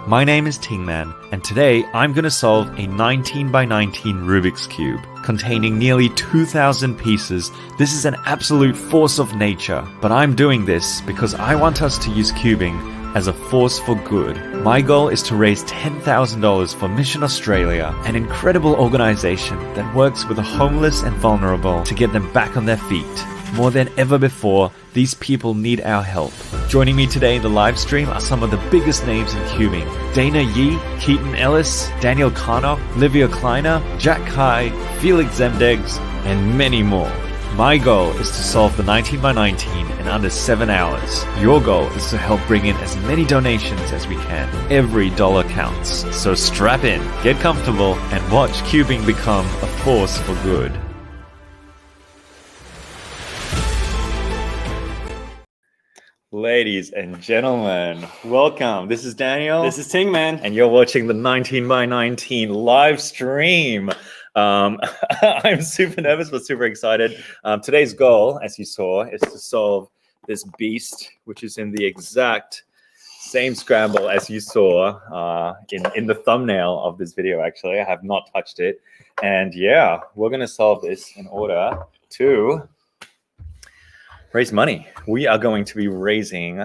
My name is Tingman, and today I'm going to solve a 19 by 19 Rubik's Cube. Containing nearly 2,000 pieces, this is an absolute force of nature, but I'm doing this because I want us to use cubing as a force for good. My goal is to raise $10,000 for Mission Australia, an incredible organization that works with the homeless and vulnerable to get them back on their feet. More than ever before, these people need our help. Joining me today in the live stream are some of the biggest names in cubing. Dana Yee, Katon Ellis, Daniel Katon, Livia Kleiner, Jack Kai, Felix Zemdegs, and many more. My goal is to solve the 19 by 19 in under 7 hours. Your goal is to help bring in as many donations as we can. Every dollar counts. So strap in, get comfortable, and watch cubing become a force for good. Ladies and gentlemen, welcome. This is Daniel. This is Tingman. And you're watching the 19 by 19 live stream. I'm super nervous, but super excited. Today's goal, as you saw, is to solve this beast, which is in the exact same scramble as you saw in the thumbnail of this video, actually. I have not touched it. And yeah, we're going to solve this in order to raise money. We are going to be raising,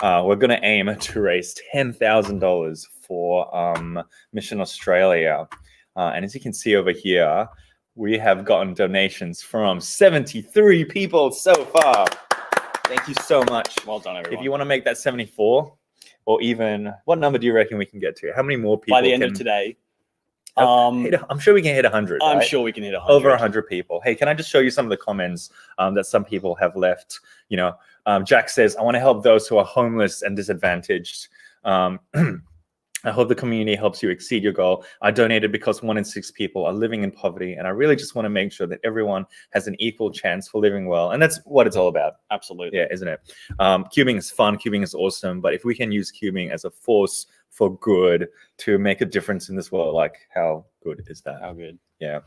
we're going to aim to raise $10,000 for Mission Australia. And as you can see over here, we have gotten donations from 73 people so far. Thank you so much. Well done, everyone. If you want to make that 74, or even, what number do you reckon we can get to? How many more people? By the end of today. I'm sure we can hit 100. I'm right? sure we can hit 100. Over 100 people. Hey, can I just show you some of the comments that some people have left? You know, Jack says, I want to help those who are homeless and disadvantaged. I hope the community helps you exceed your goal. I donated because 1 in 6 people are living in poverty, and I really just want to make sure that everyone has an equal chance for living well. And that's what it's all about. Absolutely. Yeah, isn't it? Cubing is fun. Cubing is awesome. But if we can use cubing as a force for good to make a difference in this world, like how good is that? How good? Yeah.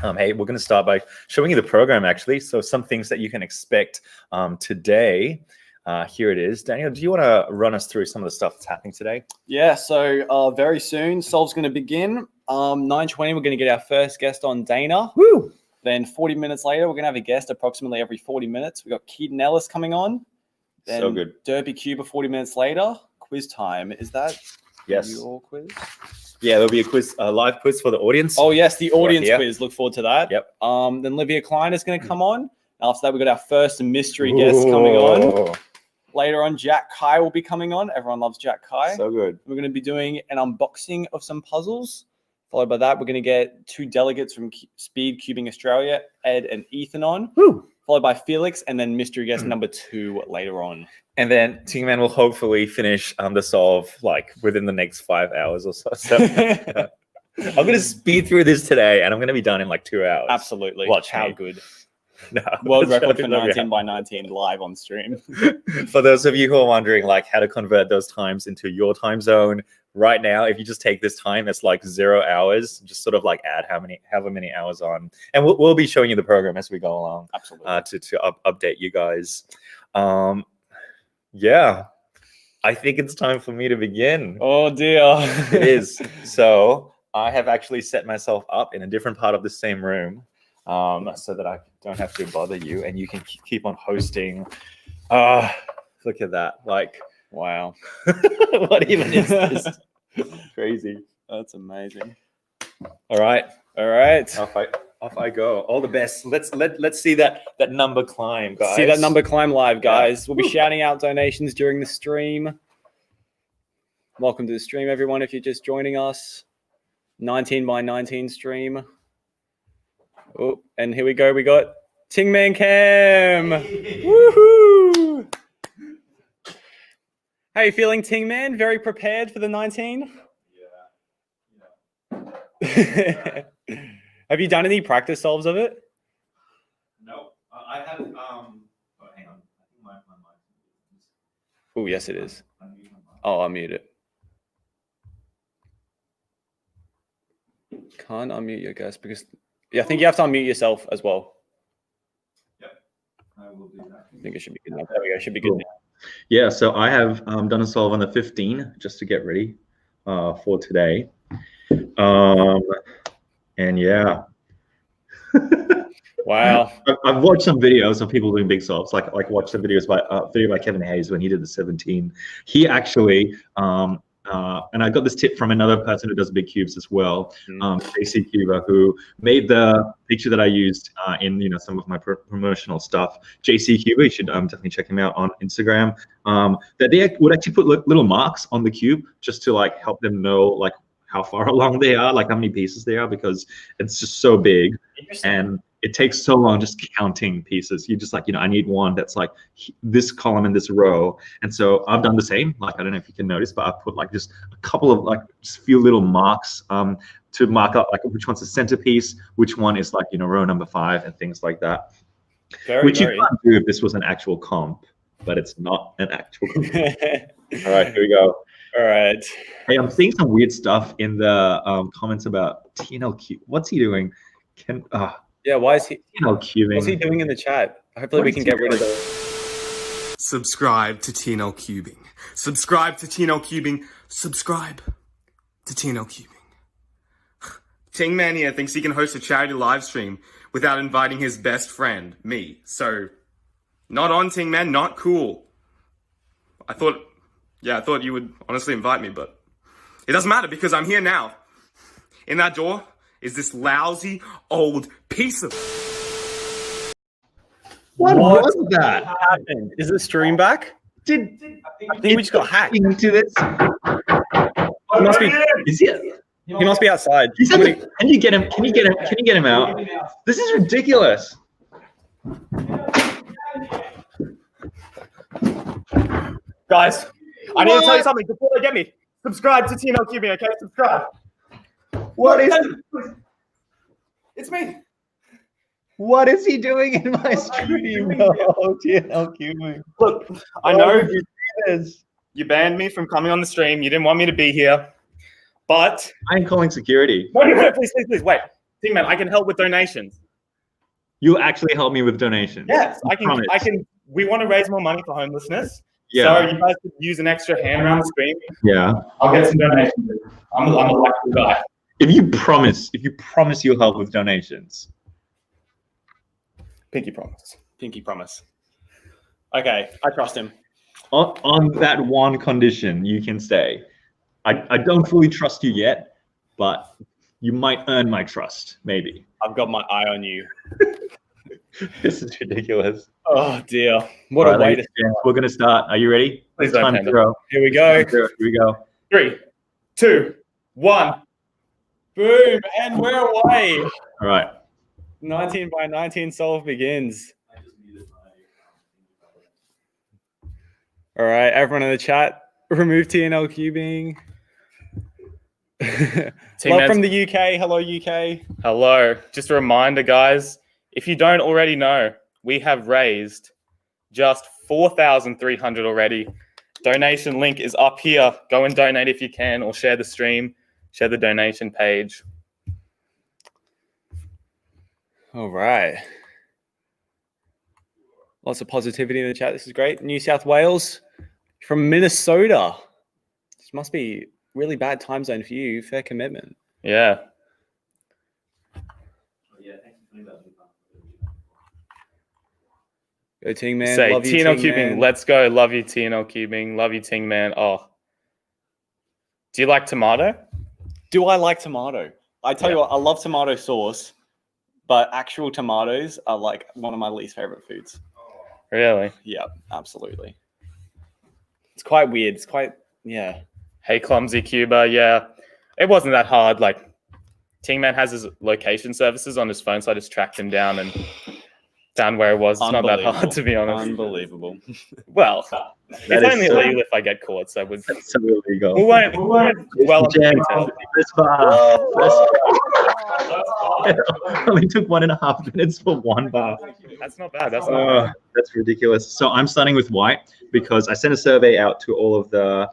Hey, we're going to start by showing you the program, actually. So some things that you can expect today. Here it is. Daniel, do you want to run us through some of the stuff that's happening today? Yeah, so very soon, Solve's going to begin. 9:20, we're going to get our first guest on, Dana. Woo! Then 40 minutes later, we're going to have a guest approximately every 40 minutes. We've got Katon Ellis coming on. Then So good. Derpy Cuber 40 minutes later. Quiz time. Is that your quiz? Yeah, there'll be a quiz, a live quiz for the audience. Oh, yes, the audience quiz. Look forward to that. Yep. Then Livia Kleiner is going to come on. After that, we've got our first mystery guest coming on. Later on, Jack Kai will be coming on. Everyone loves Jack Kai. So good. We're going to be doing an unboxing of some puzzles. Followed by that, we're going to get 2 delegates from Speed Cubing Australia, Ed and Ethan on. Woo! Followed by Felix, and then mystery guest number 2 later on. And then Tingman will hopefully finish the solve like within the next 5 hours or so. So I'm going to speed through this today, and I'm going to be done in like 2 hours. Absolutely. Watch how me. good. No, World record for 19 by 19 live on stream. For those of you who are wondering like how to convert those times into your time zone right now, if you just take this time, it's like 0 hours. Just sort of like add however many hours on, and we'll be showing you the program as we go along. Absolutely. To update you guys. Yeah, I think it's time for me to begin. Oh dear. It is. So I have actually set myself up in a different part of the same room. So that I don't have to bother you, and you can keep on hosting. Look at that! Like, wow, what even is this? Crazy. That's amazing. All right, off I go. All the best. Let's see that number climb, guys. See that number climb live, guys. We'll be shouting out donations during the stream. Welcome to the stream, everyone. If you're just joining us, 19 by 19 stream. Oh, and here we go. We got Tingman Cam. Woohoo! How are you feeling, Tingman? Very prepared for the 19? Yeah. Have you done any practice solves of it? No, I have. Oh, hang on. I think my mic. Oh, yes, it is. Oh, I'll mute it. Can't unmute your guest because. Yeah, I think you have to unmute yourself as well. Yep, I will do that. I think it should be good now. There we go. It should be good now. Yeah, so I have done a solve on the 15 just to get ready. for today. And yeah. Wow. I've watched some videos of people doing big solves, like watched the videos by video by Kevin Hayes when he did the 17. He actually and I got this tip from another person who does big cubes as well, JC Cuber, who made the picture that I used in some of my promotional stuff. JC Cuber, you should definitely check him out on Instagram. That they would actually put little marks on the cube just to like help them know like how far along they are, like how many pieces they are, because it's just so big and it takes so long just counting pieces. You just like, I need one that's like this column in this row. And so I've done the same. Like, I don't know if you can notice, but I've put like just a couple of like just few little marks to mark up like which one's the centerpiece, which one is like, row number 5 and things like that. Which you can't do if this was an actual comp, but it's not an actual comp. All right, here we go. All right. Hey, I'm seeing some weird stuff in the comments about TNLQ. What's he doing? Yeah, why is he cubing? What's he doing in the chat? Hopefully we can get rid of those. Subscribe to TNL Cubing. Subscribe to TNL Cubing. Subscribe to TNL Cubing. Ting Man here thinks he can host a charity live stream without inviting his best friend, me. So, not on, Ting Man, not cool. I thought you would honestly invite me, but it doesn't matter because I'm here now. In that door is this lousy old piece of... What was that? Happened? Is the stream back? I think we just got hacked. Into this? He must be. Is he? He must be outside. Can you get him? Can you get him out? This is ridiculous. Guys, I need to tell you something before they get me. Subscribe to TNL Cubing, okay? Subscribe. What is it? It's me. What is he doing in my stream? Oh, TNL Cubing. Look, I know you banned me from coming on the stream. You didn't want me to be here, but I'm calling security. No, please, wait. Ting Man, I can help with donations. You actually help me with donations. Yes, I can. Promise. I can. We want to raise more money for homelessness. Yeah. So you guys could use an extra hand around the screen. Yeah. I'll get some donations. I'm a lucky guy. If you promise you'll help with donations. Pinky promise. Okay, I trust him. On that one condition, you can stay. I don't fully trust you yet, but you might earn my trust, maybe. I've got my eye on you. This is ridiculous. Oh dear. What a way to start. We're going to start. Are you ready? Please Time to throw. Here we go. Here we go. 3, 2, 1. Boom. And we're away. All right. 19 by 19 solve begins. All right, everyone in the chat, remove TNL Cubing. Love from the UK. Hello, UK. Hello. Just a reminder, guys, if you don't already know, we have raised just 4,300 already. Donation link is up here. Go and donate if you can, or share the stream, share the donation page. All right. Lots of positivity in the chat. This is great. New South Wales from Minnesota. This must be really bad time zone for you. Fair commitment. Yeah. Go Ting Man. Say love you, TNL Ting Cubing. Man. Let's go. Love you, TNL Cubing. Love you, Ting Man. Oh. Do you like tomato? Do I like tomato? I tell you what, I love tomato sauce, but actual tomatoes are like one of my least favorite foods. Really? Yeah, absolutely. It's quite weird. It's quite, yeah. Hey, Clumsy Cuber. Yeah. It wasn't that hard. Like, Ting Man has his location services on his phone, so I just tracked him down and found where it was. It's not that hard, to be honest. Unbelievable. Well, it's only illegal if I get caught, so That's so illegal. we won't well It only took 1.5 minutes for one bar. That's not bad. That's not bad. That's ridiculous. So I'm starting with white because I sent a survey out to all of the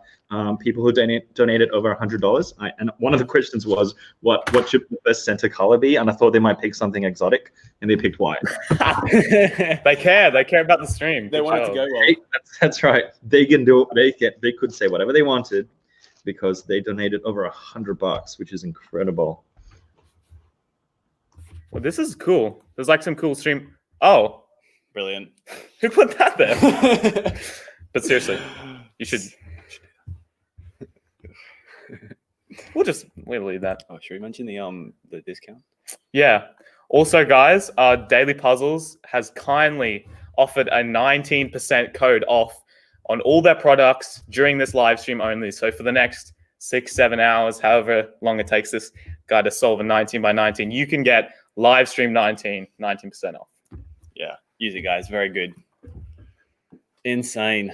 people who donated over $100. And one of the questions was, what should the best center color be? And I thought they might pick something exotic, and they picked white. They care. They care about the stream. They want it to go well. That's right. They can do. They could say whatever they wanted, because they donated over $100, which is incredible. Well, this is cool. There's like some cool stream. Oh, Brilliant. who put that there? But seriously, you should. We'll leave that. Oh, should we mention the discount? Yeah. Also, guys, Daily Puzzles has kindly offered a 19% code off on all their products during this live stream only. So for the next 6-7 hours, however long it takes this guy to solve a 19 by 19, you can get live stream 19% off. Yeah, use it, guys. Very good. Insane.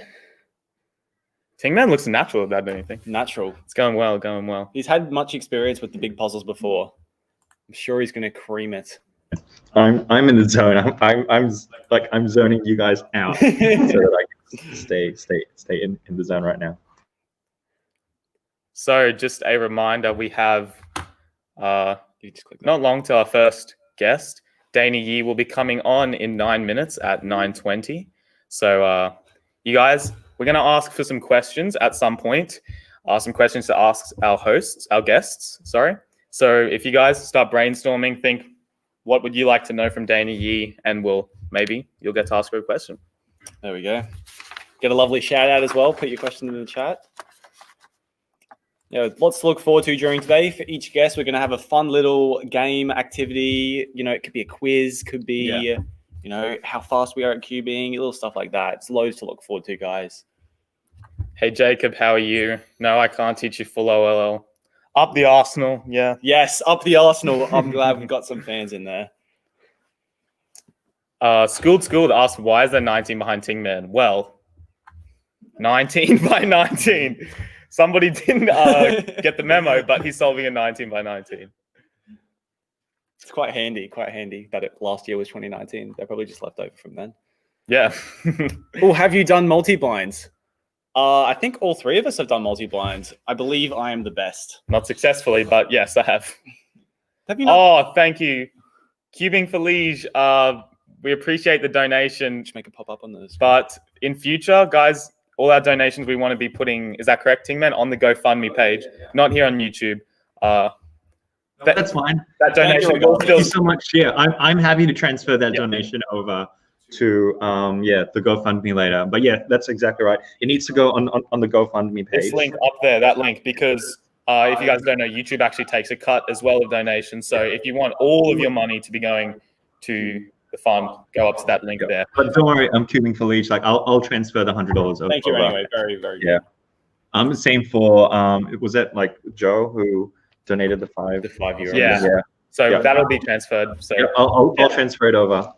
Tingman looks natural about anything. Natural. It's going well, going well. He's had much experience with the big puzzles before. I'm sure he's going to cream it. I'm in the zone. I'm zoning you guys out so that I can stay in the zone right now. So just a reminder, we have You just click that. not long to our first guest. Dana Yee will be coming on in 9 minutes at 9:20. So you guys, we're going to ask for some questions at some point. Some questions to ask our guests, sorry. So if you guys start brainstorming, think, what would you like to know from Dana Yee? And you'll get to ask her a question. There we go. Get a lovely shout out as well. Put your question in the chat. Lots to look forward to during today. For each guest, we're going to have a fun little game activity. It could be a quiz, could be, how fast we are at cubing, little stuff like that. It's loads to look forward to, guys. Hey, Jacob, how are you? No, I can't teach you full OLL. Up the Arsenal, yeah. Yes, up the Arsenal. I'm glad we've got some fans in there. Schooled asked, why is there 19 behind Tingman? Well, 19 by 19. Somebody didn't get the memo, but he's solving a 19 by 19. It's quite handy that last year was 2019. They're probably just left over from then. Yeah. Oh, have you done multi-blinds? I think all three of us have done multi-blinds. I believe I am the best. Not successfully, but yes, I have. Have you not? Oh, thank you. Cubing for Liege. We appreciate the donation. Just make it pop up on the screen. But in future, guys, all our donations we want to be putting, is that correct, Tingman, on the GoFundMe page, not here on YouTube. That's fine. That donation will Thank you so much. Yeah, I'm happy to transfer that donation over to the GoFundMe later. But yeah, that's exactly right. It needs to go on the GoFundMe page. This link up there, that link, because if you guys don't know, YouTube actually takes a cut as well of donations. So if you want all of your money to be going to the fund, go up to that link there. But don't worry, I'm cubing for Leech. Like I'll transfer the $100 over. Thank you anyway. Very, very good. Yeah. I'm the same for was that like Joe who donated the €5? Yeah. So that'll be transferred. So yeah, I'll transfer it over.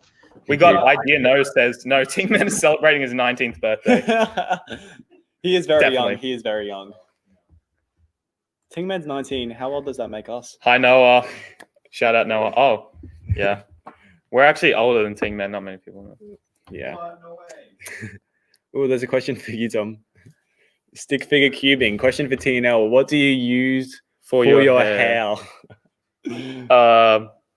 We got Idea No says no. Tingman is celebrating his 19th birthday. He is very Definitely. young. He is very young. Tingman's 19. How old does that make us? Hi Noah. Shout out Noah. Oh, yeah. We're actually older than Tingman. Not many people know. Yeah. No way. Oh, there's a question for you, Tom. Stick figure cubing. Question for TNL. What do you use for your hair?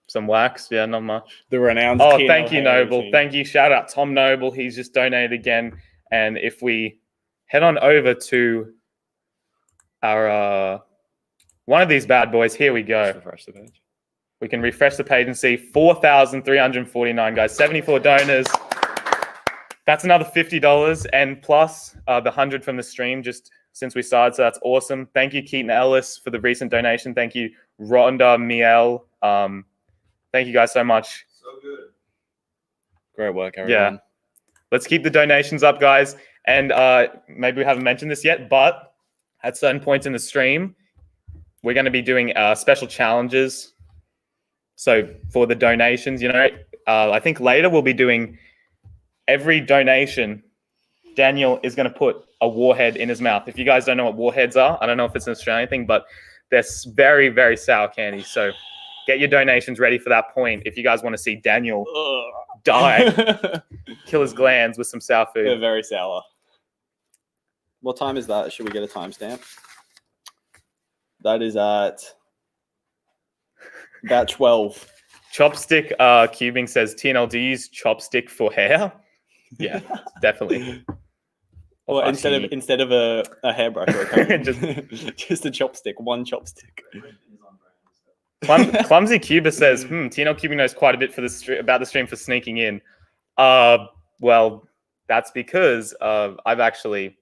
Some wax. Yeah, not much. The renowned. Oh, TNL thank you, hair Noble. routine. Thank you. Shout out Tom Noble. He's just donated again. And if we head on over to our one of these bad boys, here we go. Just refresh the page. We can refresh the page and see 4,349 guys, 74 donors. That's another $50 and plus the 100 from the stream just since we started. So that's awesome. Thank you, Keaton Ellis, for the recent donation. Thank you, Rhonda Miel. Thank you guys so much. So good. Great work, everyone. Yeah. Let's keep the donations up, guys. And maybe we haven't mentioned this yet, but at certain points in the stream, we're going to be doing special challenges. So for the donations, I think later we'll be doing every donation. Daniel is going to put a warhead in his mouth. If you guys don't know what warheads are, I don't know if it's an Australian thing, but they're very, very sour candy. So get your donations ready for that point. If you guys want to see Daniel die, kill his glands with some sour food. They're very sour. What time is that? Should we get a timestamp? That is at about 12. Chopstick Cubing says, TNL, do you use chopstick for hair? Yeah, definitely. Well, instead of a hairbrush or a comb, just a chopstick, one chopstick. Clumsy Cuber says, TNL Cubing knows quite a bit about the stream for sneaking in. Well, that's because I've actually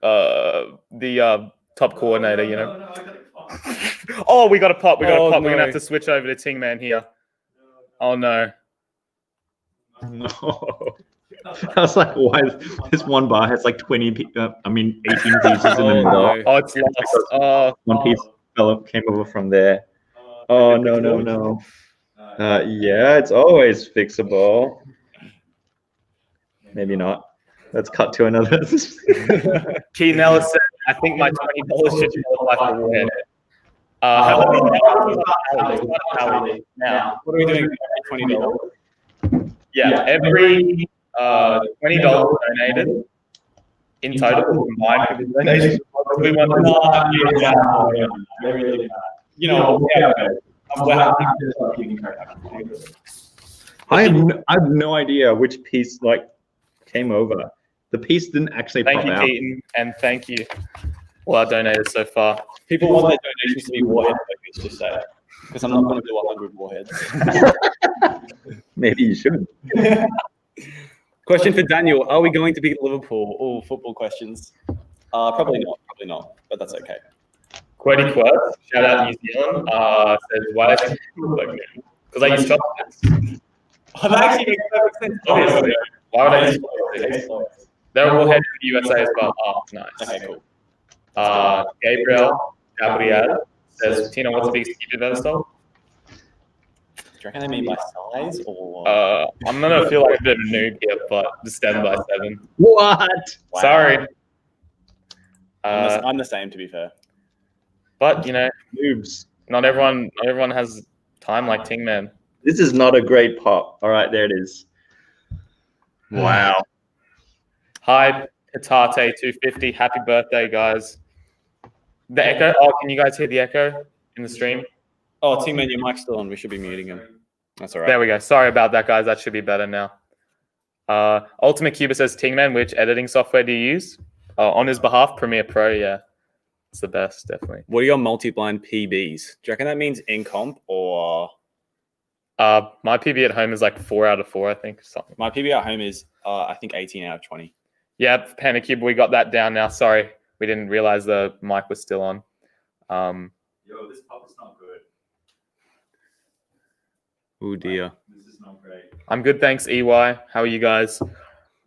the top coordinator, you know. Oh, we got a pop. We got a pop. We're gonna have to switch over to Ting Man here. Oh no. No. I was like, why? This one bar has like 18 pieces in the middle. Oh, it's lost. One piece came over from there. Oh, no. Yeah, it's always fixable. Maybe not. Let's cut to another. Keaton Ellis said, I think my $20 should qualify for warhead. Now, what are we doing? $20. Yeah, every $20 donated in total combined with the donation. We want I have no idea which piece came over. The piece didn't actually pop out. Thank you, Keaton, and thank you all our donators so far. People want their donations to be warhead focused, just say, because I'm not going to do 100 warheads. Maybe you should. Question for Daniel: are we going to beat Liverpool? Oh, football questions. Probably not, but that's okay. Quirty Quirk, shout out New Zealand, says, why does it look like me? Because I use chopsticks. Oh, that actually makes perfect sense. Obviously. Why would I use chopsticks? They're all headed to the USA as well. Oh, nice. Okay, cool. Gabriel says, Tina, what's the biggest keep you've ever sold? Do you reckon they mean by size or? I'm going to feel like a bit of a noob here, but just 7x7. What? Wow. Sorry. I'm the same, to be fair. But, you know, Noobs. not everyone has time like Ting Man. This is not a great pop. All right, there it is. Wow. Hi, Petate 250. Happy birthday, guys. The echo. Oh, can you guys hear the echo in the stream? Oh, Ting Man, your mic's still on. We should be muting him. That's all right. There we go. Sorry about that, guys. That should be better now. Ultimate Cuber says, Ting Man, which editing software do you use? On his behalf, Premiere Pro, yeah. It's the best, definitely. What are your multi-blind PBs? Do you reckon that means in comp or? My PB at home is like 4 out of 4, I think. Something. My PB at home is, I think, 18 out of 20. Yeah, Panda Cube, we got that down now. Sorry, we didn't realize the mic was still on. Yo, this pop is not good. Oh dear. This is not great. I'm good, thanks, EY. How are you guys?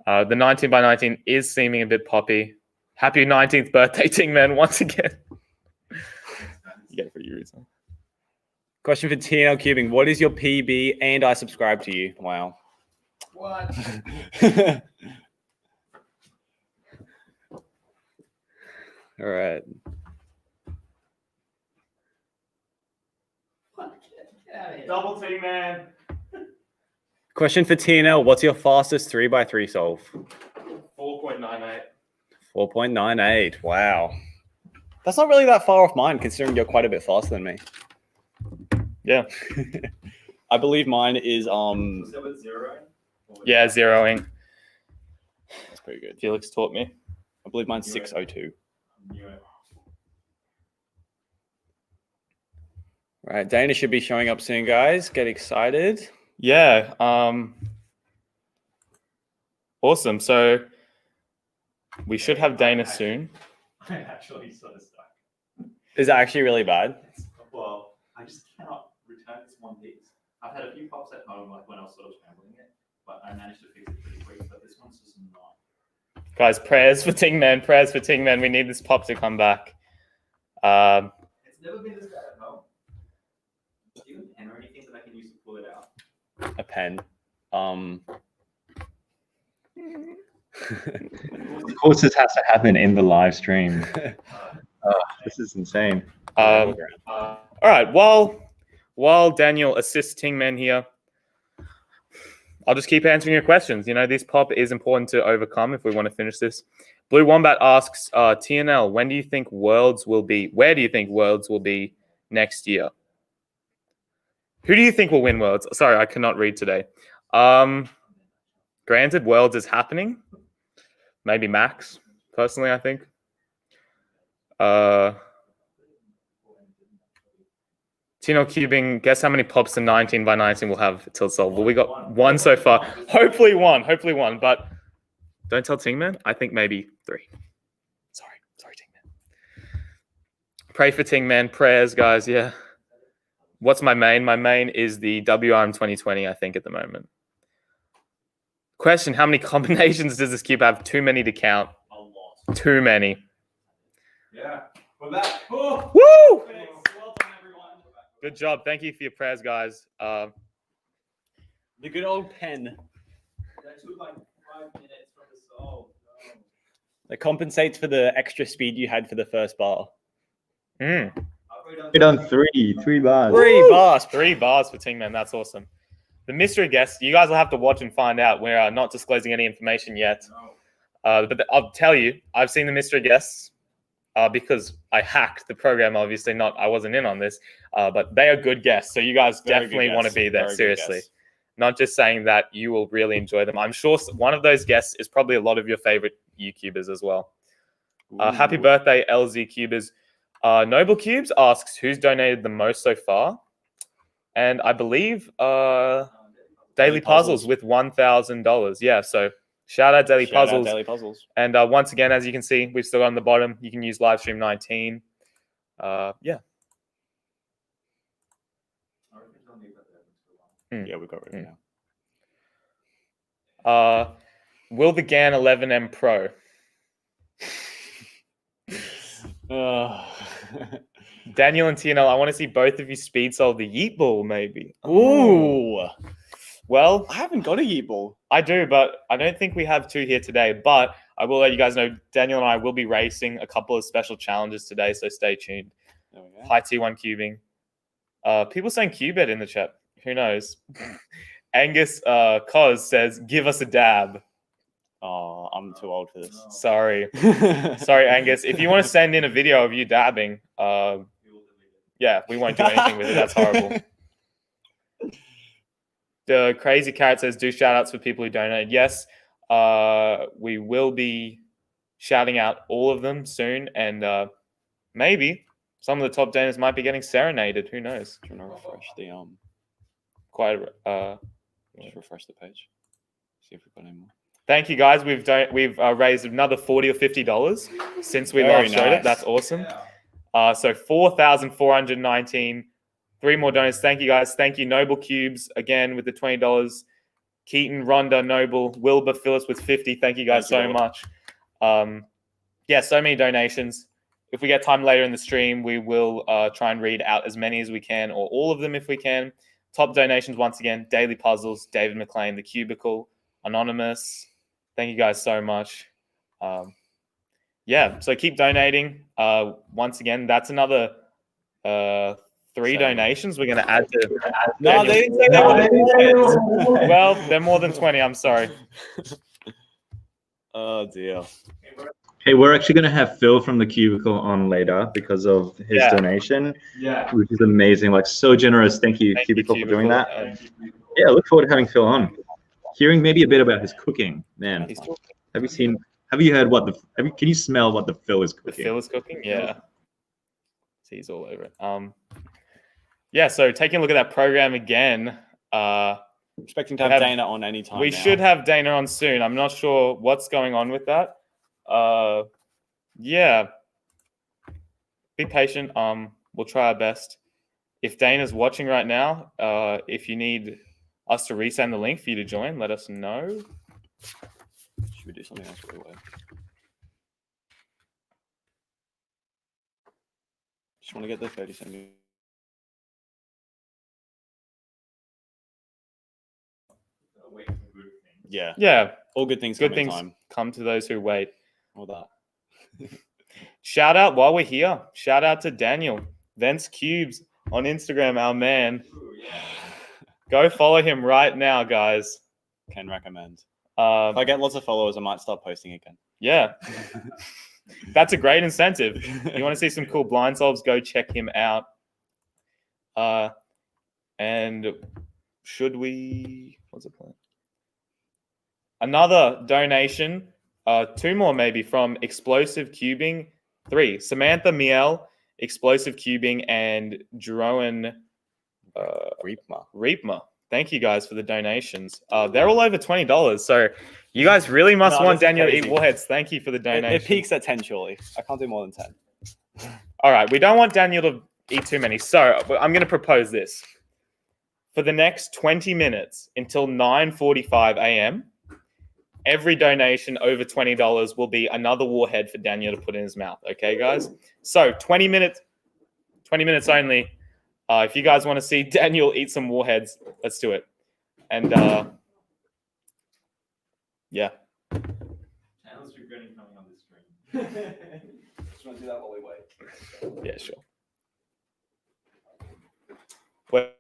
The 19x19 is seeming a bit poppy. Happy 19th birthday, Ting Man, once again. You get it for you, reason. Question for TNL Cubing. What is your PB and I subscribe to you? Wow. What? All right. Double Ting Man. Question for TNL. What's your fastest 3x3 solve? 4.98. 4.98. Wow. That's not really that far off mine, considering you're quite a bit faster than me. Yeah. I believe mine is Yeah, zeroing. That's pretty good. Felix taught me. I believe mine's 602. Right, Dana should be showing up soon, guys. Get excited. Yeah. Awesome. So we should have Dana soon. I'm actually sort of stuck. Is that actually really bad? Well, I just cannot return this one piece. I've had a few pops at home, like when I was sort of scrambling it, but I managed to fix it pretty quick. But this one's just not. Guys, prayers for Ting Man. Prayers for Ting Man. We need this pop to come back. It's never been this bad at home. Do you have a pen or anything that I can use to pull it out? A pen. Of course, this has to happen in the live stream. This is insane. All right. While Daniel assists Ting Man here, I'll just keep answering your questions. You know, this pop is important to overcome if we want to finish this. Blue Wombat asks, TNL, where do you think Worlds will be next year? Who do you think will win Worlds? Sorry, I cannot read today. Granted, Worlds is happening. maybe max. Personally, I think. Tino Cubing, guess how many pops the 19 by 19 will have till it's solved? Well, we got one so far. Hopefully one, but don't tell Tingman. I think maybe 3. Sorry, Tingman. Pray for Tingman. Prayers, guys. Yeah. What's my main? My main is the WRM 2020, I think, at the moment. Question, how many combinations does this cube have? Too many to count. A lot. Too many. Yeah. We're back. Oh. Woo! Well done, everyone. Good job. Thank you for your prayers, guys. The good old pen. That took like 5 minutes from the solve. No. That compensates for the extra speed you had for the first bar. Mm. We've done 3 bars. 3 bars. 3 bars for Tingman. That's awesome. The mystery guest, you guys will have to watch and find out. We're not disclosing any information yet. No. But I'll tell you, I've seen the mystery guests because I hacked the program. Obviously, I wasn't in on this, but they are good guests. So you guys definitely want to be there. Seriously. Not just saying that, you will really enjoy them. I'm sure one of those guests is probably a lot of your favorite YouTubers as well. Happy birthday, LZ Cubers. Noble Cubes asks, who's donated the most so far? And I believe Daily Puzzles with $1,000. Yeah, so shout out Daily Puzzles. Daily Puzzles. And once again, as you can see, we've still got on the bottom. You can use Livestream 19. Yeah. Yeah, we've got rid of it now. Will the GAN 11M Pro? Daniel and TNL, I want to see both of you speed solve the yeet ball, maybe. Ooh. Well, I haven't got a yeet ball. I do, but I don't think we have 2 here today. But I will let you guys know, Daniel and I will be racing a couple of special challenges today, so stay tuned. There we go. High T1 cubing. People saying Qbet in the chat. Who knows? Angus Cos says, give us a dab. Oh, I'm too old for this. Sorry. Sorry, Angus. If you want to send in a video of you dabbing, yeah, we won't do anything with it. That's horrible. The Crazy Carrot says, do shout outs for people who donated. Yes, we will be shouting out all of them soon. And maybe some of the top donors might be getting serenaded. Who knows? Do you want to refresh the Just refresh the page? See if we've got any more. Thank you, guys. We've raised another $40 or $50 since we last showed it. That's awesome. So 4,419. 3 more donors. Thank you, guys. Thank you, Noble Cubes, again with the $20. Keaton, Rhonda, Noble, Wilbur, Phyllis with 50. Thank you guys so much. Yeah, so many donations. If we get time later in the stream, we will try and read out as many as we can, or all of them if we can. Top donations, once again, Daily Puzzles, David McLean, The Cubicle, Anonymous. Thank you guys so much. Yeah, so keep donating. Once again, that's another 3 donations we're going to add to. No, they didn't say that. Well, they're more than 20. I'm sorry. Oh, dear. Hey, we're actually going to have Phil from the Cubicle on later because of his donation, which is amazing. Like, so generous. Thank you, Cubicle, for doing that. Yeah, I look forward to having Phil on. Hearing maybe a bit about his cooking, man. Have you heard can you smell what the Phil is cooking? The Phil is cooking? Yeah. He's all over it. Yeah, so taking a look at that program again. Expecting to have Dana on any time. We should have Dana on soon. I'm not sure what's going on with that. Yeah. Be patient. We'll try our best. If Dana's watching right now, if you need us to resend the link for you to join, let us know. Should we do something else really weird? Just want to get the 30 seconds. Yeah. Yeah. All good things Good come in things time. come to those who wait. All that. Shout out while we're here. Shout out to Daniel, Vince Cubes on Instagram, our man. Go follow him right now, guys. Can recommend. If I get lots of followers, I might start posting again. Yeah. That's a great incentive. You want to see some cool blind solves, go check him out. And should we... What's the plan? Another donation 2 more maybe from Explosive Cubing. 3, Samantha Miel, Explosive Cubing, and Jeroen Reepma. Thank you guys for the donations. They're all over $20, so you guys really must want Daniel to eat warheads. Thank you for the donation. It peaks at 10, surely. I can't do more than 10. All right, we don't want Daniel to eat too many, so I'm going to propose this. For the next 20 minutes until 9:45 a.m., every donation over $20 will be another warhead for Daniel to put in his mouth. Okay, guys? So 20 minutes only. If you guys want to see Daniel eat some warheads, let's do it. And yeah. Channel's regretting coming on this stream. Just want to do that while we wait. Yeah, sure. Wait.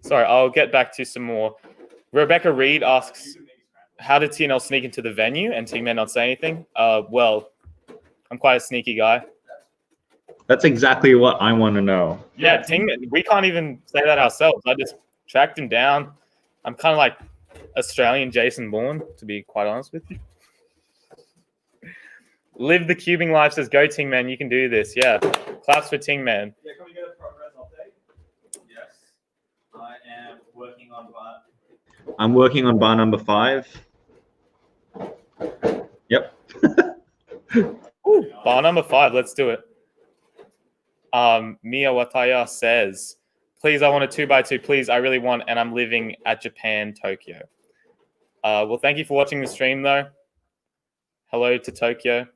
Sorry, I'll get back to some more. Rebecca Reed asks, how did TNL sneak into the venue and Team Man not say anything? Well, I'm quite a sneaky guy. That's exactly what I want to know. Yeah, Team Man, we can't even say that ourselves. I just tracked him down. I'm kind of like Australian Jason Bourne, to be quite honest with you. Live the Cubing Life says, go Ting Man, you can do this. Yeah, claps for Ting Man. Yeah, can we get a progress update? Yes. I am working on bar. I'm working on bar number 5. Yep. Ooh, bar number 5, let's do it. Mia Wataya says, please, I want a 2x2. Please, I really want, and I'm living at Japan, Tokyo. Well, thank you for watching the stream, though. Hello to Tokyo.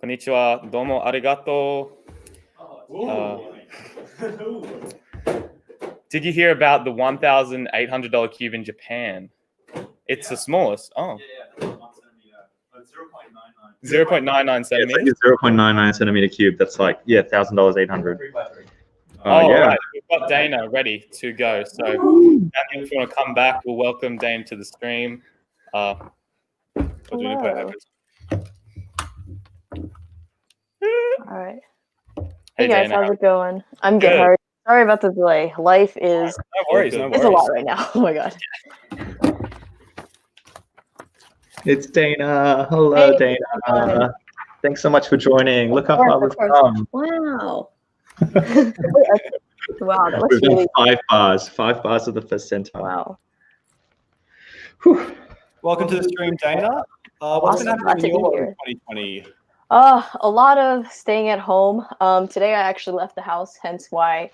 Konnichiwa. Domo arigato. Did you hear about the $1,800 cube in Japan? It's the smallest. Oh. Yeah, 1 centimeter. 0.99 Yeah, it's centimeters. like a 0.99 centimeter cube. That's like, yeah, $1,000, 800. 3x3. Oh, Yeah. right. We've got Dana ready to go. So, Daniel, if you want to come back, we'll welcome Dana to the stream. What do we need to put Hello. All right. Hey, Hey guys, Dana. how's it going? I'm good. Good. How are you? Sorry about the delay. Life is No worries, no it's a lot worries. right now. Oh my god. It's Dana. Hello, Hey, Dana. Thanks so much for joining. Look how course, far of we've course. come. Wow. Wow, that looks We've done really 5 bars of the first centile. wow. Whew. Welcome to the stream, Dana. What's been Awesome. happening Glad in to your be world in here. 2020? A lot of staying at home. Today I actually left the house, hence why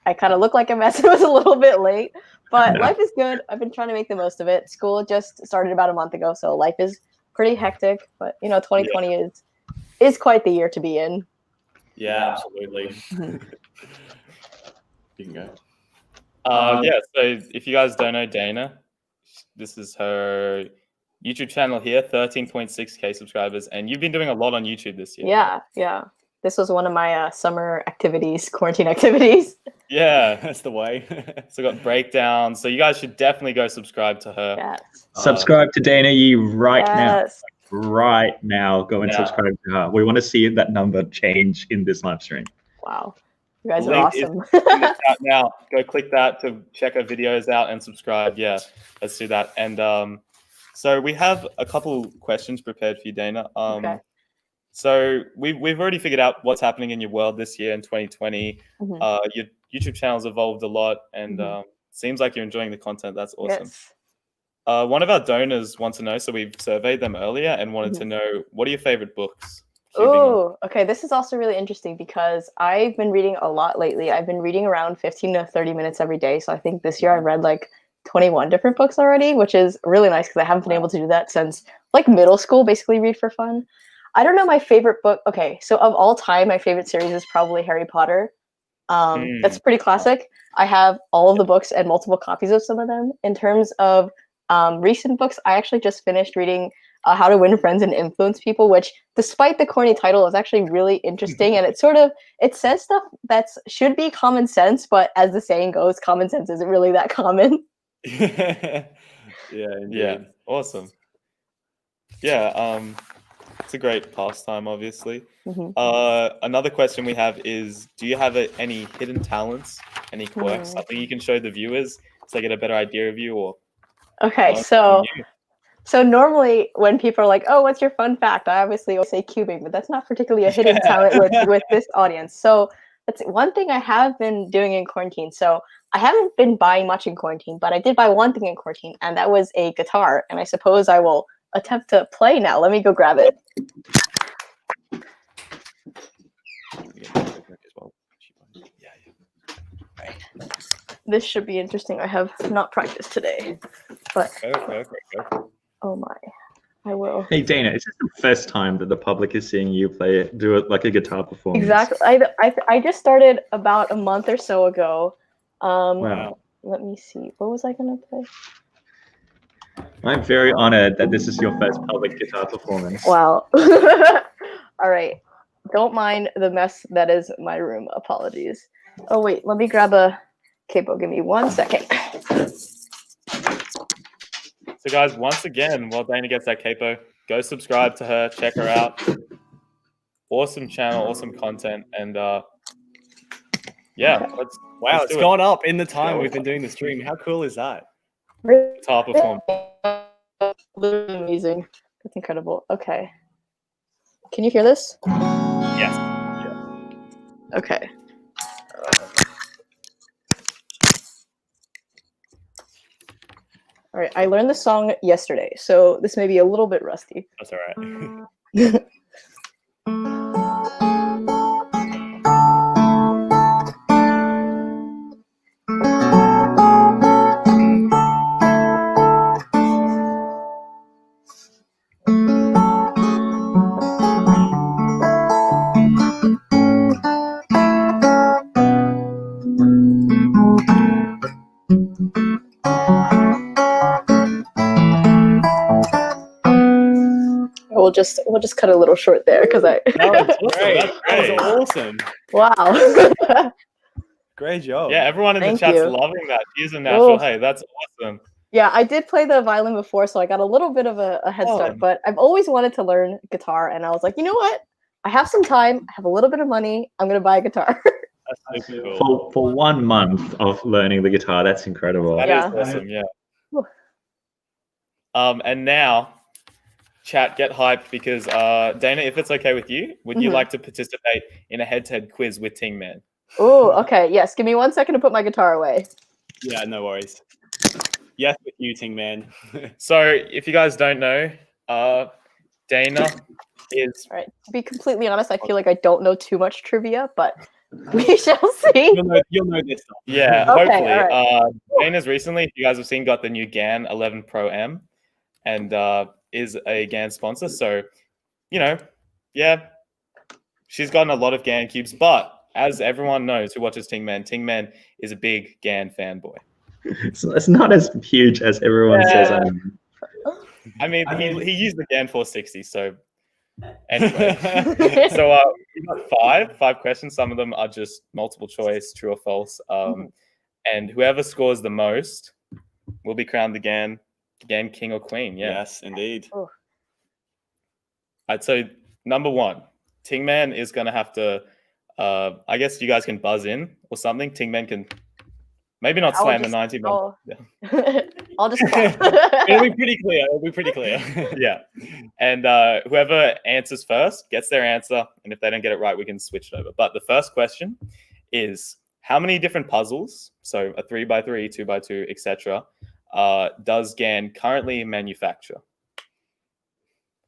I kind of look like a mess. It was a little bit late, but life is good. I've been trying to make the most of it. School just started about a month ago, so life is pretty hectic. But 2020 is quite the year to be in. Yeah, absolutely. You can go. Yeah, so if you guys don't know Dana, this is her YouTube channel here, 13.6K subscribers, and you've been doing a lot on YouTube this year. Yeah. This was one of my summer activities, quarantine activities. Yeah, That's the way. so got breakdowns. So you guys should definitely go subscribe to her. Yes. Subscribe to Dana Yee right now. Yes. Right now. Go and Yeah. subscribe to her. We want to see that number change in this live stream. Wow. You guys are Link is awesome. in the chat now. Go click that to check our videos out and subscribe. Yeah, let's do that. And so we have a couple questions prepared for you, Dana. Okay. So we've already figured out what's happening in your world this year in 2020. Mhm. Your YouTube channel's evolved a lot, and Mhm. seems like you're enjoying the content. That's awesome. Yes. One of our donors wants to know, so we've surveyed them earlier and wanted Mhm. to know, what are your favorite books? Cubing on? Oh, okay. This is also really interesting because I've been reading a lot lately. I've been reading around 15 to 30 minutes every day. So I think this year I've read like 21 different books already, which is really nice because I haven't been able to do that since like middle school, basically read for fun. I don't know my favorite book. Okay, so of all time, my favorite series is probably Harry Potter. That's pretty classic. I have all of the books and multiple copies of some of them. In terms of recent books, I actually just finished reading How to Win Friends and Influence People, which, despite the corny title, is actually really interesting. And it says stuff that should be common sense, but as the saying goes, common sense isn't really that common. Yeah, indeed. Yeah, awesome. Yeah. It's a great pastime, obviously. Mhm. Another question we have is, do you have any hidden talents, any quirks, something you can show the viewers so they get a better idea of you or Okay, learn so something new? so normally when people are like, "Oh, what's your fun fact?" I obviously always say cubing, but that's not particularly a hidden talent with this audience. So that's one thing I have been doing in quarantine. So I haven't been buying much in quarantine, but I did buy one thing in quarantine, and that was a guitar. And I suppose I will attempt to play now. Let me go grab it. This should be interesting. I have not practiced today, but oh my, I will. Hey Dana, is this the first time that the public is seeing you do it like a guitar performance? Exactly. I just started about a month or so ago. Wow. Let me see. What was I gonna play? I'm very honored that this is your first public guitar performance. Wow. All right. Don't mind the mess that is my room. Apologies. Oh wait, let me grab a capo. Give me 1 second. So guys, once again, while Dana gets that capo, go subscribe to her, check her out. Awesome channel, awesome content, and yeah, let's It's do it. gone up in the time we've been doing the stream. How cool is that? Guitar performance. Literally amazing. That's incredible. Okay. Can you hear this? Yes. Okay. All right. I learned the song yesterday, so this may be a little bit rusty. That's all right. We'll just cut a little short there because I. That was great. That was awesome. Wow. Great job. Yeah, everyone in Thank the chat's you. loving that. She's a natural. Oh. Hey, that's awesome. Yeah, I did play the violin before, so I got a little bit of a head start. But I've always wanted to learn guitar, and I was like, you know what? I have some time. I have a little bit of money. I'm gonna buy a guitar. That's so cool. For 1 month of learning the guitar, that's incredible. That Yeah. is awesome. Yeah. Whew. And now, chat, get hyped because Dana, if it's okay with you, would you like to participate in a head-to-head quiz with Ting Man? Oh, okay. Yes. Give me 1 second to put my guitar away. Yeah, no worries. Yes, with you, Ting Man. So, if you guys don't know, Dana is. All right. To be completely honest, I feel like I don't know too much trivia, but we shall see. You'll know this stuff. Yeah, Okay, hopefully. all right. Dana's recently, if you guys have seen, got the new GAN 11 Pro M, and is a GAN sponsor. So, you know, yeah, she's gotten a lot of GAN cubes. But as everyone knows who watches Ting Man is a big GAN fanboy. So it's not as huge as everyone says. I mean, he used the GAN 460, so anyway. So we got five questions. Some of them are just multiple choice, true or false. And whoever scores the most will be crowned the GAN king or queen. Yeah. Yes, indeed. Oh. Alright, so number one, Ting Man is gonna have to. I guess you guys can buzz in or something. Ting Man can. Maybe not slam the 90, but I'll just. It'll be pretty clear. It'll be pretty clear. yeah. And whoever answers first gets their answer, and if they don't get it right, we can switch it over. But the first question is: how many different puzzles, so a 3x3, 2x2, etc., does GAN currently manufacture?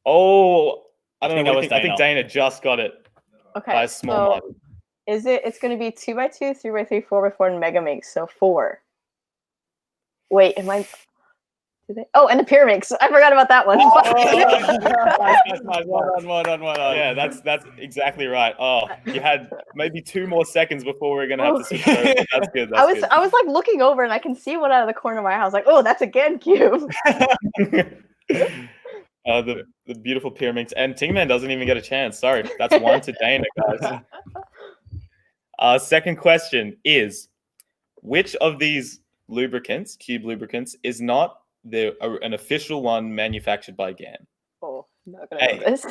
Oh, I don't know. I think Dana just got it by Okay. a small margin. It's going to be 2x2, 3x3, 4x4, and Megamix. So 4. Wait, am I? Oh, and the Pyramix. I forgot about that one. Well done. Yeah, that's exactly right. Oh, you had maybe 2 more seconds before we were gonna have to switch over. That's good. I was like looking over and I can see one out of the corner of my house. Like, oh, that's a GAN cube. The beautiful Pyramix, and Ting Man doesn't even get a chance. Sorry, that's 1 to Dana, guys. Second question is: which of these lubricants, cube lubricants, is not an official one manufactured by GAN? Oh, I'm not gonna know this.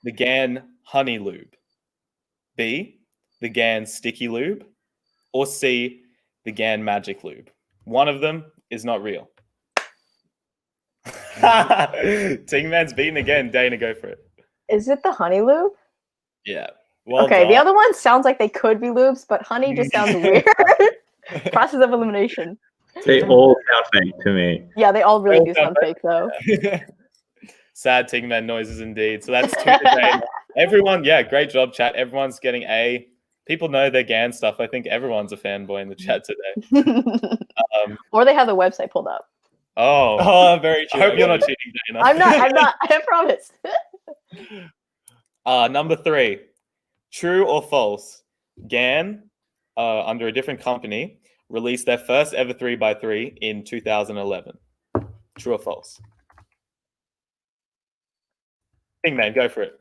the GAN honey lube, B, the GAN sticky lube, or C, the GAN magic lube? One of them is not real. Tingman's beaten again. Dana, go for it. Is it the honey lube? Yeah. Well Okay, done. the other one sounds like they could be lubes, but honey just sounds weird. Process of elimination. They all sound fake to me. Yeah, they all really Well do sound done. fake, though. Sad Tingman noises indeed. So that's 2 to Dana. Everyone, yeah, great job, chat. Everyone's getting A. People know their GAN stuff. I think everyone's a fanboy in the chat today. Or they have the website pulled up. Oh, Very I true. hope you're not cheating, Dana. I'm not. I promise. Number 3, true or false? GAN, under a different company, released their first ever 3x3 in 2011. True or false? Tingman, go for it.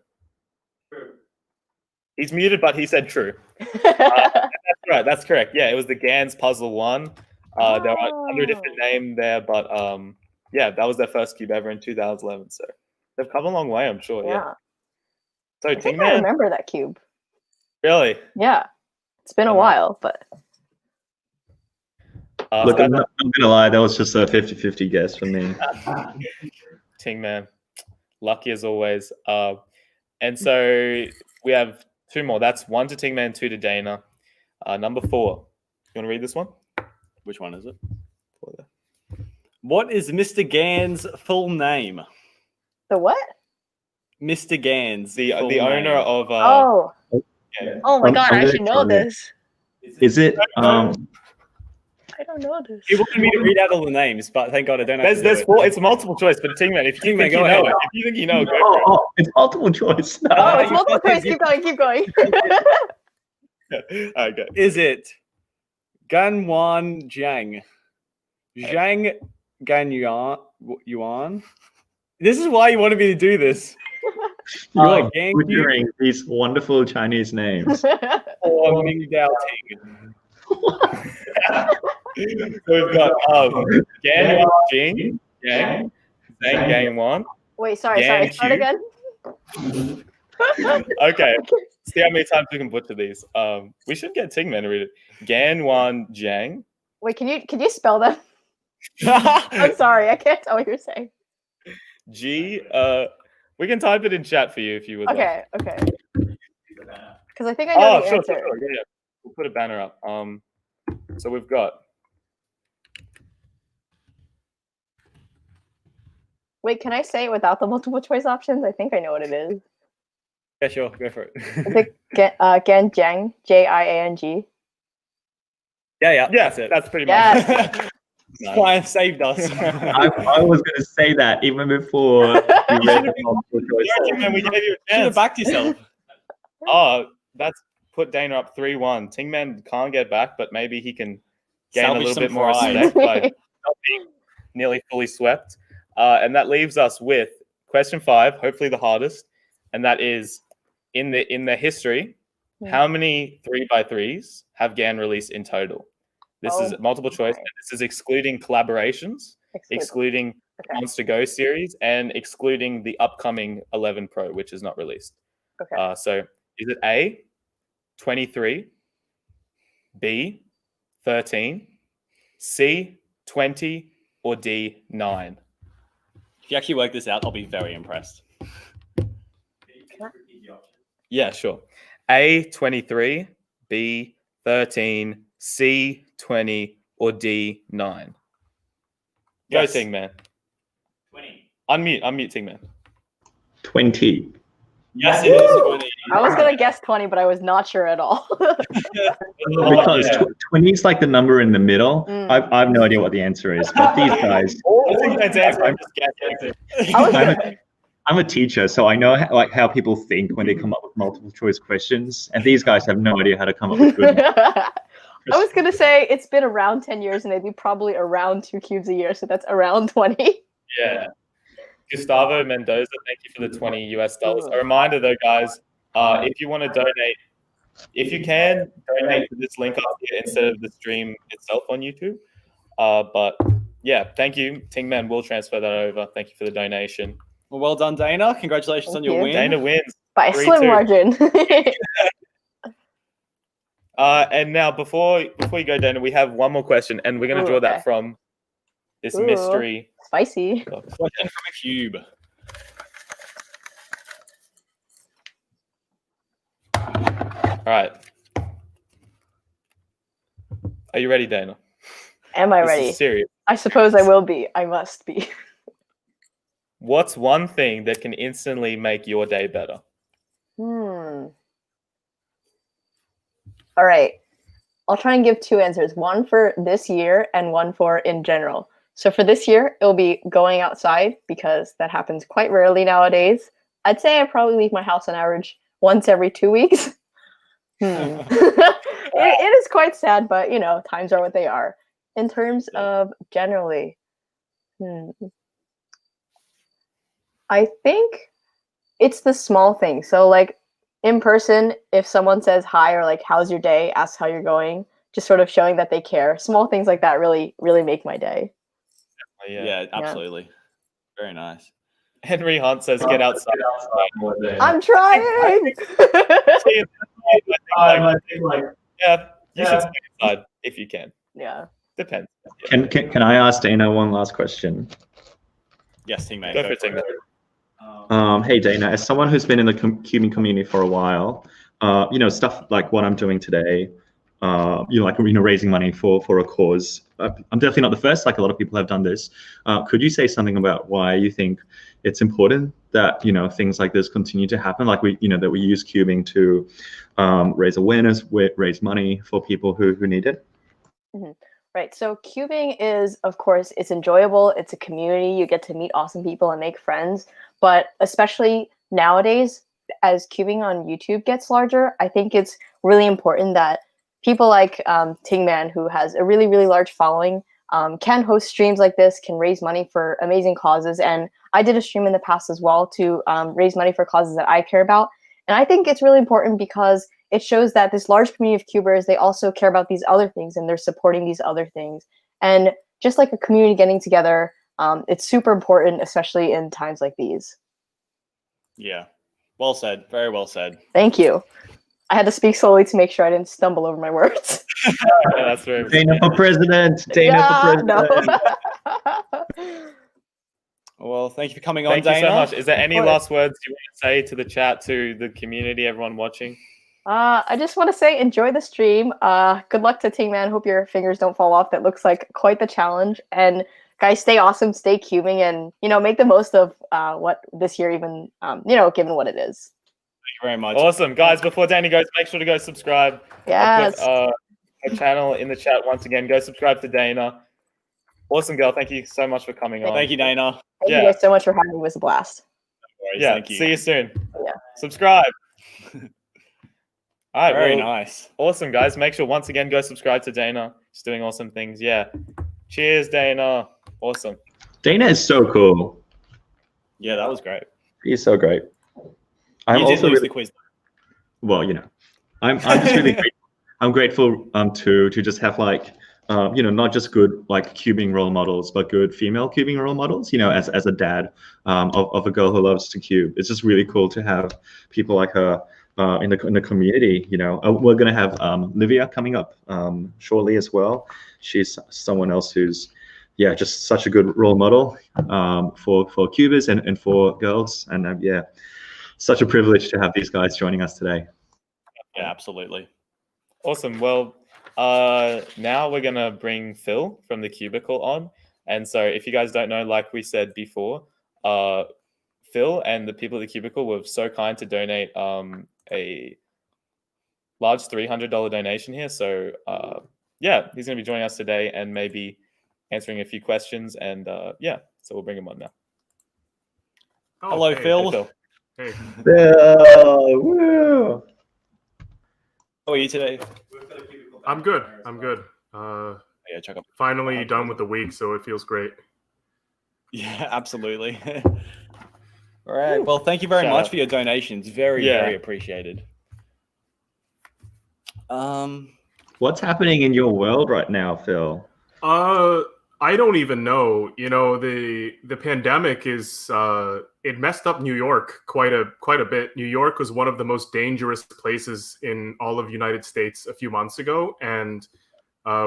True. He's muted, but he said true. That's right. That's correct. Yeah, it was the GAN's Puzzle 1. They were under a different name there, but yeah, that was their first cube ever in 2011. So they've come a long way, I'm sure. Yeah. So I think I Tingman, remember that cube. really? Yeah. It's been a while, but Look, I'm not gonna lie, that was just a 50-50 guess for me. Tingman, lucky as always. And so we have 2 more. That's 1 to Tingman, 2 to Dana. Number 4. You want to read this one? Which one is it? What is Mr. Gann's full name? the what? Mr. Gann's The full owner name. of Oh my I'm god, I gonna should know try it. this. Is it? I don't know this. He wanted me to read out all the names, but thank God I don't have to do There's it. 4. It's multiple choice, but Tingman, if you Tingman, think you go know ahead. it, if you think you know, go for it. Oh, it's multiple choice. No. Oh, it's you multiple said choice. you- Keep going. Okay. Is it Ganwan Zhang? Zhang Yuan? This is why you wanted me to do this. You are Gang butchering these wonderful Chinese names. or Ming Dao Ting? We've got Gan Jing, Yang, Zhang Gang Wan. Wait, sorry. Yan Start Q. again. Okay. See how many times we can butcher these. We should get Tingman to read it. Gan Wan Jiang. Wait, can you spell them? I'm sorry, I can't tell what you're saying. G. We can type it in chat for you if you would. Okay. Because I think I know the Sure. answer. Yeah. We'll put a banner up. So we've got. Wait, can I say it without the multiple choice options? I think I know what it is. Yeah, sure, go for it. Is it Gan Jiang? Jiang? Yeah, Yeah, that's it. that's pretty Yes. much. That's why it saved us. I was going to say that even before you read the multiple choice. Tingman, we gave you a Should have chance. backed yourself. Oh, that's put Dana up 3-1. Tingman can't get back, but maybe he can gain Salvage a little some bit more pride. respect by not being nearly fully swept. And that leaves us with question 5, hopefully the hardest, and that is in the history, how many 3x3s have GAN released in total? This is multiple choice, and this is excluding collaborations, excluding Monster Go series, and excluding the upcoming 11 Pro, which is not released. Okay. So is it A, 23, B, 13, C, 20, or D, 9? If you actually work this out, I'll be very impressed. Yeah, sure. A, 23, B, 13, C, 20, or D, 9? Go, Yes. Tingman. 20. Unmute Tingman. 20. Yes, it is 20. I was gonna guess 20, but I was not sure at all. Because 20 is like the number in the middle. I have no idea what the answer is, but these guys. Tingman's answer, I'm just guessing. I was I'm a teacher, so I know how people think when they come up with multiple choice questions, and these guys have no idea how to come up with good. I was gonna say it's been around 10 years, and they'd be probably around 2 cubes a year, so that's around 20. Yeah. Gustavo Mendoza, thank you for the $20 US. A reminder though, guys, if you want to donate, if you can, donate to this link up here instead of the stream itself on YouTube. But yeah, thank you. Tingman will transfer that over. Thank you for the donation. Well done, Dana. Congratulations Thank on your you. win. Dana wins. By a 3-2. slim margin. And now before you go, Dana, we have one more question, and we're going to draw Okay. that from this Ooh. mystery. Spicy. Question from a cube. All right. Are you ready, Dana? Am I This ready? is serious. I suppose I will be. I must be. What's one thing that can instantly make your day better? All right. I'll try and give two answers. One for this year and one for in general. So for this year, it'll be going outside because that happens quite rarely nowadays. I'd say I probably leave my house on average once every 2 weeks. It is quite sad, but times are what they are. In terms of generally, I think it's the small things. So like in person, if someone says hi or like how's your day, ask how you're going, just sort of showing that they care. Small things like that really, really make my day. Yeah, absolutely. Very nice. Henry Hunt says, "Get outside." I'm trying. Yeah, you should stay inside if you can. Yeah. Depends. Can I ask Dana one last question? Yes, teammate. Go for it, teammate. Hey Dana, as someone who's been in the cubing community for a while, stuff like what I'm doing today, raising money for a cause. I'm definitely not the first. Like a lot of people have done this. Could you say something about why you think it's important that things like this continue to happen? Like we use cubing to raise awareness, raise money for people who need it. Mm-hmm. Right. So cubing is, of course, it's enjoyable. It's a community. You get to meet awesome people and make friends. But especially nowadays, as cubing on YouTube gets larger, I think it's really important that people like Tingman, who has a really, really large following, can host streams like this, can raise money for amazing causes. And I did a stream in the past as well to raise money for causes that I care about. And I think it's really important because it shows that this large community of cubers, they also care about these other things and they're supporting these other things. And just like a community getting together, it's super important, especially in times like these. Yeah. Well said. Very well said. Thank you. I had to speak slowly to make sure I didn't stumble over my words. Yeah, that's very Dana for president. Dana for president. No. Well, thank you for coming on, Thank Dana. you so much. Is there any last words you want to say to the chat, to the community, everyone watching? I just want to say enjoy the stream. Good luck to Tingman. Hope your fingers don't fall off. That looks like quite the challenge. And guys, stay awesome, stay cubing, and make the most of what this year even given what it is. Thank you very much. Awesome, guys. Before Danny goes, make sure to go subscribe. Yes. I'll put her channel in the chat once again. Go subscribe to Dana. Awesome, girl. Thank you so much for coming on. Thank you, Dana. Thank you guys so much for having me. It was a blast. Yeah. Thank you. See you soon. Yeah. Subscribe. All right. Very nice. Awesome, guys. Make sure once again go subscribe to Dana. She's doing awesome things. Yeah. Cheers, Dana. Awesome. Dana is so cool. Yeah, that was great. He's so great. You I'm did also lose really, the quiz. well, I'm just really grateful. I'm grateful to just have not just good like cubing role models, but good female cubing role models. As a dad of a girl who loves to cube, it's just really cool to have people like her in the community. We're gonna have Livia coming up shortly as well. She's someone else who's just such a good role model for cubers and for girls. And such a privilege to have these guys joining us today. Yeah, absolutely. Awesome. Well, now we're going to bring Phil from the Cubicle on. And so if you guys don't know, like we said before, Phil and the people at the Cubicle were so kind to donate a large $300 donation here. So he's going to be joining us today and maybe answering a few questions. And so we'll bring him on now. Hello, hey, Phil. Hey, Phil. Hey. Woo! How are you today? I'm good. Yeah, check up. Finally done with the week, so it feels great. Yeah, absolutely. All right. Well, thank you very Shout much out. for your donations. Very, very appreciated. What's happening in your world right now, Phil? I don't even know. You know, the pandemic is it messed up New York quite a bit. New York was one of the most dangerous places in all of United States a few months ago, and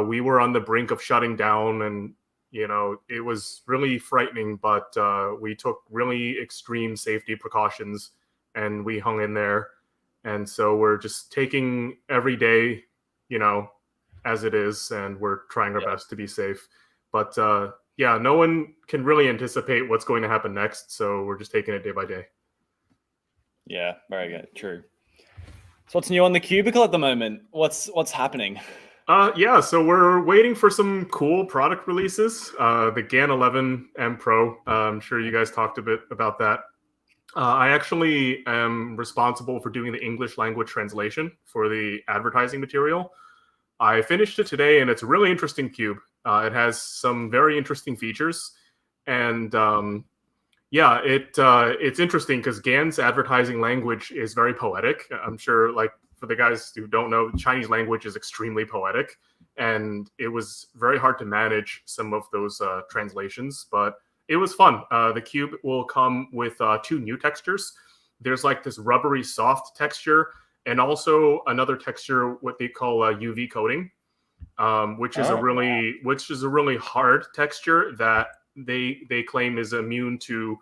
we were on the brink of shutting down, and you know, it was really frightening. But we took really extreme safety precautions, and we hung in there. And so we're just taking every day, you know, as it is, and we're trying our best to be safe. But yeah, no one can really anticipate what's going to happen next, so we're just taking it day by day. Yeah, very good. True. So what's new on the cubicle at the moment? What's happening? Yeah, so we're waiting for some cool product releases. The GAN 11 M Pro. I'm sure you guys talked a bit about that. I actually am responsible for doing the English language translation for the advertising material. I finished it today, and it's a really interesting cube. It has some very interesting features, and yeah, it's interesting because GAN's advertising language is very poetic. I'm sure, like, for the guys who don't know, Chinese language is extremely poetic, and it was very hard to manage some of those translations, but it was fun. The cube will come with 2 new textures. There's like this rubbery soft texture, and also another texture, what they call UV coating, which is a really hard texture that they claim is immune to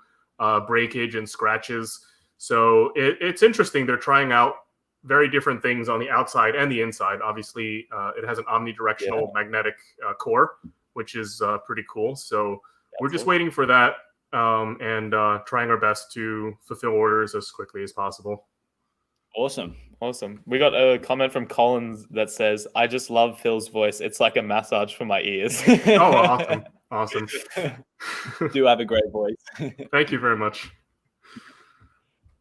breakage and scratches. So it's interesting. They're trying out very different things on the outside and the inside. Obviously, it has an omnidirectional magnetic core, which is pretty cool. So we're just waiting for that and trying our best to fulfill orders as quickly as possible. Awesome. We got a comment from Collins that says, "I just love Phil's voice. It's like a massage for my ears." Oh, awesome. Do have a great voice. Thank you very much.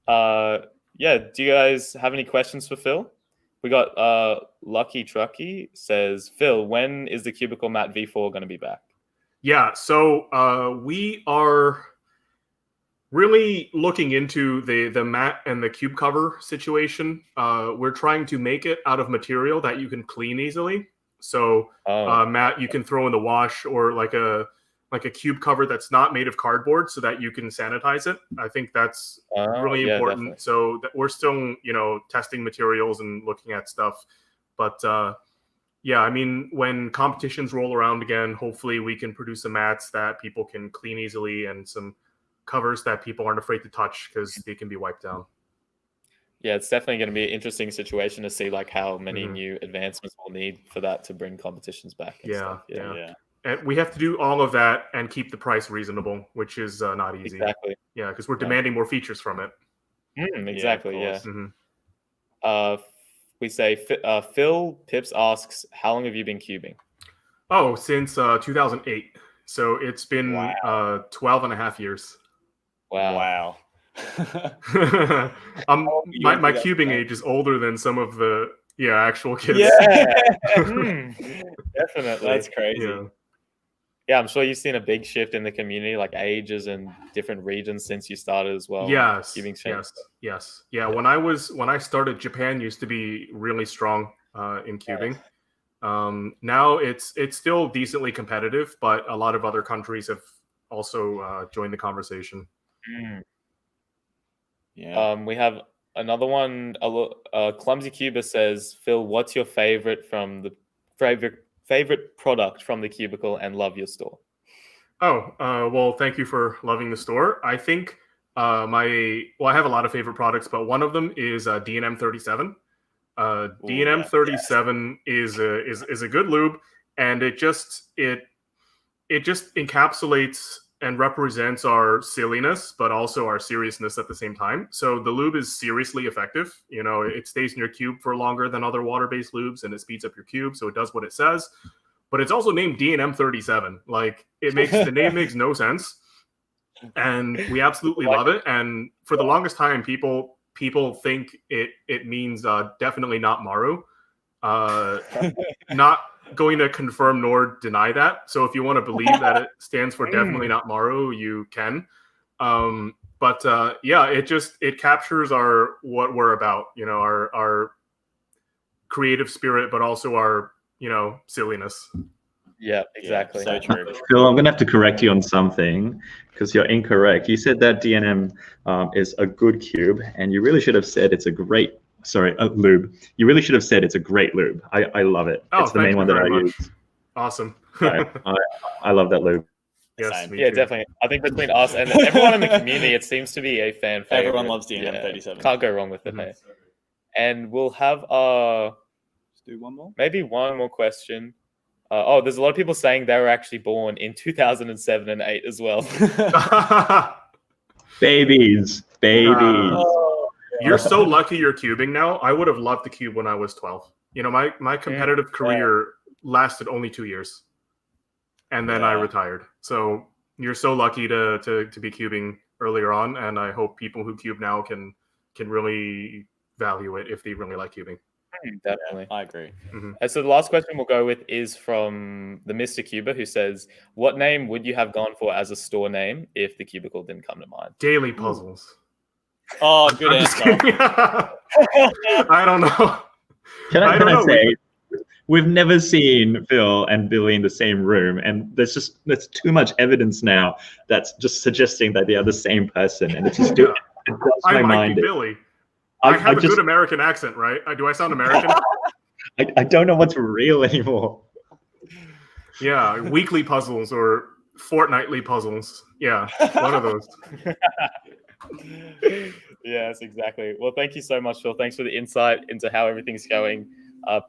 Yeah, do you guys have any questions for Phil? We got Lucky Trucky says, "Phil, when is the Cubicle Mat V4 going to be back?" Yeah, so we are really looking into the mat and the cube cover situation. We're trying to make it out of material that you can clean easily. So mat you can throw in the wash, or like a cube cover that's not made of cardboard, so that you can sanitize it. I think that's really important. Definitely. So that we're still, you know, testing materials and looking at stuff. But yeah, I mean, when competitions roll around again, hopefully we can produce some mats that people can clean easily, and some covers that people aren't afraid to touch because they can be wiped down. Yeah, it's definitely going to be an interesting situation to see like how many new advancements we'll need for that to bring competitions back. Yeah. And we have to do all of that and keep the price reasonable, which is not easy. Exactly. Yeah, because we're demanding more features from it. Exactly. We say Phil Pips asks, "How long have you been cubing?" Oh, since 2008. So it's been 12 and a half years. Wow. My cubing age is older than some of the actual kids. Yeah, definitely. That's crazy. Yeah, I'm sure you've seen a big shift in the community, like ages and different regions since you started as well. Yes. Yeah. When I started, Japan used to be really strong in cubing. Now it's still decently competitive, but a lot of other countries have also joined the conversation. Yeah. We have another one. Clumsy Cuber says, "Phil, what's your favorite product from the Cubicle, and love your store?" Well, thank you for loving the store. I think I have a lot of favorite products, but one of them is D&M 37. D&M 37 is a good lube, and it just encapsulates and represents our silliness, but also our seriousness at the same time. So the lube is seriously effective. You know, it stays in your cube for longer than other water-based lubes, and it speeds up your cube, so it does what it says. But it's also named D&M 37. Like, the name makes no sense, and we absolutely love it. And for the longest time, people think it means definitely not Maru. Not going to confirm nor deny that. So if you want to believe that it stands for definitely not Maru, you can. But it captures what we're about, you know, our creative spirit, but also our, you know, silliness. Yeah, exactly. So true. Phil, I'm going to have to correct you on something because you're incorrect. You said that DNM is a good cube, and you really should have said it's a great, lube. You really should have said it's a great lube. I love it. Oh, It's the main one that I use. Awesome. I love that lube. Yes, Same. me Yeah, too. definitely. I think between us and everyone in the community, it seems to be a fan favorite. Everyone loves DNM 37. Can't go wrong with it. Mhm. Hey. And we'll have Let's do one more. maybe one more question. There's a lot of people saying they were actually born in 2007 and 8 as well. Babies. You're so lucky you're cubing now. I would have loved to cube when I was 12. You know, my competitive career lasted only 2 years, and then I retired. So you're so lucky to be cubing earlier on, and I hope people who cube now can really value it if they really like cubing. Definitely. I agree. And so the last question we'll go with is from the Mr. Cuber, who says, what name would you have gone for as a store name if the cubicle didn't come to mind? Daily puzzles. Oh, good I'm just answer. kidding. I don't know. Can I don't know. say, we've never seen Phil and Billy in the same room, and there's too much evidence now that's just suggesting that they are the same person, and it's just it blows my I might mind. be Billy. I have a good American accent, right? Do I sound American? I don't know what's real anymore. Yeah, weekly puzzles or fortnightly puzzles. Yeah, one of those. Yes, exactly. Well, thank you so much, Phil. Thanks for the insight into how everything's going.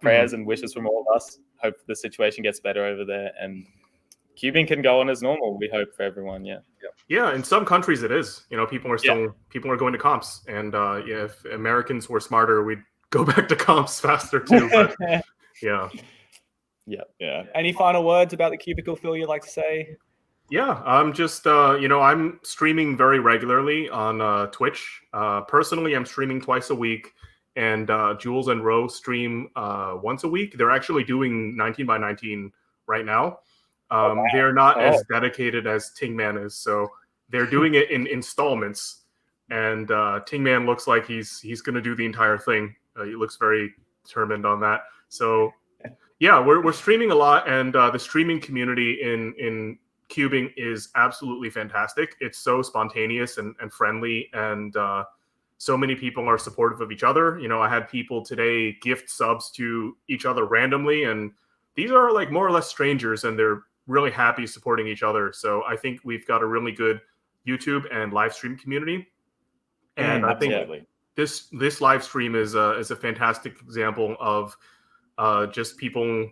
Prayers and wishes from all of us. Hope the situation gets better over there, and cubing can go on as normal. We hope for everyone. Yeah. Yeah, in some countries it is. You know, people are going to comps, and if Americans were smarter, we'd go back to comps faster too. But yeah. Any final words about the cubicle, Phil, you'd like to say? Yeah, I'm just, I'm streaming very regularly on Twitch. Personally, I'm streaming twice a week, and Jules and Ro stream once a week. They're actually doing 19 by 19 right now. They're not as dedicated as Tingman is, so they're doing it in installments. And Tingman looks like he's going to do the entire thing. He looks very determined on that. So, yeah, we're streaming a lot, and the streaming community in cubing is absolutely fantastic. It's so spontaneous and friendly, and so many people are supportive of each other. You know, I had people today gift subs to each other randomly, and these are like more or less strangers, and they're really happy supporting each other. So I think we've got a really good YouTube and live stream community, and I think this live stream is a fantastic example of just people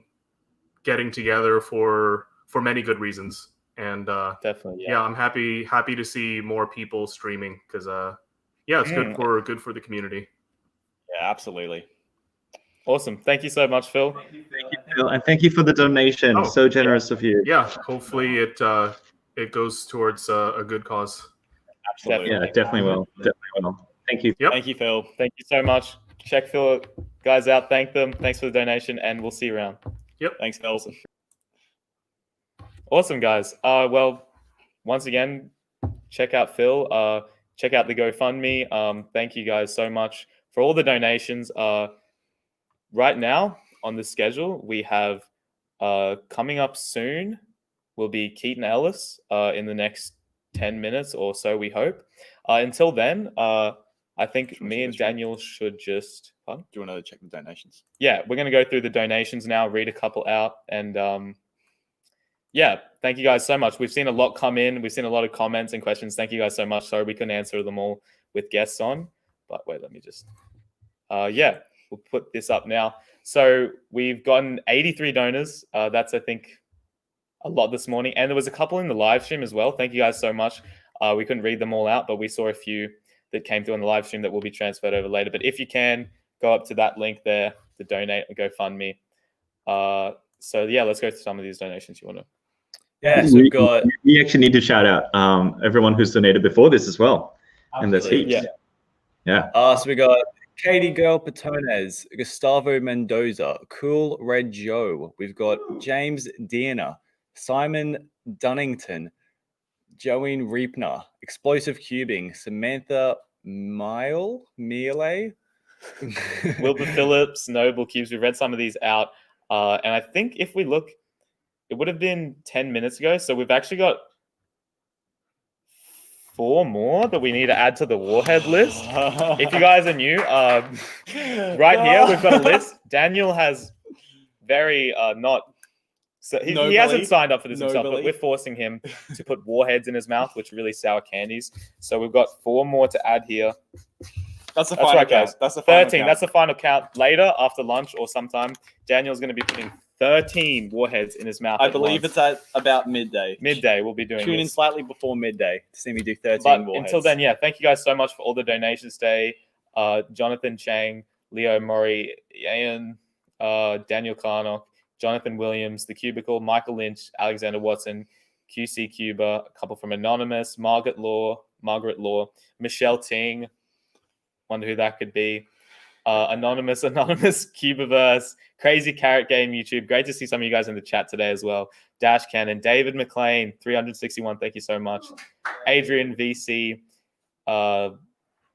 getting together for many good reasons. And definitely, I'm happy to see more people streaming because it's good for the community. Yeah, absolutely. Awesome. Thank you so much, Phil. Thank you, Phil, and thank you for the donation. So generous of you. Yeah, hopefully it goes towards a good cause. Absolutely. Yeah, definitely will. Thank you. Yep. Thank you, Phil. Thank you so much. Check Phil guys out. Thank them. Thanks for the donation, and we'll see you around. Yep. Thanks, Phil. Awesome, guys. Well, once again, check out Phil. Check out the GoFundMe. Thank you guys so much for all the donations. Right now on the schedule, we have coming up soon will be Katon Ellis in the next 10 minutes or so, we hope. Until then, I think me and Daniel should just... Pardon? Do you want to check the donations? Yeah, we're going to go through the donations now, read a couple out, and thank you guys so much. We've seen a lot come in. We've seen a lot of comments and questions. Thank you guys so much. Sorry we couldn't answer them all with guests on, but wait, let me just... we'll put this up now. So we've gotten 83 donors. That's, I think, a lot this morning. And there was a couple in the live stream as well. Thank you guys so much. We couldn't read them all out, but we saw a few that came through on the live stream that will be transferred over later. But if you can, go up to that link there to donate and GoFundMe. Let's go through some of these donations you want to. Yeah, so we've got... We actually need to shout out everyone who's donated before this as well. And there's heaps. Yeah. So we got Katie Girl Patones, Gustavo Mendoza, Cool Red Joe. We've got James Diener, Simon Dunnington, Joeen Reepner, Explosive Cubing, Samantha Miele, Wilbur Phillips, Noble Cubes. We read some of these out. And I think if we look it would have been 10 minutes ago. So we've actually got 4 more that we need to add to the Warhead list. If you guys are new, right here we've got a list. Daniel has very not. So he hasn't signed up for this himself, but we're forcing him to put warheads in his mouth, which are really sour candies. So we've got 4 more to add here. That's the final count. That's the final 13. count. That's the final count. Later, after lunch or sometime, Daniel's going to be putting 13 warheads in his mouth. I believe it's at about midday. Midday, we'll be doing Tune in this. slightly before midday to see me do 13 But warheads. until then, yeah, thank you guys so much for all the donations today. Jonathan Chang, Leo Murray, Ian, Daniel Carnock, Jonathan Williams, The Cubicle, Michael Lynch, Alexander Watson, QC Cuber, a couple from Anonymous, Margaret Law, Michelle Ting, wonder who that could be. Anonymous, Cubiverse, Crazy Carrot Game YouTube. Great to see some of you guys in the chat today as well. Dash Cannon, David McLean, 361. Thank you so much. Adrian VC,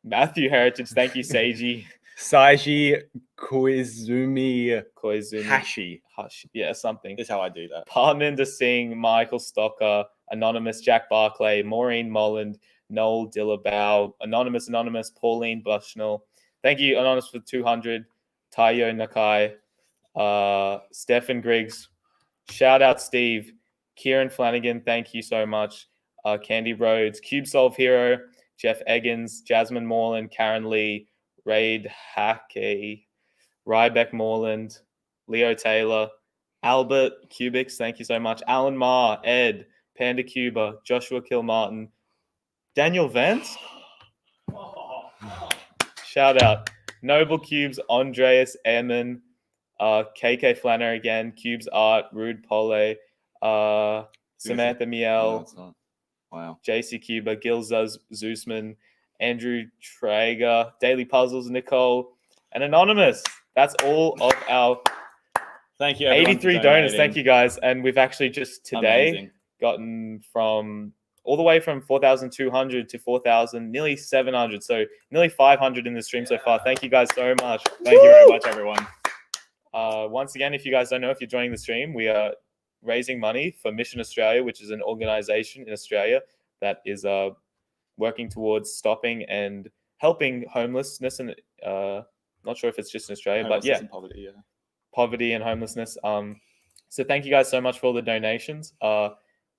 Matthew Heritage. Thank you, Seiji. Saiji Koizumi Hashi. Yeah, something. Is how I do that. Parminder Singh, Michael Stocker, Anonymous, Jack Barclay, Maureen Molland, Noel Dillabow, Anonymous, Pauline Bushnell. Thank you, Anonymous, for 200. Taiyo Nakai, Stefan Griggs. Shout out, Steve. Kieran Flanagan, thank you so much. Candy Rhodes, CubeSolve Hero, Jeff Eggins, Jasmine Morland, Karen Lee, Raid Hackey, Rybeck Morland, Leo Taylor, Albert Cubix, thank you so much. Alan Marr, Ed, Panda Cuba, Joshua Kilmartin, Daniel Vance. Shout out. Noble Cubes, Andreas Ehrman, KK Flanner again, Cubes Art, Rude Pole, Samantha Miel, Wow. JC Cuba, Gil Zeusman, Andrew Traeger, Daily Puzzles, Nicole, and Anonymous. That's all of our Thank you, everyone, 83 for donors. donating. Thank you, guys. And we've actually just today Amazing. gotten from all the way from 4,200 to 4,000, nearly 700. So nearly 500 in the stream so far. Thank you guys so much. Thank you very much, everyone. Once again, if you guys don't know, if you're joining the stream, we are raising money for Mission Australia, which is an organization in Australia that is working towards stopping and helping homelessness. And not sure if it's just in Australia, but yeah, And poverty, yeah. poverty and homelessness. So thank you guys so much for all the donations.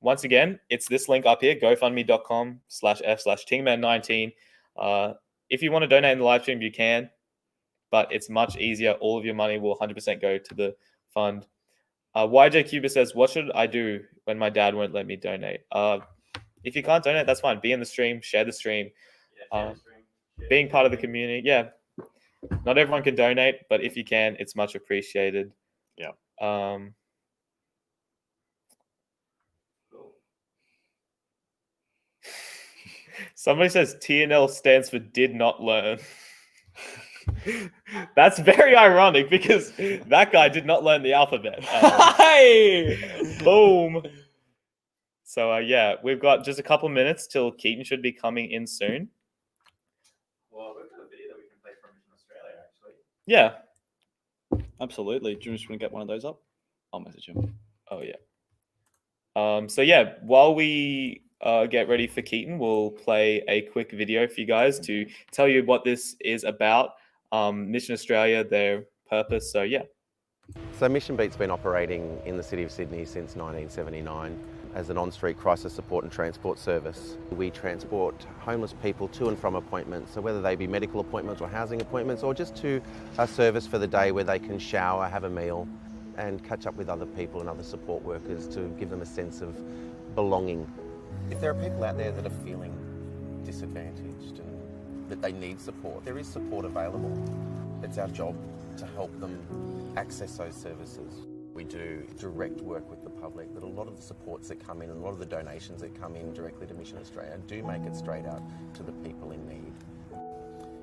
Once again, it's this link up here, gofundme.com/f/tingman19. If you want to donate in the live stream, you can, but it's much easier. All of your money will 100% go to the fund. YJ Cuba says, what should I do when my dad won't let me donate? If you can't donate, that's fine. Be in the stream, share the stream. Being part of the community. Yeah. Not everyone can donate, but if you can, it's much appreciated. Yeah. Somebody says TNL stands for did not learn. That's very ironic because that guy did not learn the alphabet. Hey! Boom. So yeah, we've got just a couple minutes till Keaton should be coming in soon. Well, we've got a video that we can play from Mission Australia, actually. Yeah. Absolutely. Do you just want to get one of those up? I'll message him. Oh yeah. So yeah, while we get ready for Keaton, we'll play a quick video for you guys to tell you what this is about. Mission Australia, their purpose. So yeah. So Mission Beat's been operating in the City of Sydney since 1979 as an on-street crisis support and transport service. We transport homeless people to and from appointments, so whether they be medical appointments or housing appointments or just to a service for the day where they can shower, have a meal and catch up with other people and other support workers to give them a sense of belonging. If there are people out there that are feeling disadvantaged and that they need support, there is support available. It's our job to help them access those services. We do direct work with the public, that a lot of the supports that come in and a lot of the donations that come in directly to Mission Australia do make it straight out to the people in need.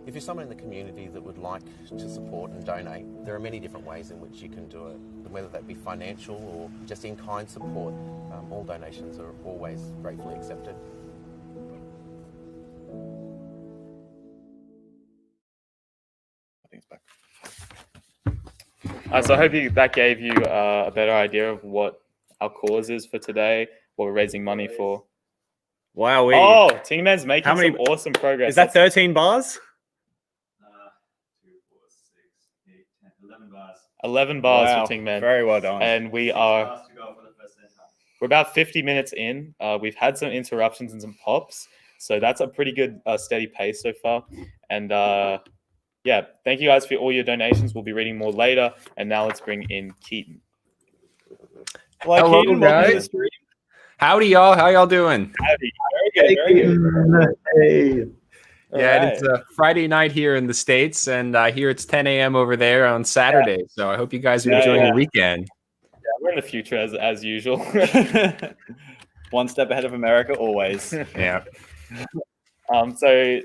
If you're someone in the community that would like to support and donate, there are many different ways in which you can do it, whether that be financial or just in-kind support. All donations are always gratefully accepted. I think it's back. So I hope that gave you a better idea of what our causes for today, what we're raising money for. Wow. Oh, Team Man's making How many- some awesome progress. Is that 13 bars? 11 bars. 11 bars Wow, for Team Man. very well done. And we're about 50 minutes in. We've had some interruptions and some pops. So that's a pretty good steady pace so far. And yeah, thank you guys for all your donations. We'll be reading more later. And now let's bring in Katon. Hello, Hello, Katon, welcome to the guys. stream. Howdy, y'all. How y'all doing? Very good. Hey. Yeah, it's a Friday night here in the States, and here it's 10 a.m. over there on Saturday. So I hope you guys are enjoying the weekend. Yeah, we're in the future as usual. One step ahead of America, always. Yeah. So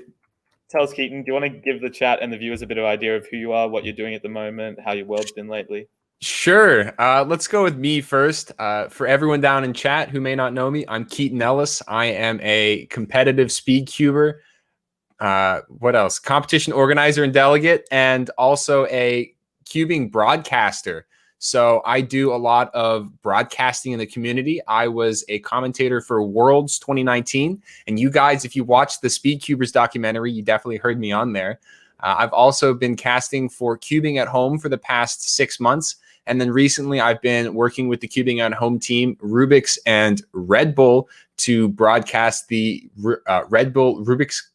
tell us, Katon, do you want to give the chat and the viewers a bit of idea of who you are, what you're doing at the moment, how your world's been lately? Sure. Let's go with me first. For everyone down in chat who may not know me, I'm Katon Ellis. I am a competitive speed cuber. What else? Competition organizer and delegate, and also a cubing broadcaster. So I do a lot of broadcasting in the community. I was a commentator for Worlds 2019. And you guys, if you watched the Speed Cubers documentary, you definitely heard me on there. I've also been casting for Cubing at Home for the past 6 months. And then recently I've been working with the Cubing at Home team, Rubik's and Red Bull, to broadcast the Red Bull Rubik's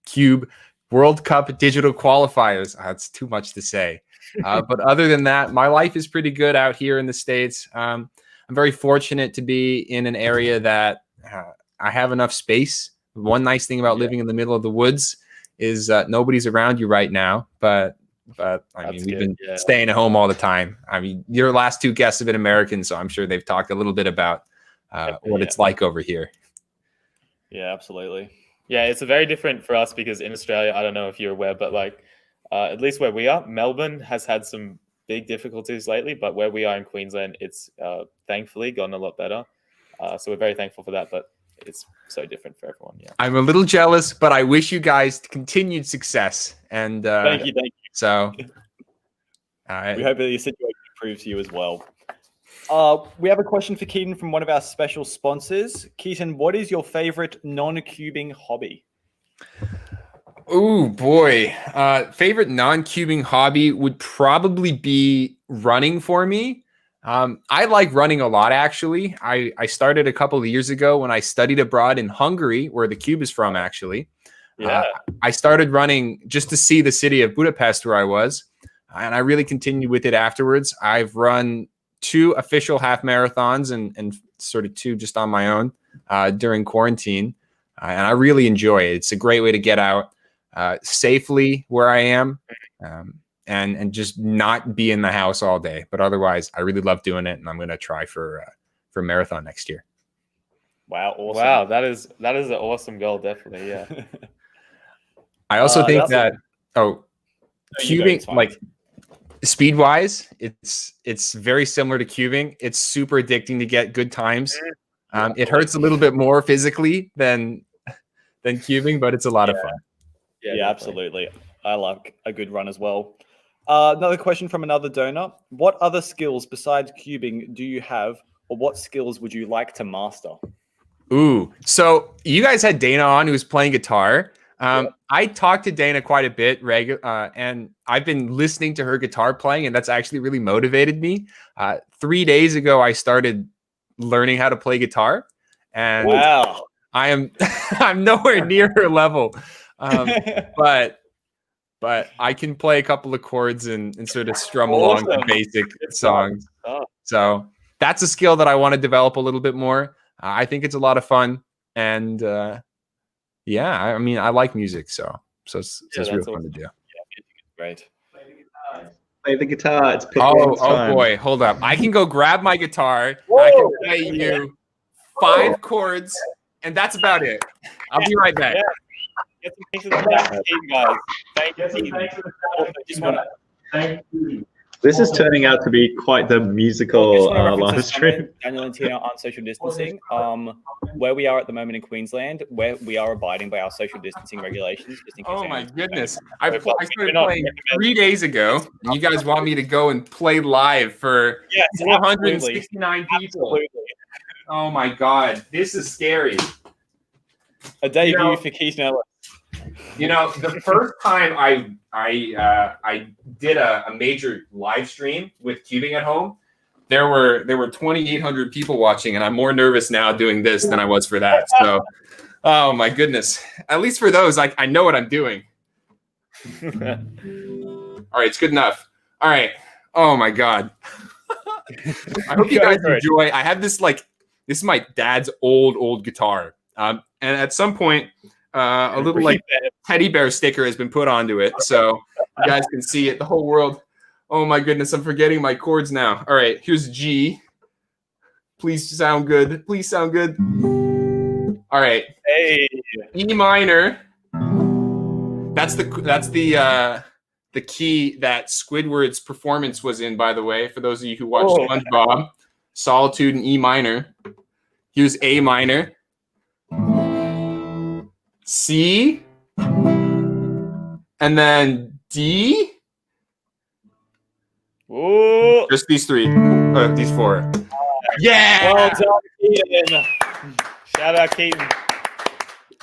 Cube World Cup digital qualifiers. That's too much to say. But other than that, my life is pretty good out here in the States. I'm very fortunate to be in an area that I have enough space. One nice thing about living in the middle of the woods is nobody's around you right now. But I mean, we've been staying at home all the time. I mean, your last two guests have been American, so I'm sure they've talked a little bit about what it's like over here. Yeah, absolutely. Yeah, it's a very different for us because in Australia, I don't know if you're aware, but like at least where we are, Melbourne has had some big difficulties lately, but where we are in Queensland, it's thankfully gotten a lot better. So we're very thankful for that, but it's so different for everyone. Yeah, I'm a little jealous, but I wish you guys continued success. And Thank you. so We hope that your situation improves you as well. We have a question for Katon from one of our special sponsors. Katon, what is your favorite non-cubing hobby? Oh boy, favorite non-cubing hobby would probably be running for me. I like running a lot, actually. I started a couple of years ago when I studied abroad in Hungary, where the cube is from, actually. Yeah. I started running just to see the city of Budapest, where I was, and I really continued with it afterwards. I've run 2 official half marathons and sort of 2 just on my own during quarantine. And I really enjoy it. It's a great way to get out safely where I am and just not be in the house all day. But otherwise, I really love doing it. And I'm going to try for a marathon next year. Wow. Awesome. Wow, that is an awesome goal, definitely. Yeah. I also think that, cubing, it's fine. like, speed wise, it's very similar to cubing. It's super addicting to get good times. It hurts a little bit more physically than cubing, but it's a lot of fun. Yeah, absolutely. I like a good run as well. Another question from another donor. What other skills besides cubing do you have, or what skills would you like to master? Ooh, so you guys had Dana on, who was playing guitar. I talked to Dana quite a bit, and I've been listening to her guitar playing, and that's actually really motivated me. 3 days ago, I started learning how to play guitar, and wow, I'm nowhere near her level, but I can play a couple of chords and sort of strum along to basic songs. So that's a skill that I want to develop a little bit more. I think it's a lot of fun, and yeah, I mean, I like music, so it's real fun to do. Yeah, great. Play the guitar. It's Oh boy, hold up! I can go grab my guitar. Whoa. I can play you 5 chords, and that's about it. I'll be right back. Yeah. Get some things to the chat team, guys. Thank you. This is turning out to be quite the musical live stream. Daniel and Tina aren't social distancing. Where we are at the moment in Queensland, where we are abiding by our social distancing regulations. Just in case Oh my anyone's goodness! concerned. I started playing 3 days ago, and you guys want me to go and play live for 469 people? Absolutely. Oh my God, this is scary. A debut for Katon Ellis. You know, the first time I did a major live stream with cubing at home, there were 2,800 people watching, and I'm more nervous now doing this than I was for that. So, oh my goodness. At least for those, I know what I'm doing. All right, it's good enough. All right. Oh my God. I hope you guys enjoy. I have this this is my dad's old guitar. And at some point, a little teddy bear sticker has been put onto it, so you guys can see it. The whole world. Oh my goodness, I'm forgetting my chords now. All right, here's G. Please sound good. Please sound good. All right. Hey. E minor. That's the key that Squidward's performance was in, by the way, for those of you who watched SpongeBob. Solitude in E minor. Here's A minor. C. And then D. Ooh. Just these three. These four. Yeah! Well done, Katon. Shout out Katon.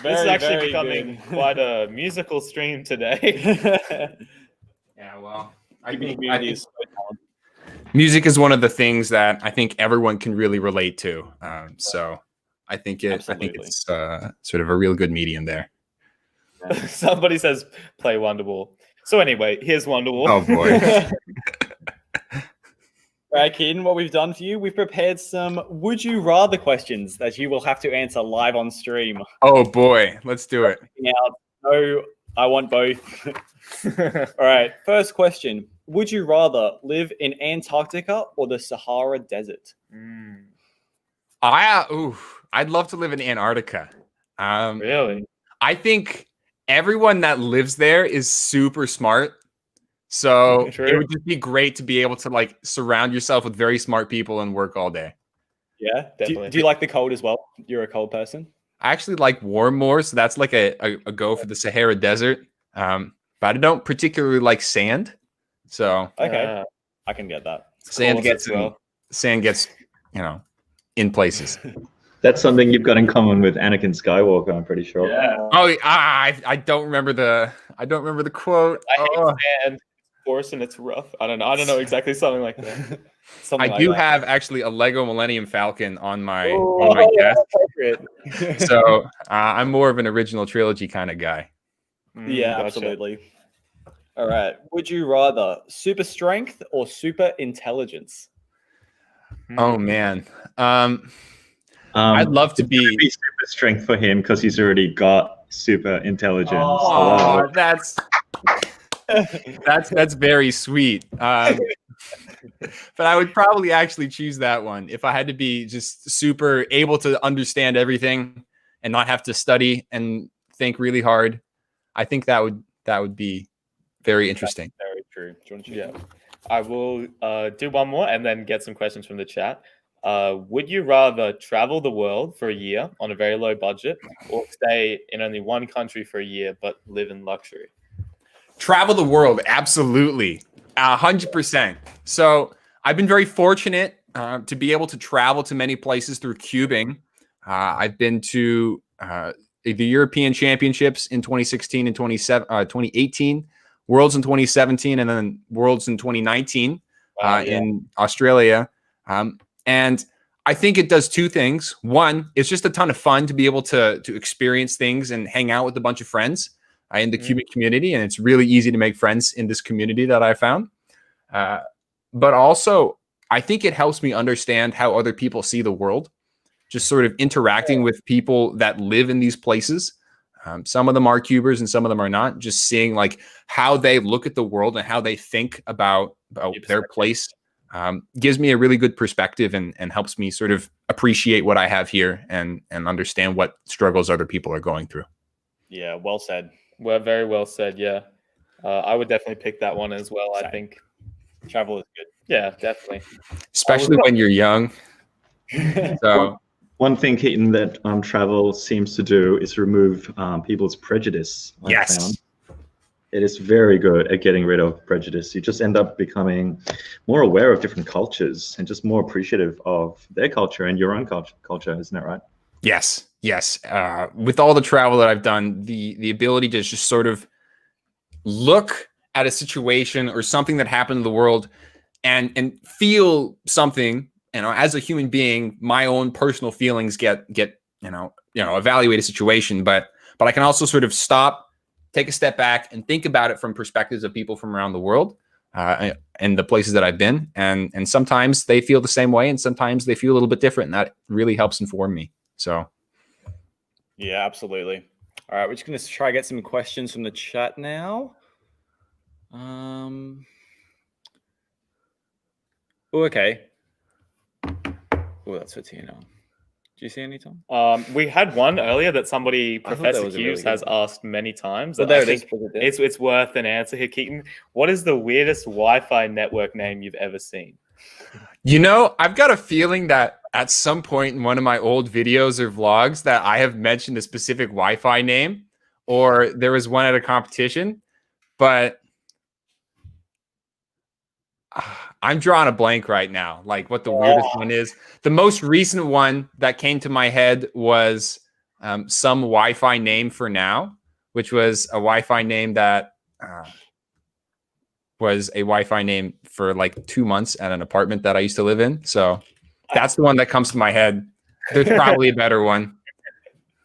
This is actually becoming quite a musical stream today. Yeah, well, I think music is one of the things that I think everyone can really relate to. So I think it's sort of a real good medium there. Somebody says play Wonderwall. So anyway, here's Wonderwall. Oh boy. All right, Katon, what we've done for you, we've prepared some would you rather questions that you will have to answer live on stream. Oh boy, let's do it. No, I want both. All right, first question. Would you rather live in Antarctica or the Sahara Desert? I'd love to live in Antarctica. Really? I think everyone that lives there is super smart. So it would just be great to be able to surround yourself with very smart people and work all day. Yeah, definitely. Do you like the cold as well? You're a cold person? I actually like warm more, so that's like a go for the Sahara Desert. But I don't particularly like sand. So okay, I can get that. Sand gets in places. That's something you've got in common with Anakin Skywalker, I'm pretty sure. Yeah. Oh, I don't remember the quote. I hate sand. Coarse and it's rough. I don't know exactly something like that. I do have actually a Lego Millennium Falcon on my desk. So I'm more of an original trilogy kind of guy. Yeah, absolutely. All right. Would you rather super strength or super intelligence? Oh man. I'd love to be super strength for him because he's already got super intelligence. Oh, that's very sweet. But I would probably actually choose that one if I had to be just super able to understand everything and not have to study and think really hard. I think that would be very interesting. That's very true. Do you want to choose? Yeah. I will do one more and then get some questions from the chat. Would you rather travel the world for a year on a very low budget or stay in only one country for a year but live in luxury? Travel the world, absolutely, 100%. So I've been very fortunate to be able to travel to many places through cubing. I've been to the European Championships in 2016 and 2018, Worlds in 2017, and then Worlds in 2019 in Australia. And I think it does two things. One, it's just a ton of fun to be able to experience things and hang out with a bunch of friends in the Cubix community. And it's really easy to make friends in this community that I found. But also, I think it helps me understand how other people see the world, just sort of interacting with people that live in these places. Some of them are cubers and some of them are not. Just seeing how they look at the world and how they think about their place gives me a really good perspective and helps me sort of appreciate what I have here and understand what struggles other people are going through. Yeah, well said. Well, very well said. Yeah, I would definitely pick that one as well. I think travel is good. Yeah, definitely. Especially when you're young. So one thing, Katon, that travel seems to do is remove people's prejudice. Yes. It is very good at getting rid of prejudice. You just end up becoming more aware of different cultures and just more appreciative of their culture and your own culture, isn't that right? Yes, yes. With all the travel that I've done, the ability to just sort of look at a situation or something that happened in the world and feel something, as a human being, my own personal feelings get evaluate a situation, but I can also sort of stop, take a step back, and think about it from perspectives of people from around the world and the places that I've been. And sometimes they feel the same way, and sometimes they feel a little bit different. And that really helps inform me. So, yeah, absolutely. All right, we're just going to try to get some questions from the chat now. Okay. Oh, that's for Tina. Do you see any, Tom? We had one earlier that somebody, I thought Professor that was a Cubes, really good has one. asked many times. Well, that there I it think is. it's worth an answer here, Keaton. What is the weirdest Wi-Fi network name you've ever seen? I've got a feeling that at some point in one of my old videos or vlogs that I have mentioned a specific Wi-Fi name, or there was one at a competition, but I'm drawing a blank right now, like what the weirdest one is. The most recent one that came to my head was some Wi-Fi name for now, which was a Wi-Fi name that was a Wi-Fi name for like 2 months at an apartment that I used to live in. So that's the one that comes to my head. There's probably a better one.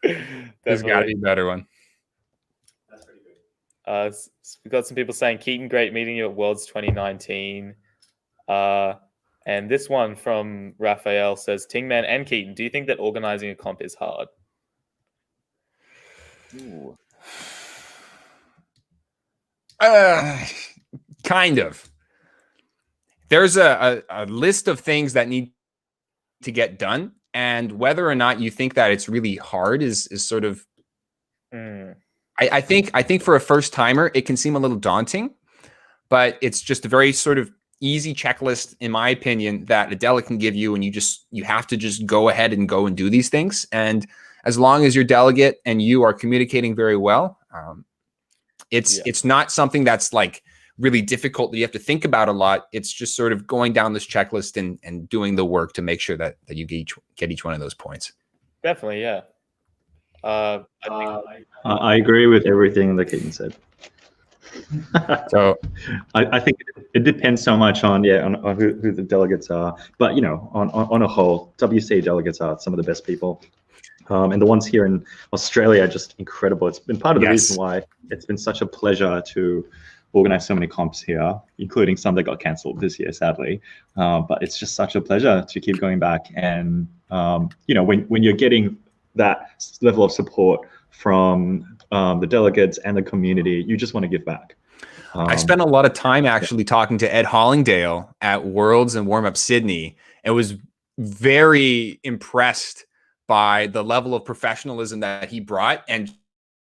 There's got to be a better one. That's pretty good. We've got some people saying, Keaton, great meeting you at Worlds 2019. And this one from Raphael says, Tingman and Keaton, do you think that organizing a comp is hard? Ooh. Kind of. There's a list of things that need to get done, and whether or not you think that it's really hard is sort of. I think for a first timer it can seem a little daunting, but it's just a very sort of easy checklist, in my opinion, that a delegate can give you, and you have to just go ahead and go and do these things. And as long as your delegate and you are communicating very well, it's not something that's like really difficult that you have to think about a lot. It's just sort of going down this checklist and doing the work to make sure that you get each one of those points. Definitely, yeah. I agree with everything that Keaton said. So I think it depends so much on who the delegates are, but on a whole, WCA delegates are some of the best people, and the ones here in Australia are just incredible. It's been part of the reason why it's been such a pleasure to organize so many comps here, including some that got cancelled this year, sadly. But it's just such a pleasure to keep going back, and when you're getting that level of support from the delegates and the community, you just want to give back. I spent a lot of time actually talking to Ed Hollingdale at Worlds and Warm Up Sydney, and was very impressed by the level of professionalism that he brought and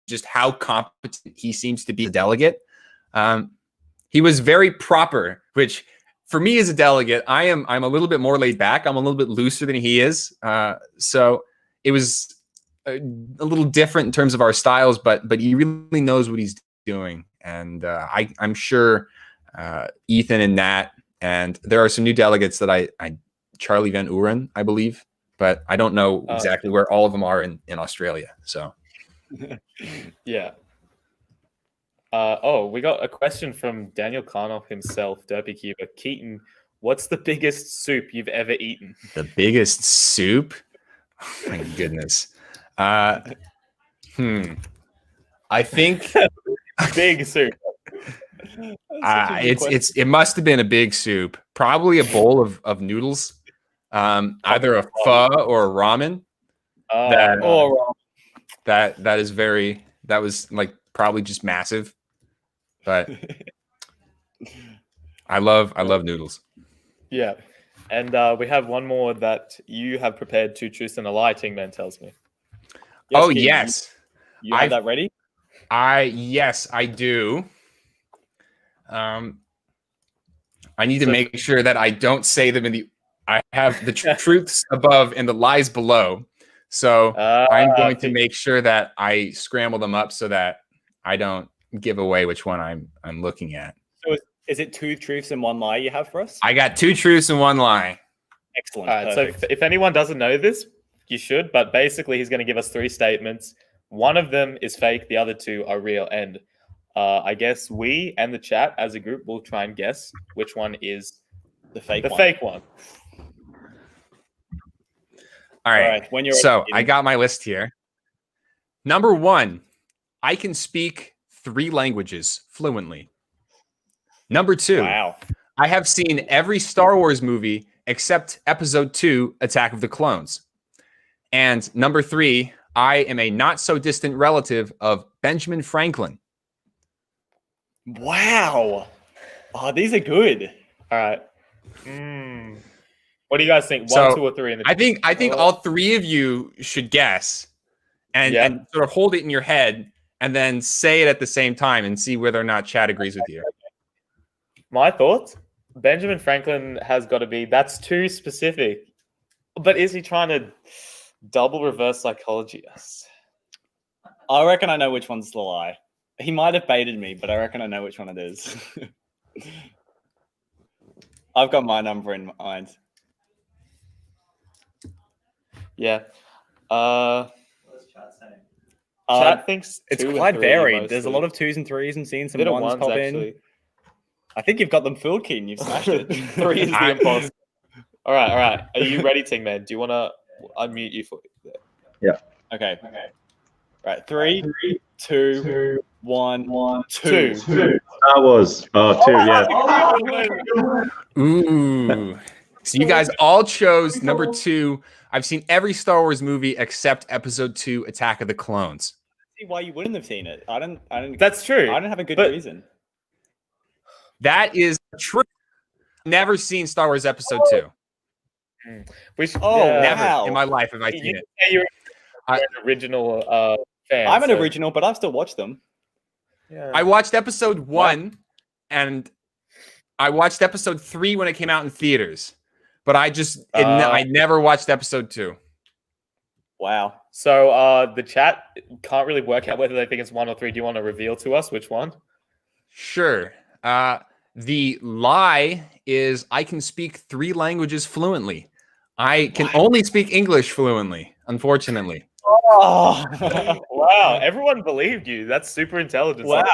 just how competent he seems to be a delegate. He was very proper, which for me as a delegate, I'm a little bit more laid back. I'm a little bit looser than he is. So it was a little different in terms of our styles, but he really knows what he's doing. And I'm sure Ethan and Nat, and there are some new delegates that I Charlie Van Uren, I believe, but I don't know exactly where all of them are in Australia. So yeah. We got a question from Daniel Karnoff himself, Derpy Cuber. Keaton, what's the biggest soup you've ever eaten? The biggest soup? Oh, my goodness. I think big soup. It must have been a big soup. Probably a bowl of noodles, either a pho or a ramen. That was like probably just massive. But I love noodles. Yeah. And we have one more that you have prepared, 2 truths and a lie, Tingman tells me. Yes, Keaton, yes. You have that ready? Yes, I do. I need to make sure that I don't say them I have the truths above and the lies below. So I'm going to make sure that I scramble them up so that I don't give away which one I'm looking at. So is it 2 truths and 1 lie you have for us? I got 2 truths and 1 lie. Excellent. All right, so if anyone doesn't know this, you should. But basically, he's going to give us 3 statements. One of them is fake. The other 2 are real. And I guess we and the chat as a group will try and guess which one is the fake one. All right. When you're so I got my list here. Number 1, I can speak 3 languages fluently. Number 2, wow. I have seen every Star Wars movie except Episode 2, Attack of the Clones. And number 3, I am a not so distant relative of Benjamin Franklin. Wow. Oh, these are good. All right. What do you guys think? 1, 2, or 3? In the I think all 3 of you should guess and sort of hold it in your head and then say it at the same time and see whether or not Chad agrees with you. My thoughts? Benjamin Franklin has got to be, that's too specific. But is he trying to double reverse psychology us? I reckon I know which one's the lie. He might have baited me, but I reckon I know which one it is. I've got my number in mind. Yeah. What's chat saying? Chat thinks it's 2 and quite 3 varied. mostly. There's a lot of 2s and 3s and seeing some Bit of 1s pop actually. in. I think you've got them filled, Keaton. You've smashed it. 3 is the impossible. All right. Are you ready, Ting Man? Do you want to unmute you for? Yeah. Okay. Right. 3, 2, 1, 2. Star Wars. 2, yeah. Ooh. So you guys all chose number 2. I've seen every Star Wars movie except Episode 2, Attack of the Clones. See why you wouldn't have seen it. I don't. That's true. I don't have a good But- reason. That is true. Never seen Star Wars Episode 2. We should, Never wow. in my life have I seen You it. say you're an original fan. I'm an so- original, but I've still watched them. Yeah. I watched Episode 1 and I watched Episode 3 when it came out in theaters. But I never watched Episode 2. Wow. So the chat can't really work out whether they think it's 1 or 3. Do you want to reveal to us which one? Sure. The lie is I can speak 3 languages fluently. I can only speak English fluently, unfortunately. Oh, Wow, everyone believed you. That's super intelligent. wow.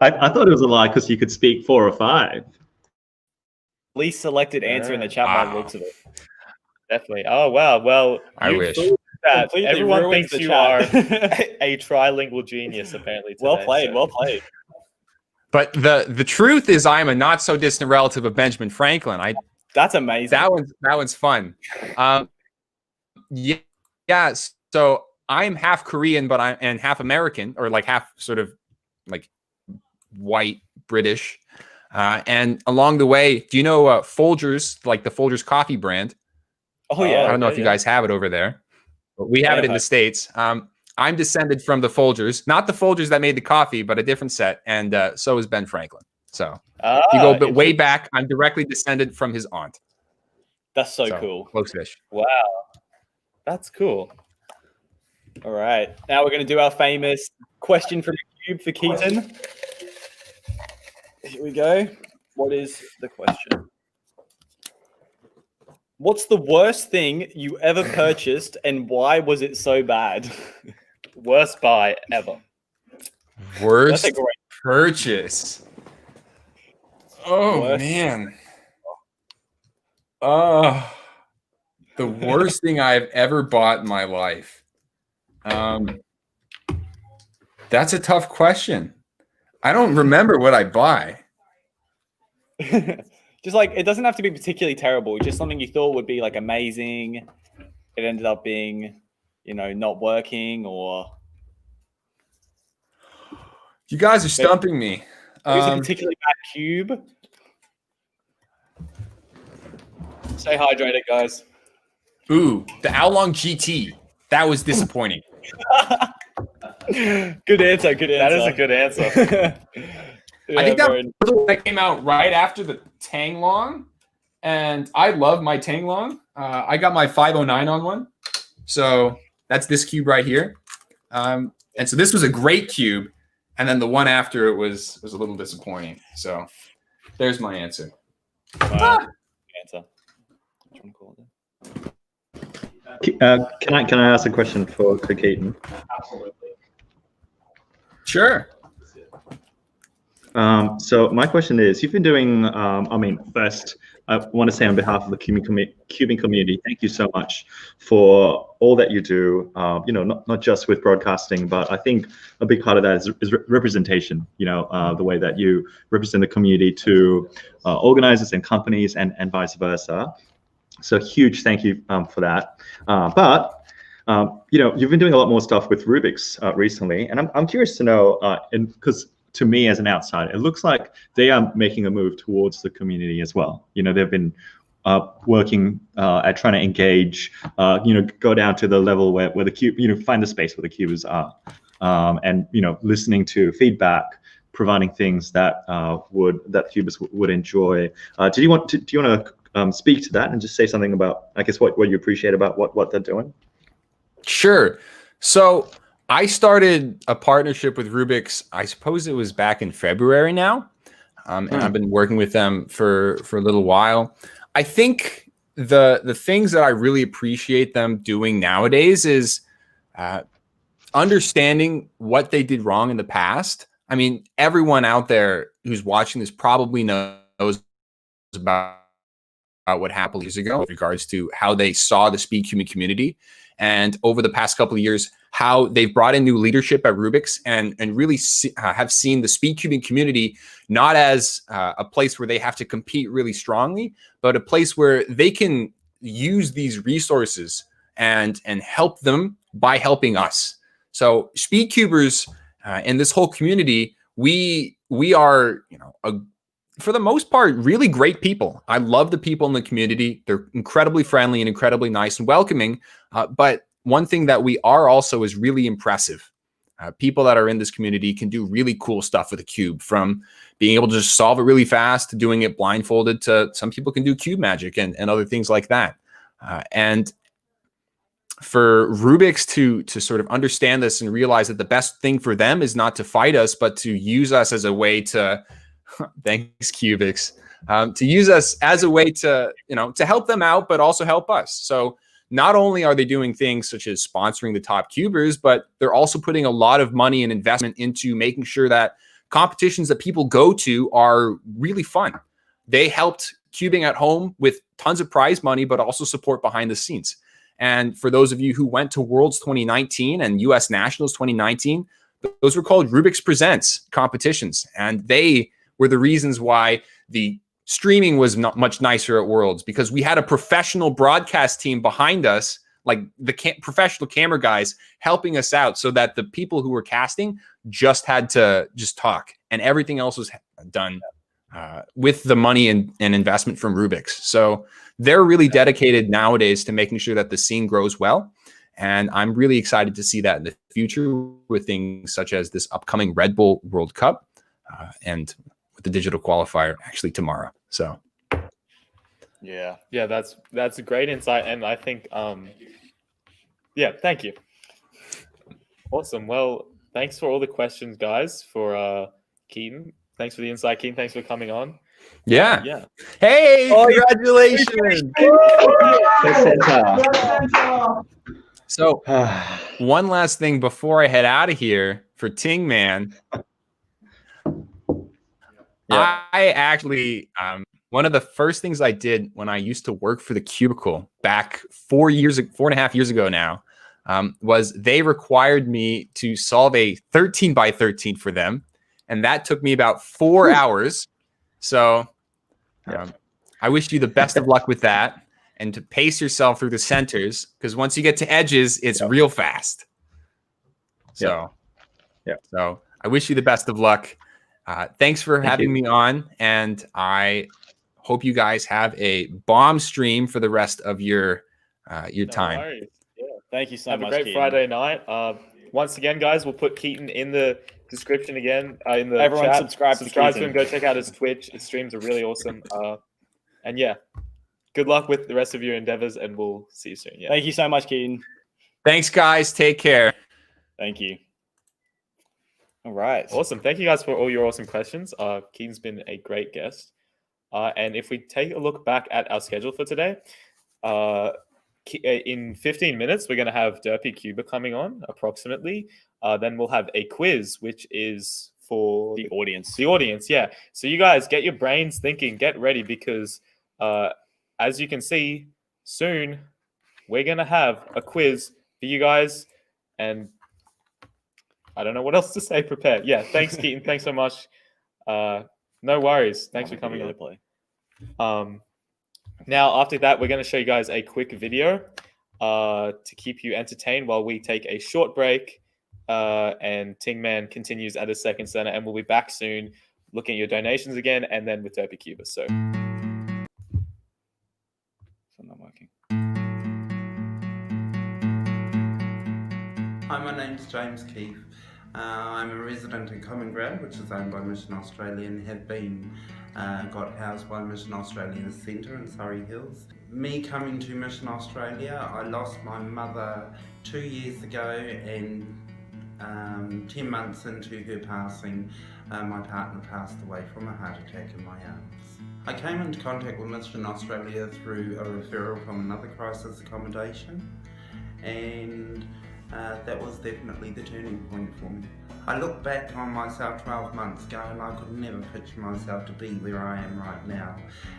I thought it was a lie because you could speak 4 or 5. Least selected answer in the chat by the Wow. looks of it. Definitely. Oh, wow. Well, I you wish. proved that. Completely Everyone ruins thinks the you are chat. a trilingual genius, apparently. Well today, played. so- Well played. But the truth is I am a not so distant relative of Benjamin Franklin. That's amazing. That one's fun. Yeah. So I'm half Korean, but I'm half American, or like half sort of like white British. And along the way, do you know Folgers, like the Folgers coffee brand? Oh yeah. I don't know if you guys have it over there, but we have it in the States. I'm descended from the Folgers, not the Folgers that made the coffee, but a different set. And so is Ben Franklin. So if you go but way back, I'm directly descended from his aunt. That's so cool. Close-ish. Wow. That's cool. All right. Now we're going to do our famous question from the cube for Keaton. Here we go. What is the question? What's the worst thing you ever purchased and why was it so bad? Worst buy ever. Worst That's a great purchase. Oh, Worst. man. The worst thing I've ever bought in my life. That's a tough question. I don't remember what I buy. Just like, it doesn't have to be particularly terrible. Just something you thought would be like amazing. It ended up being, not working, or You guys are stumping me. it was a particularly bad cube. Stay hydrated, guys. Ooh, the Oolong GT. That was disappointing. Good answer. Good answer. That is a good answer. I think that came out right after the Tanglong, and I love my Tanglong. I got my 509 on one, so that's this cube right here. And so this was a great cube, And then the one after it was a little disappointing. So there's my answer. Wow. Answer. What do you want to call it? Can I ask a question for Katon? Sure. So my question is, you've been doing, first, I want to say on behalf of the Cubing community, thank you so much for all that you do, not just with broadcasting, but I think a big part of that is representation, the way that you represent the community to organizers and companies and vice versa. So huge thank you for that. But you've been doing a lot more stuff with Rubik's recently, and I'm curious to know, because to me as an outsider, it looks like they are making a move towards the community as well. They've been working at trying to engage, go down to the level where the cube, find the space where the cubers are, and listening to feedback, providing things that cubers would enjoy. Do you want to speak to that and just say something about, I guess, what you appreciate about what they're doing? Sure. So I started a partnership with Rubik's, I suppose it was back in February now. And I've been working with them for a little while. I think the things that I really appreciate them doing nowadays is understanding what they did wrong in the past. I mean, everyone out there who's watching this probably knows about what happened years ago with regards to how they saw the speed cubing community. And over the past couple of years, how they've brought in new leadership at Rubik's and really have seen the speed cubing community not as a place where they have to compete really strongly, but a place where they can use these resources and help them by helping us. So speed cubers in this whole community, we are, for the most part, really great people. I love the people in the community. They're incredibly friendly and incredibly nice and welcoming. But one thing that we are also is really impressive. People that are in this community can do really cool stuff with a cube, from being able to just solve it really fast to doing it blindfolded to some people can do cube magic and other things like that. And for Rubik's to sort of understand this and realize that the best thing for them is not to fight us, but to use us as a way to, thanks Cubix, to use us as a way to, to help them out, but also help us. So not only are they doing things such as sponsoring the top cubers, but they're also putting a lot of money and investment into making sure that competitions that people go to are really fun. They helped Cubing at Home with tons of prize money, but also support behind the scenes. And for those of you who went to Worlds 2019 and US Nationals 2019, those were called Rubik's Presents competitions. And they were the reasons why the streaming was not much nicer at Worlds, because we had a professional broadcast team behind us, like the professional camera guys helping us out, so that the people who were casting just had to just talk, and everything else was done with the money and investment from Rubik's. So they're really dedicated nowadays to making sure that the scene grows well. And I'm really excited to see that in the future with things such as this upcoming Red Bull World Cup and with the digital qualifier actually tomorrow. So yeah, that's a great insight. And I think, thank you. Awesome. Well, thanks for all the questions, guys, for Keaton. Thanks for the insight, Keaton. Thanks for coming on. Yeah. Hey, congratulations. So one last thing before I head out of here for Ting Man. I actually, one of the first things I did when I used to work for the Cubicle back 4.5 years ago now, was they required me to solve a 13 by 13 for them. And that took me about 4 hours. So I wish you the best of luck with that, and to pace yourself through the centers, because once you get to edges, it's real fast. So I wish you the best of luck. Thanks for having me on, and I hope you guys have a bomb stream for the rest of your time. Worries. Yeah. Thank you so much. Have a great Keaton. Friday night. Once again, guys, we'll put Keaton in the description again in the Everyone chat. subscribe to him. Go check out his Twitch. His streams are really awesome. And good luck with the rest of your endeavors, and we'll see you soon. Yeah. Thank you so much, Keaton. Thanks, guys. Take care. Thank you. All right. Awesome. Thank you guys for all your awesome questions. Keaton's been a great guest. And if we take a look back at our schedule for today, in 15 minutes, we're going to have Derpy Cuber coming on approximately. Then we'll have a quiz, which is for The audience. the audience. Yeah. So you guys get your brains thinking, get ready, because as you can see, soon we're going to have a quiz for you guys. And I don't know what else to say. Prepare. Yeah. Thanks, Keaton. Thanks so much. No worries. Thanks for coming on. Play. Now, after that, we're going to show you guys a quick video to keep you entertained while we take a short break. And Tingman continues at a second center, and we'll be back soon looking at your donations again, and then with Derpy Cuber. So, It's not working. Hi, my name's James Keefe. I'm a resident in Common Ground, which is owned by Mission Australia and have been got housed by Mission Australia's Centre in Surrey Hills. Me coming to Mission Australia, I lost my mother 2 years ago, and 10 months into her passing, my partner passed away from a heart attack in my arms. I came into contact with Mission Australia through a referral from another crisis accommodation, and that was definitely the turning point for me. I look back on myself 12 months ago and I could never picture myself to be where I am right now.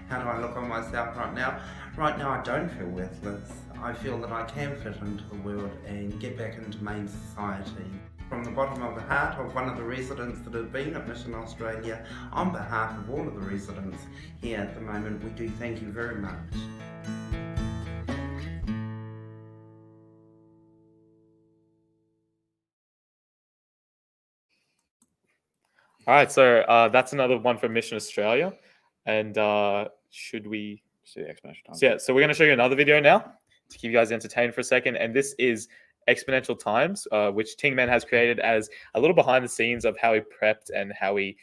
How do I look on myself right now? Right now I don't feel worthless. I feel that I can fit into the world and get back into main society. From the bottom of the heart of one of the residents that have been at Mission Australia, on behalf of all of the residents here at the moment, we do thank you very much. all right. So that's another one from Mission Australia. And should we See the exponential time. So yeah, so we're going to show you another video now to keep you guys entertained for a second. And this is exponential times, which Tingman has created as a little behind the scenes of how he prepped and how he,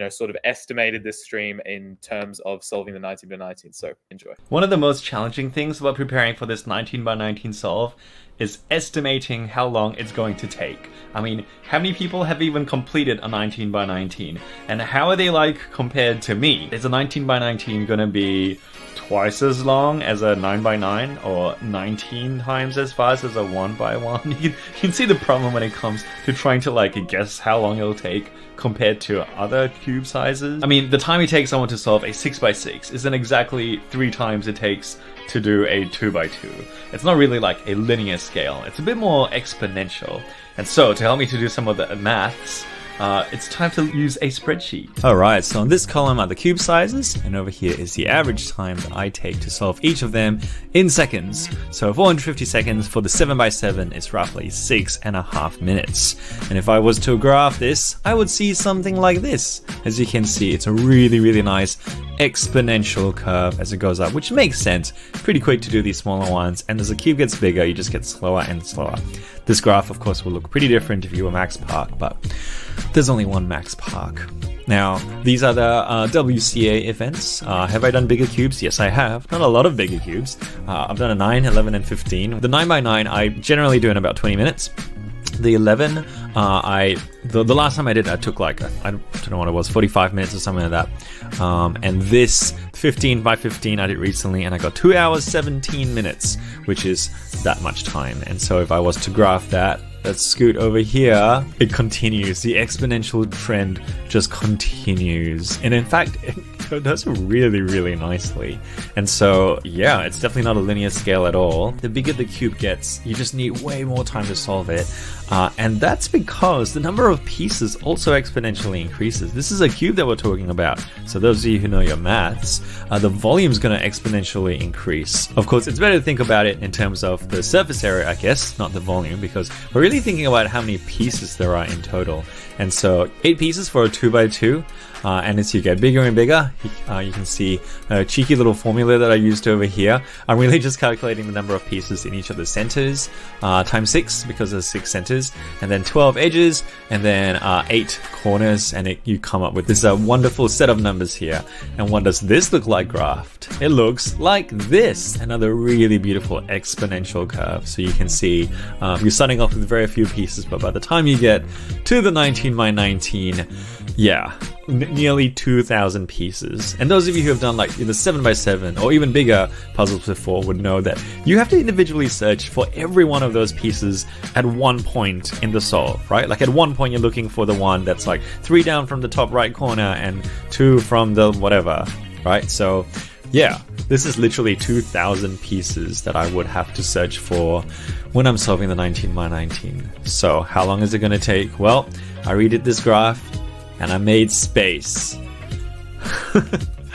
sort of estimated this stream in terms of solving the 19 by 19. So enjoy. One of the most challenging things about preparing for this 19 by 19 solve is estimating how long it's going to take. I mean, how many people have even completed a 19 by 19? And how are they like compared to me? Is a 19 by 19 gonna be twice as long as a 9 by 9 or 19 times as fast as a 1 by 1? You can see the problem when it comes to trying to like guess how long it'll take compared to other cube sizes. I mean, the time it takes someone to solve a 6 by 6 isn't exactly 3 times it takes to do a 2 by 2. It's not really like a linear scale. It's a bit more exponential. And so to help me to do some of the maths, it's time to use a spreadsheet. Alright, so on this column are the cube sizes, and over here is the average time that I take to solve each of them in seconds. So 450 seconds for the 7 by 7 is roughly 6.5 minutes. And if I was to graph this, I would see something like this. As you can see, it's a really, really nice exponential curve as it goes up, which makes sense. Pretty quick to do these smaller ones, and as the cube gets bigger, you just get slower and slower. This graph, of course, will look pretty different if you were Max Park, but there's only one Max Park. Now, these are the WCA events. Have I done bigger cubes? Yes, I have. Not a lot of bigger cubes. I've done a 9, 11, and 15. The 9 by 9 I generally do in about 20 minutes. The 11, the last time I did, I took like, I don't know what it was, 45 minutes or something like that. And this 15 by 15 I did recently, and I got 2 hours, 17 minutes, which is that much time. And so if I was to graph that, let's scoot over here, it continues. The exponential trend just continues. And in fact, it does really, really nicely. And so, yeah, it's definitely not a linear scale at all. The bigger the cube gets, you just need way more time to solve it. And that's because the number of pieces also exponentially increases. This is a cube that we're talking about. So those of you who know your maths, the volume is going to exponentially increase. Of course, it's better to think about it in terms of the surface area, I guess, not the volume, because we're really thinking about how many pieces there are in total. And so 8 pieces for a 2 by 2. And as you get bigger and bigger, you can see a cheeky little formula that I used over here. I'm really just calculating the number of pieces in each of the centers, times 6, because there's 6 centers, and then 12 edges, and then 8 corners, and you come up with this wonderful set of numbers here. And what does this look like graphed? left, it looks like this. Another really beautiful exponential curve. So you can see you're starting off with very few pieces, but by the time you get to the 19 by 19, yeah, nearly 2,000 pieces. And those of you who have done like the 7 by 7 or even bigger puzzles before would know that you have to individually search for every one of those pieces at one point in the solve, right? Like at one point you're looking for the one that's like 3 down from the top right corner and 2 from the whatever, right? So yeah, this is literally 2,000 pieces that I would have to search for when I'm solving the 19 by 19. So how long is it going to take? Well, I redid this graph and I made space.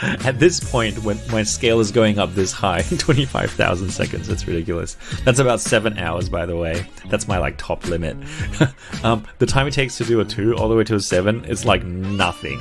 At this point, when my scale is going up this high, 25,000 seconds, it's ridiculous. That's about 7 hours, by the way. That's my like top limit. The time it takes to do a 2 all the way to a 7 is like nothing.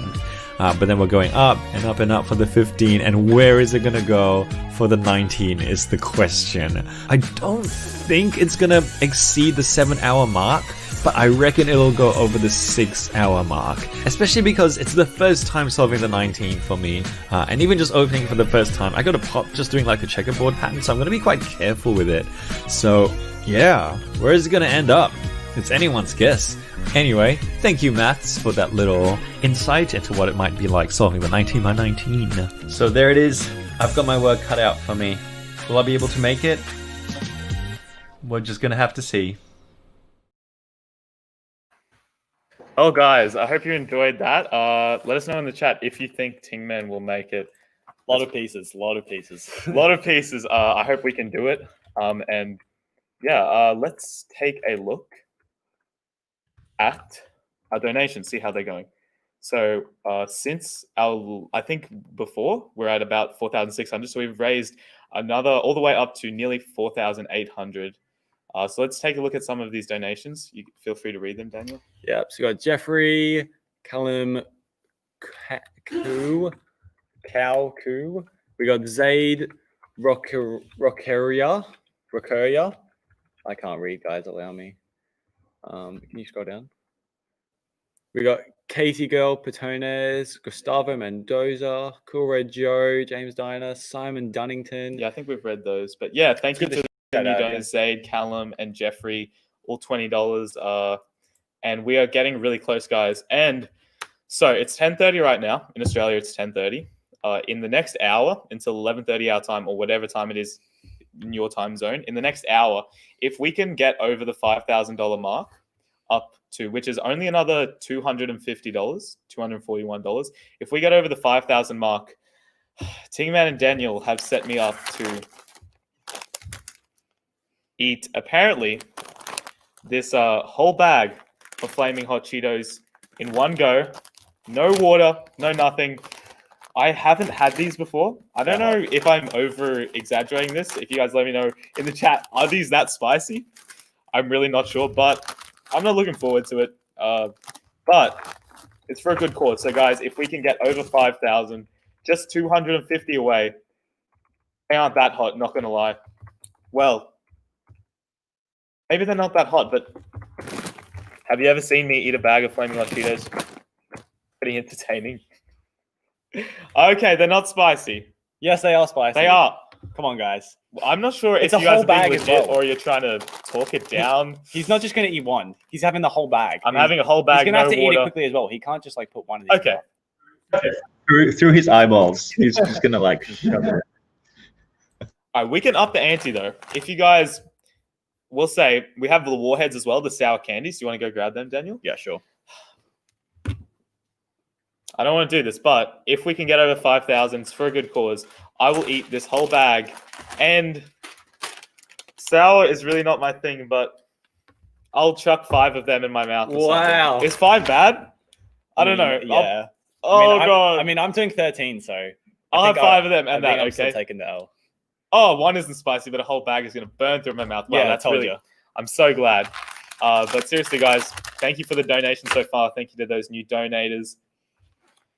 But then we're going up and up and up for the 15, and where is it going to go for the 19 is the question. I don't think it's going to exceed the 7-hour mark, but I reckon it'll go over the 6-hour mark, especially because it's the first time solving the 19 for me, and even just opening for the first time, I got a pop just doing like a checkerboard pattern, so I'm going to be quite careful with it. So yeah, where is it going to end up? It's anyone's guess. Anyway, thank you, Maths, for that little insight into what it might be like solving the 19 by 19. So there it is. I've got my work cut out for me. Will I be able to make it? We're just going to have to see. Oh, guys, I hope you enjoyed that. Let us know in the chat if you think Tingman will make it. A lot of pieces, a lot of pieces. A lot of pieces. I hope we can do it. And yeah, let's take a look at our donations, see how they're going. So since I think before, we're at about 4,600. So we've raised another all the way up to nearly 4,800. So let's take a look at some of these donations. You feel free to read them, Daniel. Yeah, so we got Jeffrey, Callum, Koo. We got Zaid, Rockeria. I can't read, guys, allow me. Can you scroll down? We got Katie Girl, Patones, Gustavo Mendoza, Cool Red Joe, James Diner, Simon Dunnington. Yeah, I think we've read those. But yeah, thank you to the new donors, Zaid, Callum, and Jeffrey, all $20. And we are getting really close, guys. And so it's 10:30 right now. In Australia, it's 10:30. In the next hour, until 11:30 our time, or whatever time it is in your time zone, in the next hour, if we can get over the $5,000 mark, up to, which is only another $250, $241. If we get over the 5,000 mark, Tingman and Daniel have set me up to eat, apparently, this whole bag of Flaming Hot Cheetos in one go. No water, no nothing. I haven't had these before. I don't know if I'm over exaggerating this. If you guys let me know in the chat, are these that spicy? I'm really not sure, but I'm not looking forward to it. But it's for a good cause. So guys, if we can get over 5,000, just 250 away. They aren't that hot, not going to lie. Well, maybe they're not that hot, but have you ever seen me eat a bag of Flaming Hot Cheetos? Pretty entertaining. Okay, they're not spicy. Yes, they are spicy. They are. Come on, guys. I'm not sure It's if a you guys whole are being bag as legit well. or you're trying to talk it down. He's not just going to eat one. He's having the whole bag. I'm having a whole bag. He's going to have to water. eat it quickly as well. He can't just like put one of these. Okay. Through his eyeballs, he's just gonna like shove it. All right, we can up the ante though. If you guys, we'll say we have the warheads as well, the sour candies. Do you want to go grab them, Daniel? Yeah, sure. I don't want to do this, but if we can get over 5,000, it's for a good cause. I will eat this whole bag. And sour is really not my thing, but I'll chuck 5 of them in my mouth. Wow. Is 5 bad? I don't know. Yeah. God. I mean, I'm doing 13, so I'll have 5 of them and that. I'm still Okay. taking the L. Oh, one isn't spicy, but a whole bag is going to burn through my mouth. Wow, Yeah, I that's told really. you. I'm so glad. But seriously, guys, thank you for the donation so far. Thank you to those new donators.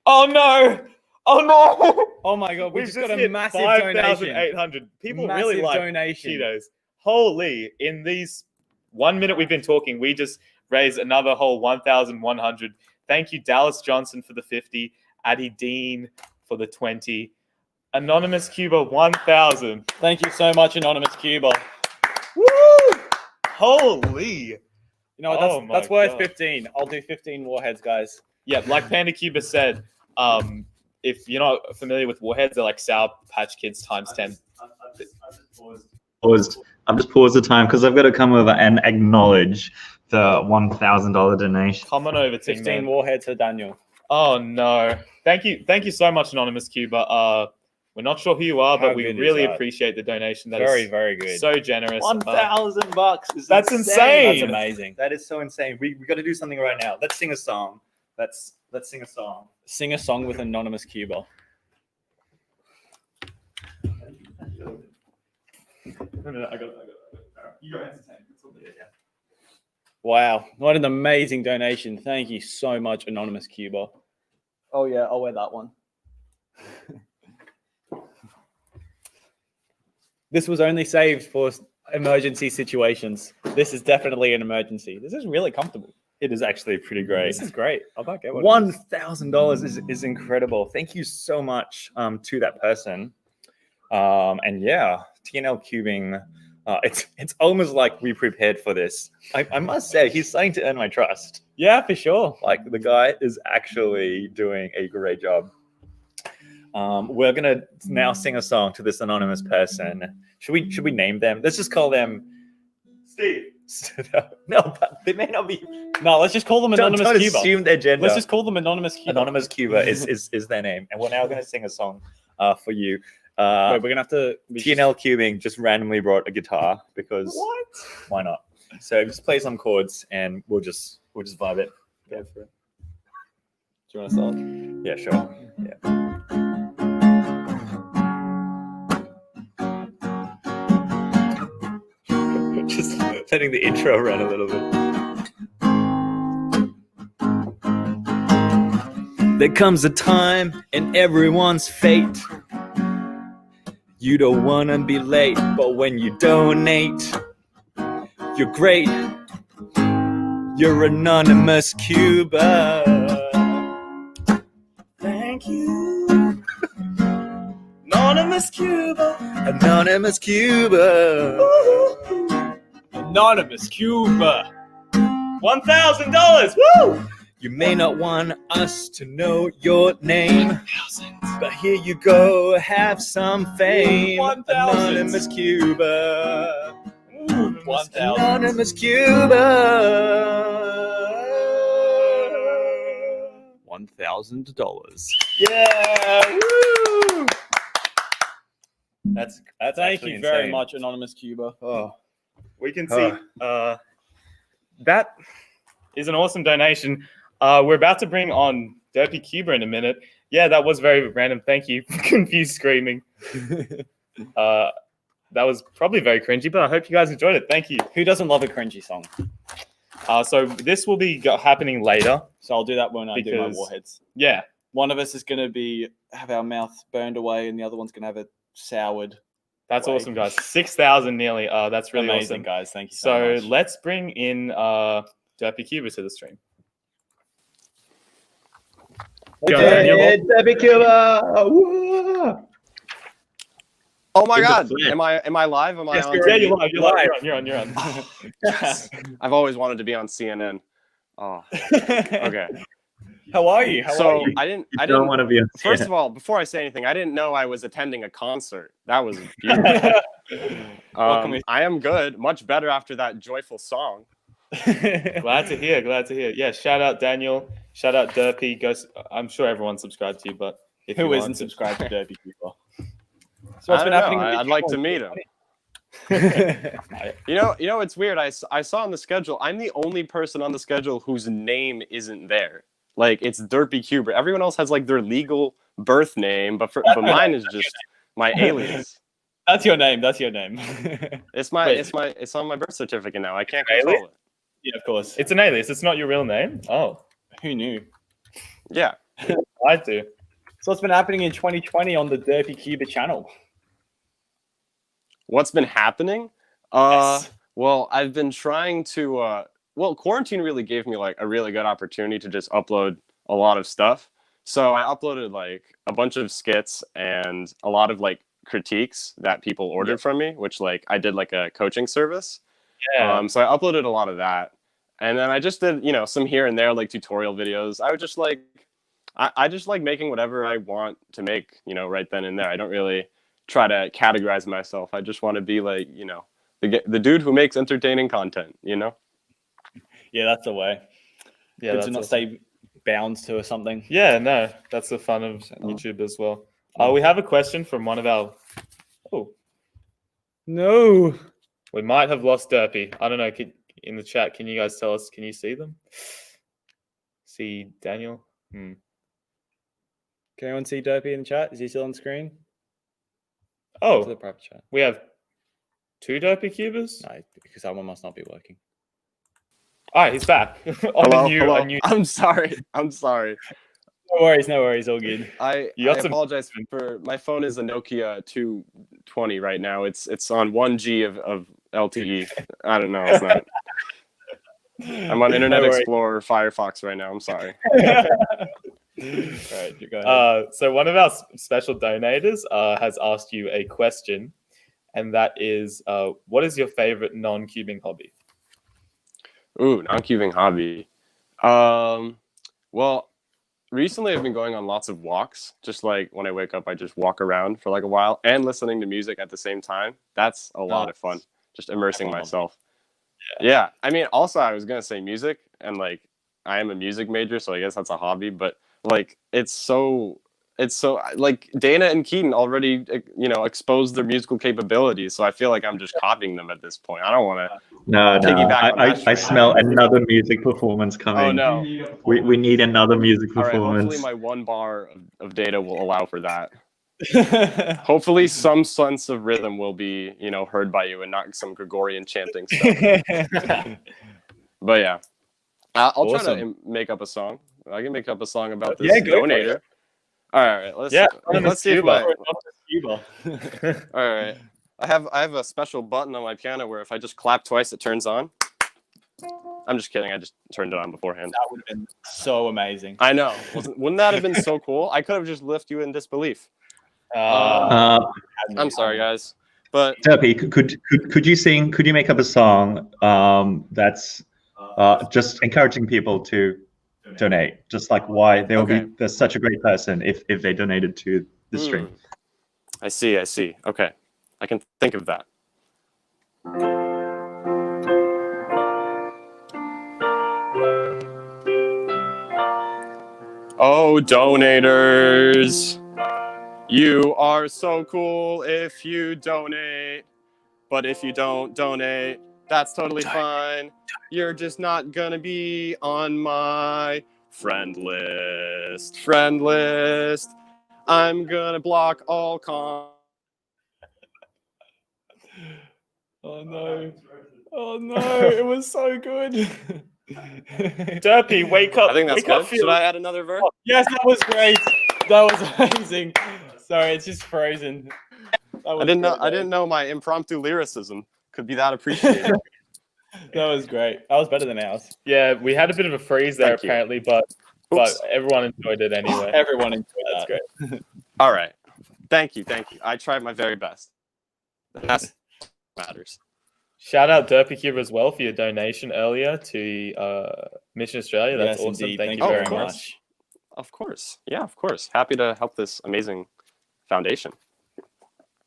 Oh no! Oh no! Oh my god, we We've just got a hit massive donation. 5,800. People really Massive like donation. Cheetos. Holy! In these 1 minute we've been talking, we just raised another whole 1,100. Thank you, Dallas Johnson, for the 50. Addie Dean for the 20. Anonymous Cuber 1000. Thank you so much, Anonymous Cuber. Woo! Holy. You know what? Oh That's my worth God. 15. I'll do 15 warheads, guys. Yeah, like Panda Cuber said, if you're not familiar with warheads, they're like Sour Patch Kids times 10. I'm just paused the time because I've got to come over and acknowledge the $1,000 donation. Come on over, 15 team. warheads for Daniel. Oh no. Thank you so much, Anonymous Cuber. We're not sure who you are, How but we good is really that? appreciate the donation. That Very, is very good. so generous. $1,000. That's insane. That's amazing. That is so insane. We got to do something right now. Let's sing a song. Let's sing a song. Sing a song with Anonymous Cuber. No, I got it. You go entertain. Wow, what an amazing donation. Thank you so much, Anonymous Cuber. Oh yeah, I'll wear that one. This was only saved for emergency situations. This is definitely an emergency. This is really comfortable. It is actually pretty great. This is great. I might get one. $1,000 is incredible. Thank you so much to that person. And yeah, TNL Cubing. It's almost like we prepared for this. I must say, he's starting to earn my trust. Yeah, for sure. Like the guy is actually doing a great job. We're gonna now sing a song to this anonymous person. Should we name them? Let's just call them Steve. No, but they may not be. No, let's just call them Anonymous Don't Cuber. assume their gender. Let's just call them Anonymous Cuber. Anonymous Cuber is their name, and we're now gonna sing a song for you. Wait, we're gonna have to. TNL Cubing just randomly brought a guitar because why not? So just play some chords and we'll just vibe it. Go for it. Do you want to start? Yeah, sure. Yeah. Just letting the intro run a little bit. There comes a time in everyone's fate. You don't want to be late, but when you donate, you're great. You're Anonymous Cuber. Thank you. Anonymous Cuber. Anonymous Cuber. Anonymous Cuber. $1,000. Woo! You may not want us to know your name, but here you go, have some fame. 1,000. Anonymous Cuber. 1,000. Anonymous Cuber. $1,000. Yeah. Woo! That's Thank actually you very insane. much, Anonymous Cuber. Oh, We can see that is an awesome donation. We're about to bring on Derpy Cuber in a minute. Yeah, that was very random. Thank you. Confused screaming. That was probably very cringy, but I hope you guys enjoyed it. Thank you. Who doesn't love a cringy song? So this will be happening later. So I'll do that when I do my Because- warheads. Yeah. One of us is going to have our mouth burned away, and the other one's going to have it soured. That's Way. awesome, guys. 6,000 nearly. That's really Amazing, awesome. guys. Thank you So much. let's bring in Derpy Cuber to the stream. Go, Daniel. Derpy Cuber. Woo! Oh my It's a God! flip. Am I live? Am I Yes, on? you're Yeah, TV? you're live. You're live. You're on. You're on. Yes. I've always wanted to be on CNN. Oh, okay. How are you? How So are you? I didn't. I don't want to be on First CNN. of all, before I say anything, I didn't know I was attending a concert. That was beautiful. Welcome. I am good. Much better after that joyful song. Glad to hear. Glad to hear. Yeah. Shout out Daniel. Shout out Derpy. I'm sure everyone's subscribed to you, but if Who you isn't want to- subscribed to Derpy Cuber? I So what's don't been know. happening? I'd like to meet him. You know, it's weird. I saw on the schedule. I'm the only person on the schedule whose name isn't there. Like it's Derpy Cuber. Everyone else has like their legal birth name, but mine is just my alias. That's your name. That's your name. It's Wait. it's on my birth certificate now. I can't Alias? control it. Yeah, of course. It's an alias. It's not your real name. Oh, Who knew? Yeah. I do. So what's been happening in 2020 on the Derpy Cuber channel? What's been happening? Yes. Well, I've been trying to. Well, quarantine really gave me like a really good opportunity to just upload a lot of stuff. So I uploaded like a bunch of skits and a lot of like critiques that people ordered from me, which like I did like a coaching service. Yeah. So I uploaded a lot of that. And then I just did, you know, some here and there like tutorial videos. I would just like, I just like making whatever I want to make, you know, right then and there. I don't really try to categorize myself. I just want to be like, you know, the dude who makes entertaining content, you know? Yeah, that's the way. Yeah, Good that's to not awesome. stay bound to something. Yeah, no, that's the fun of YouTube as well. We have a question from one of our. Oh, No. we might have lost Derpy. I don't know. In the chat, can you guys tell us? Can you see them? See Daniel? Can anyone see Derpy in the chat? Is he still on screen? Oh, To the private chat. we have 2 Derpy Cubers. No, because that one must not be working. All right, he's back. Hello? I'm sorry. No worries, all good. I apologize for my phone is a Nokia 220 right now. It's on 1G of LTE. I don't know. It's not. I'm on Internet Explorer Firefox right now. I'm sorry. Right, you go ahead. So one of our special donators has asked you a question, and that is, what is your favorite non-cubing hobby? Ooh, non-cubing hobby. Well, recently I've been going on lots of walks. Just like when I wake up, I just walk around for like a while and listening to music at the same time. That's a lot of fun. Just immersing myself. Yeah. I mean, also I was going to say music, and like I am a music major, so I guess that's a hobby, but like it's so like Dana and Keaton already, you know, exposed their musical capabilities, so I feel like I'm just copying them at this point. I don't want to piggyback on that I smell another music performance coming. Oh no, we need another music all right, performance. hopefully my 1 bar of data will allow for that. Hopefully some sense of rhythm will be, you know, heard by you and not some Gregorian chanting stuff. But yeah, I'll try to make up a song. I can make up a song about this donator. All right, let's see if my. All right, I have a special button on my piano where if I just clap twice, it turns on. I'm just kidding. I just turned it on beforehand. That would have been so amazing. I know. Wouldn't that have been so cool? I could have just left you in disbelief. I'm sorry, guys. But Derpy, could you sing? Could you make up a song that's just encouraging people to donate? Just like why they will be. They're such a great person if they donated to the stream. I see. Okay, I can think of that. Oh, donators, you are so cool if you donate, but if you don't donate, that's totally fine. You're just not gonna be on my friend list. I'm gonna block all Oh no, it was so good. Derpy, wake up. I think that's wake up, good. Should I add another verse? Oh, yes, that was great. That was amazing. Sorry, it's just frozen. I didn't know my impromptu lyricism could be that appreciated. That was great. That was better than ours. Yeah, we had a bit of a freeze there apparently, but everyone enjoyed it anyway. Everyone enjoyed That's that. great. All right. Thank you. I tried my very best. That's what matters. Shout out Derpy Cuber as well for your donation earlier to Mission Australia. That's Yes, awesome. indeed. Thank Thank you you very very much. much. Of course. Yeah, of course. Happy to help this amazing foundation.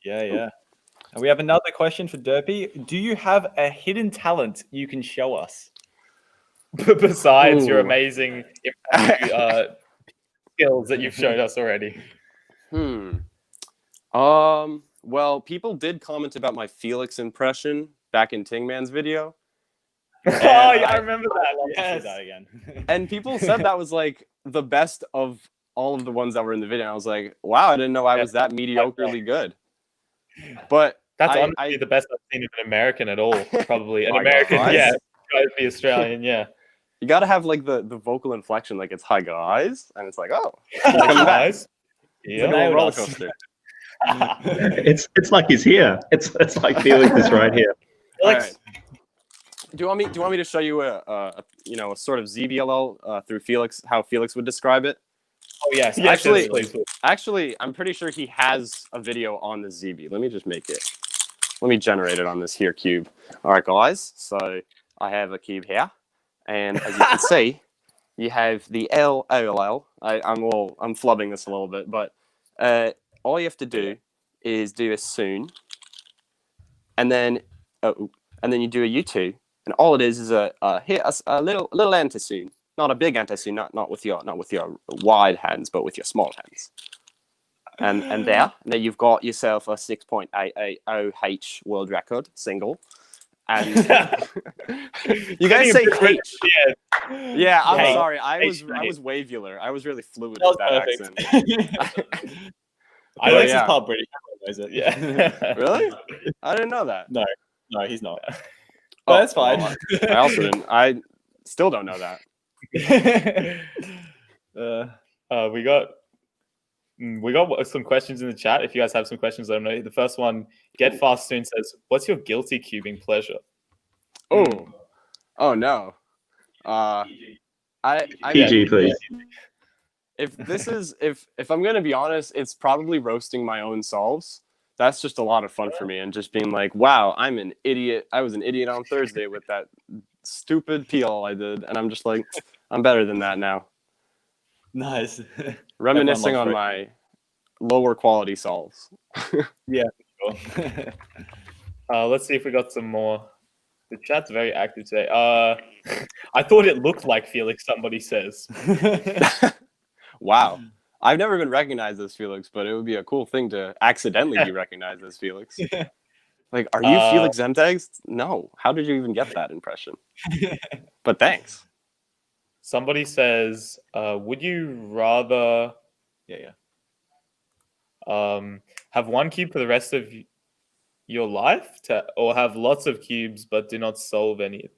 Yeah. And we have another question for Derpy. Do you have a hidden talent you can show us? Besides your amazing skills that you've shown us already. Well, people did comment about my Felix impression back in Tingman's video. I remember that. Yes. That again. And people said that was like the best of all of the ones that were in the video. I was like, wow, I didn't know I was that mediocrely good. But that's honestly the best I've seen of an American at all, probably. An American, yeah. Try to be Australian, yeah. You got to have like the vocal inflection, like it's hi guys, and it's like, oh, guys. Yeah, roller coaster. It's like he's here. It's like Felix is right here. Right. Do you want me to show you a sort of ZBLL through Felix, how Felix would describe it? Oh yes, Yeah, actually, please. Actually, I'm pretty sure he has a video on the ZB. Let me just make it. Let me generate it on this here cube. All right, guys. So I have a cube here, and as you can see, you have the LOL. I'm flubbing this a little bit, but all you have to do is do a soon, and then you do a U2, and all it is a little anti-soon, not a big anti-soon, not with your wide hands, but with your small hands. And there you've got yourself a 6.880H world record single. And you guys say H. Yeah, I'm sorry. I was wavular. I was really fluid with that accent. Felix is part British. Yeah. Really? I didn't know that. No, he's not. But that's fine. Well, I also didn't. I still don't know that. We got some questions in the chat. If you guys have some questions, let them know. The first one, Get Fast Soon says, "What's your guilty cubing pleasure?" Oh no. PG, please. If I'm gonna be honest, it's probably roasting my own solves. That's just a lot of fun for me, and just being like, wow, I'm an idiot. I was an idiot on Thursday with that stupid PL I did, and I'm just like, I'm better than that now. Nice. Reminiscing on my lower quality solves. Yeah. Sure. Let's see if we got some more. The chat's very active today. I thought it looked like Felix, somebody says. Wow. I've never been recognized as Felix, but it would be a cool thing to accidentally be recognized as Felix. Like, are you Felix Zemdegs? No. How did you even get that impression? But thanks. Somebody says, would you rather have one cube for the rest of your life or have lots of cubes but do not solve any?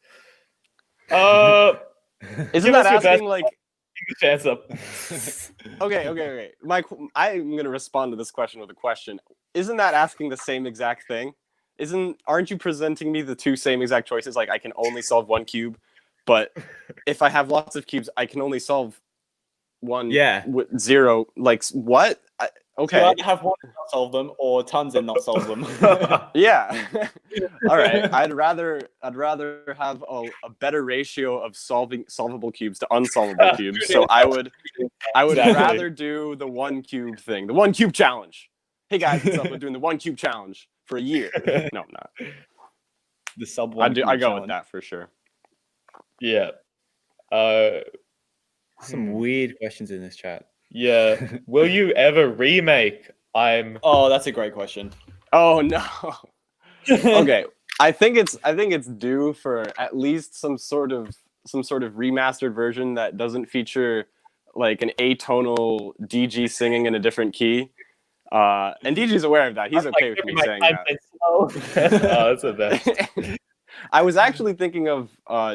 Isn't that asking like chance up? Okay. I'm gonna respond to this question with a question. Isn't that asking the same exact thing? Aren't you presenting me the two same exact choices? Like, I can only solve one cube, but if I have lots of cubes, I can only solve one. Yeah. With zero. Like, what? Okay. You either have one and not solve them, or tons and not solve them. Yeah. All right. I'd rather have a better ratio of solvable cubes to unsolvable cubes. So I would rather do the one cube thing, the one cube challenge. Hey guys, what's up? We're doing the one cube challenge for a year. No, I'm not. The sub one. I go with that for sure. Yeah. Some weird questions in this chat. Yeah. Will you ever remake? Oh, that's a great question. Oh no. Okay. I think it's due for at least some sort of remastered version that doesn't feature like an atonal DG singing in a different key. And DG's aware of that. He's okay with me saying that. Oh, that's the best. I was actually thinking of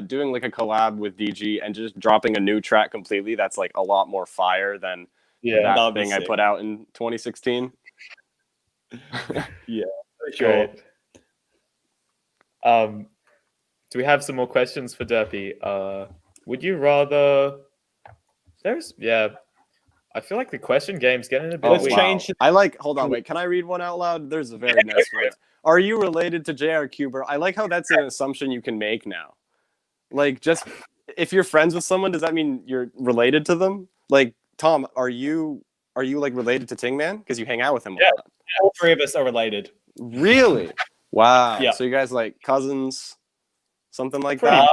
doing like a collab with DG and just dropping a new track completely. That's like a lot more fire than that thing I put out in 2016. Yeah, sure. Do we have some more questions for Derpy? Would you rather? I feel like the question game's getting a bit. Let's change. Hold on, wait. Can I read one out loud? There's a very nice one. Are you related to J.R. Cuber? I like how that's an assumption you can make now. Like, just if you're friends with someone, does that mean you're related to them? Like, Tom, are you like related to Tingman? Because you hang out with him a lot. All three of us are related. Really? Wow. Yeah. So you guys like cousins, something like that?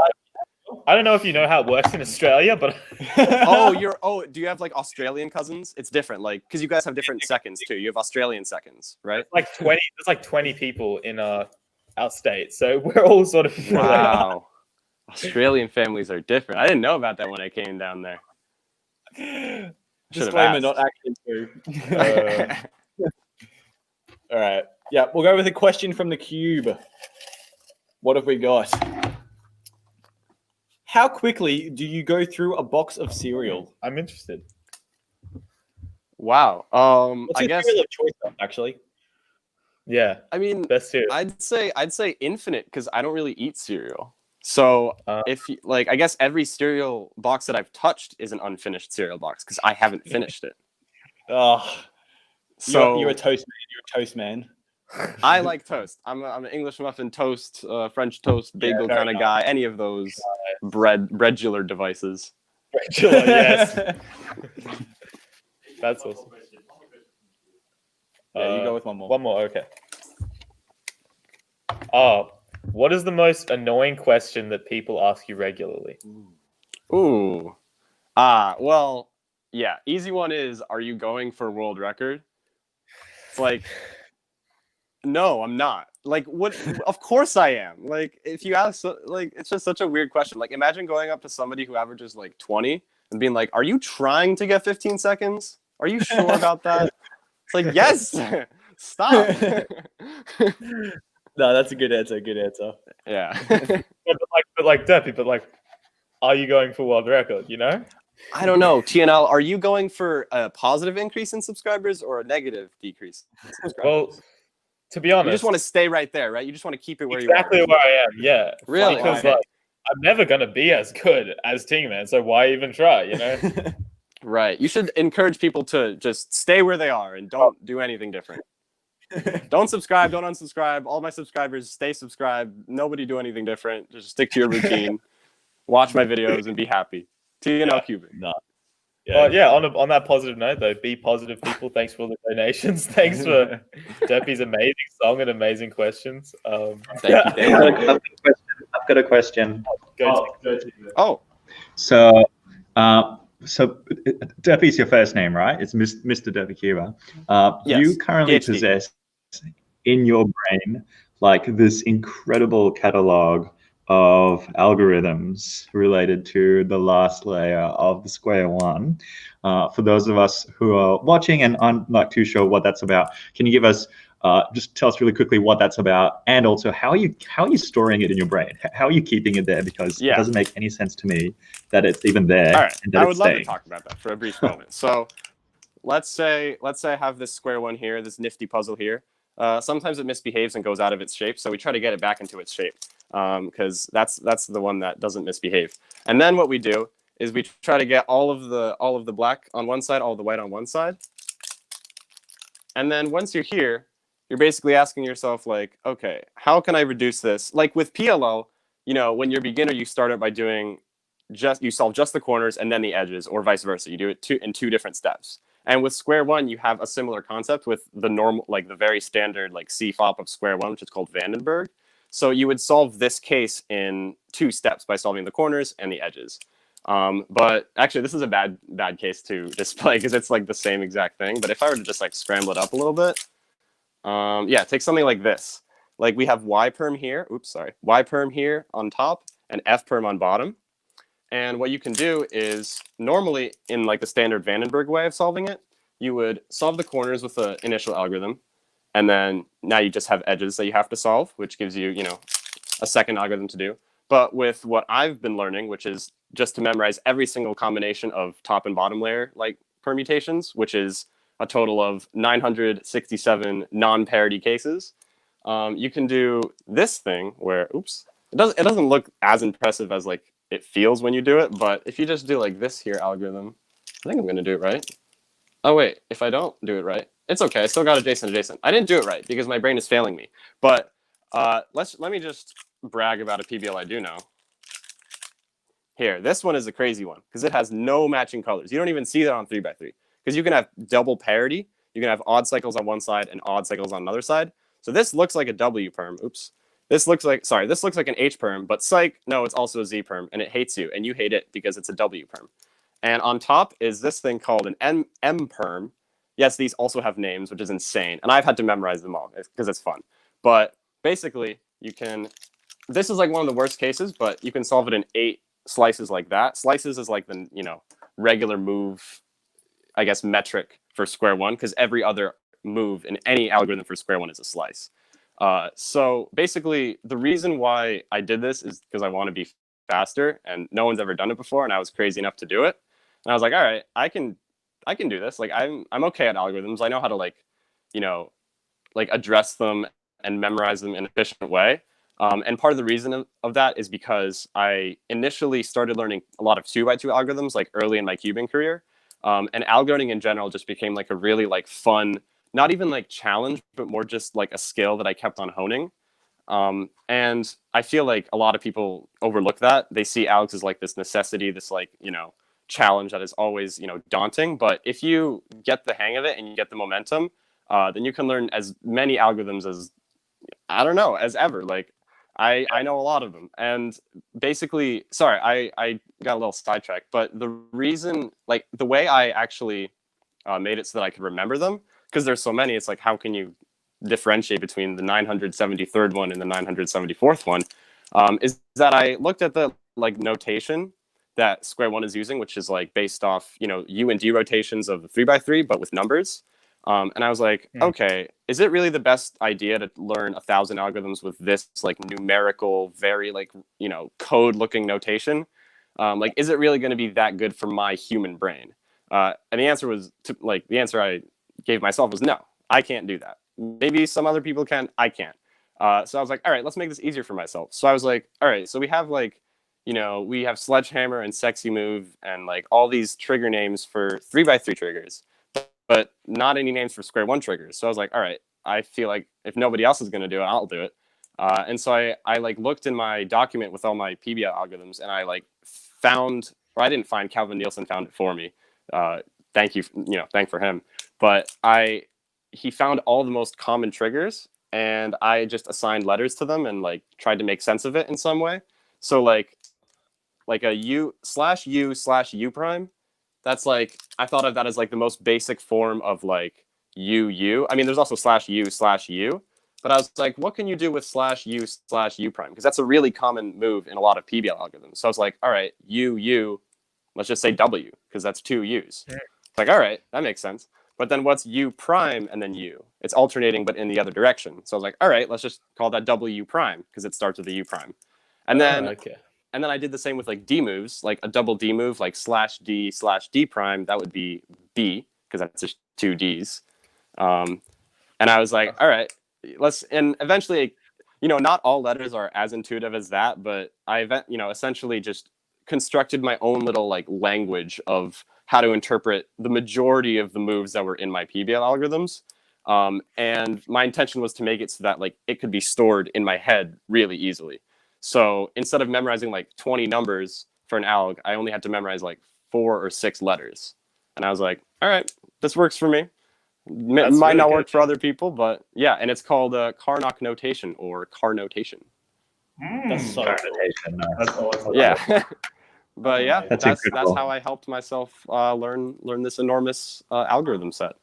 I don't know if you know how it works in Australia, but do you have like Australian cousins? It's different, like because you guys have different seconds too. You have Australian seconds, right? Like 20. There's like 20 people in our state, so we're all sort of related. Wow. Australian families are different. I didn't know about that when I came down there. Disclaimer, not actually true. All right. Yeah, we'll go with a question from the cube. What have we got? How quickly do you go through a box of cereal? I'm interested. Wow. I guess cereal of choice, actually. Yeah. I mean, best cereal. I'd say infinite because I don't really eat cereal. So if like, I guess every cereal box that I've touched is an unfinished cereal box because I haven't finished it. Oh, So you're a toast man. You're a toast man. I like toast. I'm an English muffin, toast, French toast, bagel very kind of nice. guy. Any of those breadular devices. Regular, yes. That's awesome. Yeah, you go with one more. One more, okay. What is the most annoying question that people ask you regularly? Ooh. Well, yeah. Easy one is, are you going for world record? It's like, no, I'm not. Like, what? Of course I am. Like, if you ask, like, it's just such a weird question. Like, imagine going up to somebody who averages like 20 and being like, are you trying to get 15 seconds? Are you sure about that? It's like, yes. Stop. No, that's a good answer. Good answer. Yeah. but like Derpy, are you going for world record? You know? I don't know. TNL, are you going for a positive increase in subscribers or a negative decrease in subscribers? Well, to be honest, you just want to stay right there, right? You just want to keep it where exactly you are. where I am. Yeah, Really? Because Okay. like, I'm never gonna be as good as Ting Man, so why even try? You know? Right. You should encourage people to just stay where they are and don't do anything different. Don't subscribe, don't unsubscribe. All my subscribers stay subscribed. Nobody do anything different. Just stick to your routine. Watch my videos and be happy. TNL Cuber. No. Yeah. On that positive note, though, be positive, people. Thanks for all the donations. Thanks for Derpy's amazing song and amazing questions. Thank you. I've got a question. Go. Oh. So Derpy's your first name, right? It's Mr. Derpy Cuber. Yes. You currently PhD. possess in your brain like this incredible catalog of algorithms related to the last layer of the square one. For those of us who are watching and aren't not too sure what that's about, can you give us just tell us really quickly what that's about, and also how are you storing it in your brain? How are you keeping it there? Because it doesn't make any sense to me that it's even there. All right. And that I it's would love to staying. talk about that for a brief moment. So let's say I have this square one here, this nifty puzzle here. Sometimes it misbehaves and goes out of its shape, so we try to get it back into its shape because that's the one that doesn't misbehave. And then what we do is we try to get all of the black on one side, all of the white on one side. And then once you're here, you're basically asking yourself, like, okay, how can I reduce this? Like with PLL, you know, when you're a beginner, you start it by doing you solve just the corners and then the edges, or vice versa. You do it in two different steps. And with square one, you have a similar concept with the normal, like the very standard, like CFOP of square one, which is called Vandenberg. So you would solve this case in 2 steps by solving the corners and the edges. But actually, this is a bad case to display because it's like the same exact thing. But if I were to just like scramble it up a little bit, yeah, take something like this. Like we have Y perm here. Oops, sorry. Y perm here on top and F perm on bottom. And what you can do is normally in like the standard Vandenberg way of solving it, you would solve the corners with the initial algorithm. And then now you just have edges that you have to solve, which gives you, you know, a second algorithm to do. But with what I've been learning, which is just to memorize every single combination of top and bottom layer like permutations, which is a total of 967 non-parity cases, you can do this thing where, oops, it doesn't look as impressive as like it feels when you do it. But if you just do like this here algorithm, I think I'm going to do it right. Oh, wait, if I don't do it right, it's okay. I still got adjacent. I didn't do it right because my brain is failing me. But let me just brag about a PBL I do know. Here, this one is a crazy one because it has no matching colors. You don't even see that on 3x3 because you can have double parity. You can have odd cycles on one side and odd cycles on another side. So this looks like a W perm. Oops. This looks like an H perm, but psych, no, it's also a Z perm, and it hates you, and you hate it because it's a W perm. And on top is this thing called an M perm. Yes, these also have names, which is insane. And I've had to memorize them all because it's fun. But basically, this is like one of the worst cases, but you can solve it in 8 slices like that. Slices is like the, you know, regular move, I guess, metric for square one, because every other move in any algorithm for square one is a slice. So basically, the reason why I did this is because I want to be faster, and no one's ever done it before, and I was crazy enough to do it. And I was like, all right, I can do this. Like I'm okay at algorithms. I know how to, like, you know, like address them and memorize them in an efficient way. And part of the reason of that is because I initially started learning a lot of 2x2 algorithms like early in my cubing career. And algorithming in general just became like a really like fun, not even like challenge, but more just like a skill that I kept on honing. And I feel like a lot of people overlook that. They see algs as like this necessity, this like, challenge that is always, daunting. But if you get the hang of it and you get the momentum, then you can learn as many algorithms as, as ever. Like I know a lot of them. And basically, sorry, I got a little sidetracked, but the reason, like the way I actually made it so that I could remember them, because there's so many, it's like, how can you differentiate between the 973rd one and the 974th one, is that I looked at the like notation that Square One is using, which is like based off, U and D rotations of the 3x3, but with numbers. And I was like, okay, is it really the best idea to learn 1,000 algorithms with this like numerical, very like, code looking notation? Like, is it really going to be that good for my human brain? And the answer was the answer I gave myself was no, I can't do that. Maybe some other people can, I can't. So I was like, all right, let's make this easier for myself. So I was like, all right, so we have like, we have Sledgehammer and Sexy Move and like all these trigger names for 3x3 triggers, but not any names for Square One triggers. So I was like, all right, I feel like if nobody else is going to do it, I'll do it. And so I like looked in my document with all my PBL algorithms, and I like found, or I didn't find, Calvin Nielsen found it for me. Thank you, thank for him. But he found all the most common triggers, and I just assigned letters to them and like tried to make sense of it in some way. So like a U/U/U prime, that's like, I thought of that as like the most basic form of like UU. I mean, there's also /U/U, but I was like, what can you do with /U/U prime? Because that's a really common move in a lot of PBL algorithms. So I was like, all right, UU, let's just say W, because that's two U's. It's like, all right, that makes sense. But then what's U prime and then U? It's alternating, but in the other direction. So I was like, all right, let's just call that W prime, because it starts with a U prime. And then and then I did the same with like D moves, like a double D move, like /D/D prime. That would be B, because that's just two Ds. And I was like, all right, and eventually, not all letters are as intuitive as that, but I, essentially just constructed my own little like language of how to interpret the majority of the moves that were in my PBL algorithms. And my intention was to make it so that like it could be stored in my head really easily. So instead of memorizing like 20 numbers for an alg, I only had to memorize like 4 or 6 letters. And I was like, all right, this works for me. It might not work for other people, but yeah. And it's called Carnot notation or car notation. That's so cool. That's awesome. Yeah. But yeah, That's that's incredible. how I helped myself learn this enormous algorithm set.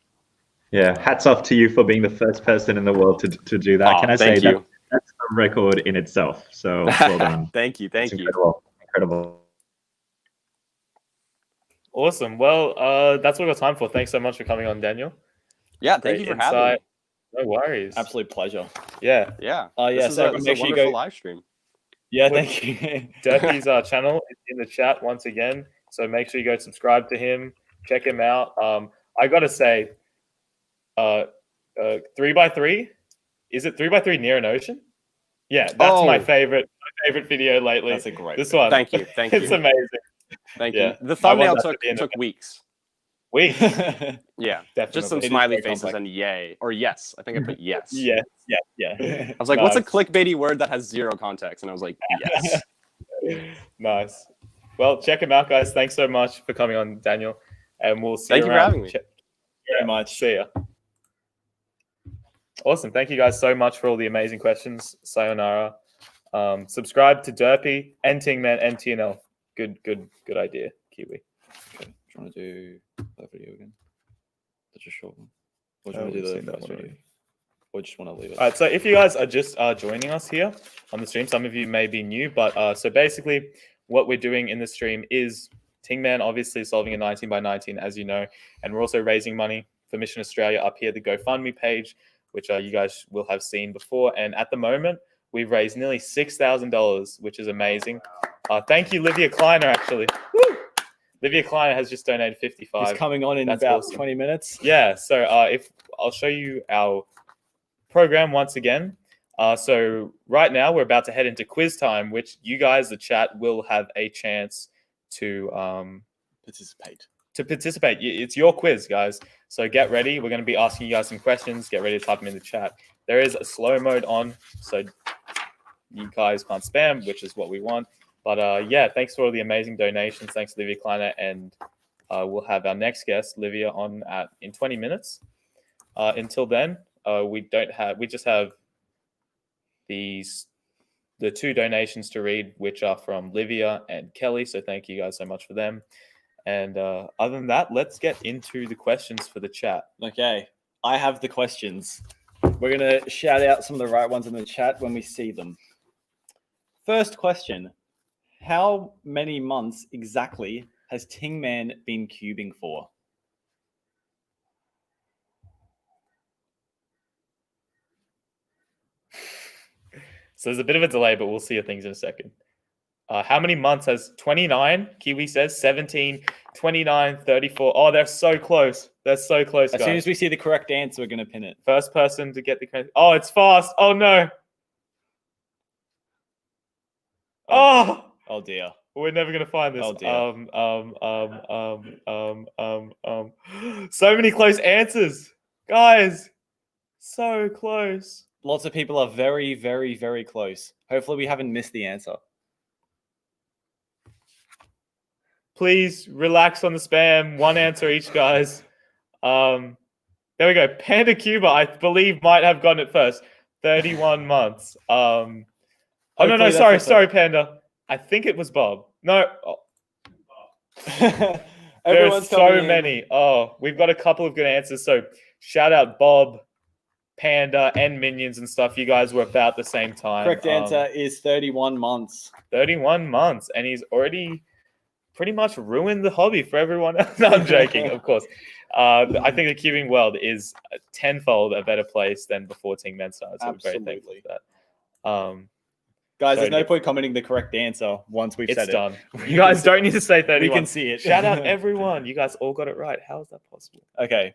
Yeah, hats off to you for being the first person in the world to do that. Oh, Can I say thank you. that's a record in itself? So well done. Thank you. It's incredible. Incredible. Awesome. Well, that's what we've got time for. Thanks so much for coming on, Daniel. Yeah, thank you for having me. No worries. Absolute pleasure. Yeah. Yeah. This is a wonderful live stream. Yeah, thank you. Derpy's channel is in the chat once again, so make sure you go subscribe to him, check him out. I gotta say, 3x3, is it 3x3 near an ocean? Yeah, that's my favorite video lately. That's a great this video. one. Thank you. It's amazing. Thank Yeah. you. The thumbnail I want that took weeks. Weeks. Yeah, Definitely. just some It is smiley very faces complex. and yay or yes. I think I put yes. Yeah. I was like, what's a clickbaity word that has 0 context? And I was like, yes. Nice. Well, check him out, guys. Thanks so much for coming on, Daniel. And we'll see Thank you you for around. having me. Very much. See ya. Awesome. Thank you guys so much for all the amazing questions. Sayonara. Subscribe to Derpy and Tingman and TNL. Good idea, Kiwi. Okay. Trying to do that video again. Such a short one. Or do you want to do the first video? Or just want to leave it? All right, so if you guys are just joining us here on the stream, some of you may be new, but so basically what we're doing in the stream is Tingman obviously solving a 19 by 19, as you know, and we're also raising money for Mission Australia up here, the GoFundMe page, which you guys will have seen before. And at the moment, we've raised nearly $6,000, which is amazing. Thank you, Livia Kleiner, actually. Woo! Livia Kleiner has just donated 55. It's coming on in That's about awesome. 20 minutes. Yeah, so if I'll show you our program once again. So right now we're about to head into quiz time, which you guys, the chat, will have a chance to Participate. It's your quiz, guys. So get ready. We're going to be asking you guys some questions. Get ready to type them in the chat. There is a slow mode on, so you guys can't spam, which is what we want. But yeah, thanks for all the amazing donations. Thanks, Livia Kleiner, and we'll have our next guest, Livia, on in 20 minutes. Until then, we just have the 2 donations to read, which are from Livia and Kelly. So thank you guys so much for them. And other than that, let's get into the questions for the chat. Okay, I have the questions. We're going to shout out some of the right ones in the chat when we see them. First question. How many months exactly has Tingman been cubing for? So there's a bit of a delay, but we'll see your things in a second. How many months has 29? Kiwi says 17, 29, 34. Oh, they're so close. They're so close, guys. As soon as we see the correct answer, we're going to pin it. First person to get the correct... Oh, it's fast. Oh, no. Oh. Oh, dear. We're never going to find this. Oh, dear. So many close answers. Guys, so close. Lots of people are very, very, very close. Hopefully we haven't missed the answer. Please relax on the spam. One answer each, guys. There we go. Panda Cuba, I believe, might have gotten it first. 31 months. Oh, no, sorry, Panda. I think it was Bob. No. Oh. There's so many. Oh, we've got a couple of good answers. So shout out Bob, Panda, and Minions and stuff. You guys were about the same time. Correct answer is 31 months. 31 months. And he's already pretty much ruined the hobby for everyone else. No, I'm joking, of course. I think the cubing world is tenfold a better place than before Tingman started. So Absolutely. we're very thankful for that. Guys, there's no point commenting the correct answer once we've said it's done. it. You guys don't need to say 31. We can see it. Shout out everyone. You guys all got it right. How is that possible? Okay.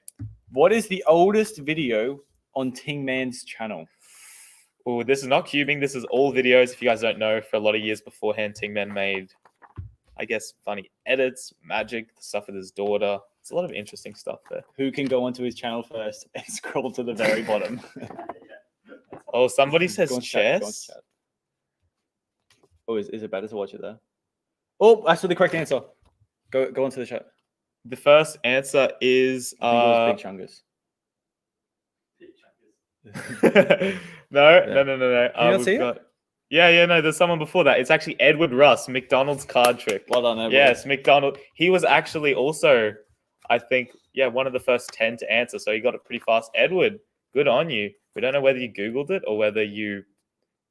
What is the oldest video on Tingman's channel? Oh, this is not cubing. This is all videos. If you guys don't know, for a lot of years beforehand, Tingman made, I guess, funny edits, magic, stuff with his daughter. It's a lot of interesting stuff there. Who can go onto his channel first and scroll to the very bottom? Oh, somebody says Go on chess. chat. Oh, is it better to watch it there? Oh, I saw the correct answer. Go onto the chat. The first answer is I think it was Big Chungus. No. You don't see it? Yeah, no, there's someone before that. It's actually Edward Russ, McDonald's card trick. Well done, Edward. Yes, McDonald. He was actually also, I think, one of the first 10 to answer, so he got it pretty fast. Edward, good on you. We don't know whether you Googled it or whether you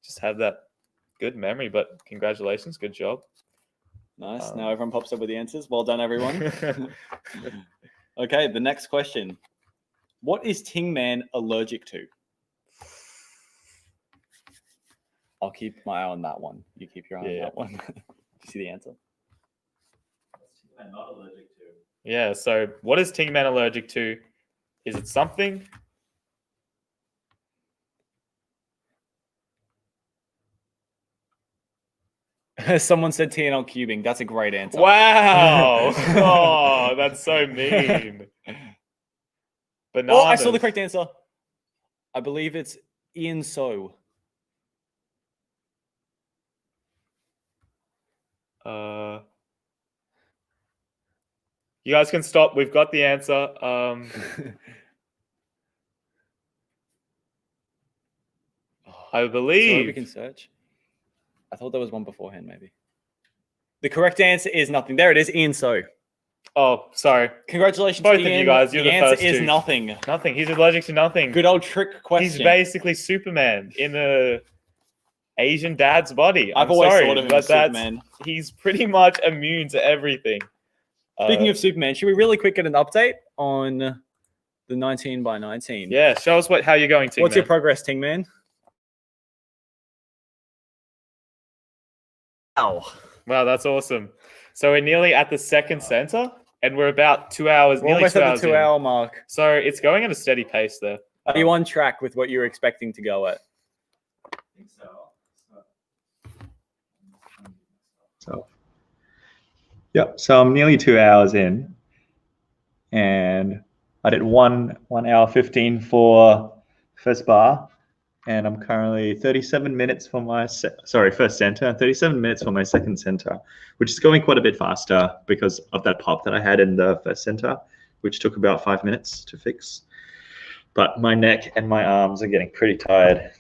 just have that good memory, but congratulations, good job. Nice. Now everyone pops up with the answers. Well done, everyone. Okay, the next question. What is Tingman allergic to? I'll keep my eye on that one. You keep your eye on that one. Do you see the answer? What's Tingman not allergic to? Yeah, so what is Tingman allergic to? Is it something? Someone said TNL cubing. That's a great answer. Wow. Oh, that's so mean. Bananas. Oh, I saw the correct answer. I believe it's Ian So. You guys can stop. We've got the answer. I believe. So we can search. I thought there was one beforehand, maybe. The correct answer is nothing. There it is, Ian So. Oh, sorry. Congratulations, both Ian. of you guys. You're the answer first is two. nothing. Nothing. He's allergic to nothing. Good old trick question. He's basically Superman in a Asian dad's body. I've always thought of him as Superman. He's pretty much immune to everything. Speaking of Superman, should we really quick get an update on the 19 by 19? Yeah, show us how you're going, Tingman. What's your progress, Tingman? Wow, that's awesome. So we're nearly at the second center, and we're about 2 hours. We're nearly almost 2 at hours the 2 hour mark. So it's going at a steady pace there. Are you on track with what you were expecting to go at? So, yeah, so I'm nearly 2 hours in, and I did 1 hour 15 for first bar, and I'm currently 37 minutes for my first center, 37 minutes for my second center, which is going quite a bit faster because of that pop that I had in the first center, which took about 5 minutes to fix. But my neck and my arms are getting pretty tired.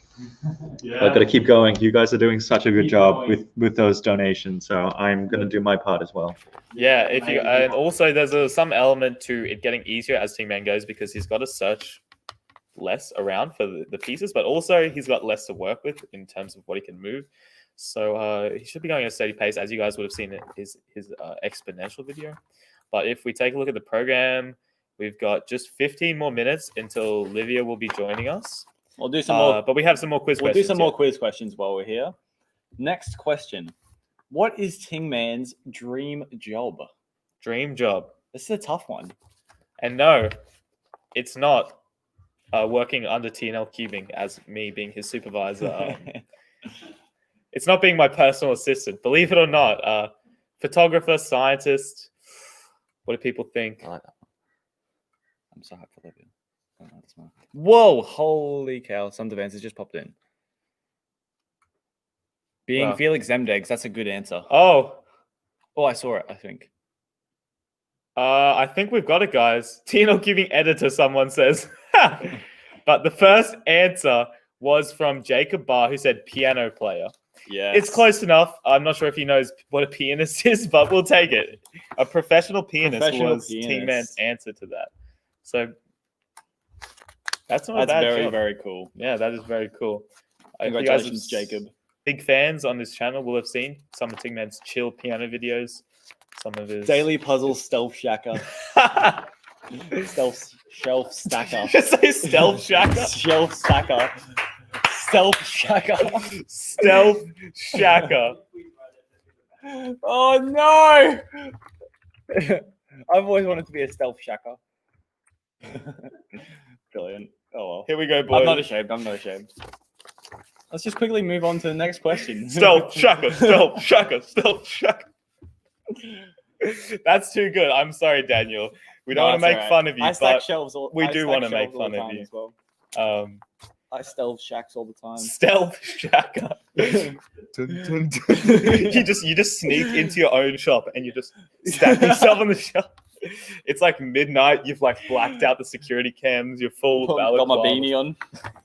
Yeah. I've got to keep going. You guys are doing such a good job with those donations, so I'm going to do my part as well. Yeah, if you and also there's some element to it getting easier as Ting Man goes because he's got to search less around for the pieces, but also he's got less to work with in terms of what he can move. So he should be going at a steady pace, as you guys would have seen in his exponential video. But if we take a look at the program, we've got just 15 more minutes until Livia will be joining us. We'll do some more, but we have some more quiz questions. We'll do some more quiz questions while we're here. Next question. What is Ting Man's dream job? Dream job. This is a tough one. And no, it's not working under TNL Cubing as me being his supervisor. It's not being my personal assistant. Believe it or not. Photographer, scientist. What do people think? I like that one. I'm so hyped for Livia. Whoa, holy cow. Some advances just popped in. Being Felix Zemdegs, that's a good answer. Oh, I saw it, I think. I think we've got it, guys. TNL Cubing editor, someone says. But the first answer was from Jacob Barr, who said piano player. Yeah, it's close enough. I'm not sure if he knows what a pianist is, but we'll take it. A professional pianist was Ting Man's answer to that. So that's very, very cool. Yeah, that is very cool. Congratulations, Jacob. Big fans on this channel will have seen some of Ting Man's chill piano videos. Some of his daily puzzle stealth shacker. Stealth shelf stacker. Just say stealth shacker. Shelf stacker. Stealth shacker. Stealth shacker. Oh no! I've always wanted to be a stealth shacker. Brilliant. Oh well. Here we go, boys. I'm not ashamed. Let's just quickly move on to the next question. Stealth shacker. Stealth shacker. Stealth shacker. That's too good. I'm sorry, Daniel. We don't want to make fun of you, but we do want to make fun of you. Well. I stealth shacks all the time. Stealth shacker. You just sneak into your own shop and you just stack yourself on the shelf. It's like midnight. You've like blacked out the security cams. You're full of got my beanie on.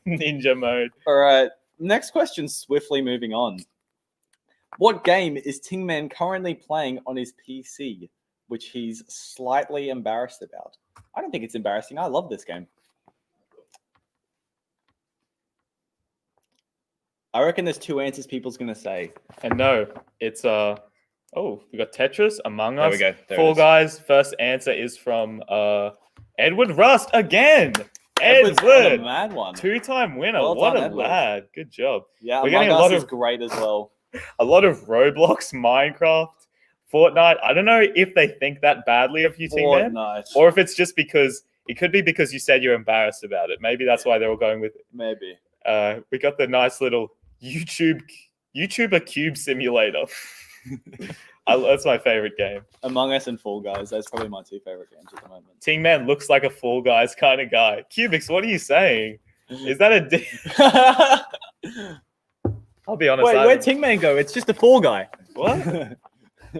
Ninja mode. All right. Next question. Swiftly moving on. What game is Ting Man currently playing on his PC, which he's slightly embarrassed about? I don't think it's embarrassing. I love this game. I reckon there's two answers people's going to say. And no, it's we got Tetris, Among Us, there we go. Fall Guys. First answer is from Edward Rust again. Edward, mad one. Two-time winner. Well what done, a Edward. lad. Good job. Yeah, we're getting a lot of great as well. A lot of Roblox, Minecraft, Fortnite. I don't know if they think that badly of you, Ting Man, or if it's just because it could be because you said you're embarrassed about it. Maybe that's why they're all going with it. Maybe. We got the nice little YouTuber cube simulator. That's my favorite game. Among Us and Fall Guys. That's probably my two favorite games at the moment. Ting Man looks like a Fall Guys kind of guy. Cubix, what are you saying? Is that a? I'll be honest. Wait, where'd Ting Man go? It's just a Fall Guy. What?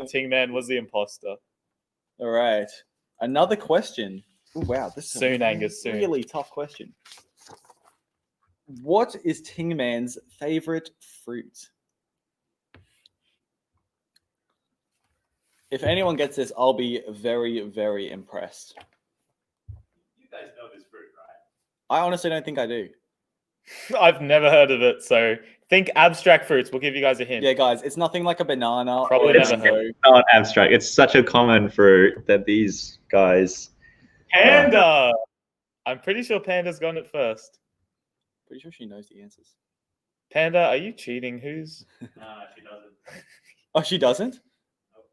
Ting Man was the imposter. All right. Another question. Oh, wow, this is soon, Angus. Soon. Really tough question. What is Ting Man's favorite fruit? If anyone gets this, I'll be very, very impressed. You guys know this fruit, right? I honestly don't think I do. I've never heard of it, so think abstract fruits. We'll give you guys a hint. Yeah, guys, it's nothing like a banana. Probably never heard. It's not abstract. It's such a common fruit that these guys. Panda. I'm pretty sure Panda's gone it first. Pretty sure she knows the answers. Panda, are you cheating? Who's? Nah, she doesn't. Oh, she doesn't? Nope.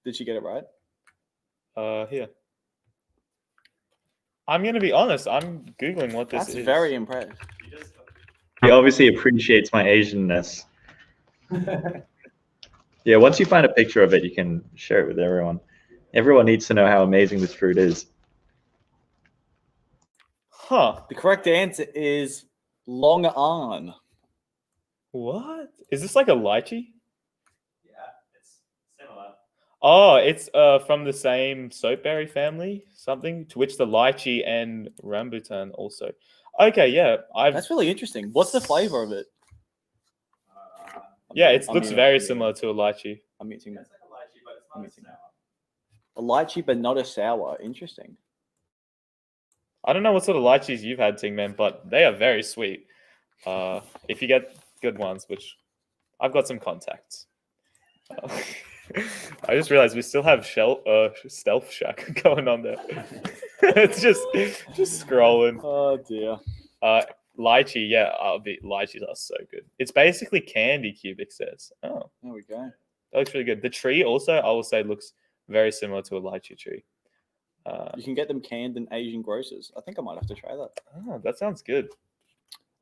Did she get it right? Here. I'm going to be honest. I'm Googling what this is. That's very impressive. He obviously appreciates my Asianness. Yeah, once you find a picture of it, you can share it with everyone. Everyone needs to know how amazing this fruit is. Huh. The correct answer is long on. What? Is this like a lychee? Yeah, it's similar. Oh, it's from the same soapberry family, something to which the lychee and rambutan also. Okay, yeah, That's really interesting. What's the flavor of it? Yeah, it I'm looks muting, very I'm similar to a lychee. I'm muting. A lychee, but not a sour. Interesting. I don't know what sort of lychees you've had, Tingman, but they are very sweet. If you get good ones, which I've got some contacts. I just realized we still have Stealth Shack going on there. It's just scrolling. Oh dear. Lychee, yeah, lychees are so good. It's basically candy, Cubix says. Oh, there we go. That looks really good. The tree also, I will say, looks very similar to a lychee tree. You can get them canned in Asian grocers. I think I might have to try that. Oh, that sounds good.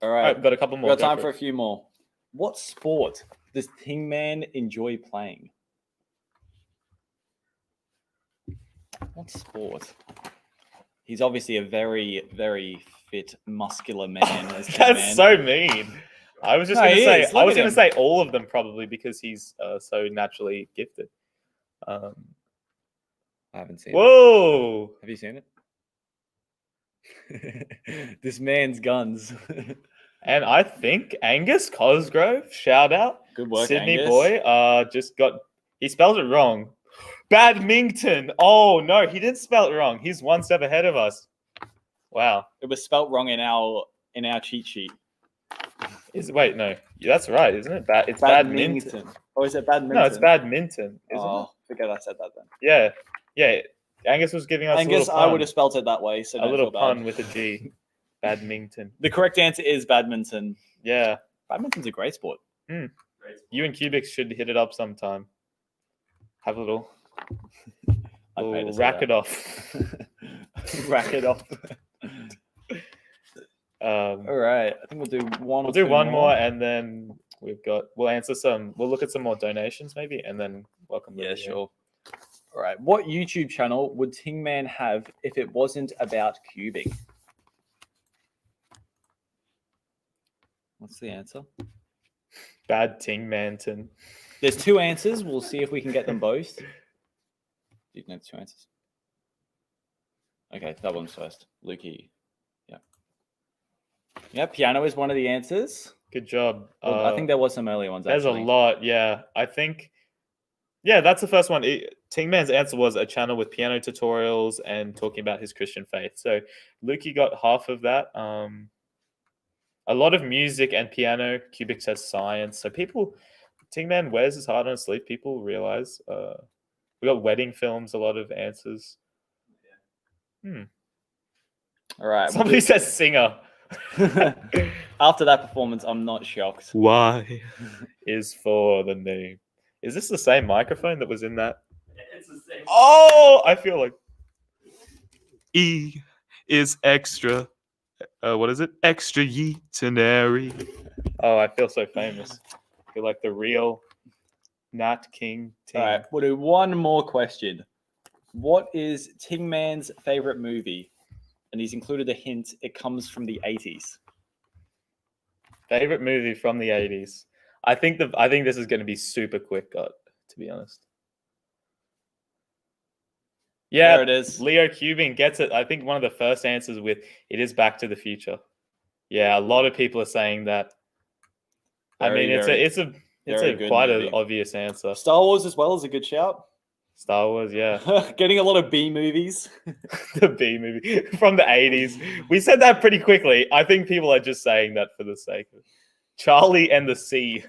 All right, I've got a couple more. We've got time for a few more. What sport does Tingman enjoy playing? What sport? He's obviously a very, very fit, muscular man. That's so mean. I was just going to say all of them probably because he's so naturally gifted. I haven't seen Whoa! it. Have you seen it? This man's guns. And I think Angus Cosgrove, shout out. Good work, Sydney Angus. boy. He spelled it wrong. Badminton. Oh no, he didn't spell it wrong. He's one step ahead of us. Wow. It was spelt wrong in our cheat sheet. Wait, no. Yeah, that's right, isn't it? It's badminton. Or is it badminton? No, it's badminton, isn't it? Forget I said that then. Yeah. Yeah. Angus was giving us a little pun. I would have spelt it that way. So a little pun with a G. Badminton. The correct answer is badminton. Yeah. Badminton's a great sport. You and Cubix should hit it up sometime. Have a little rack it off. Rack it off. All right. I think we'll do one. We'll do one more, and then we'll answer some. We'll look at some more donations, maybe, and then welcome. Yeah, sure. All right. What YouTube channel would Tingman have if it wasn't about cubing? What's the answer? Bad Tingmanton. There's two answers. We'll see if we can get them both. Do you know the two answers? Okay, that one's first. Lukey. Yeah. Yeah, piano is one of the answers. Good job. Well, I think there was some earlier ones. There's a lot. Yeah, I think. Yeah, that's the first one. Tingman's answer was a channel with piano tutorials and talking about his Christian faith. So Lukey got half of that. A lot of music and piano. Cubix has science. So Tingman wears his heart on his sleeve. People realize. We got wedding films. A lot of answers. All right. Somebody says singer. After that performance, I'm not shocked. Y is for the name. Is this the same microphone that was in that? It's the same. Oh, I feel like E is extra. What is it? Extra yeetenary. Oh, I feel so famous. I feel like the real Nat King Ting. All right, we'll do one more question. What is Tingman's favorite movie? And he's included a hint. It comes from the 80s. Favorite movie from the 80s. I think this is going to be super quick, to be honest. Yeah, there it is. Leo Cubing gets it. I think one of the first answers with it is Back to the Future. Yeah, a lot of people are saying that. It's a quite an obvious answer. Star Wars as well is a good shout. Star Wars, yeah. Getting a lot of B movies. The B movie from the 80s. We said that pretty quickly. I think people are just saying that for the sake of Charlie and the Sea.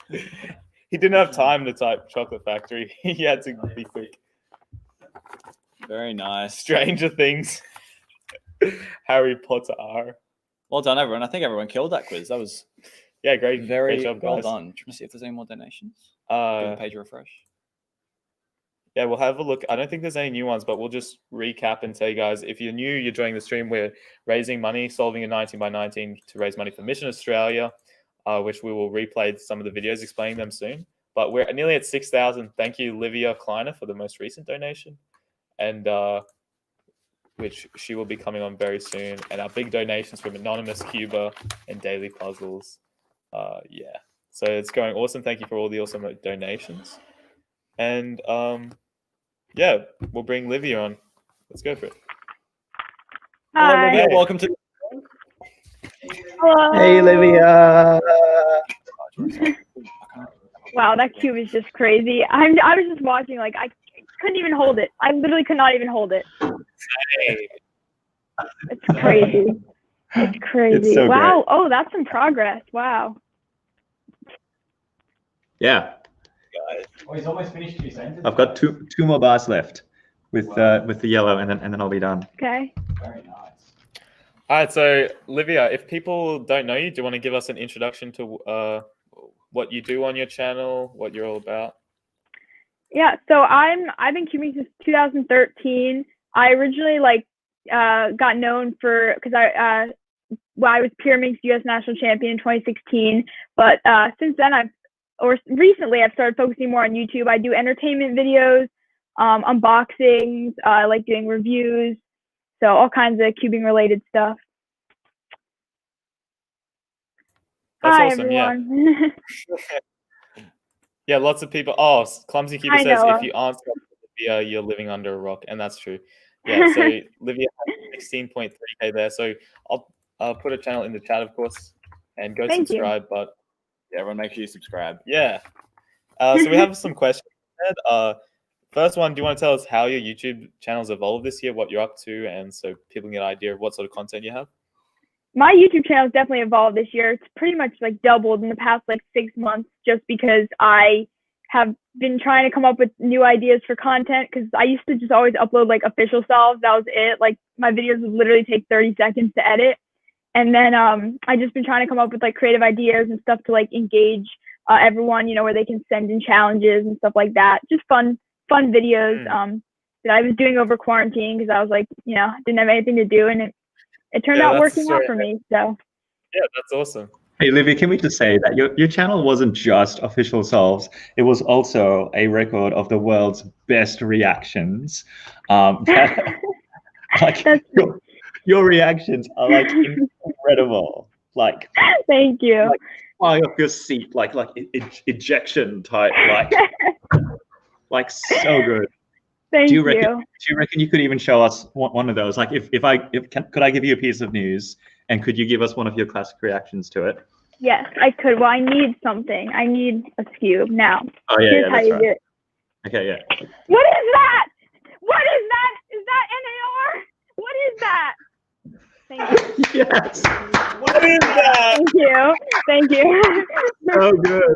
He didn't have time to type Chocolate Factory. He had to be quick. Very nice. Stranger Things. Harry Potter. Well done, everyone. I think everyone killed that quiz. That was great. Very great job, well guys. done. Trying to see if there's any more donations. Give the page a refresh. yeah, we'll have a look. I don't think there's any new ones, but we'll just recap and tell you guys, if you're new, you're joining the stream, we're raising money, solving a 19 by 19 to raise money for Mission Australia, which we will replay some of the videos explaining them soon. But we're nearly at 6,000. Thank you, Livia Kleiner, for the most recent donation, and which she will be coming on very soon. And our big donations from Anonymous, Cuber, and Daily Puzzles. Yeah, so it's going awesome. Thank you for all the awesome donations. And yeah, we'll bring Livia on. Let's go for it. Hello, Livia. Welcome to. Hello. Hey, Livia. Wow, that cube is just crazy. I was just watching, like I couldn't even hold it. I literally could not even hold it. Hey. It's crazy. It's crazy. It's so wow. great. Oh, that's some progress. Wow. Yeah. Oh, he's almost finished 2 sentences. I've got two more bars left with the yellow, and then I'll be done. Okay. Very nice. All right, so Livia, if people don't know you, do you want to give us an introduction to what you do on your channel, what you're all about? Yeah. So I've been cubing since 2013. I originally got known for because I was Pyramid's U.S. national champion in 2016. But since then recently I've started focusing more on YouTube. I do entertainment videos, unboxings. I like doing reviews, so all kinds of cubing related stuff. That's Hi, awesome, everyone. Yeah, lots of people. Oh, Clumsy Cuber I says know. if you aren't Livia, you're living under a rock, and that's true. Yeah, so Livia has 16.3K there. So I'll put a channel in the chat, of course, and go Thank you. subscribe. But Yeah, everyone, make sure you subscribe. yeah, so we have some questions. First one, do you want to tell us how your YouTube channel's evolved this year, what you're up to, and so people can get an idea of what sort of content you have? My YouTube channel has definitely evolved this year. It's pretty much like doubled in the past 6 months, just because I have been trying to come up with new ideas for content, because I used to just always upload official solves. That was it. My videos would literally take 30 seconds to edit. And then I just been trying to come up with creative ideas and stuff to engage everyone, where they can send in challenges and stuff like that. Just fun videos that I was doing over quarantine, because I was didn't have anything to do, and it turned out working out for me. So yeah, that's awesome. Hey, Livia, can we just say that your channel wasn't just official solves, it was also a record of the world's best reactions. Your reactions are incredible. Thank you. Fly off your seat, ejection type, so good. Thank Do you. you reckon you could even show us one of those? Could I give you a piece of news, and could you give us one of your classic reactions to it? Yes, I could. Well, I need something. I need a cube now. Oh yeah, Here's how that's you right. do it. Okay, yeah. What is that? What is that? Is that NAR? What is that? Thank you. Yes. What is that? Thank you. Thank you. So good.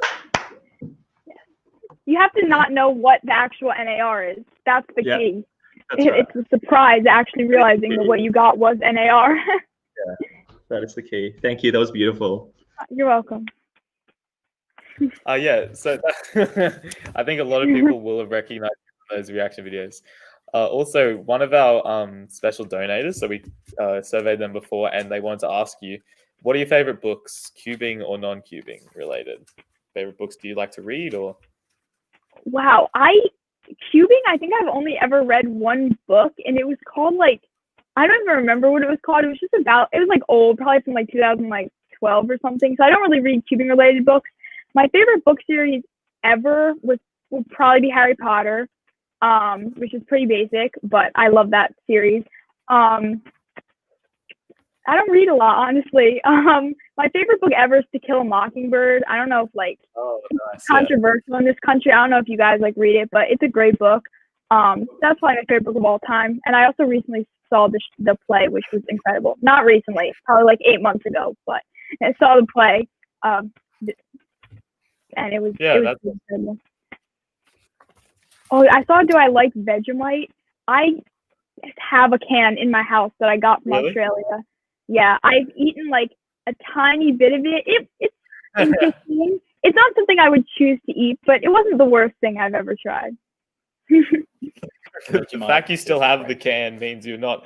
You have to not know what the actual NAR is. That's the Yeah, key. That's right. It's a surprise actually realizing that what you got was NAR. Yeah, that is the key. Thank you. That was beautiful. You're welcome. Yeah, so I think a lot of people will have recognized those reaction videos. Also, one of our special donators, so we surveyed them before, and they wanted to ask you, what are your favorite books, cubing or non-cubing related? Favorite books do you like to read, or? Wow, cubing, I think I've only ever read one book, and it was called I don't even remember what it was called. It was just about, it was old, probably from 2012 or something. So I don't really read cubing related books. My favorite book series ever would probably be Harry Potter, which is pretty basic, but I love that series. I don't read a lot, honestly. My favorite book ever is To Kill a Mockingbird. I don't know if nice, controversial in this country. I don't know if you guys read it, but it's a great book. That's probably my favorite book of all time. And I also recently saw the play, which was incredible. Not recently, probably 8 months ago, but I saw the play, and it was incredible. Oh, I saw Do I Like Vegemite? I have a can in my house that I got from Australia. Yeah, I've eaten a tiny bit of it. It's interesting. It's not something I would choose to eat, but it wasn't the worst thing I've ever tried. The fact you still have the can means you're not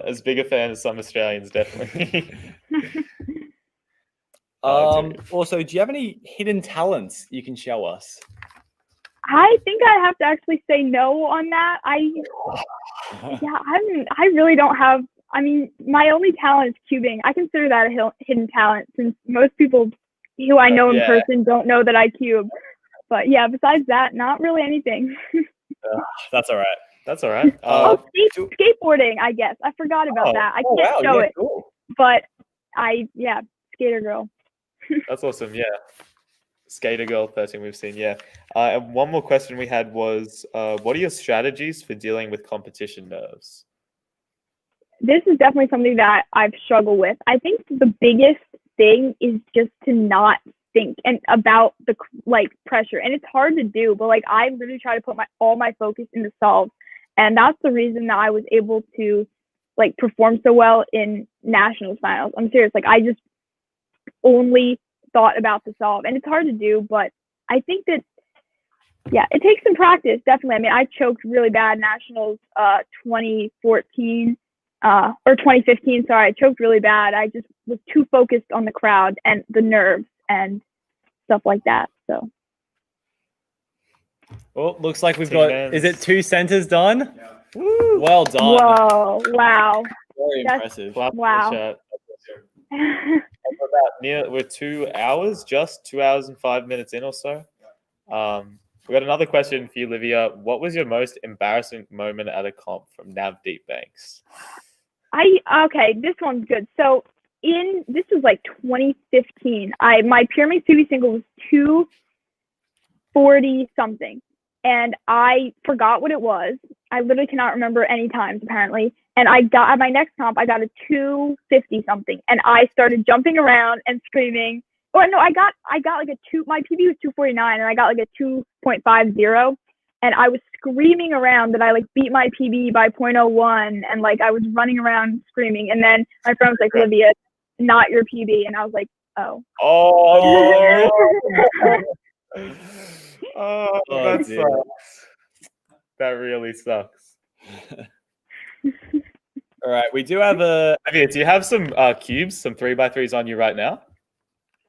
as big a fan as some Australians, definitely. Also, do you have any hidden talents you can show us? I think I have to actually say no on that. I really don't have. I mean, my only talent is cubing. I consider that a hidden talent since most people who I know in person don't know that I cube. But yeah, besides that, not really anything. That's all right. That's all right. Skateboarding, I guess. I forgot about that. I can't show it. Cool. But skater girl. That's awesome. Yeah. Skater girl, 13 we've seen. Yeah. And one more question we had was, what are your strategies for dealing with competition nerves? This is definitely something that I've struggled with. I think the biggest thing is just to not think and about the pressure, and it's hard to do, but I literally try to put all my focus into solves, and that's the reason that I was able to perform so well in nationals finals. I'm serious, I just only thought about the solve, and it's hard to do, but I think that it takes some practice, definitely. I mean, I choked really bad nationals 2014 or 2015, sorry, I choked really bad. I just was too focused on the crowd and the nerves and stuff like that. So. Well, looks like we've got, is it 2 centers done? Yeah. Woo. Well done. Whoa, wow. Very impressive. Wow. We're 2 hours, just 2 hours and 5 minutes in or so. We got another question for you, Livia. What was your most embarrassing moment at a comp from Nav Deep Banks? Okay, this one's good. So this was 2015. My pyramid CV single was 240 something, and I forgot what it was. I literally cannot remember any times apparently. And I got at my next comp, I got a 250 something, and I started jumping around and screaming. Oh no, I got my PB was 249, and I got a 2.50. And I was screaming around that I beat my PB by 0.01, and I was running around screaming. And then my friend was like, Livia, not your PB. And I was like, oh. Oh, that sucks. That really sucks. All right, we do have Livia, do you have some cubes, some 3x3s on you right now?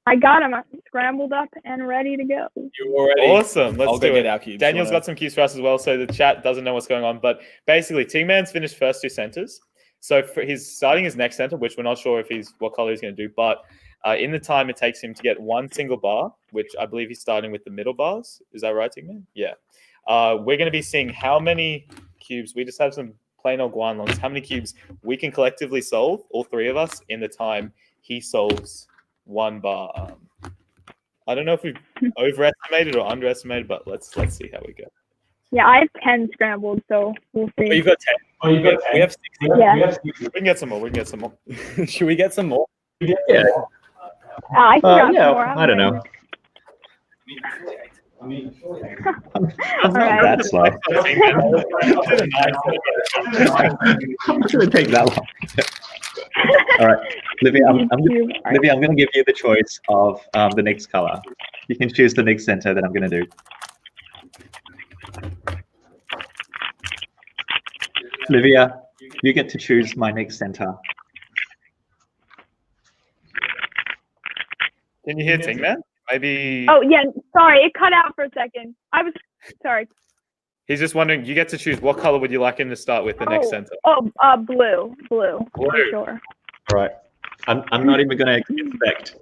I got them. I'm scrambled up and ready to go. You're already awesome. Let's do it. Our cubes. Daniel's got some cubes for us as well, so the chat doesn't know what's going on. But basically, T-Man's finished first 2 centers. So he's starting his next center, which we're not sure what color he's going to do. But in the time it takes him to get 1 single bar, which I believe he's starting with the middle bars. Is that right, T-Man? Yeah. We're going to be seeing how many cubes. We just have some plain old Guan longs. How many cubes we can collectively solve, all 3 of us, in the time he solves 1 bar. I don't know if we've overestimated or underestimated, but let's see how we go. Yeah, I have 10 scrambled, so we'll see. Oh, you've got 10. Oh, you've got 10. We have 60. Yeah. We can get some more. Should we get some more? Yeah. I can grab more. I don't know. All right. That's slow. I'm not going to take that long. All right, Livia, I'm going to give you the choice of the next color. You can choose the next center that I'm going to do. Livia, you get to choose my next center. Can you hear Tingman? Maybe. Oh yeah, sorry, it cut out for a second. I was sorry. He's just wondering. You get to choose what color would you like him to start with the next center. Blue for sure. All right, I'm not even going to expect.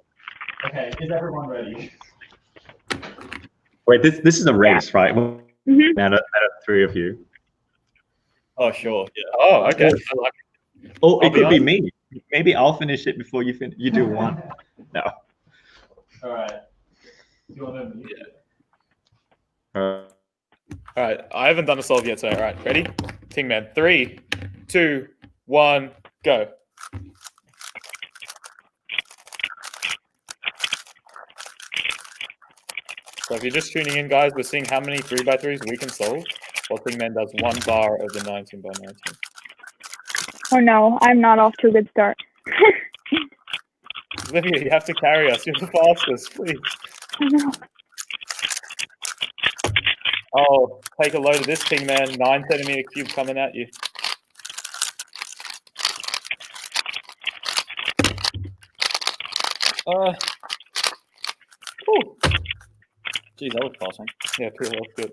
Okay, is everyone ready? Wait, this is a race, right? Mm-hmm. Out of 3 of you. Oh sure. Yeah. Oh okay. Oh, it could be me. Maybe I'll finish it before you finish. You do 1. No. All right. You want to? Yeah. All right. I haven't done a solve yet, so all right. Ready? Tingman. 3, 2, 1, go. So if you're just tuning in, guys, we're seeing how many 3x3s we can solve while Tingman does 1 bar of the 19x19. Oh no, I'm not off to a good start. Livia, you have to carry us. You're the fastest, please. I know. Oh, take a load of this thing, man. 9 centimeter cube coming at you. Ooh. Jeez, that was fast, man. Yeah, pretty well, good.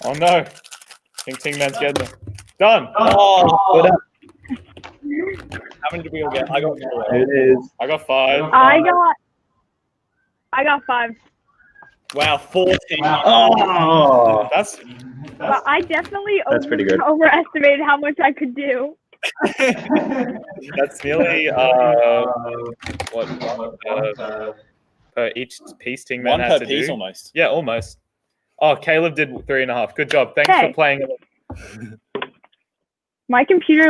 Oh no! I think Ting Man's getting it. Done! Oh, Good. how many did we all get? I got 4. It is. I got 5. I got 5. Wow, 14. Oh, That's But I definitely That's pretty good. overestimated how much I could do. that's nearly each piece Ting Man One has per to piece do. almost. Yeah, almost. Oh, Caleb did 3.5. Good job. Thanks Hey. for playing. My computer.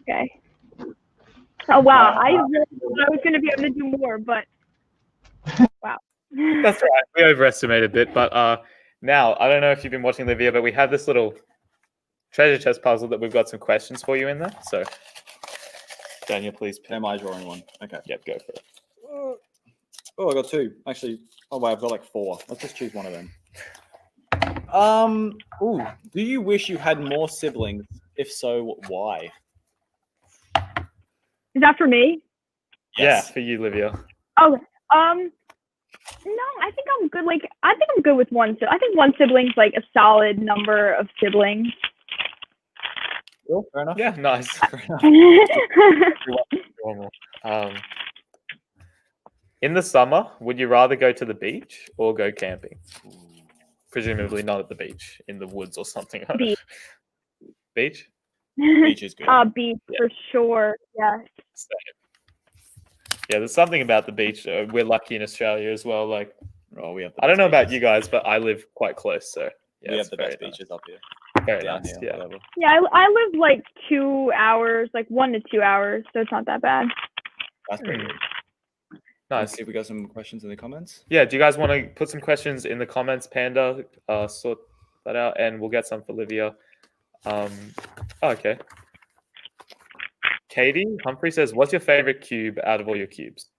Okay. Oh wow! I really thought I was gonna be able to do more, but wow. That's right. We overestimated a bit, but now I don't know if you've been watching Livia, but we have this little treasure chest puzzle that we've got some questions for you in there. So, Daniel, please. Am I drawing one? Okay. Yep, go for it. Oh, I got 2. Actually, oh wait, I've got like 4. Let's just choose one of them. Ooh, do you wish you had more siblings? If so, why? Is that for me? Yes. Yeah, for you, Livia. Oh, no, I think I'm good. Like, I think I'm good with one. So I think one sibling's like a solid number of siblings. Cool, fair enough. Yeah, nice. Normal. In the summer, would you rather go to the beach or go camping? Presumably not at the beach, in the woods or something. Beach. Beach? Beach is good. Beach for sure. Yes. Yeah, there's something about the beach. We're lucky in Australia as well. Like, Oh, we have. I don't know about you guys, but I live quite close, so yeah, We it's have the very best nice. beaches up here. Very Down nice. here, Yeah. whatever. Yeah, I live like 2 hours, like 1 to 2 hours, so it's not that bad. That's pretty good. Nice. See if we got some questions in the comments. Yeah, do you guys want to put some questions in the comments, Panda? Sort that out, and we'll get some for Livia. Okay. Katie Humphrey says, "What's your favorite cube out of all your cubes?"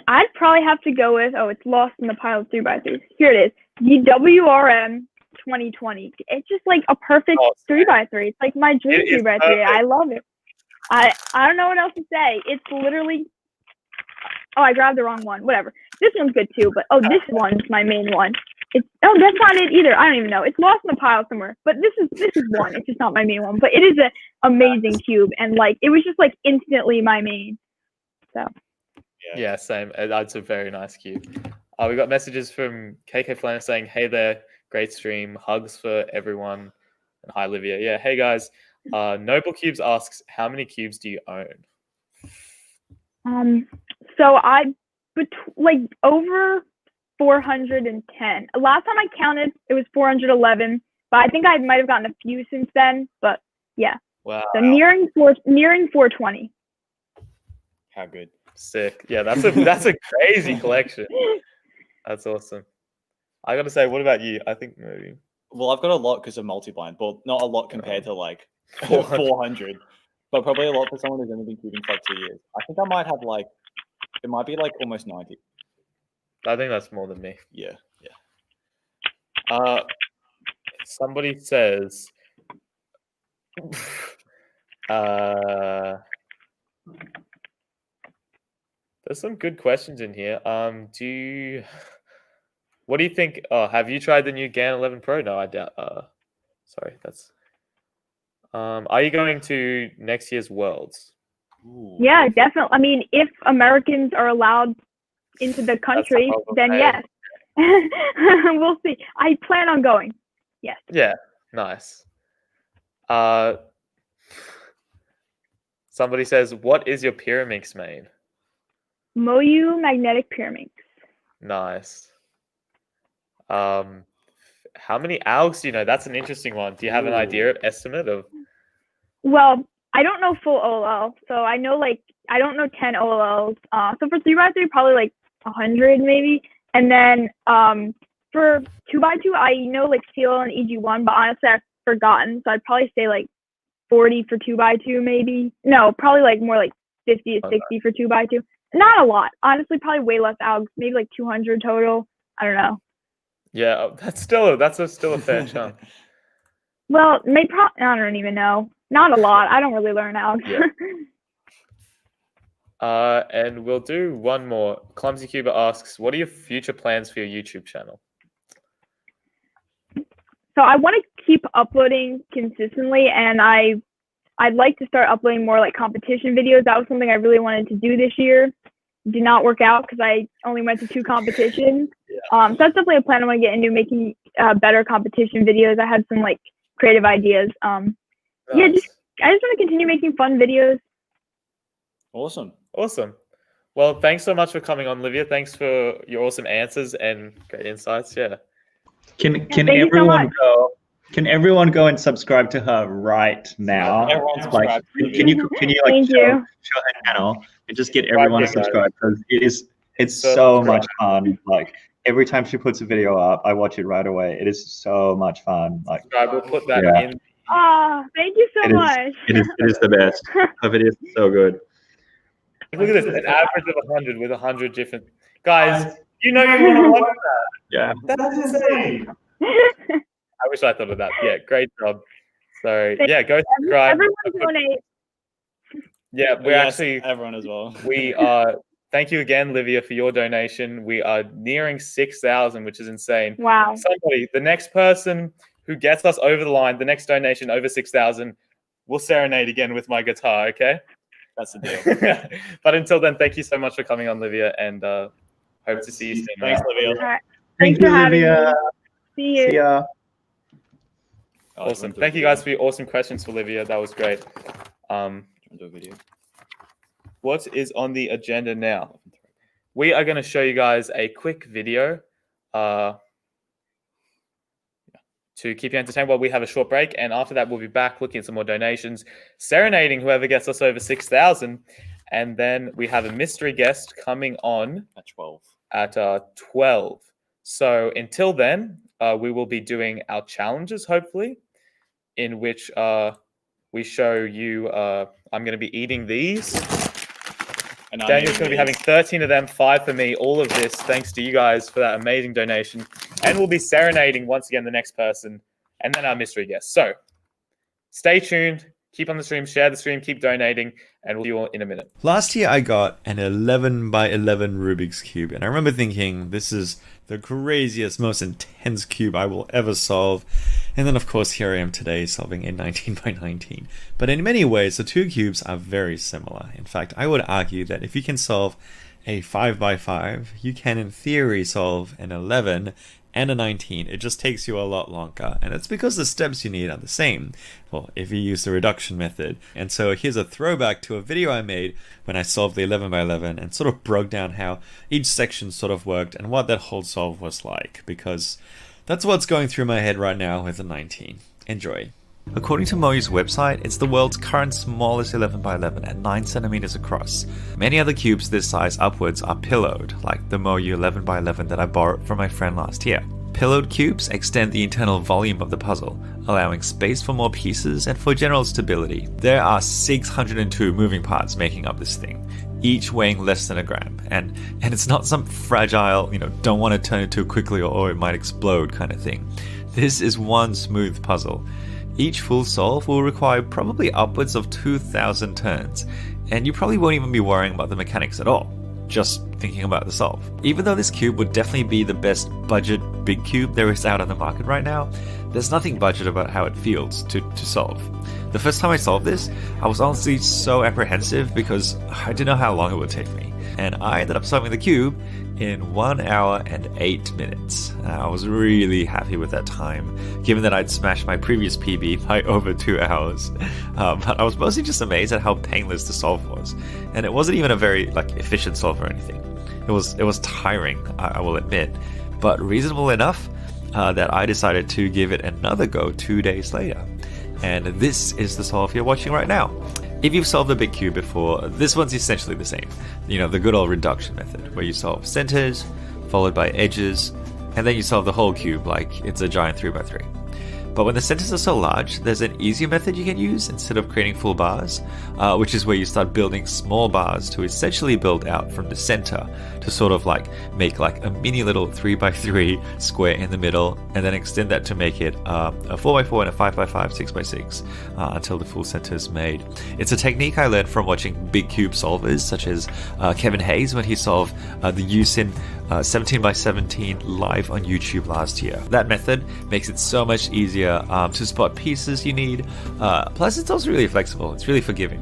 I'd probably have to go with, it's lost in the pile of 3x3s. Here it is, the WRM 2020. It's just like a perfect 3x3. It's like my dream 3x3. I love it. I don't know what else to say. It's literally. Oh, I grabbed the wrong one. Whatever. This one's good too, but this one's my main one. It's that's not it either. I don't even know. It's lost in a pile somewhere. But this is one. It's just not my main one. But it is an amazing cube, and like it was just like instantly my main. So. Yeah, same. That's a very nice cube. We got messages from KK Flanner saying, "Hey there, great stream. Hugs for everyone." And hi, Livia. Yeah, hey guys. Noble Cubes asks, "How many cubes do you own?" So like over 410. Last time I counted, it was 411, but I think I might have gotten a few since then. But yeah. Wow. So nearing 420. How good. Sick. Yeah, that's a crazy collection. That's awesome. I got to say, what about you? I think maybe. Well, I've got a lot because of multi-blind, but not a lot compared to like 400. But probably a lot for someone who's only been cubing for like 2 years. I think I might have like, it might be like almost 90. I think that's more than me. Yeah. Somebody says, there's some good questions in here. What do you think? Have you tried the new GAN 11 Pro? No, I doubt. Sorry, that's. Are you going to next year's Worlds? Ooh. Yeah, definitely. I mean, if Americans are allowed into the country, then yes. We'll see. I plan on going. Yes. Yeah, nice. Somebody says, "What is your Pyramix main?" Moyu magnetic Pyramix. Nice. how many algs do you know? That's an interesting one. Do you have an idea, estimate of? Well, I don't know full OLL, so I know I don't know 10 OLLs. So for 3x3, probably 100 maybe. And then for 2x2, I know CL and EG1, but honestly I've forgotten. So I'd probably say 40 for 2x2 maybe. No, probably more 50 to 60 for 2x2. Not a lot. Honestly, probably way less algs. Maybe 200 total. I don't know. Yeah, that's still a fair chunk. Well, I don't even know. Not a lot. I don't really learn algs. Yeah. And we'll do one more. Clumsy Cuber asks, what are your future plans for your YouTube channel? So I want to keep uploading consistently, and I'd like to start uploading more competition videos. That was something I really wanted to do this year. Did not work out because I only went to 2 competitions. So that's definitely a plan I want to get into, making better competition videos. I had some creative ideas. I just want to continue making fun videos. Awesome. Well, thanks so much for coming on, Livia. Thanks for your awesome answers and great insights. Yeah. Can everyone go and subscribe to her right now? Everyone subscribe. Can you show her channel and just get everyone to subscribe, because it's so much fun. Every time she puts a video up, I watch it right away. It is so much fun. We'll put that in. Oh, thank you so much. It is the best. Her video is so good. Look at this, an average of 100 with 100 different guys. You want to watch that? Yeah. That's insane. I wish I thought of that. Yeah, great job. So yeah, go subscribe. Everyone donate. Yeah, we're actually everyone as well. We are. Thank you again, Livia, for your donation. We are nearing 6,000, which is insane. Wow. Somebody, the next person who gets us over the line, the next donation over 6,000, we'll serenade again with my guitar. Okay. That's the deal. But until then, thank you so much for coming on, Livia, and hope to see you soon. Thanks, Livia. All right. Thank you, Livia. See you. See ya. Awesome. Thank you guys for your awesome questions for Livia. That was great. Do a video. What is on the agenda now? We are going to show you guys a quick video to keep you entertained while we have a short break. And after that, we'll be back looking at some more donations, serenading whoever gets us over 6,000. And then we have a mystery guest coming on at 12. At 12. So until then, we will be doing our challenges, hopefully, in which we show you. I'm going to be eating these. And Daniel's going to be having 13 of them, 5 for me. All of this thanks to you guys for that amazing donation. And we'll be serenading once again the next person and then our mystery guest. So stay tuned. Keep on the stream, share the stream, keep donating, and we'll see you all in a minute. Last year I got an 11 by 11 Rubik's Cube, and I remember thinking this is the craziest, most intense cube I will ever solve. And then of course here I am today solving a 19 by 19. But in many ways the two cubes are very similar. In fact, I would argue that if you can solve a 5 by 5, you can in theory solve an 11 and a 19. It just takes you a lot longer, and it's because the steps you need are the same, well, if you use the reduction method. And so here's a throwback to a video I made when I solved the 11 by 11 and sort of broke down how each section sort of worked and what that whole solve was like, because that's what's going through my head right now with the 19. Enjoy. According to Moyu's website, it's the world's current smallest 11 by 11 at 9 centimeters across. Many other cubes this size upwards are pillowed, like the Moyu 11 by 11 that I borrowed from my friend last year. Pillowed cubes extend the internal volume of the puzzle, allowing space for more pieces and for general stability. There are 602 moving parts making up this thing, each weighing less than a gram, and it's not some fragile, don't want to turn it too quickly or it might explode kind of thing. This is one smooth puzzle. Each full solve will require probably upwards of 2,000 turns, and you probably won't even be worrying about the mechanics at all, just thinking about the solve. Even though this cube would definitely be the best budget big cube there is out on the market right now, there's nothing budget about how it feels to solve. The first time I solved this, I was honestly so apprehensive because I didn't know how long it would take me, and I ended up solving the cube in 1 hour and 8 minutes. I was really happy with that time, given that I'd smashed my previous PB by over 2 hours. But I was mostly just amazed at how painless the solve was, and it wasn't even a very efficient solve or anything. It was tiring, I will admit, but reasonable enough. that I decided to give it another go 2 days later. And this is the solve you're watching right now. If you've solved a big cube before, this one's essentially the same. You know, the good old reduction method, where you solve centers, followed by edges, and then you solve the whole cube like it's a giant 3x3. But when the centers are so large, there's an easier method you can use instead of creating full bars, which is where you start building small bars to essentially build out from the center to sort of like make like a mini little 3x3 square in the middle, and then extend that to make it a 4x4 and a 5x5, 6x6 until the full center is made. It's a technique I learned from watching big cube solvers such as Kevin Hayes when he solved the USIN 17x17 live on YouTube last year. That method makes it so much easier to spot pieces you need. Plus, it's also really flexible. It's really forgiving.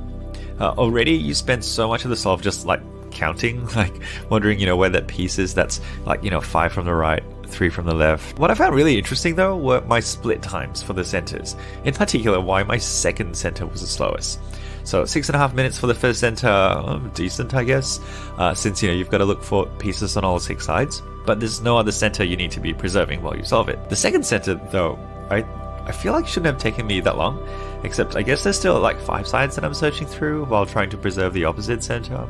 Already, you spend so much of the solve just like counting, like wondering, where that piece is. That's like, 5 from the right, 3 from the left. What I found really interesting though were my split times for the centers. In particular, why my second center was the slowest. So 6.5 minutes for the first center, decent I guess, since you've got to look for pieces on all 6 sides, but there's no other center you need to be preserving while you solve it. The second center though, I feel like shouldn't have taken me that long, except I guess there's still like 5 sides that I'm searching through while trying to preserve the opposite center.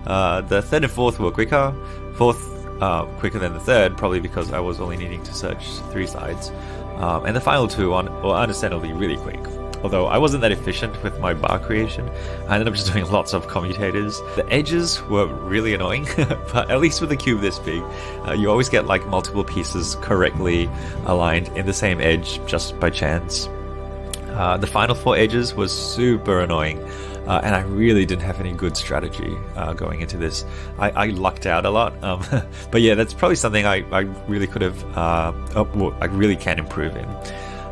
The third and fourth were quicker, fourth quicker than the third, probably because I was only needing to search 3 sides, and the final 2 were understandably really quick. Although I wasn't that efficient with my bar creation, I ended up just doing lots of commutators. The edges were really annoying, but at least with a cube this big, you always get like multiple pieces correctly aligned in the same edge just by chance. The final 4 edges was super annoying, and I really didn't have any good strategy going into this. I lucked out a lot, but yeah, that's probably something I really could have, I really can improve in.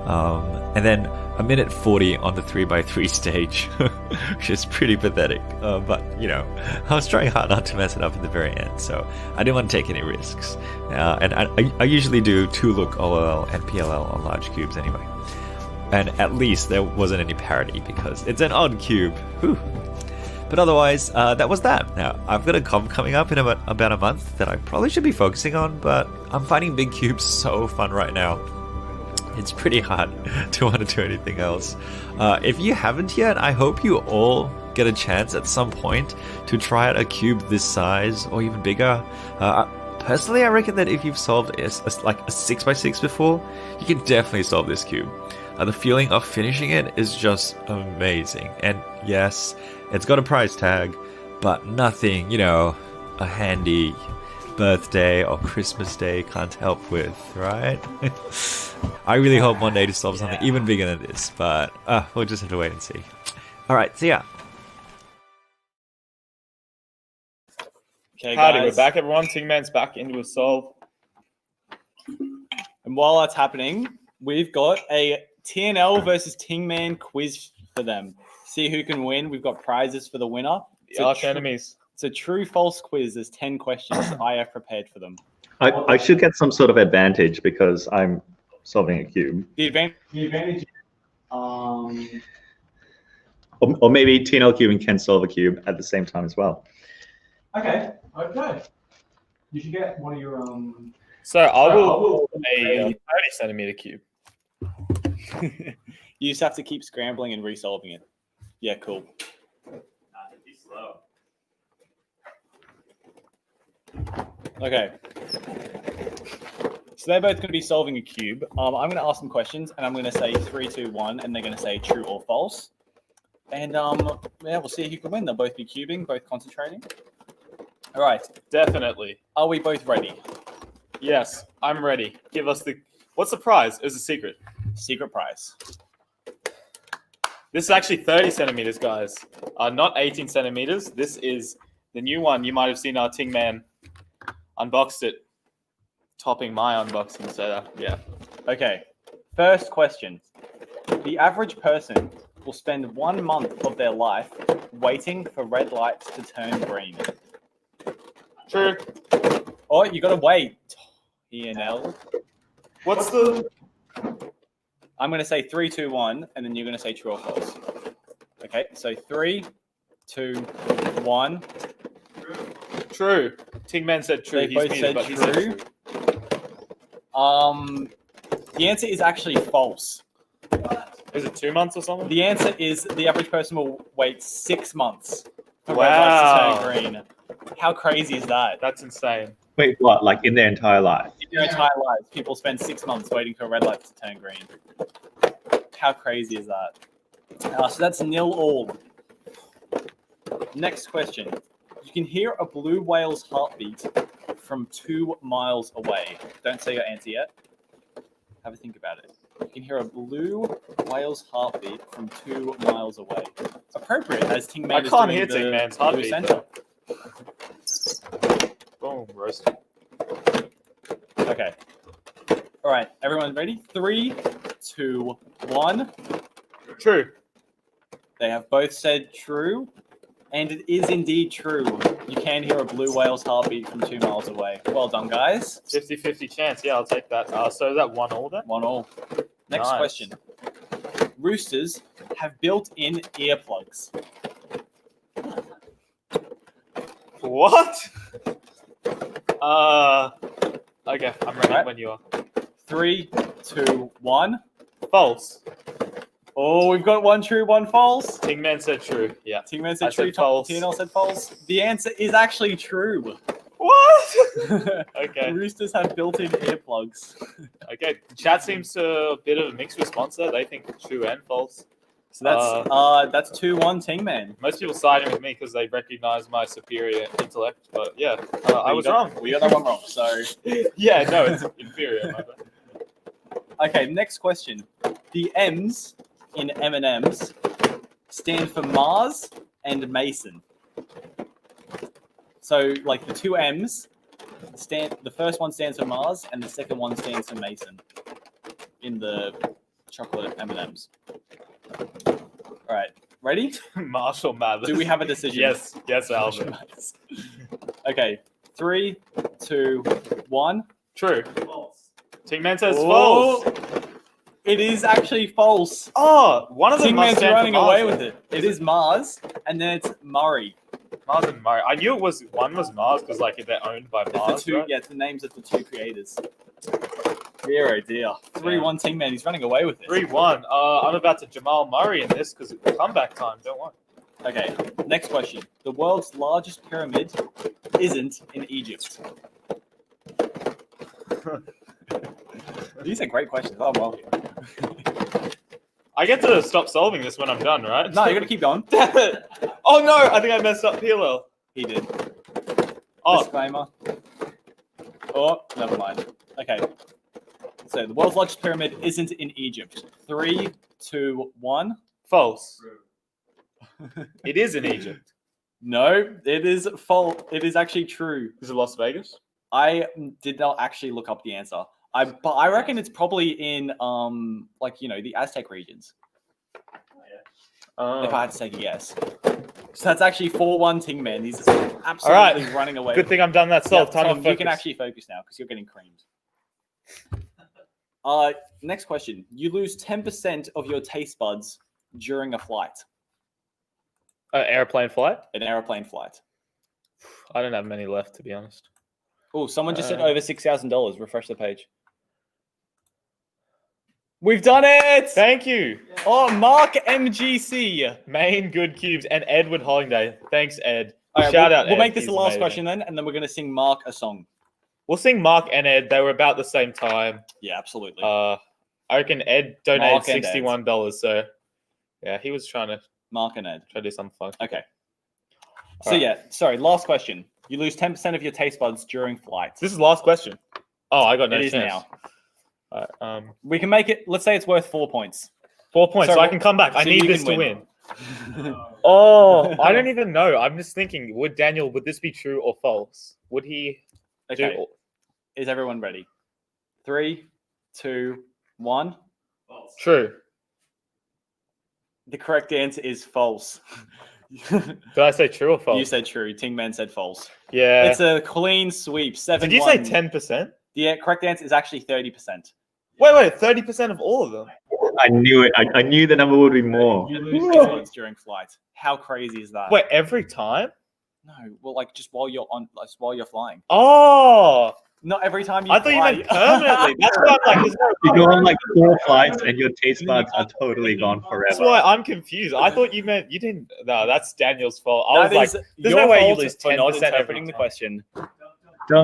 And then a minute 40 on the 3x3 stage, which is pretty pathetic. But I was trying hard not to mess it up at the very end, so I didn't want to take any risks. And I usually do 2-look OLL and PLL on large cubes anyway. And at least there wasn't any parity because it's an odd cube. Whew. But otherwise, that was that. Now, I've got a comp coming up in about a month that I probably should be focusing on, but I'm finding big cubes so fun right now. It's pretty hard to want to do anything else. If you haven't yet, I hope you all get a chance at some point to try out a cube this size or even bigger. Personally, I reckon that if you've solved like a 6x6 before, you can definitely solve this cube. The feeling of finishing it is just amazing. And yes, it's got a price tag, but nothing, a handy birthday or Christmas day can't help with, right? I really hope one day to solve something even bigger than this, but we'll just have to wait and see. Alright, see ya. Okay, Howdy, guys. we're back everyone. Tingman's back into a solve. And while that's happening, we've got a TNL versus Tingman quiz for them. See who can win. We've got prizes for the winner. The arch enemies. It's a true-false quiz. There's 10 questions I have prepared for them. I should get some sort of advantage because I'm solving a cube. The advantage or maybe TNL cubing can solve a cube at the same time as well. Okay. You should get one of your So I will a 30 centimeter cube. You just have to keep scrambling and resolving it. Yeah, cool. Be slow. Okay. So they're both going to be solving a cube. I'm going to ask them questions, and I'm going to say 3, 2, 1, and they're going to say true or false. And we'll see who can win. They'll both be cubing, both concentrating. All right. Definitely. Are we both ready? Yes, I'm ready. Give us what's the prize? It's a secret. Secret prize. This is actually 30 centimeters, guys. Not 18 centimeters. This is the new one. You might have seen our Tingman unboxed it, topping my unboxing. So yeah. Okay. First question. The average person will spend 1 month of their life waiting for red lights to turn green. True. Oh, you got to wait. TNL. What's the... I'm going to say 3, 2, 1, and then you're going to say true or false. Okay, so 3, 2, 1. True. Tingman said true. They both said true. The answer is actually false. Is it 2 months or something? The answer is the average person will wait 6 months for Wow. red lights to turn green. How crazy is that? That's insane. Wait, what? Like in their entire life? In their entire lives, people spend 6 months waiting for red lights to turn green. How crazy is that? So that's 0-all. Next question. You can hear a blue whale's heartbeat from 2 miles away. Don't say your answer yet. Have a think about it. You can hear a blue whale's heartbeat from 2 miles away. Appropriate, as Ting Man I is can't doing hear the Ting Man's blue heartbeat. center. Boom, roasted. Okay. All right, everyone ready? 3, 2, 1. True. They have both said true, and it is indeed true. You can hear a blue whale's heartbeat from 2 miles away. Well done, guys. 50-50 chance. Yeah, I'll take that. So is that 1-all then? 1-all. Next Nice. question. Roosters have built-in earplugs. What? Okay, I'm ready Right. when you are. 3, 2, 1. False. Oh, we've got 1 true, 1 false. Ting Man said true. Yeah. Ting Man said I true. said false. TNL said false. The answer is actually true. What? Okay. Roosters have built-in earplugs. Okay. The chat seems a bit of a mixed response there. They think true and false. So that's 2-1 Ting Man. Most people siding with me because they recognize my superior intellect. But yeah, I was wrong. We got that one wrong. So Yeah, no, it's inferior. My bad. okay, next question. The M's in M&M's stand for Mars and Mason. So, like the 2 M's stand. The first one stands for Mars, and the second one stands for Mason in the chocolate M&M's. All right, ready? Marshall Mathers. Do we have a decision? Yes, Albert. Okay, 3, 2, 1. True. False. Ting Man says Oh. false. It is actually false. Oh, one of them Ting must Man's stand for running Mars, away then. with it. It is Mars, and then it's Murray. Mars and Murray. I knew it was one was Mars because like they're owned by It's Mars. the two, right? yeah, it's the names of the 2 creators. Dear, oh dear. 3-1 Ting Man. He's running away with it. 3-1. I'm about to Jamal Murray in this because it's comeback time. Don't worry. Okay, next question. The world's largest pyramid isn't in Egypt. These are great questions. Oh, well. I get to stop solving this when I'm done, right? No, you got to keep going. Damn it! Oh no! I think I messed up PLL. He did. Oh, Disclaimer. Oh, never mind. Okay. So the world's largest pyramid isn't in Egypt. 3, 2, 1. false. It is in Egypt. No, it is false. It is actually true. Is it Las Vegas? I did not actually look up the answer. But I reckon it's probably in like the Aztec regions. If I had to take a guess. So that's actually 4-1 Ting Man. He's absolutely running away. Good thing I'm done that solved. Time to Tom, focus. you can actually focus now because you're getting creamed. Next question. You lose 10% of your taste buds during a flight. Airplane flight? An airplane flight. I don't have many left, to be honest. Oh, someone just said over $6,000. Refresh the page. We've done it! Thank you. Oh, Mark MGC. Main good cubes and Edward Hollingdale. Thanks, Ed. All right, Shout out, We'll Ed. make this He's the last amazing. question then, and then we're going to sing Mark a song. We'll sing Mark and Ed. They were about the same time. Yeah, absolutely. I reckon Ed donated Mark and Ed. $61. So, yeah, he was trying to Mark and Ed. try to do something fun. Okay. So All right. yeah, sorry, last question. You lose 10% of your taste buds during flight. This is the last question. Oh, I got no It is chance. now. All right, We can make it, let's say it's worth 4 points. 4 points, so I can come back. I so need you this can to win. Oh, I don't even know. I'm just thinking, would this be true or false? Would he Okay. do Is everyone ready? 3, 2, 1. true? The correct answer is false. Did I say true or false? You said true. Ting Man said false. Yeah. It's a clean sweep. 7-1. Did you say 10%? The correct answer is actually 30%. Wait, 30% of all of them? I knew it. I knew the number would be more. You lose taste buds during flight. How crazy is that? Wait, every time? No, well, like just while you're flying. Oh, Not every time you I thought you fly. meant permanently. That's why I'm like, You go on like 4 flights and your taste buds are totally gone forever. that's why I'm confused. I thought you meant you didn't. No, that's Daniel's fault. I was That like, is there's your no way you fault lose for not 10% interpreting every the time. question.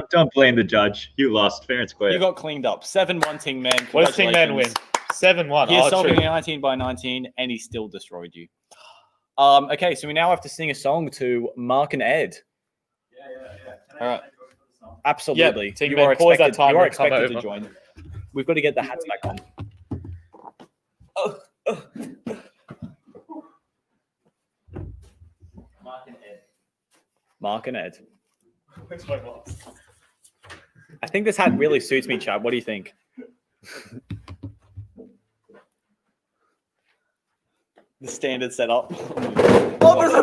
Don't blame the judge. You lost fair and square. You got cleaned up. 7-1 Ting Man. What does Ting Man win? Congratulations. 7-1. He's Oh, solving true. a 19 by 19 and he still destroyed you. Okay, so we now have to sing a song to Mark and Ed. All right. Absolutely. Yeah, Ting you Man, are pause that expected, timer you are and come expected to over. join. We've got to get the hats back on. Mark and Ed. Where's my boss? I think this hat really suits me, Chad. What do you think? The standard setup. Oh, there's a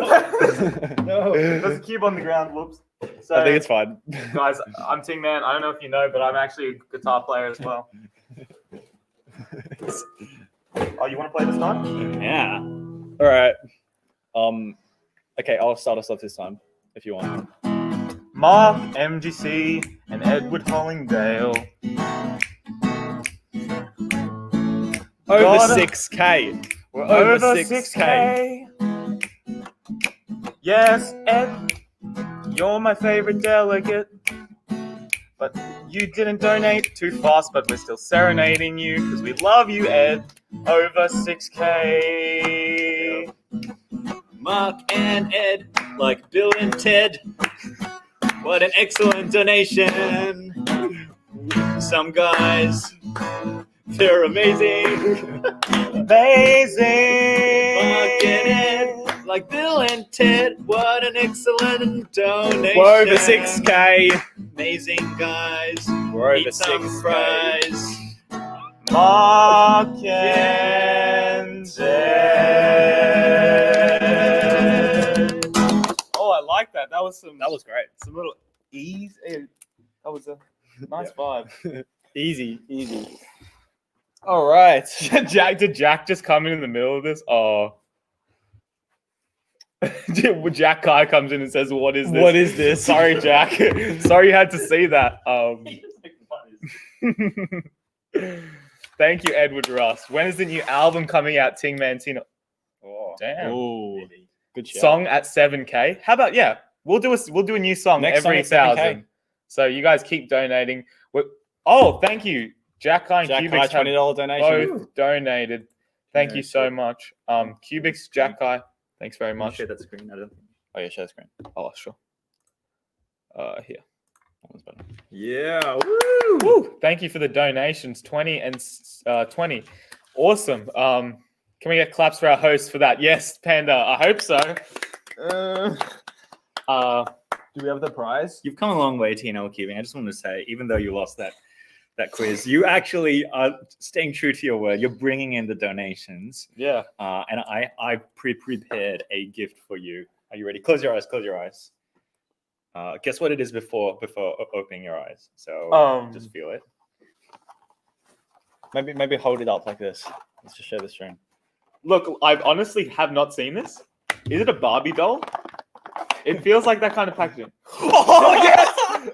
no. There's a cube on the ground. Whoops. So, I think it's fine. guys, I'm Ting Man. I don't know if you know, but I'm actually a guitar player as well. Oh, you want to play this time? Yeah. All right. Okay, I'll start us off this time if you want. Mark, MGC, and Edward Hollingdale. Over Gotta- 6K. We're Over over 6K. Yes, Ed, you're my favorite delegate. But you didn't donate too fast, but we're still serenading you because we love you, Ed. Over 6K. Mark and Ed, like Bill and Ted. What an excellent donation. Some guys, they're amazing. Amazing. Mark and Ed, like Bill and Ted. What an excellent donation. We're over 6K. Amazing guys. We're over Eat some 6K. fries. Mark and Ed. Oh, I like that. That was great. Some little ease. That was a nice vibe. Easy. All right. Did Jack just come in the middle of this? Oh. Jack Kai comes in and says, "What is this? What is this?" Sorry, Jack. Sorry you had to see that. Thank you, Edward Russ. When is the new album coming out, Ting Man Tino? Oh, damn. Ooh, good shout. Song at 7K. How about we'll do a new song Next every song at 7K. 1,000. So you guys keep donating. Oh, thank you, Jack Kai and Jack Cubix Kai, $20 donation. both donated. Thank you so much. Cubix, Jack Kai, thanks very much. Share that screen, Adam. Oh yeah, share the screen. Oh, sure. Here. That one's better. Yeah. Woo! Woo! Thank you for the donations. 20 and 20. Awesome. Can we get claps for our host for that? Yes, Panda. I hope so. Do we have the prize? You've come a long way, TNL Cubing. I just want to say, even though you lost that quiz, you actually are staying true to your word. You're bringing in the donations. Yeah. And I prepared a gift for you. Are you ready? Close your eyes. Close your eyes. Guess what it is before opening your eyes. So just feel it. Maybe hold it up like this. Let's just share the screen. Look, I honestly have not seen this. Is it a Barbie doll? It feels like that kind of packaging. Oh yes!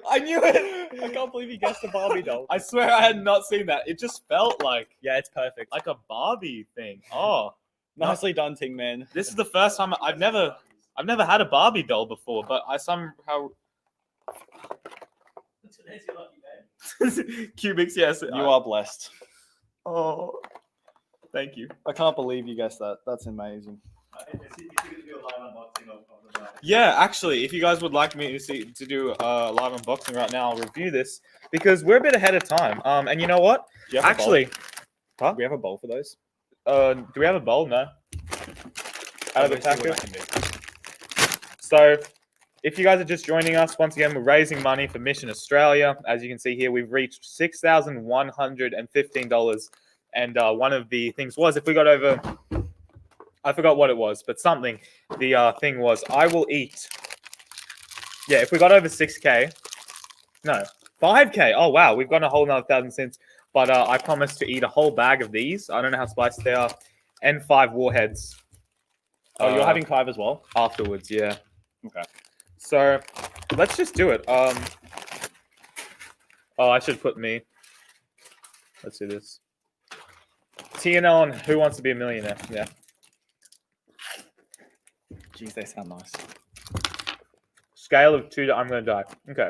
I knew it. I can't believe you guessed the Barbie doll. I swear I had not seen that. It just felt like it's perfect. Like a Barbie thing. Oh, nicely done, Ting Man. This is the first time I've never had a Barbie doll before, but I somehow. Cubix, yes. You are blessed. Oh, thank you. I can't believe you guessed that. That's amazing. Yeah, actually, if you guys would like me to do a live unboxing right now, I'll review this because we're a bit ahead of time. And you know what? Actually, do we have a bowl for those? Do we have a bowl? No. Out of the taco. So, if you guys are just joining us, once again, we're raising money for Mission Australia. As you can see here, we've reached $6,115. And one of the things was, if we got over, I forgot what it was, but something. The thing was, I will eat. Yeah, if we got over 6K, no, 5K. Oh, wow, we've got a whole another 1,000 cents. But I promised to eat a whole bag of these. I don't know how spicy they are. And 5 warheads. Oh, you're having 5 as well? Afterwards, yeah. Okay. So let's just do it. Oh, I should put me. Let's do this. TNL on Who Wants to Be a Millionaire? Yeah. Jeez, they sound nice. Scale of 2 to I'm going to die. Okay.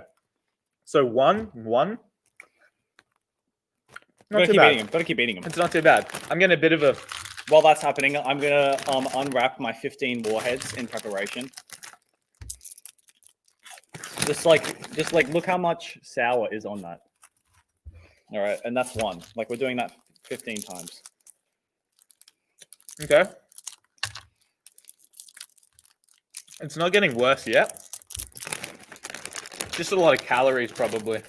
So 1. Not Gotta too keep bad. beating him. Gotta keep beating him. It's not too bad. I'm getting a bit of a... While that's happening, I'm gonna unwrap my 15 warheads in preparation. Just like look how much sour is on that. All right, and that's 1. Like we're doing that 15 times. Okay. It's not getting worse yet. Just a lot of calories, probably.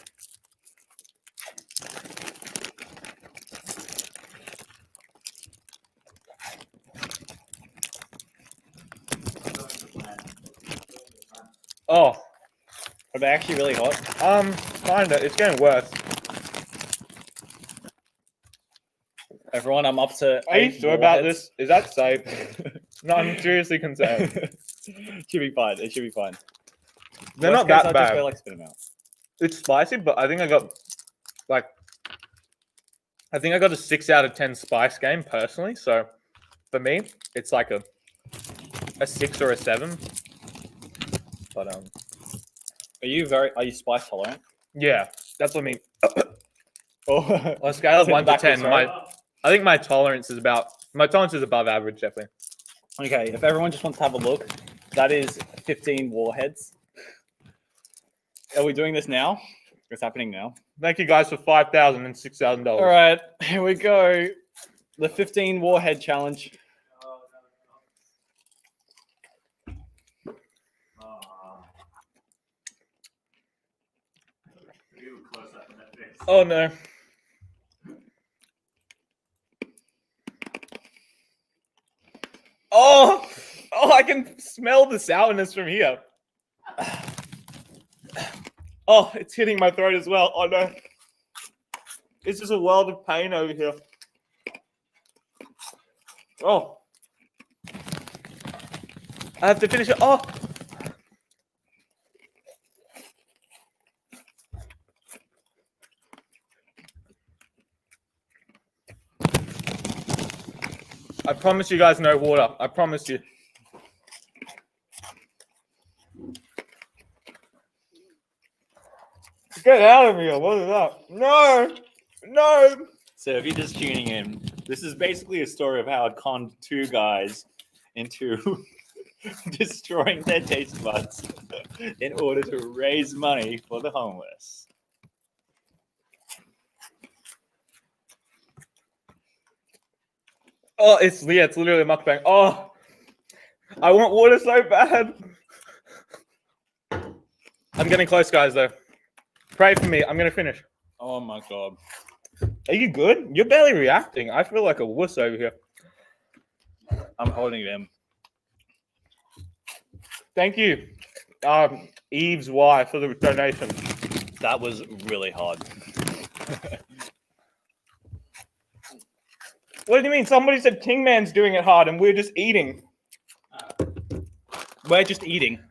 Oh. Are they actually really hot? Kinda. It's getting worse. Everyone, I'm up to. Are you 8 sure about warheads. this? Is that safe? No, I'm seriously concerned. Should be fine. It should be fine. They're Worst not case, that I'll bad. Just go, like, spit them out. It's spicy, but I think I got a 6 out of 10 spice game personally. So for me, it's like a 6 or a 7. But are you spice tolerant? Yeah, that's what I mean. Oh, on a scale of 1 to 10, I think my tolerance is above average, definitely. Okay, if everyone just wants to have a look, that is 15 warheads. Are we doing this now? It's happening now. Thank you guys for $5,000 and $6,000. All right, here we go. The 15 warhead challenge. Oh no. Oh, I can smell the sourness from here. Oh, it's hitting my throat as well. Oh no. It's just a world of pain over here. Oh. I have to finish it. Oh. I promise you guys no water. I promise you. Get out of here. What is that? No. No. So if you're just tuning in, this is basically a story of how it conned 2 guys into destroying their taste buds in order to raise money for the homeless. Oh, it's literally a mukbang. Oh, I want water so bad. I'm getting close, guys, though. Pray for me. I'm going to finish. Oh, my God. Are you good? You're barely reacting. I feel like a wuss over here. I'm holding them. Thank you, Eve's wife, for the donation. That was really hard. What do you mean? Somebody said King Man's doing it hard and we're just eating. We're just eating.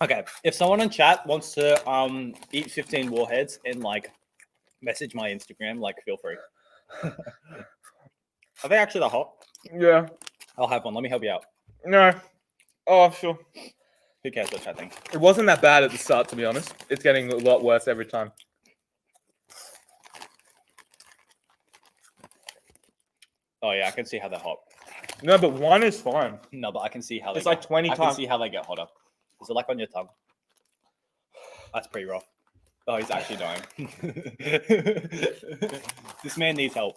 Okay, if someone in chat wants to eat 15 warheads and like message my Instagram, like feel free. Are they actually that hot? Yeah. I'll have one. Let me help you out. No. Oh, sure. Who cares what chat thinks? It wasn't that bad at the start, to be honest. It's getting a lot worse every time. Oh yeah, I can see how they're hot. No, but 1 is fine. No, but I can see how It's like 20 I times. can see how they get hotter. Is it like on your tongue? That's pretty rough. Oh, he's actually dying. This man needs help.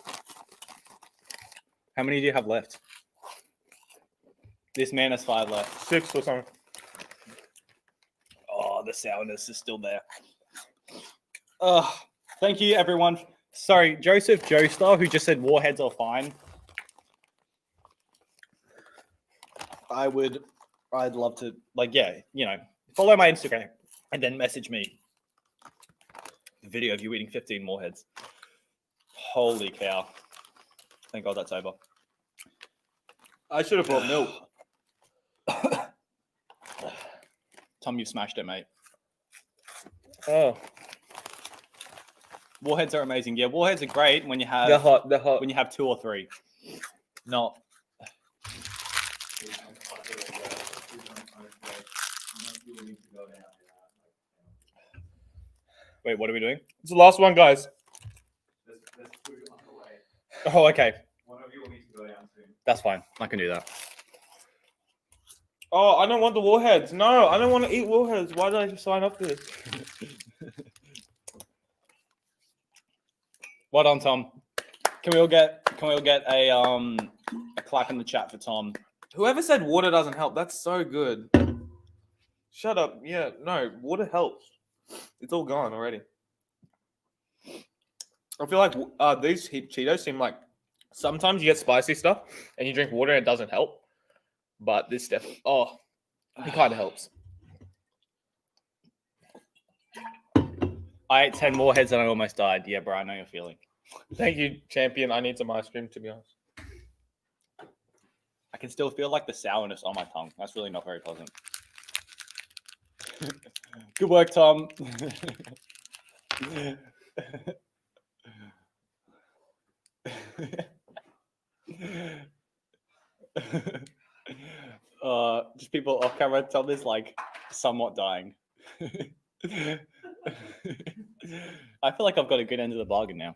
How many do you have left? This man has 5 left. 6 or something. Oh, the sourness is still there. Oh, thank you, everyone. Sorry, Joseph Joestar, who just said warheads are fine. I'd love to, like, yeah, you know, follow my Instagram and then message me the video of you eating 15 warheads. Holy cow. Thank God that's over. I should have brought milk. Tom, you smashed it, mate. Oh. Warheads are amazing. Yeah, warheads are great when you have They're hot. They're hot. when you have 2 or 3. Not. Wait, what are we doing? It's the last one, guys. Oh, okay. One of you will need to go down soon. That's fine. I can do that. Oh, I don't want the warheads. No, I don't want to eat warheads. Why did I sign up for this? Well done, Tom. Can we all get a clap in the chat for Tom? Whoever said water doesn't help, that's so good. Shut up. Yeah, no, water helps. It's all gone already. I feel like these Cheetos seem like sometimes you get spicy stuff and you drink water and it doesn't help. But this definitely, it kind of helps. I ate 10 warheads and I almost died. Yeah, bro, I know your feeling. Thank you, champion. I need some ice cream, to be honest. I can still feel like the sourness on my tongue. That's really not very pleasant. Good work, Tom. Just people off camera. Tom is like somewhat dying. I feel like I've got a good end of the bargain now.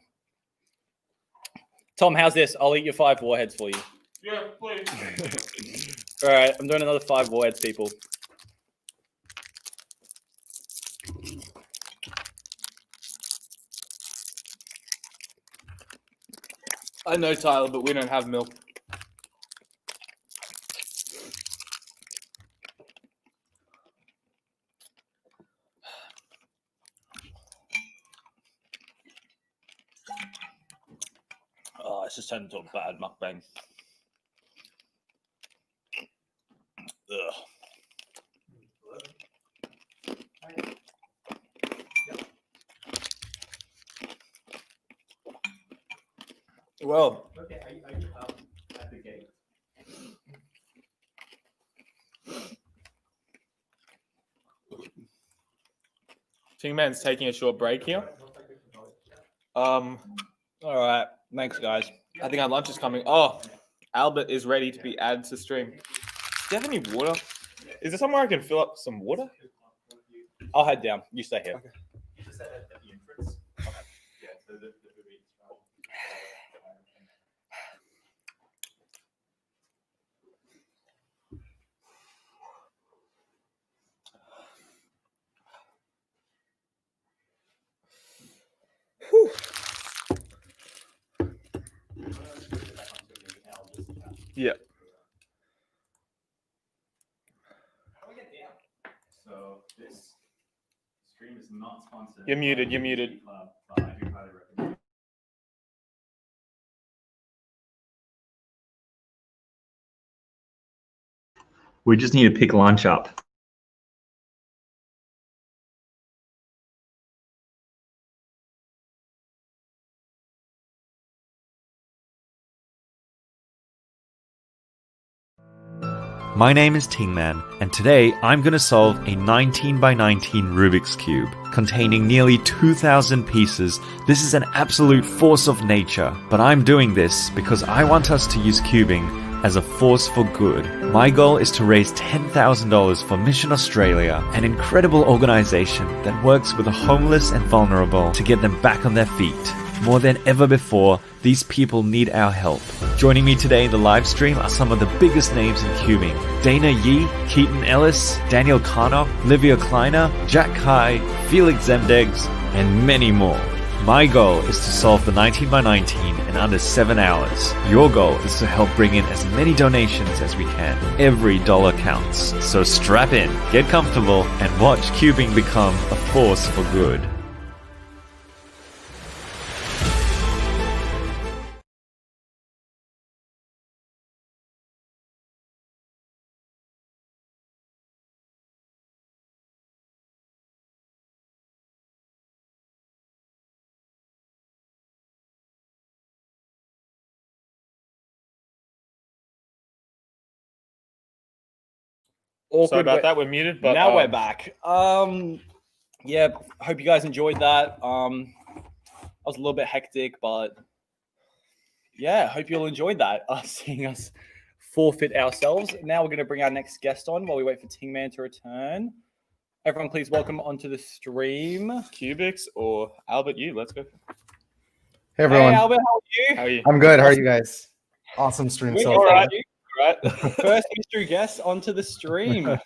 Tom, how's this? I'll eat your 5 warheads for you. Yeah, please. All right, I'm doing another 5 warheads, people. I know, Tyler, but we don't have milk. Oh, it's just turned into a bad mukbang. Ugh. Well, Okay, are you at the gate? Ting Man's taking a short break here. All right. Thanks, guys. I think our lunch is coming. Oh, Albert is ready to be added to stream. Do you have any water? Is there somewhere I can fill up some water? I'll head down. You stay here. Okay. Just at the entrance. Okay. Yeah, so the Rubik. Whew. Yeah. So this stream is not sponsored. You're muted. You're muted. But I do highly recommend. We just need to pick lunch up. My name is Tingman, and today I'm going to solve a 19 by 19 Rubik's Cube containing nearly 2,000 pieces. This is an absolute force of nature, but I'm doing this because I want us to use cubing as a force for good. My goal is to raise $10,000 for Mission Australia, an incredible organization that works with the homeless and vulnerable to get them back on their feet. More than ever before, these people need our help. Joining me today in the live stream are some of the biggest names in cubing. Dana Yee, Katon Ellis, Daniel Connor, Livia Kleiner, Jack Kai, Felix Zemdegs, and many more. My goal is to solve the 19 by 19 in under 7 hours. Your goal is to help bring in as many donations as we can. Every dollar counts. So strap in, get comfortable, and watch cubing become a force for good. Sorry about that. We're muted, but now we're back. Yeah, hope you guys enjoyed that. was a little bit hectic, but yeah, hope you all enjoyed that. Seeing us forfeit ourselves. Now we're going to bring our next guest on while we wait for Tingman to return. Everyone, please welcome onto the stream. Cubix or Albert, let's go. Hey everyone. Hey Albert, how are you? How are you? I'm good. How are you guys? Awesome stream We're so all far. right. First mystery guest onto the stream.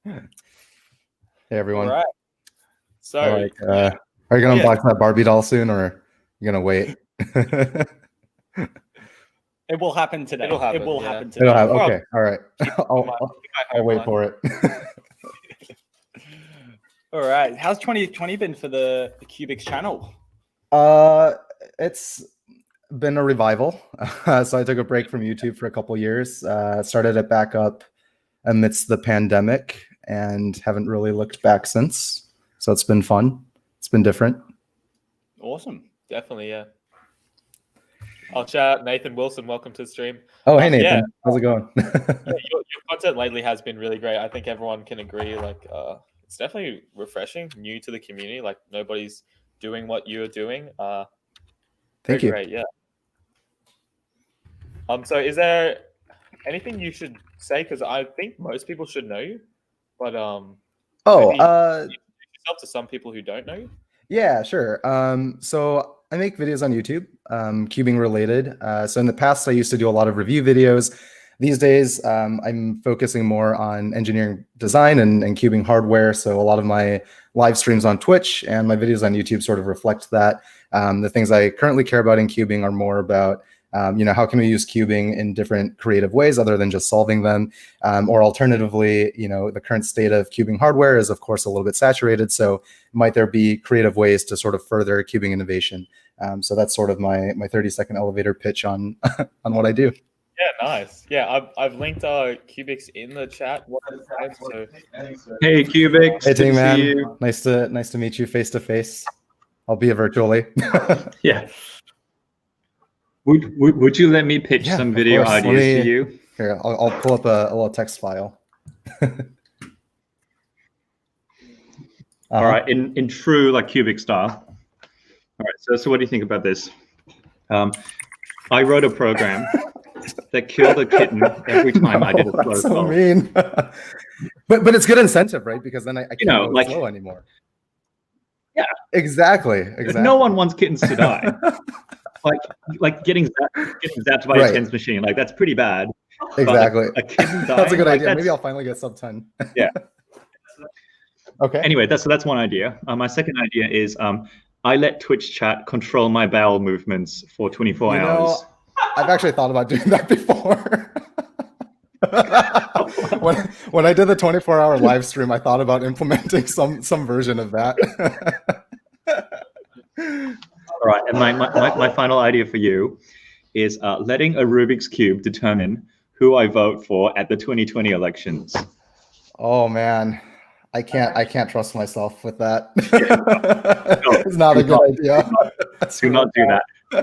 Hey everyone. All right. So, are you gonna unbox that Barbie doll soon, or are you gonna wait? It will happen today. It'll happen, It will yeah. happen today. It'll have, okay, all right. I'll wait for it. All right. How's 2020 been for the Cubix channel? It's been a revival. So I took a break from YouTube for a couple years. Started it back up amidst the pandemic, and haven't really looked back since. So it's been fun. It's been different. Awesome. Definitely, yeah. I'll chat. Nathan Wilson, welcome to the stream. Oh, hey Nathan, Yeah. how's it going? Your content lately has been really great. I think everyone can agree. Like, it's definitely refreshing, new to the community. Like, nobody's doing what you're doing. Thank you. Great, yeah. So is there anything you should say? Because I think most people should know you, but maybe introduce yourself to some people who don't know you. Yeah, sure. So I make videos on YouTube, cubing related. So in the past, I used to do a lot of review videos. These days, I'm focusing more on engineering design and cubing hardware. So a lot of my live streams on Twitch and my videos on YouTube sort of reflect that. The things I currently care about in cubing are more about how can we use cubing in different creative ways other than just solving them? Or alternatively, the current state of cubing hardware is, of course, a little bit saturated. So might there be creative ways to sort of further cubing innovation? So that's sort of my 30-second elevator pitch on on what I do. Yeah, nice. Yeah, I've linked Cubix in the chat. So. Hey Cubix, Hey good to see man, you. nice to meet you face to face. Albeit virtually. Yeah. Would you let me pitch some video course. ideas to you? Here, I'll pull up a little text file. All right, in true like Cubix style. All right, so what do you think about this? I wrote a program that killed a kitten every time I did a slow That's so solve. mean. but it's good incentive, right? Because then I can't go like slow anymore. Yeah, exactly. No one wants kittens to die. like getting zapped by a TENS machine, like that's pretty bad. Exactly. But a kitten dying, That's a good like, idea. Maybe I'll finally get sub 10. Yeah. Okay. Anyway, that's one idea. My second idea is I let Twitch chat control my bowel movements for 24 hours. I've actually thought about doing that before. when I did the 24-hour live stream, I thought about implementing some version of that. All right, and my final idea for you is letting a Rubik's Cube determine who I vote for at the 2020 elections. Oh man, I can't trust myself with that. It's not a good idea. Do not do that.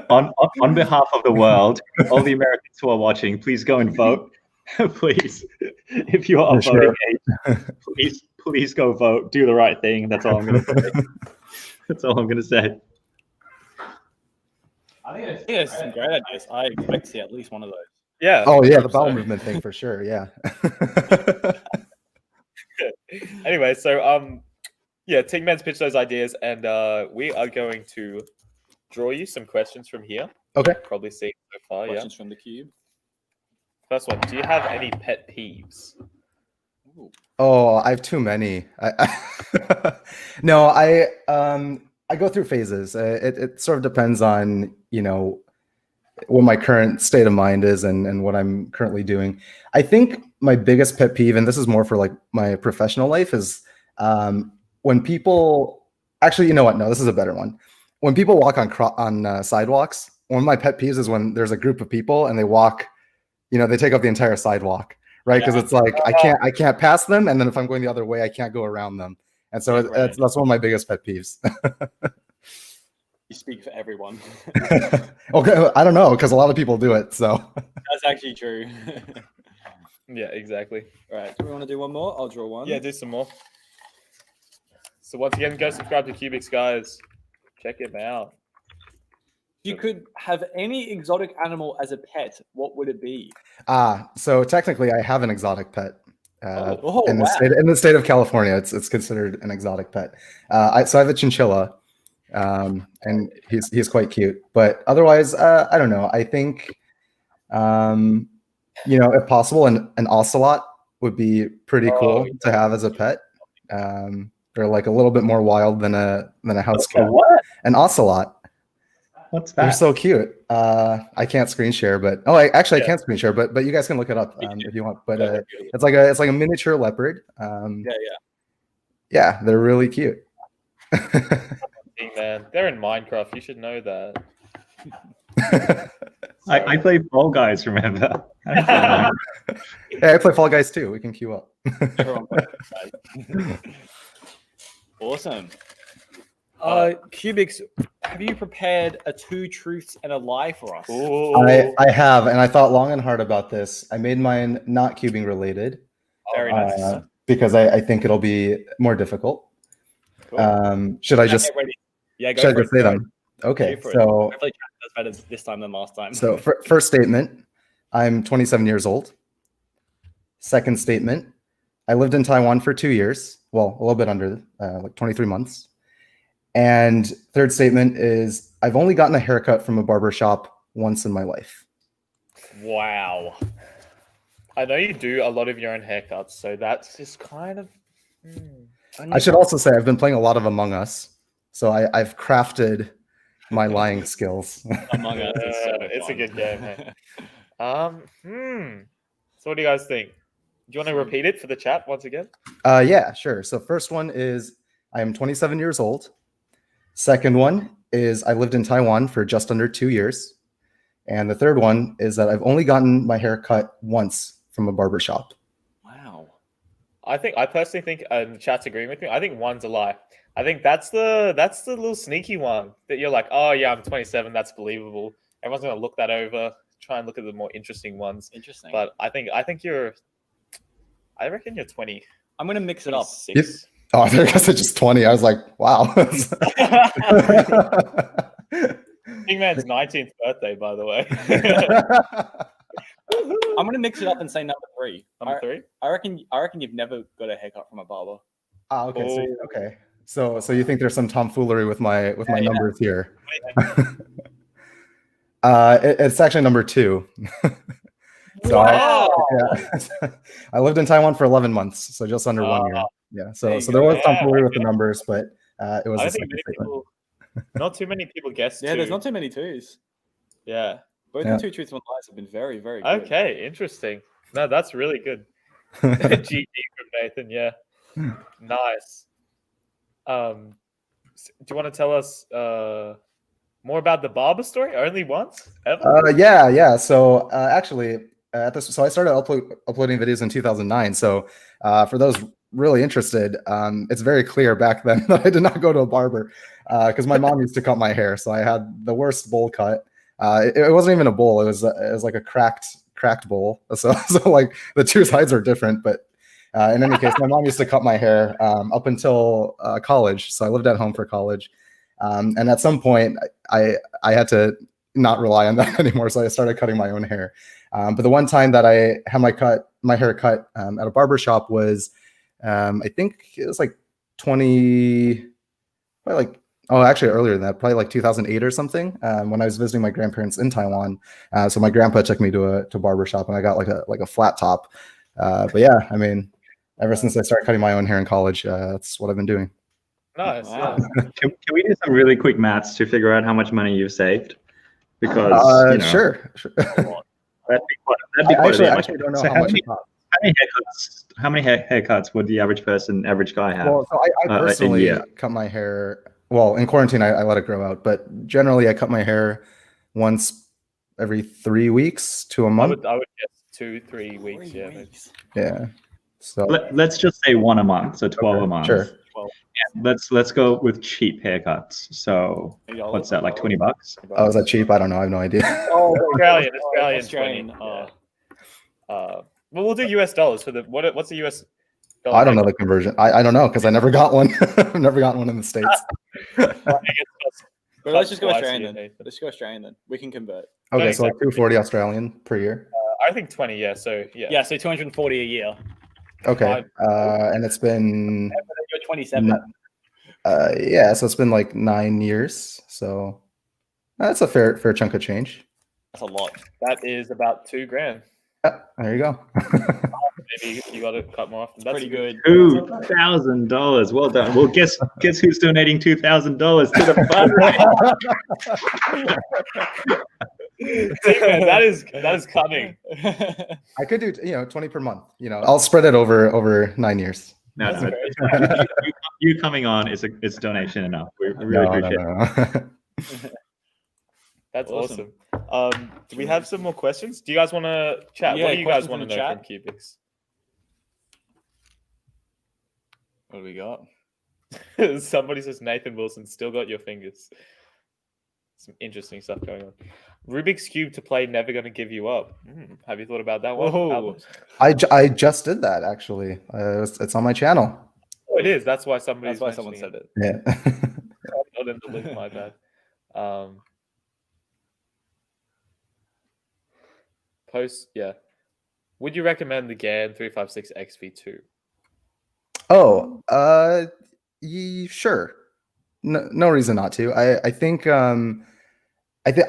On behalf of the world, all the Americans who are watching, please go and vote. Please, if you are voting age, please go vote. Do the right thing. That's all I'm going to say. That's all I'm going to say. I think it's some great ideas. I expect to see at least one of those. Yeah. Oh yeah, the bowel movement thing for sure. Yeah. Anyway, so yeah, Tingman's pitched those ideas, and we are going to draw you some questions from here. Okay. Probably seen so far. Questions from the cube. First one: do you have any pet peeves? Oh, I have too many. No, I go through phases. It sort of depends on what my current state of mind is and what I'm currently doing. I think my biggest pet peeve, and this is more for like my professional life, is when people actually, you know what? No, this is a better one. When people walk on sidewalks, one of my pet peeves is when there's a group of people and they walk, they take up the entire sidewalk, right? Because it's like I can't pass them, and then if I'm going the other way, I can't go around them. And so that's one of my biggest pet peeves. You speak for everyone. Okay, I don't know, because a lot of people do it. So that's actually true. Yeah, exactly. All right, do we want to do one more? I'll draw one. Yeah, do some more. So once again, go subscribe to Cubix, guys. Check him out. you could have any exotic animal as a pet, what would it be? So technically, I have an exotic pet. In the wow. state of California, it's considered an exotic pet. So I have a chinchilla, and he's quite cute. But otherwise, I don't know. I think, if possible, an ocelot would be pretty cool to have as a pet. They're like a little bit more wild than a house cat. What? An ocelot. What's that? They're so cute. I can't screen share, but I can't screen share, but you guys can look it up if you want. But it's like a miniature leopard. Yeah, they're really cute. Man, they're in Minecraft. You should know that. I play Fall Guys. Remember? Yeah, I play Fall Guys too. We can queue up. Awesome. Cubix, have you prepared a 2 truths and a lie for us? I have, and I thought long and hard about this. I made mine not cubing related. Very nice. Because I think it'll be more difficult. Cool. Should I just go should I for just it. say them? Okay, Go for it. so Hopefully does better this time than last time. So first statement, I'm 27 years old. Second statement, I lived in Taiwan for 2 years. Well, a little bit under, like 23 months. And third statement is I've only gotten a haircut from a barber shop once in my life. Wow. I know you do a lot of your own haircuts, so that's just kind of... I should also say I've been playing a lot of Among Us. So I've crafted my lying skills. Among Us is so it's fun. a good game. Hey. So what do you guys think? Do you want to repeat it for the chat once again? Yeah, sure. So first one is I am 27 years old. Second one is I lived in Taiwan for just under 2 years. And the third one is that I've only gotten my hair cut once from a barber shop. Wow. I personally think the chat's agreeing with me. I think one's a lie. I think that's the little sneaky one that you're like, oh yeah, I'm 27. That's believable. Everyone's gonna look that over, try and look at the more interesting ones. Interesting. But I reckon you're 20. I'm gonna mix it up. Yep. Oh, I think I said just 20. I was like, wow. Big Man's 19th birthday, by the way. I'm gonna mix it up and say number 3. Number 3? I reckon you've never got a haircut from a barber. Okay. So you think there's some tomfoolery with my numbers here? It's actually number 2. So wow. I lived in Taiwan for 11 months, so just under 1 year. Yeah. So there was tomfoolery with the numbers, but it was. I think not too many people guessed. Yeah, there's not too many 2s. Yeah. Both the 2 truths and 1 lies have been very, very good. Okay, interesting. No, that's really good. GG from Nathan. Yeah. Nice. Do you want to tell us more about the barber story? Only once? Ever? Yeah. So actually, so I started uploading videos in 2009. So for those really interested, it's very clear back then that I did not go to a barber because my mom used to cut my hair. So I had the worst bowl cut. It wasn't even a bowl. It was like a cracked bowl. So like the 2 sides are different, but. In any case, my mom used to cut my hair up until college. So I lived at home for college. And at some point, I had to not rely on that anymore. So I started cutting my own hair. But the one time that I had my hair cut at a barber shop was, I think it was like actually earlier than that, probably like 2008 or something, when I was visiting my grandparents in Taiwan. So my grandpa took me to a barber shop and I got like a flat top. But yeah, I mean, ever since I started cutting my own hair in college, that's what I've been doing. Nice. Wow. Can we do some really quick maths to figure out how much money you've saved? Because sure. That'd be quite I actually don't know how much it costs. How many haircuts would the average guy have? Well, so I personally cut my hair. Well, in quarantine, I let it grow out, but generally, I cut my hair once every 3 weeks to a month. I would guess 2-3 weeks. Yeah. So let's just say 1 a month, so 12 a month. Sure. Let's go with cheap haircuts. So what's that, like $20? Oh, is that cheap? I don't know. I have no idea. Oh, Australian. Well, we'll do US dollars for the what's the US dollar? I don't know the conversion. I don't know because I never got one. I've never gotten one in the States. But let's just go Twice Australian here, then. Nathan. Let's go Australian then. We can convert. Okay, so like exactly. 240 Australian per year. I think 20. Yeah. So yeah. Yeah, so 240 a year. Okay, and it's been You're 27. yeah, so it's been like 9 years. So that's a fair chunk of change. That's a lot. That is about $2,000. Yeah, there you go. Maybe you got to cut more often. That's Pretty good. $2,000. Well done. Well, guess who's donating $2,000 to the fund? that is coming. I could do 20 per month. I'll spread it over 9 years. No, you coming on is donation enough. We really appreciate it. That's awesome. Do we have some more questions? Do you guys want to chat? Yeah, What do you guys questions want to from the know chat? from Cubix? What do we got? Somebody says Nathan Wilson still got your fingers. Some interesting stuff going on. Rubik's Cube to play Never Gonna Give You Up. Have you thought about that one? Whoa. I just did that actually. It's on my channel. Oh, it is. That's why someone said it. Yeah. I'm not in the loop, my bad. Yeah. Would you recommend the GAN 356 XV2? Oh, sure. No reason not to. I think I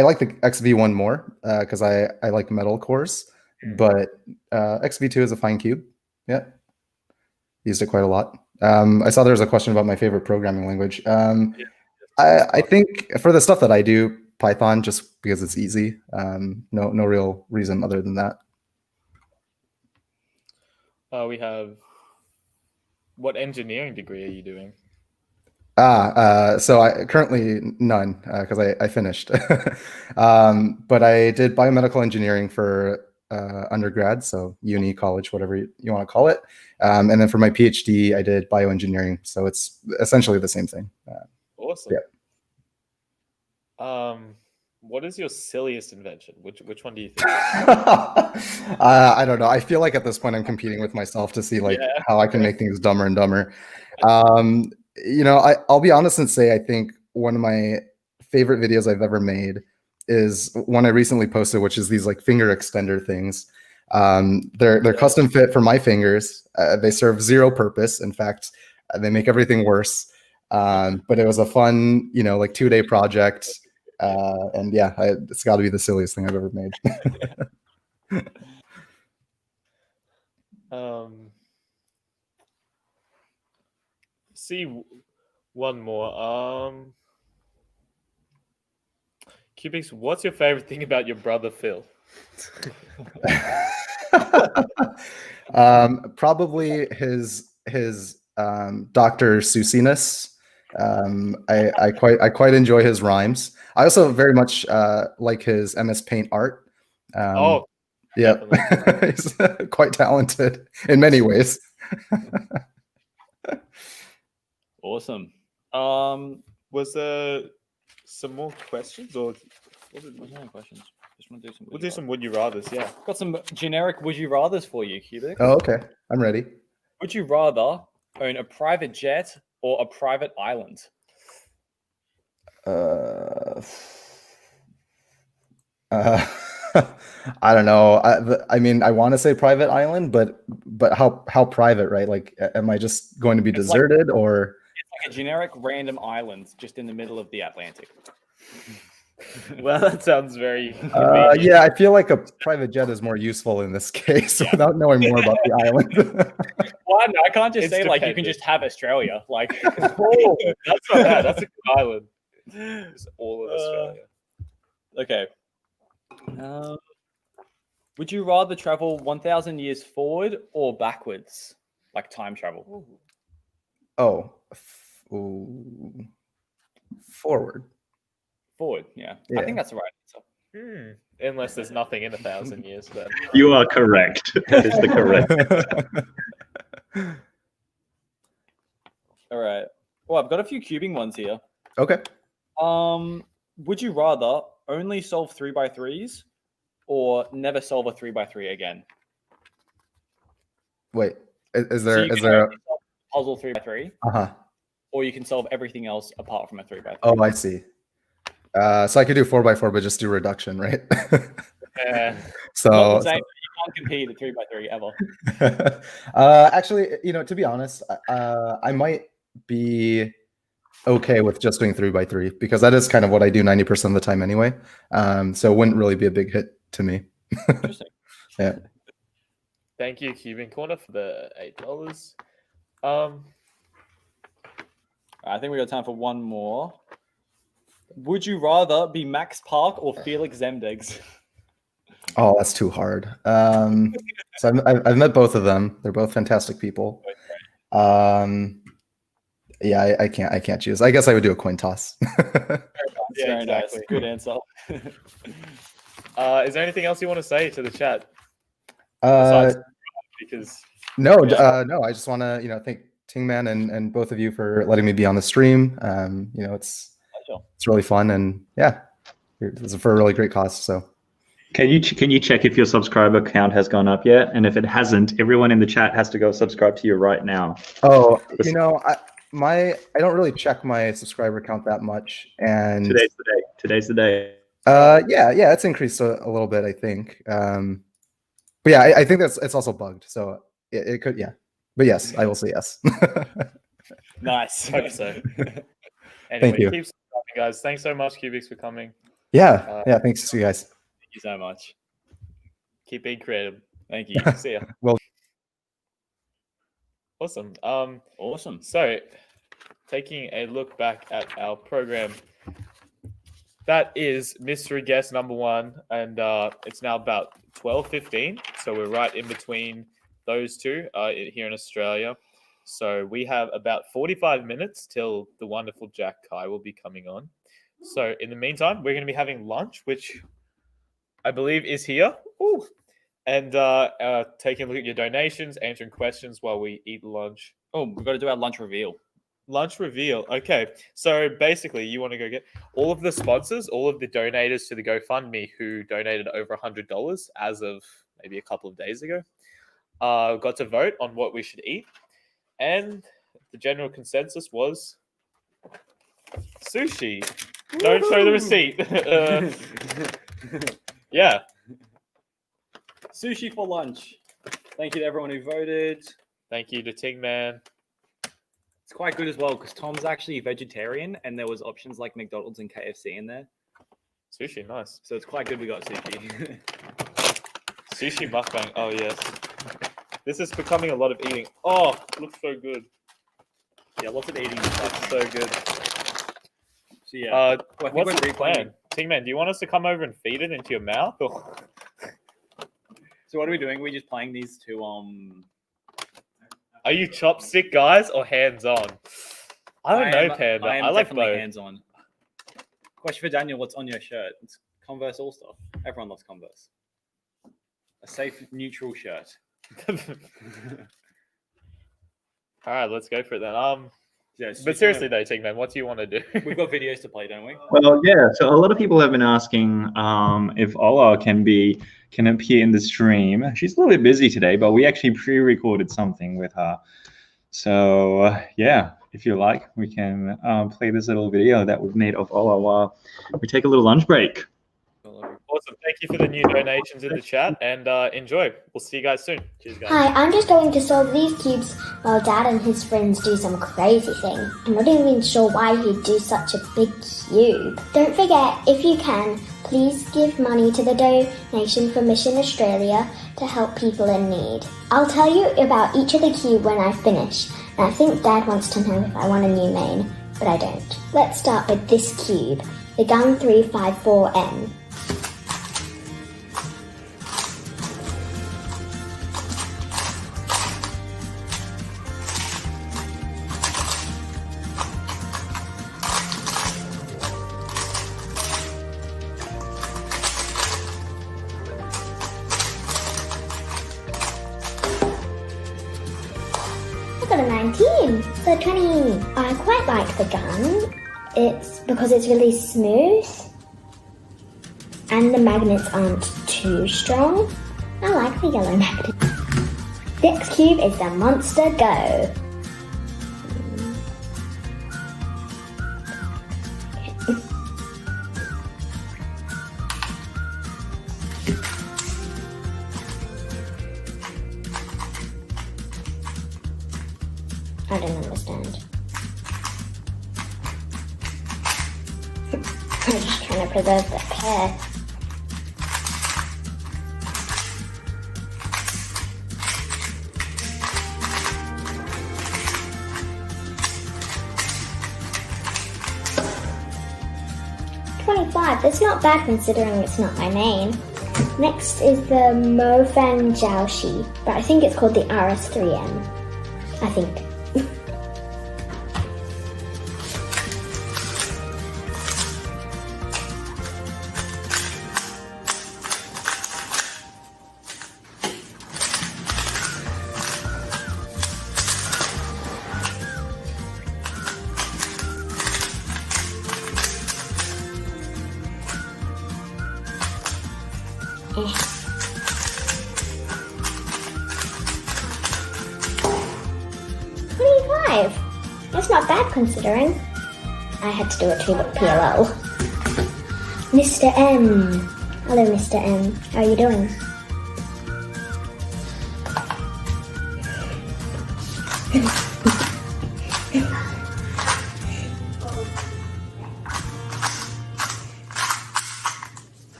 like the XV1 more because I like metal cores, but XV2 is a fine cube. Yeah, used it quite a lot. I saw there was a question about my favorite programming language. I think for the stuff that I do, Python, just because it's easy. No real reason other than that. We have. What engineering degree are you doing? So I currently none because I finished. But I did biomedical engineering for undergrad, so uni, college, whatever you want to call it. And then for my PhD, I did bioengineering. So it's essentially the same thing. Awesome. Yeah. What is your silliest invention? Which one do you think? I don't know. I feel like at this point I'm competing with myself to see how I can make things dumber and dumber. I'll be honest and say I think one of my favorite videos I've ever made is one I recently posted, which is these like finger extender things. They're custom fit for my fingers. They serve zero purpose. In fact, they make everything worse. But it was a fun, like 2-day project. And yeah, it's got to be the silliest thing I've ever made. See one more. Cubix, what's your favorite thing about your brother Phil? Probably his Dr. Seussinness. I quite enjoy his rhymes. I also very much like his MS Paint art. Yeah, he's quite talented in many ways. Awesome. Was there some more questions, or was it no questions? Just want to do some. We'll do some would you rather's. Yeah, got some generic would you rather's for you, Cubix. Oh, okay. I'm ready. Would you rather own a private jet or a private island? I don't know. I mean, I want to say private island, but how private, right? Like, am I just going to be deserted, or? It's like a generic random island just in the middle of the Atlantic. Well, that sounds very. Yeah, I feel like a private jet is more useful in this case without knowing more about the island. Well, no, I can't just say like you can just have Australia. Like, oh, that's not bad. That's a good island. It's all of Australia. Okay. Would you rather travel 1,000 years forward or backwards, like time travel? Forward. Forward, yeah. I think that's the right answer. Unless there's nothing in 1,000 years, then you are correct. That is the correct. All right. Well, I've got a few cubing ones here. Okay. Would you rather only solve 3x3s or never solve a 3x3 again? Wait, is So there you is can there? only solve a puzzle 3x3, Uh-huh. or you can solve everything else apart from a 3x3. Oh, I see. So I could do 4x4, but just do reduction, right? Yeah. So, Not the same. You can't compete at 3x3 ever. actually, to be honest, I might be okay with just doing 3x3 because that is kind of what I do 90% of the time anyway. So it wouldn't really be a big hit to me. Interesting. Yeah. Thank you, Cuban Corner, for the $8. I think we got time for one more. Would you rather be Max Park or Felix Zemdegs? Oh, that's too hard. So I've met both of them. They're both fantastic people. Yeah, I can't choose. I guess I would do a coin toss. Very nice. Good answer. Is there anything else you want to say to the chat? Because no, I just want to thank Tingman and both of you for letting me be on the stream. It's really fun, and yeah, it's for a really great cause. So. Can you check if your subscriber count has gone up yet? And if it hasn't, everyone in the chat has to go subscribe to you right now. Oh, I don't really check my subscriber count that much, and today's the day. Today's the day. Yeah, it's increased a little bit, I think. But yeah, I think it's also bugged, so it could, yeah. But yes, I will say yes. Nice. Hope so. Anyway, Thank you. Keep subscribing, guys. Thanks so much, Cubix, for coming. Yeah, thanks to you guys. Thank you so much. Keep being creative. Thank you. See ya. Well. Awesome. Awesome. So, taking a look back at our program, that is mystery guest number 1, and it's now about 12:15. So we're right in between those two here in Australia. So we have about 45 minutes till the wonderful Jack Kai will be coming on. So in the meantime, we're going to be having lunch, which I believe is here. Ooh. And taking a look at your donations, answering questions while we eat lunch. Oh, we've got to do our lunch reveal. Lunch reveal. Okay. So basically, you want to go get all of the sponsors, all of the donators to the GoFundMe who donated over $100 as of maybe a couple of days ago, got to vote on what we should eat. And the general consensus was sushi. Don't show the receipt. Yeah. Sushi for lunch. Thank you to everyone who voted. Thank you to Tingman. It's quite good as well because Tom's actually vegetarian and there was options like McDonald's and KFC in there. Sushi, nice. So it's quite good we got sushi. Sushi mukbang. Oh, yes. This is becoming a lot of eating. Oh, looks so good. Yeah, lots of eating. That's so good. So yeah. What's the plan? Tingman, do you want us to come over and feed it into your mouth? Or? So what are we doing? Are we just playing these two Are you chopstick guys or hands on? I don't know, Panda. I like both. Hands on. Question for Daniel: what's on your shirt? It's Converse All Star. Everyone loves Converse. A safe, neutral shirt. All right, let's go for it then. Yeah, but seriously though, Tingman, what do you want to do? We've got videos to play, don't we? Well, yeah. So a lot of people have been asking if Ola can appear in the stream. She's a little bit busy today, but we actually pre-recorded something with her. So yeah, if you like, we can play this little video that we've made of Ola while we take a little lunch break. Awesome. Thank you for the new donations in the chat, and enjoy. We'll see you guys soon. Cheers, guys. Hi, I'm just going to solve these cubes while Dad and his friends do some crazy thing. I'm not even sure why he'd do such a big cube. Don't forget, if you can, please give money to the donation for Mission Australia to help people in need. I'll tell you about each of the cube when I finish, and I think Dad wants to know if I want a new main, but I don't. Let's start with this cube, the Gun 354M. So 20. I quite like the gun. It's because it's really smooth and the magnets aren't too strong. I like the yellow magnet. Next cube is the Monster Go. I don't understand. I'm just trying to preserve the hair. That's not bad considering it's not my name. Next is the Mofan Jiaoxi, but I think it's called the RS3M. I think. That's not bad considering. I had to do a 2-book PLO. Mr. M. Hello, Mr. M. How are you doing?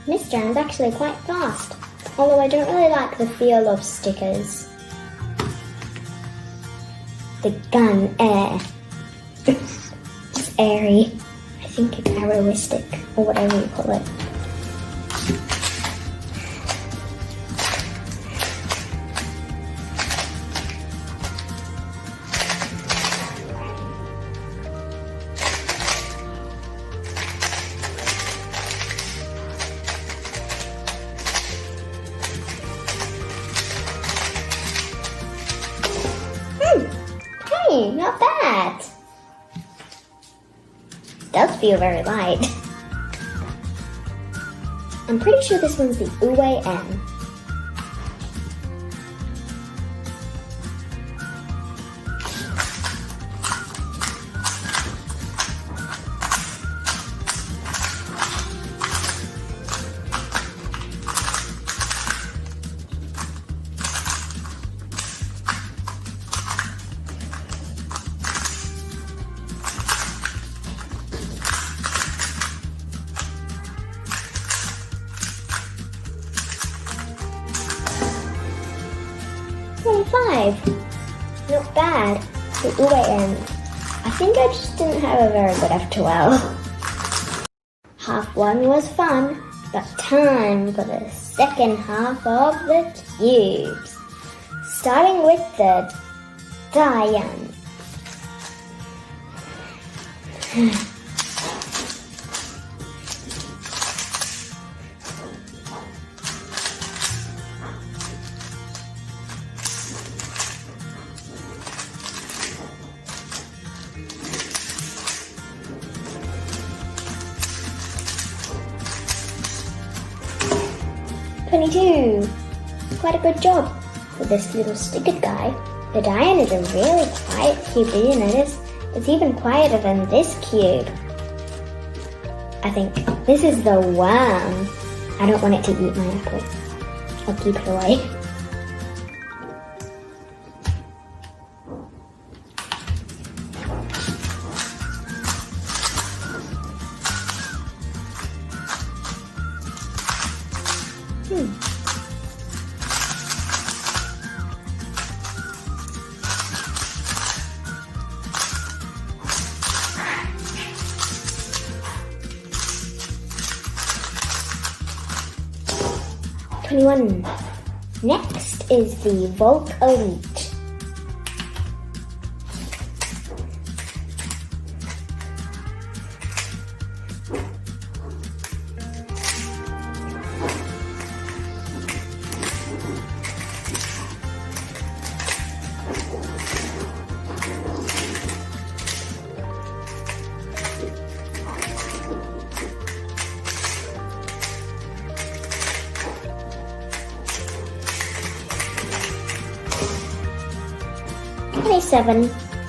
Mr. M's actually quite fast, although I don't really like the feel of stickers. The gun air. It's airy. I think it's arrowistic, or whatever you call it. Hey, not bad. Does feel very light. I'm pretty sure this one's the Uwe M. Not bad. The UAM. I think I just didn't have a very good F12. Half one was fun, but time for the second half of the cubes. Starting with the Diane. Quite a good job with this little stickered guy. The Diane is a really quiet cube, did you notice? It's even quieter than this cube. I think this is the worm. I don't want it to eat my apple. I'll keep it away. Next is the Volk Elite.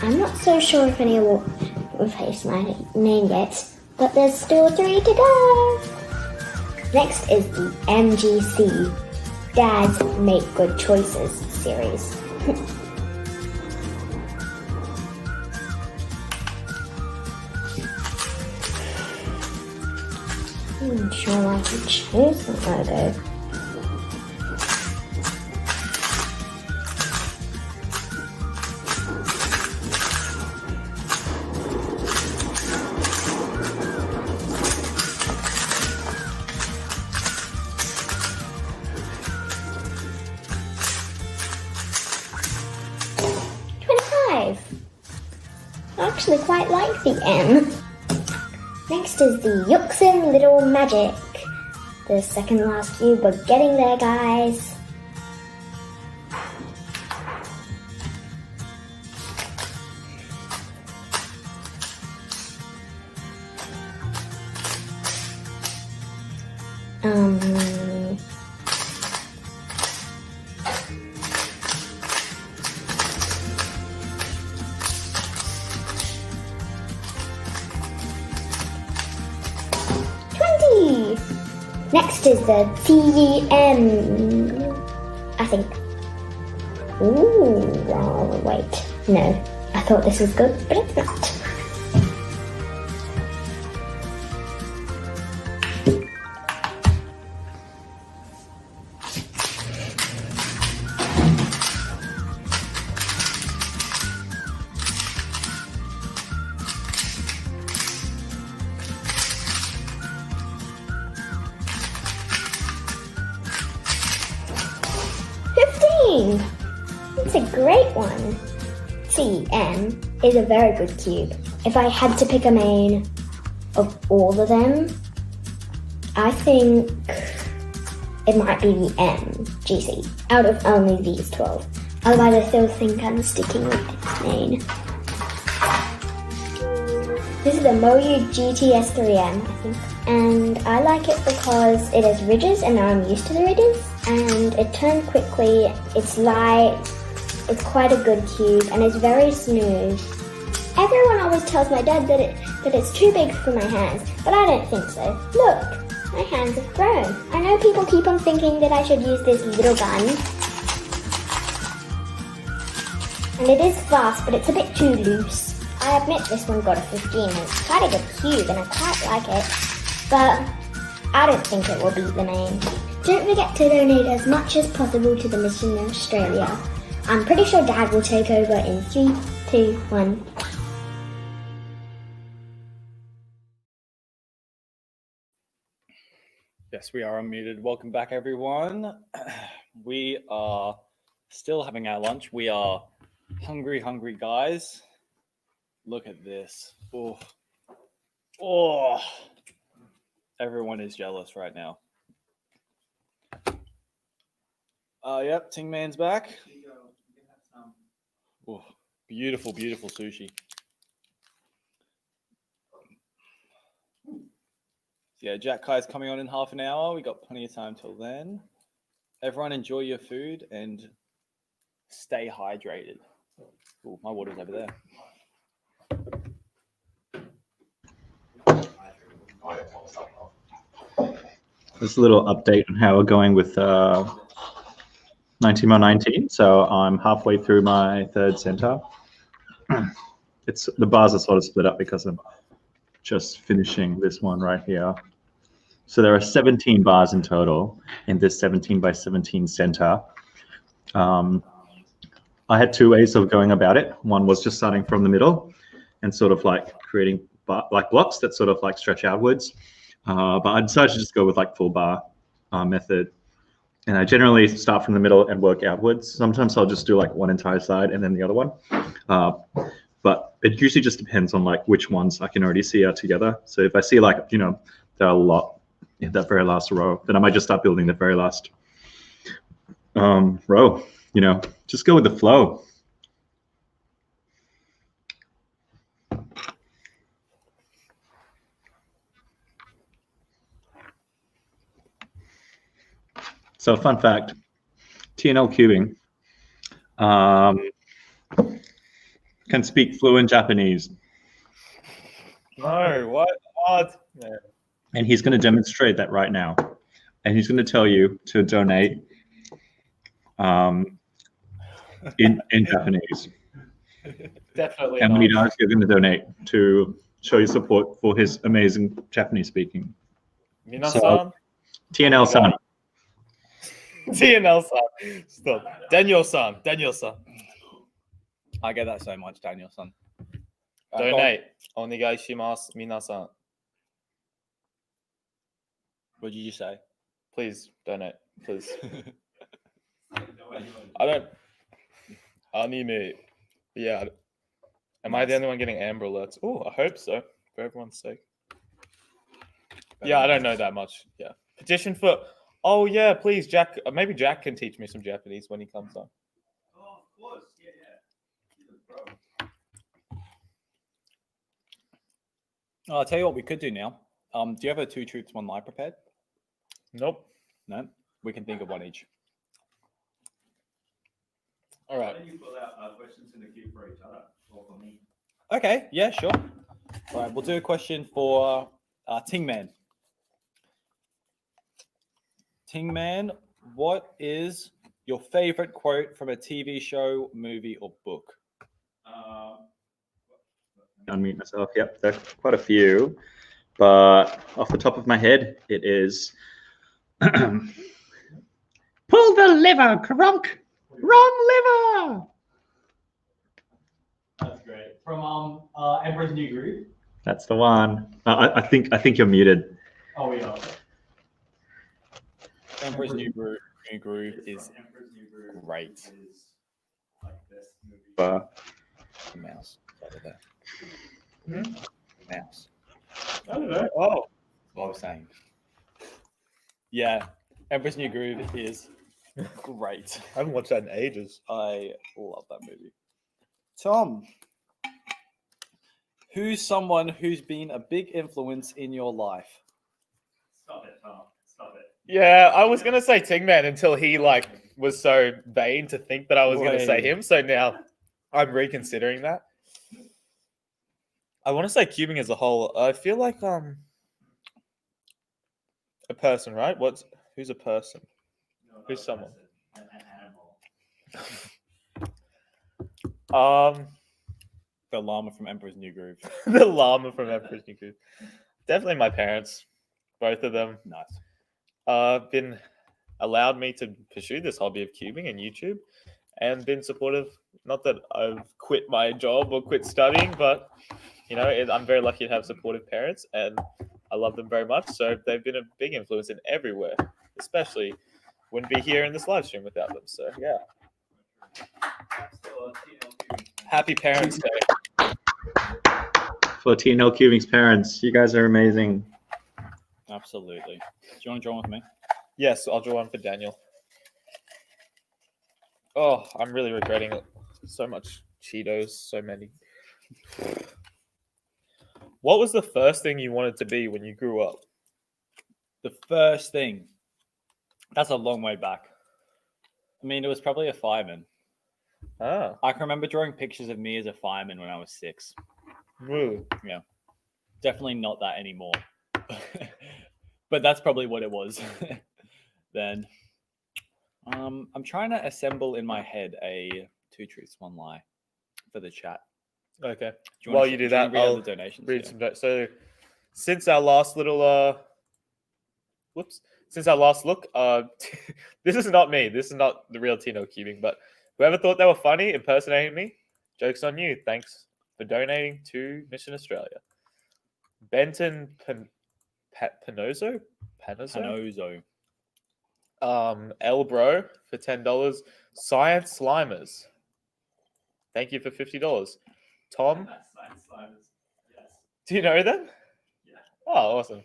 I'm not so sure if any will replace my name yet, but there's still 3 to go. Next is the MGC, Dads Make Good Choices series. I'm sure I can choose the logo. I actually quite like the M. Next is the Yuxin Little Magic. The second last cube, we're getting there, guys. Next is the TEM, I think. Ooh, oh, wait. No, I thought this was good, but it's not. It's a great one. TM is a very good cube. If I had to pick a main of all of them, I think it might be the MGC out of only these 12. Otherwise I still think I'm sticking with its main. This is the Moyu GTS3M, I think. And I like it because it has ridges and now I'm used to the ridges. And it turns quickly, it's light, it's quite a good cube, and it's very smooth. Everyone always tells my dad that it's too big for my hands, but I don't think so. Look, my hands have grown. I know people keep on thinking that I should use this little gun. And it is fast, but it's a bit too loose. I admit this one got a 15, and it's quite a good cube, and I quite like it. But I don't think it will beat the main. Don't forget to donate as much as possible to the mission in Australia. I'm pretty sure Dad will take over in 3, 2, 1. Yes, we are unmuted. Welcome back, everyone. We are still having our lunch. We are hungry guys. Look at this. Oh, oh. Everyone is jealous right now. Yep, Ting Man's back. Oh, beautiful sushi. Yeah, Jack Kai's coming on in half an hour. We got plenty of time till then. Everyone enjoy your food and stay hydrated. Oh, my water's over there. Just a little update on how we're going with 19 by 19. So I'm halfway through my third center. It's the bars are sort of split up because I'm just finishing this one right here. So there are 17 bars in total in this 17 by 17 center. I had 2 ways of going about it. One was just starting from the middle and sort of like creating like blocks that sort of like stretch outwards. But I decided to just go with like full bar method. And I generally start from the middle and work outwards. Sometimes I'll just do like one entire side and then the other one. But it usually just depends on like which ones I can already see are together. So if I see like, you know, there are a lot in that very last row, then I might just start building the very last row, you know, just go with the flow. So fun fact, TNL cubing, can speak fluent Japanese. No, what? No. And he's going to demonstrate that right now. And he's going to tell you to donate in Japanese. Definitely. And when he does, you're going to donate to show your support for his amazing Japanese speaking. Minasan? So, TNL-san. TNL-san. Stop. Daniel-san. Daniel-san. I get that so much, Daniel-san. Donate. Onegaishimasu, minasan. What did you say? Please donate. Please. I don't. Anime. Yeah. Am I the only one getting Amber Alerts? Oh, I hope so. For everyone's sake. Yeah, I don't know that much. Yeah. Petition for. Oh, yeah, please, Jack. Maybe Jack can teach me some Japanese when he comes on. Oh, of course. Yeah. I'll tell you what we could do now. Do you have a 2 truths, 1 lie prepared? Nope. No? We can think of one each. All right. Why don't you pull out questions in the queue for each other or for me? Okay, yeah, sure. All right, we'll do a question for Tingman. Tingman, what is your favorite quote from a TV show, movie, or book? Unmute myself. Yep, there are quite a few. But off the top of my head, it is pull the lever, Kronk. Wrong liver. That's great. From Emperor's New Groove. That's the one. I think you're muted. Oh, we are. Emperor's New Groove is great. The mouse over there. Mouse. I don't know. Oh, what I was saying. Yeah, Emperor's New Groove is great. I haven't watched that in ages. I love that movie. Tom, who's someone who's been a big influence in your life? Stop it, Tom. Stop it. Yeah, I was gonna say Tingman until he was so vain to think that I was gonna say him. So now I'm reconsidering that. I want to say cubing as a whole. I feel like a person, right? Who's a person? No, who's someone? An The llama from Emperor's New Groove. The llama from Emperor's New Groove. Definitely my parents, both of them. Nice. Been allowed me to pursue this hobby of cubing and YouTube, and been supportive. Not that I've quit my job or quit studying, but I'm very lucky to have supportive parents, and I love them very much. So they've been a big influence in everywhere, especially wouldn't be here in this live stream without them. So yeah. Happy Parents Day. For TNL Cubing's parents, you guys are amazing. Absolutely. Do you want to join with me? Yes, I'll draw one for Daniel. Oh, I'm really regretting it. So much Cheetos, so many. What was the first thing you wanted to be when you grew up? The first thing. That's a long way back. I mean, it was probably a fireman. Ah. I can remember drawing pictures of me as a fireman when I was 6. Woo. Yeah. Definitely not that anymore. But that's probably what it was then. I'm trying to assemble in my head a 2 truths, 1 lie for the chat. Okay. While you do that, I'll the donations. read some. So, since our last little, since our last look, this is not me. This is not the real Tino Cubing. But whoever thought they were funny impersonating me, joke's on you. Thanks for donating to Mission Australia. Benton Panozo. Elbro for $10. Science Slimers. Thank you for $50. Tom. Do you know them? Yeah. Oh, awesome.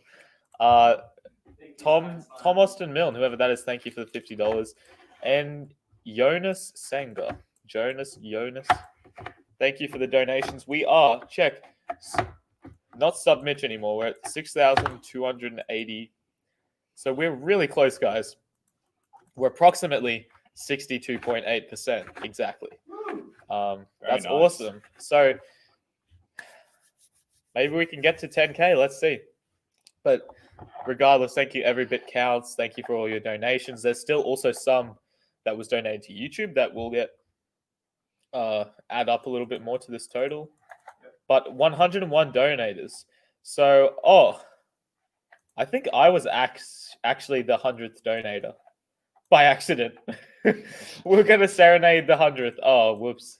Tom Austin Milne, whoever that is, thank you for the $50. And Jonas Sanger. Jonas. Thank you for the donations. We are, not sub-Mitch anymore. We're at 6,280. So we're really close, guys. We're approximately 62.8% exactly. That's nice. awesome. So maybe we can get to 10K. Let's see. But regardless, thank you. Every bit counts. Thank you for all your donations. There's still also some that was donated to YouTube that will get add up a little bit more to this total. But 101 donators. So, I think I was actually the 100th donator by accident. We're gonna serenade the 100th. Oh, whoops.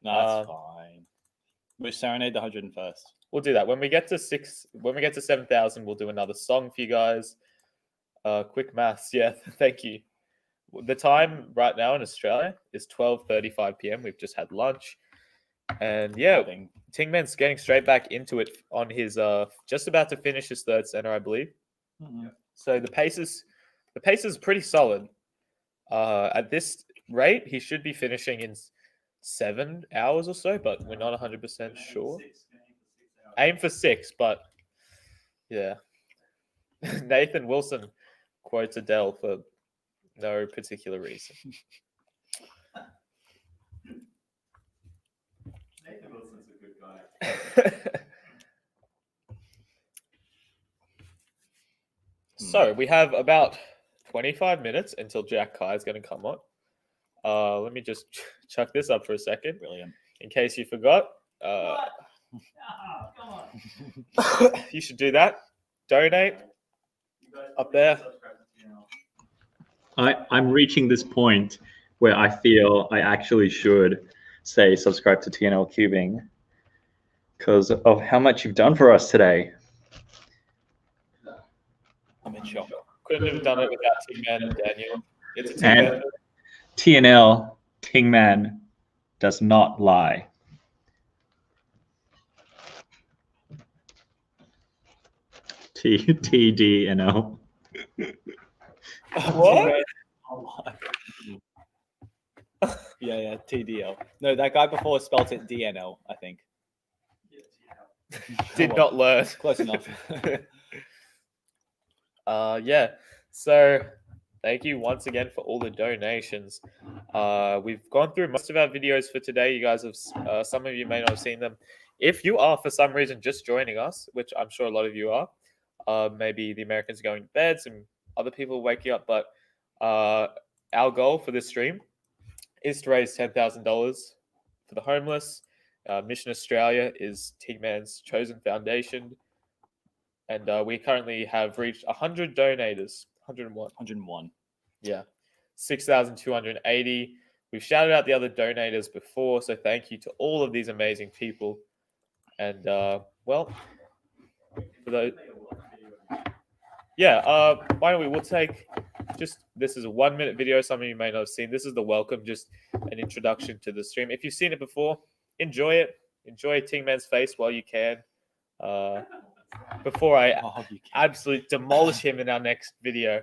No, that's fine. We'll serenade the 101st. We'll do that when we get to 7,000. We'll do another song for you guys. Quick maths, yeah. Thank you. The time right now in Australia is 12:35 p.m. We've just had lunch, and yeah, Tingman's getting straight back into it on his just about to finish his third center, I believe. Mm-hmm. So the pace is pretty solid. At this rate, he should be finishing in 7 hours or so, but we're not 100% sure. Aim for 6, but yeah. Nathan Wilson quotes Adele for no particular reason. Nathan Wilson's a good guy. So we have about 25 minutes until Jack Kai is going to come on. Let me just chuck this up for a second. Brilliant. In case you forgot. You should do that. Donate up there. I'm reaching this point where I feel I actually should say subscribe to TNL Cubing because of how much you've done for us today. I'm in shock. Couldn't have done it without Tingman and Daniel. It's a team And effort. TNL, Tingman does not lie. TDNL. What? Yeah, TDL. No, that guy before spelt it DNL, I think. Did not learn. Close enough. Yeah. So thank you once again for all the donations. We've gone through most of our videos for today. You guys have, some of you may not have seen them. If you are for some reason just joining us, which I'm sure a lot of you are, maybe the Americans are going to bed, some other people are waking up, but our goal for this stream is to raise $10,000 for the homeless. Mission Australia is Tingman's chosen foundation. And we currently have reached 100 donators. 101. 101. Yeah. 6,280. We've shouted out the other donators before, so thank you to all of these amazing people. And, well, for those... Yeah, why don't we'll take this is a 1-minute video. Some of you may not have seen. This is the welcome, just an introduction to the stream. If you've seen it before, enjoy it. Enjoy Tingman's face while you can. Before I absolutely demolish him in our next video.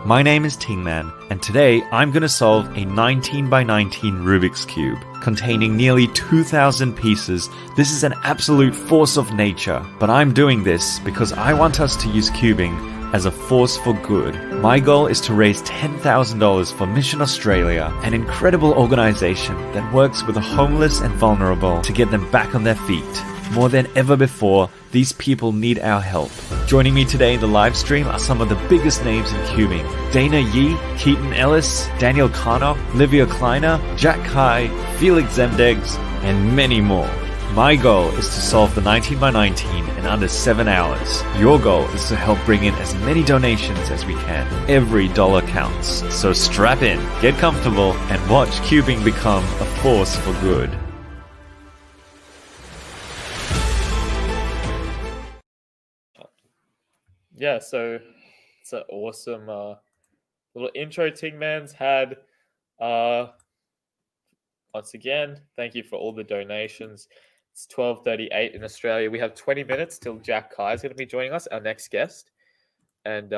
My name is Tingman, and today I'm going to solve a 19 by 19 Rubik's Cube containing nearly 2,000 pieces. This is an absolute force of nature, but I'm doing this because I want us to use cubing as a force for good. My goal is to raise $10,000 for Mission Australia, an incredible organization that works with the homeless and vulnerable to get them back on their feet. More than ever before, these people need our help. Joining me today in the live stream are some of the biggest names in cubing. Dana Yee, Katon Ellis, Daniel Katon, Livia Kleiner, Jack Kai, Felix Zemdegs, and many more. My goal is to solve the 19 by 19 in under 7 hours. Your goal is to help bring in as many donations as we can. Every dollar counts. So strap in, get comfortable, and watch cubing become a force for good. Yeah, so it's an awesome little intro Tingman's had. Once again, thank you for all the donations. It's 12:38 in Australia. We have 20 minutes till Jack Kai is going to be joining us, our next guest. And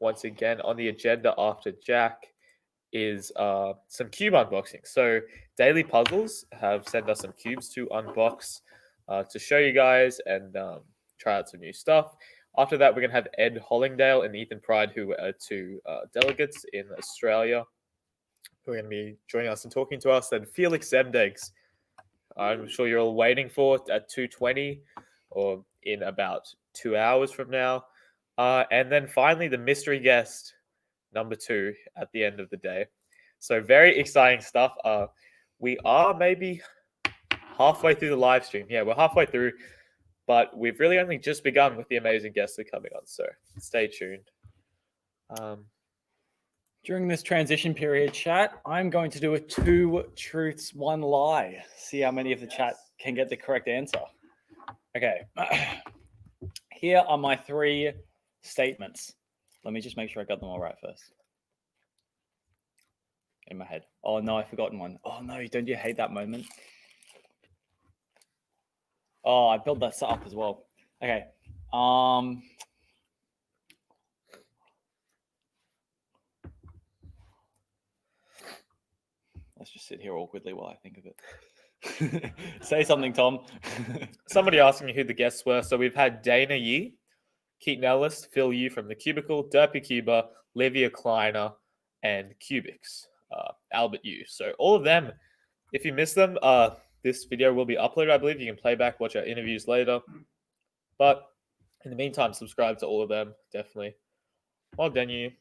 once again, on the agenda after Jack is some cube unboxing. So Daily Puzzles have sent us some cubes to unbox to show you guys and try out some new stuff. After that, we're going to have Ed Hollingdale and Ethan Pride, who are two delegates in Australia, who are going to be joining us and talking to us. Then Felix Zemdegs, I'm sure you're all waiting for at 2:20 or in about 2 hours from now. And then finally, the mystery guest, number 2, at the end of the day. So very exciting stuff. We are maybe halfway through the live stream. Yeah, we're halfway through, but we've really only just begun with the amazing guests that are coming on. So stay tuned. During this transition period, chat, I'm going to do a 2 truths, 1 lie. See how many of the chat can get the correct answer. Okay. Here are my 3 statements. Let me just make sure I got them all right first. In my head. Oh no, I've forgotten one. Oh no, don't you hate that moment? Oh, I built that up as well. Okay. Let's just sit here awkwardly while I think of it. Say something, Tom. Somebody asking me who the guests were. So we've had Dana Yee, Katon Ellis, Phil Yu from the Cubicle, Derpy Cuber, Livia Kleiner, and Cubix, Albert Yu. So all of them, if you missed them, this video will be uploaded, I believe. You can play back, watch our interviews later. But in the meantime, subscribe to all of them, definitely. While Daniel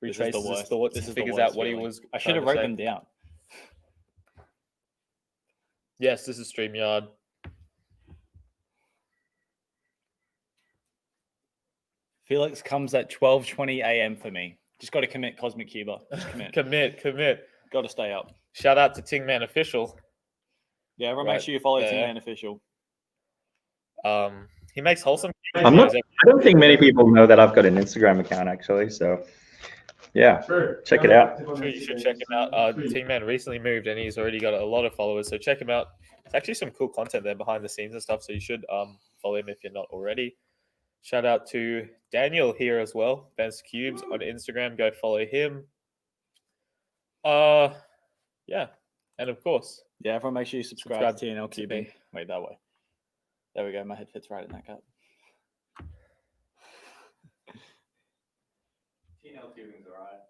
retraces his thoughts and figures out what he was. I should have wrote them down. Yes, this is StreamYard. Felix comes at 12:20 a.m. for me. Just got to commit, Cosmic Cuber. Just commit. commit. Got to stay up. Shout out to Tingman Official. Yeah, everyone make sure you follow Tingman Official. He makes wholesome. I don't think many people know that I've got an Instagram account actually. So yeah, check it out. Sure, you should check him out. Tingman recently moved and he's already got a lot of followers. So check him out. It's actually some cool content there behind the scenes and stuff. So you should follow him if you're not already. Shout out to Daniel here as well. Ben's Cubes on Instagram. Go follow him. Yeah. And of course. Yeah, everyone make sure you subscribe to TNL Cubing. Wait, that way. There we go. My head fits right in that cut. TNL Cubing's alright.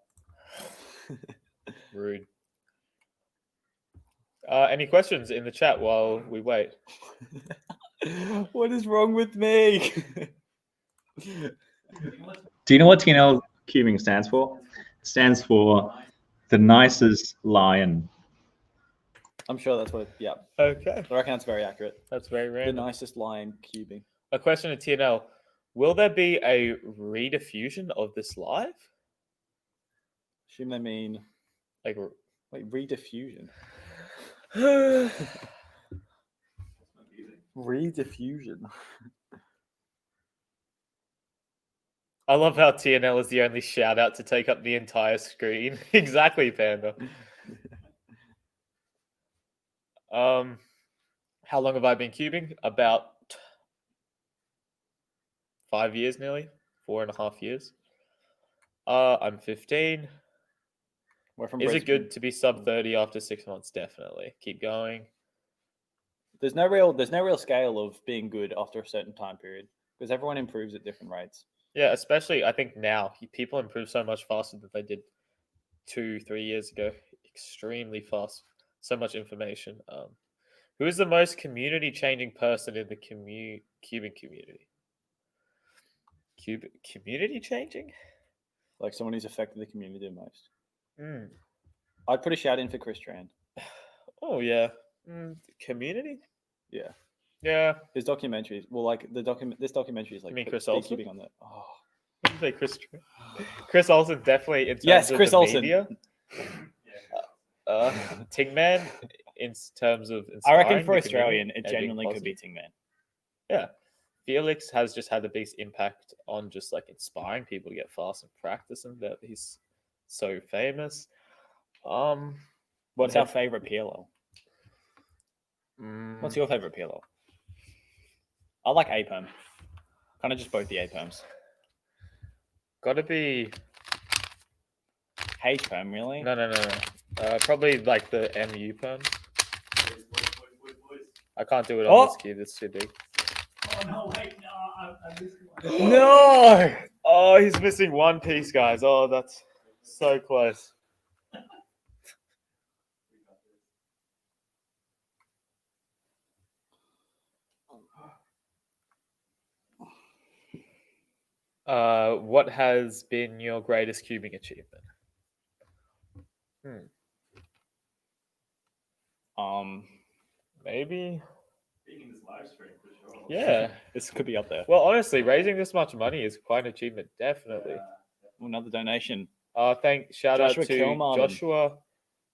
Rude. Any questions in the chat while we wait? What is wrong with me? Do you know what TNL Cubing stands for? It stands for the nicest lion. I'm sure that's what. Yeah. Okay. I reckon that's very accurate. That's very random. The nicest lion cubing. A question to TNL: will there be a rediffusion of this live? Assume they mean like wait rediffusion. Rediffusion. I love how TNL is the only shout out to take up the entire screen. Exactly, Panda. How long have I been cubing? About 5 years nearly. 4.5 years. I'm 15. Is it good to be sub 30 after 6 months? Definitely. Keep going. There's no real scale of being good after a certain time period because everyone improves at different rates. Yeah, especially I think now people improve so much faster than they did 2-3 years ago. Extremely fast. So much information. Who is the most community-changing person in the cubing community? Community-changing? Like someone who's affected the community the most. Mm. I'd put a shout in for Chris Tran. Oh yeah, community. Yeah, yeah. His documentaries. Well, like this documentary is like. You mean Chris Olsen? Keeping on that. Oh, what did you say, Chris? Chris Olsen definitely. In terms yes, of Chris the Olsen. Media. Tingman, in terms of. I reckon for Australian, it genuinely could be Tingman. Yeah, Felix has just had the biggest impact on just like inspiring people to get fast and practice, and that he's so famous. What's our favorite PLO? What's your favorite PLO? I like A-perm. Kind of just both the A-perms. Gotta be H-perm, really? No. Probably like the MU perm. I can't do it on this cube. It's too big. Oh no! Wait, no. No! Oh, he's missing one piece, guys. Oh, that's so close. What has been your greatest cubing achievement? Maybe. Being this live stream for sure. Yeah, This could be up there. Well, honestly, raising this much money is quite an achievement, definitely. Another donation. Shout out Joshua to Kilmartin. Joshua.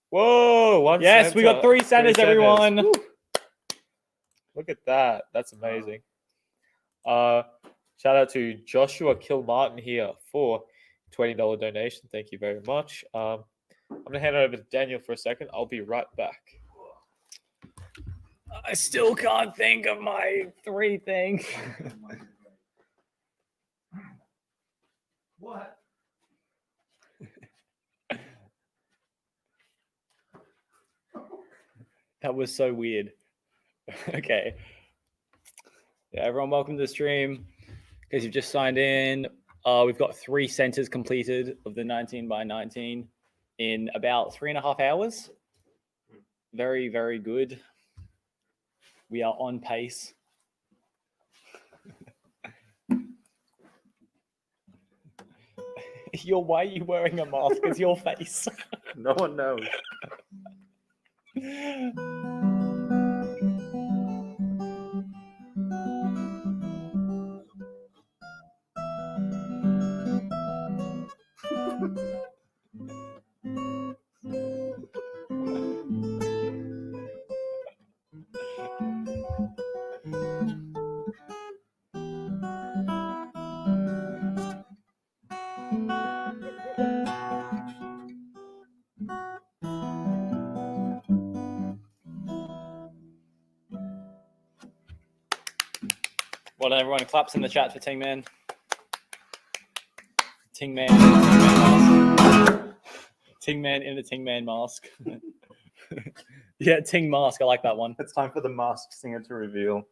Whoa, one Yes, we got three centers, everyone. Woo. Look at that. That's amazing. Shout out to Joshua Kilmartin here for $20 donation. Thank you very much. I'm gonna hand it over to Daniel for a second. I'll be right back. I still can't think of my three things. What? That was so weird. Okay. Yeah, everyone, welcome to the stream. Because you've just signed in, we've got 3 centers completed of the 19 by 19 in about 3.5 hours. Very, very good. We are on pace. Why are you wearing a mask? It's your face. No one knows. Well done, everyone. Claps in the chat for Ting Man. Ting Man in a Ting Man mask. Yeah, Ting mask. I like that one. It's time for the masked singer to reveal.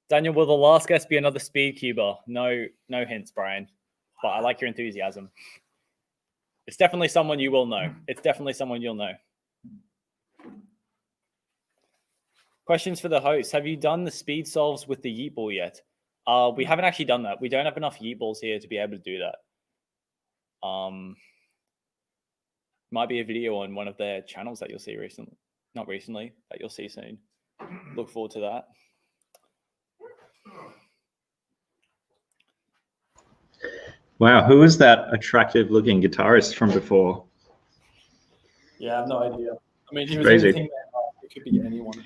Daniel, will the last guest be another speed cuber? No hints, Brian. But I like your enthusiasm. It's definitely someone you will know. It's definitely someone you'll know. Questions for the host. Have you done the speed solves with the yeet ball yet? We haven't actually done that. We don't have enough yeet balls here to be able to do that. Might be a video on one of their channels that you'll see recently. Not recently, that you'll see soon. Look forward to that. Wow, who is that attractive looking guitarist from before? Yeah, I have no idea. I mean, he was Crazy. anything that it could be anyone.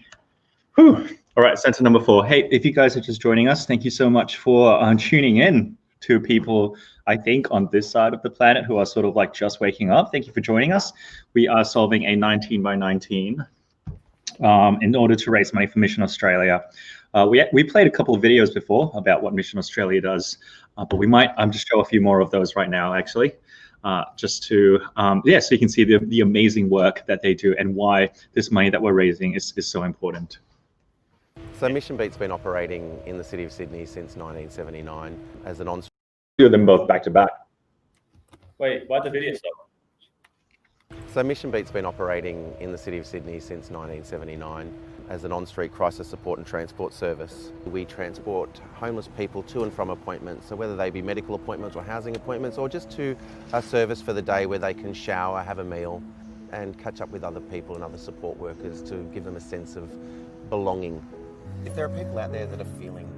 Whew. All right, center number 4. Hey, if you guys are just joining us, thank you so much for tuning in to people, I think, on this side of the planet who are sort of like just waking up. Thank you for joining us. We are solving a 19 by 19 in order to raise money for Mission Australia. We played a couple of videos before about what Mission Australia does, but we might just show a few more of those right now, actually, just to, so you can see the amazing work that they do and why this money that we're raising is so important. So Mission Beat's been operating in the City of Sydney since 1979 as an on-street. Do them both back to back. Wait, why'd the video stop? So Mission Beat's been operating in the City of Sydney since 1979 as an on-street crisis support and transport service. We transport homeless people to and from appointments, so whether they be medical appointments or housing appointments or just to a service for the day where they can shower, have a meal and catch up with other people and other support workers to give them a sense of belonging. If there are people out there that are feeling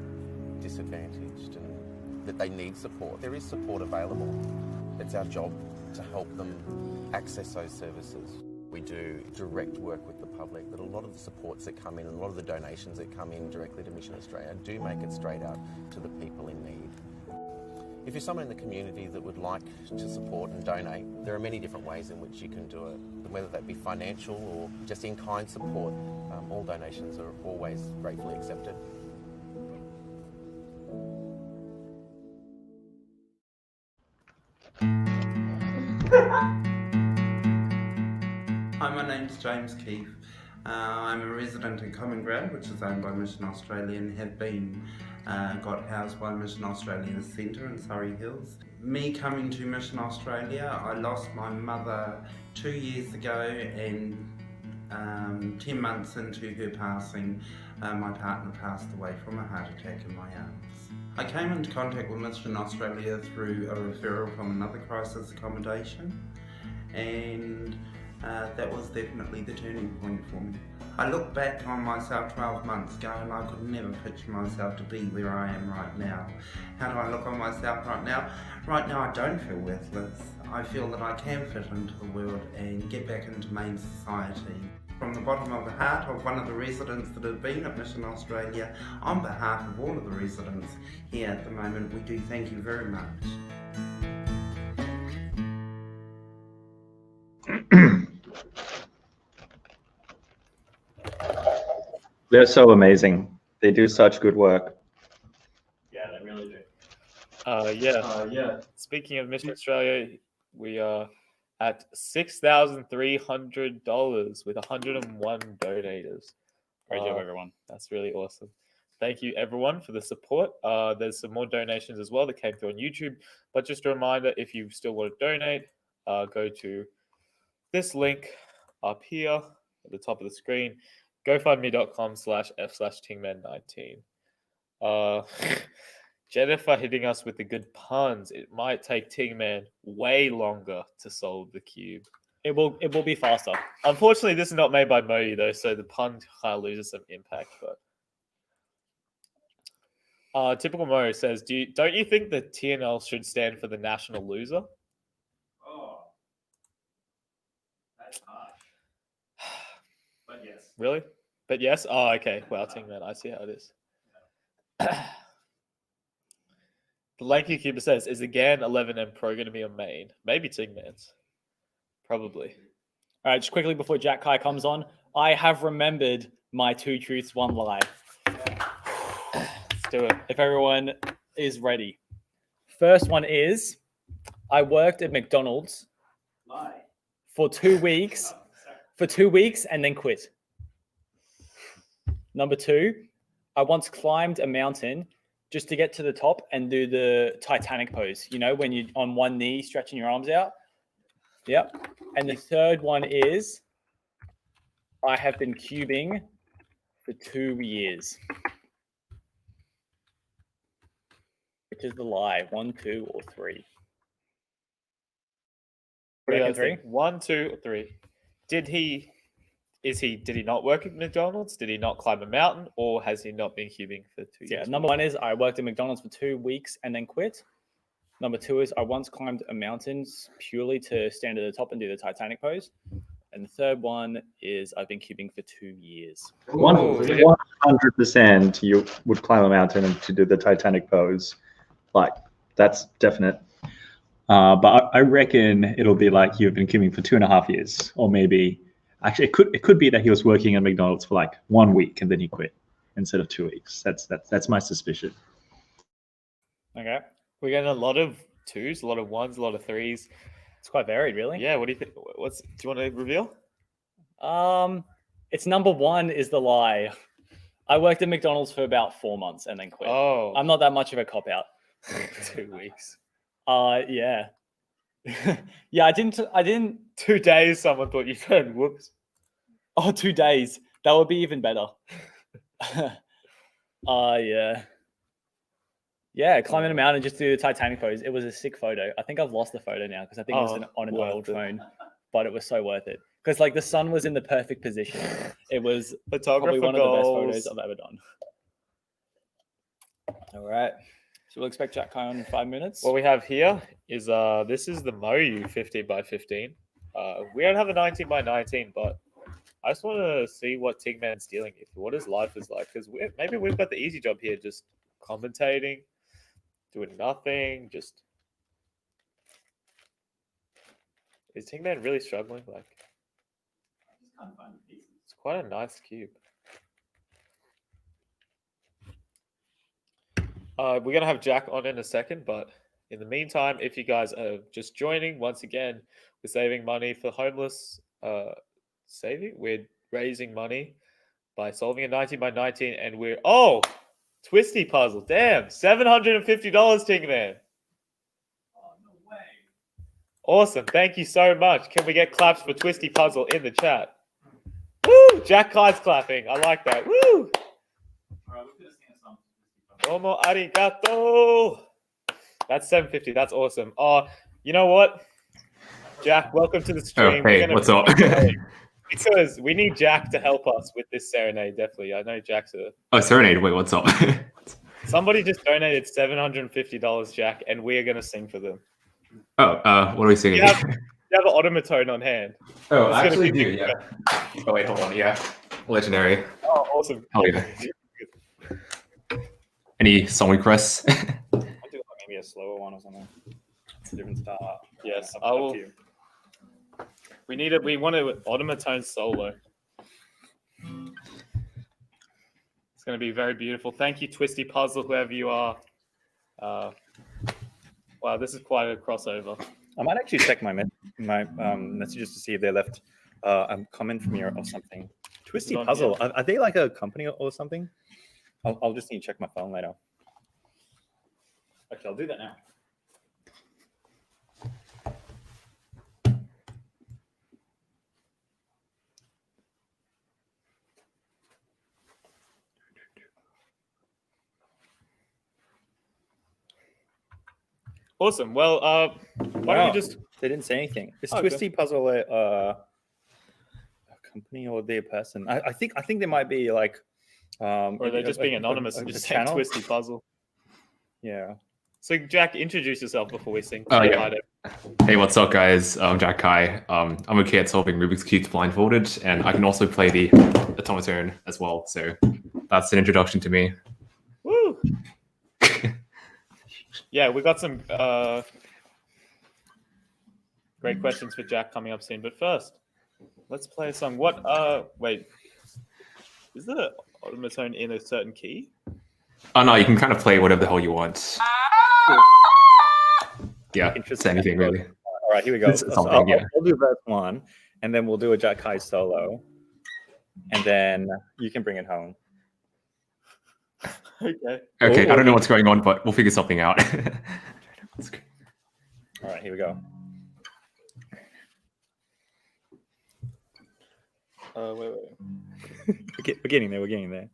disadvantaged and that they need support, there is support available. It's our job to help them access those services. We do direct work with the public, but a lot of the supports that come in and a lot of the donations that come in directly to Mission Australia do make it straight out to the people in need. If you're someone in the community that would like to support and donate, there are many different ways in which you can do it, whether that be financial or just in-kind support. All donations are always gratefully accepted. Hi, my name's James Keith. I'm a resident in Common Ground, which is owned by Mission Australia and have been got housed by Mission Australia Centre in Surrey Hills. Me coming to Mission Australia, I lost my mother 2 years ago, and 10 months into her passing, my partner passed away from a heart attack in my arms. I came into contact with Mission Australia through a referral from another crisis accommodation, and that was definitely the turning point for me. I look back on myself 12 months ago and I could never picture myself to be where I am right now. How do I look on myself right now? Right now I don't feel worthless. I feel that I can fit into the world and get back into main society. From the bottom of the heart of one of the residents that have been at Mission Australia, on behalf of all of the residents here at the moment, we do thank you very much. They're so amazing. They do such good work. Yeah, they really do. Yeah. Speaking of Mission Australia, we are at $6,300 with 101 donators. Great job, everyone. That's really awesome. Thank you, everyone, for the support. There's some more donations as well that came through on YouTube. But just a reminder, if you still want to donate, go to this link up here at the top of the screen, gofundme.com/f/tingman19. Jennifer hitting us with the good puns. It might take Tingman way longer to solve the cube. It will be faster. Unfortunately, this is not made by Modi though, so the pun kind of loses some impact. But typical Mo says, don't you think the TNL should stand for the national loser? Oh, that's harsh. But yes. Really? But yes? Oh, okay. Well, Tingman, I see how it is. The Lanky Cuber says, is the GAN 11M Pro going to be on main? Maybe Tingman's. Probably. All right, just quickly before Jack Kai comes on, I have remembered my 2 truths, 1 lie. Let's do it. If everyone is ready. First one is, I worked at McDonald's for 2 weeks. For 2 weeks and then quit. Number 2, I once climbed a mountain just to get to the top and do the Titanic pose. You know, when you're on one knee, stretching your arms out. Yep. And the third one is, I have been cubing for 2 years. Which is the lie? 1, 2, or 3? What do you guys 3? think? 1, 2, or 3. Did he not work at McDonald's? Did he not climb a mountain? Or has he not been cubing for 2 years? Yeah, number 1 is I worked at McDonald's for 2 weeks and then quit. Number 2 is I once climbed a mountain purely to stand at the top and do the Titanic pose. And the third one is I've been cubing for 2 years. 100% you would climb a mountain and to do the Titanic pose. Like, that's definite. But I reckon it'll be like you've been cubing for 2.5 years, or maybe actually it could be that he was working at McDonald's for like 1 week and then he quit instead of 2 weeks. That's my suspicion. Okay. We're getting a lot of 2s, a lot of 1s, a lot of 3s. It's quite varied, really. Yeah. What do you think? Do you want to reveal? It's number 1 is the lie. I worked at McDonald's for about 4 months and then quit. Oh. I'm not that much of a cop out. 2 weeks. Yeah. Yeah, I didn't 2 days, someone thought you said. Whoops. Oh, 2 days. That would be even better. Yeah. Yeah, climbing a mountain just do the Titanic pose. It was a sick photo. I think I've lost the photo now because I think it was on an old phone, but it was so worth it. Because like the sun was in the perfect position. It was probably one of the best photos I've ever done. All right. So we'll expect Jack Kai on in 5 minutes. What we have here is this is the Moyu 15x15. We don't have a 19x19, but I just want to see what Tingman's dealing with, what his life is like, because maybe we've got the easy job here, just commentating, doing nothing. Just is Tingman really struggling? Like, it's quite a nice cube. We're going to have Jack on in a second, but in the meantime, if you guys are just joining, once again, we're saving money for homeless. We're raising money by solving a 19 by 19, and we're Twisty puzzle. Damn, $750, Ting Man. Awesome. Thank you so much. Can we get claps for Twisty Puzzle in the chat? Woo! Jack Kai's clapping. I like that. Woo! Domo arigato. That's $750. That's awesome. You know what? Jack, welcome to the stream. Oh, hey, what's up? Because we need Jack to help us with this serenade, definitely. I know Jack's a... Oh, serenade. Wait, what's up? Somebody just donated $750, Jack, and we're going to sing for them. Oh, what are we singing? You have an automaton on hand. Oh, I actually do, yeah. Oh, wait, hold on, yeah. Legendary. Oh, awesome. Hell yeah. Any song requests? I'll do maybe a slower one or something. It's a different start. Yes, I will. We want an automaton solo. It's going to be very beautiful. Thank you, Twisty Puzzle, whoever you are. Wow, this is quite a crossover. I might actually check my messages to see if they left a comment from you or something. Twisty Puzzle, are they like a company or something? I'll just need to check my phone later. Actually, I'll do that now. Awesome. Well, why don't you just... They didn't say anything. Is Twisty Puzzle a company or their person? I think they might be like... or they're just being anonymous and just saying Twisty Puzzle. Yeah. So, Jack, introduce yourself before we sing. Oh, yeah. Hey, what's up, guys? I'm Jack Kai. I'm okay at solving Rubik's Cubes blindfolded, and I can also play the automaton as well. So that's an introduction to me. Woo! Yeah, we got some great questions for Jack coming up soon. But first, let's play a song. Wait, is the automaton in a certain key? Oh, no, you can kind of play whatever the hell you want. Yeah, it's anything really. All right, here we go. I'll do verse 1, and then we'll do a Jack Kai solo, and then you can bring it home. Okay. Okay, I don't know what's going on, but we'll figure something out. All right, here we go. Wait. We're getting there.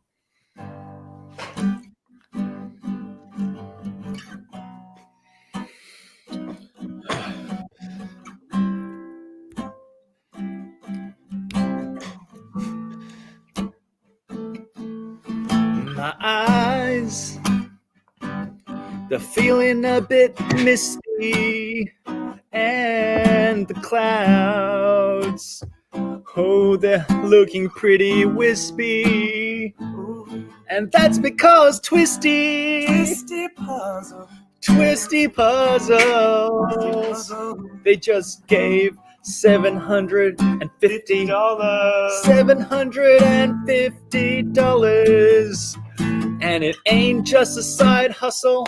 My eyes, they're feeling a bit misty, and the clouds, oh, they're looking pretty wispy, and that's because Twisty Puzzles, they just gave $750, and it ain't just a side hustle,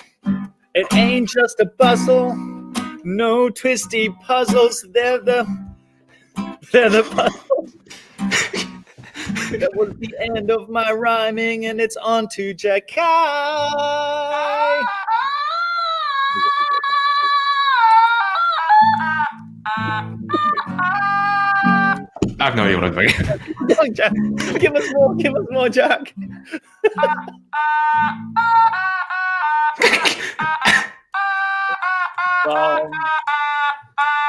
it ain't just a bustle. No, Twisty Puzzles, they're the puzzle. That was the end of my rhyming, and it's on to Jack Kai. I have no idea what I'm doing. Jack, give us more, Jack.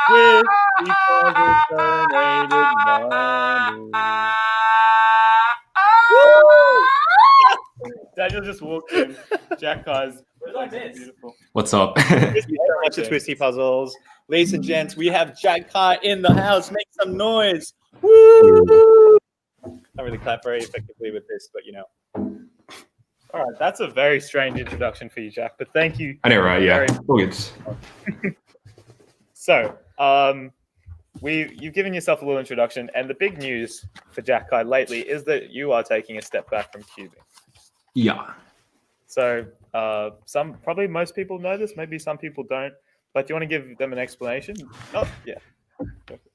With people donated money. Daniel just walked in. Jack Kai's. Beautiful. What's up? Watch the Twisty Puzzles. Ladies and gents, we have Jack Kai in the house. Make some noise. Woo! Not really clap very effectively with this, but you know. All right, that's a very strange introduction for you, Jack, but thank you. I know, right? Yeah. All good. So, you've given yourself a little introduction, and the big news for Jack Kai lately is that you are taking a step back from cubing. Yeah. So, probably most people know this, maybe some people don't, but do you want to give them an explanation? Oh, yeah.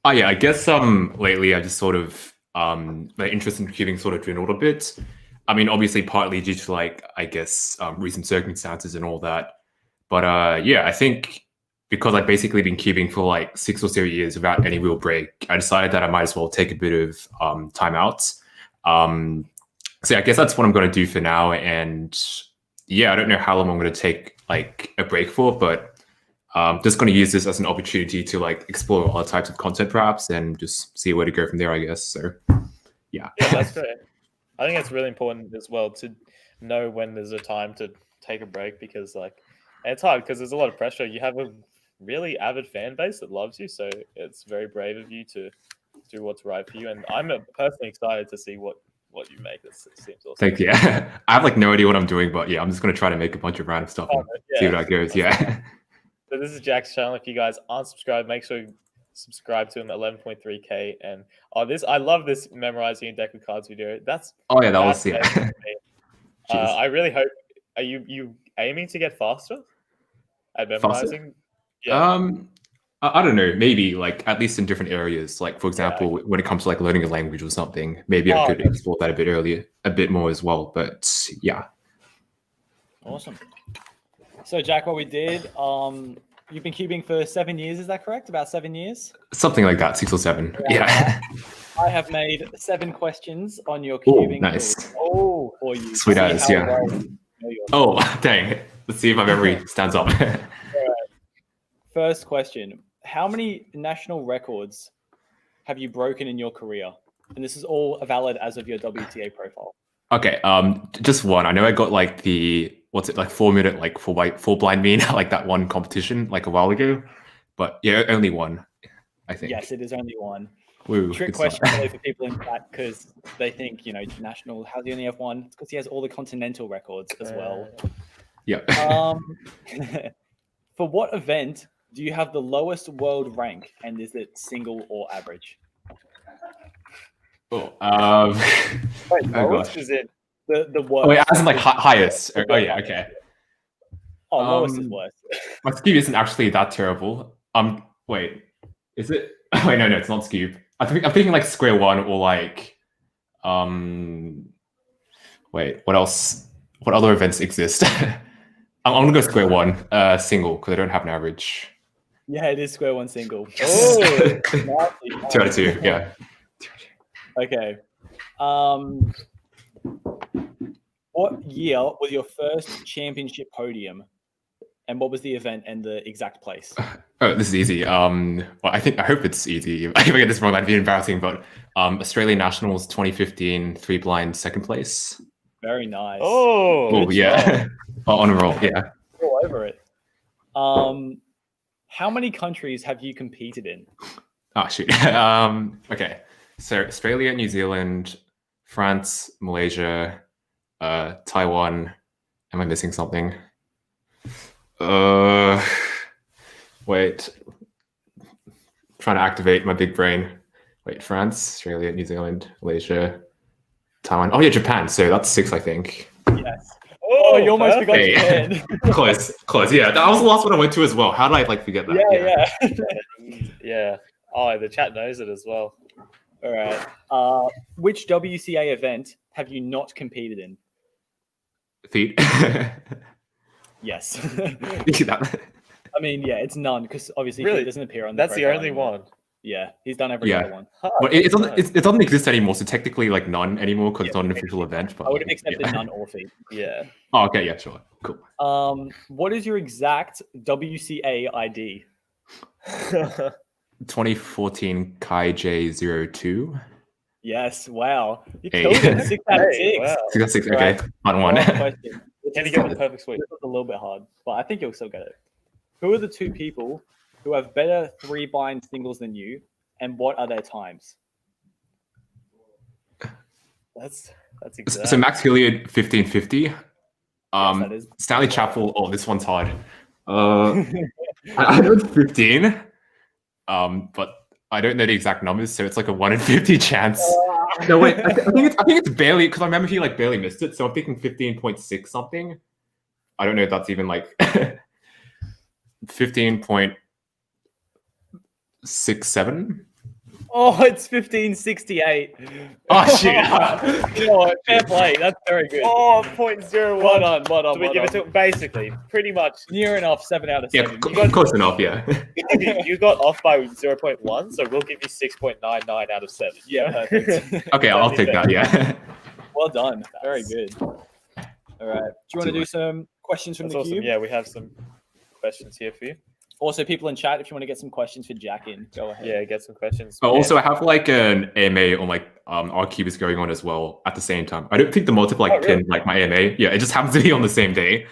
Oh, yeah, I guess lately I just sort of my interest in cubing sort of dwindled a bit. I mean, obviously partly due to like, I guess, recent circumstances and all that. But yeah, I think because I've basically been cubing for like 6 or 7 years without any real break, I decided that I might as well take a bit of time out. So yeah, I guess that's what I'm going to do for now. And yeah, I don't know how long I'm going to take like a break for, but just going to use this as an opportunity to like explore other types of content perhaps and just see where to go from there, I guess. So yeah. Yeah, that's great. I think it's really important as well to know when there's a time to take a break, because like it's hard because there's a lot of pressure. You have a really avid fan base that loves you, so it's very brave of you to do what's right for you. And I'm personally excited to see what you make. This seems awesome. Thank you. I have like no idea what I'm doing, but yeah, I'm just going to try to make a bunch of random stuff and see where that goes. Yeah. So this is Jack's channel. If you guys aren't subscribed, make sure you subscribe to him at 11.3k. And I love this memorizing a deck of cards video. That's that was yeah. I really hope. Are you aiming to get faster at memorizing? Faster? Yeah. I don't know. Maybe like at least in different areas. Like for example, when it comes to like learning a language or something, maybe I could explore that a bit more as well. But yeah. Awesome. So Jack, what we did, you've been cubing for 7 years, is that correct? About 7 years? Something like that, 6 or 7. Yeah. I have made 7 questions on your cubing. Nice. Oh, for you. Sweet as, yeah. Oh, dang. Let's see if my memory stands up. All right. First question. How many national records have you broken in your career? And this is all valid as of your WTA profile. Okay, just one. I know I got like the 4 minute like full blind mean like that one competition like a while ago, but yeah, only one, I think. Yes, it is only one. Woo, Trick question really for people in chat because they think national. How do you only have one? It's because he has all the continental records as well. Yeah. For what event do you have the lowest world rank, and is it single or average? Wait, lowest is it the worst? Oh, wait, as in like highest. Oh yeah, okay. Oh, lowest is worse. My Scoob isn't actually that terrible. Wait, is it? Wait, no, it's not Scoob. I'm thinking like square one or like, wait, what else? What other events exist? I'm gonna go square one, single, because I don't have an average. Yeah, it is square one single. Oh, 2 out of 2, yeah. Okay. What year was your first championship podium, and what was the event and the exact place? Oh, this is easy. Well, I hope it's easy. If I get this wrong, that'd be embarrassing. But Australian Nationals 2015, 3 blind, 2nd place. Very nice. Oh yeah. On a roll, yeah. All over it. How many countries have you competed in? Oh shoot. Okay. So Australia, New Zealand, France, Malaysia, Taiwan. Am I missing something? Wait. Trying to activate my big brain. Wait, France, Australia, New Zealand, Malaysia, Taiwan. Oh yeah, Japan. So that's 6, I think. Yes. Oh, you almost forgot Japan. Close. Yeah, that was the last one I went to as well. How did I like forget that? Yeah. Yeah. Oh, the chat knows it as well. All right. Which WCA event have you not competed in? Feet. Yes. I mean, yeah, it's none because obviously Really? it doesn't appear on. That's the only anymore. one. Yeah, he's done every other one. But it doesn't exist anymore, so technically like none anymore because it's not an official event. But I would have accepted none or feet. Yeah. Oh, okay, yeah, sure, cool. What is your exact WCA ID? 2014 Kai J02. Yes, wow. You killed it. 6 out of 6. Wow. 6 out of 6, okay. One. Question. Can you get the perfect sweep? This was a little bit hard, but I think you'll still get it. Who are the 2 people who have better 3 blind singles than you, and what are their times? That's exact. So Max Hilliard 1550. That is. Stanley Chappell. Oh, this one's hard. I know it's 15. But I don't know the exact numbers, so it's like a 1 in 50 chance. No, wait. I think it's barely, because I remember he like barely missed it. So I'm thinking 15.6 something. I don't know if that's even like 15.67. Oh, it's 1568. Oh, shit. You know what? Fair play. That's very good. Oh, 0.01. Well done. Well done. So we well give it done. to basically pretty much Near enough. 7 out of Yeah, 7. close enough, yeah. you got off by 0.1, so we'll give you 6.99 out of 7. Yeah, perfect. Okay, I'll take that, yeah. Well done. Very good. All right. Do you want to do some questions from That's the awesome. cube? Yeah, we have some questions here for you. Also, people in chat, if you want to get some questions for Jack in, go ahead. Yeah, get some questions. But also, I have like an AMA on like our Cubix going on as well at the same time. I don't think the multiple like really? pin like my AMA. Yeah, it just happens to be on the same day.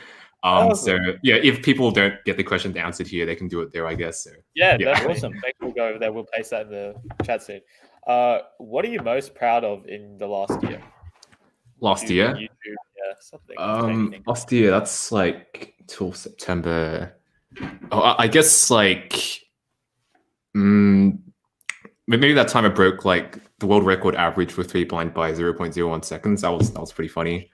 So yeah, if people don't get the questions answered here, they can do it there, I guess. So Yeah, yeah. that's awesome. Maybe we'll go over there. We'll paste that in the chat soon. What are you most proud of in the last year? Last year? YouTube, yeah, something. Last year, that's like till September. Oh, I guess like maybe that time I broke like the world record average for 3 blind by 0.01 seconds. That was pretty funny.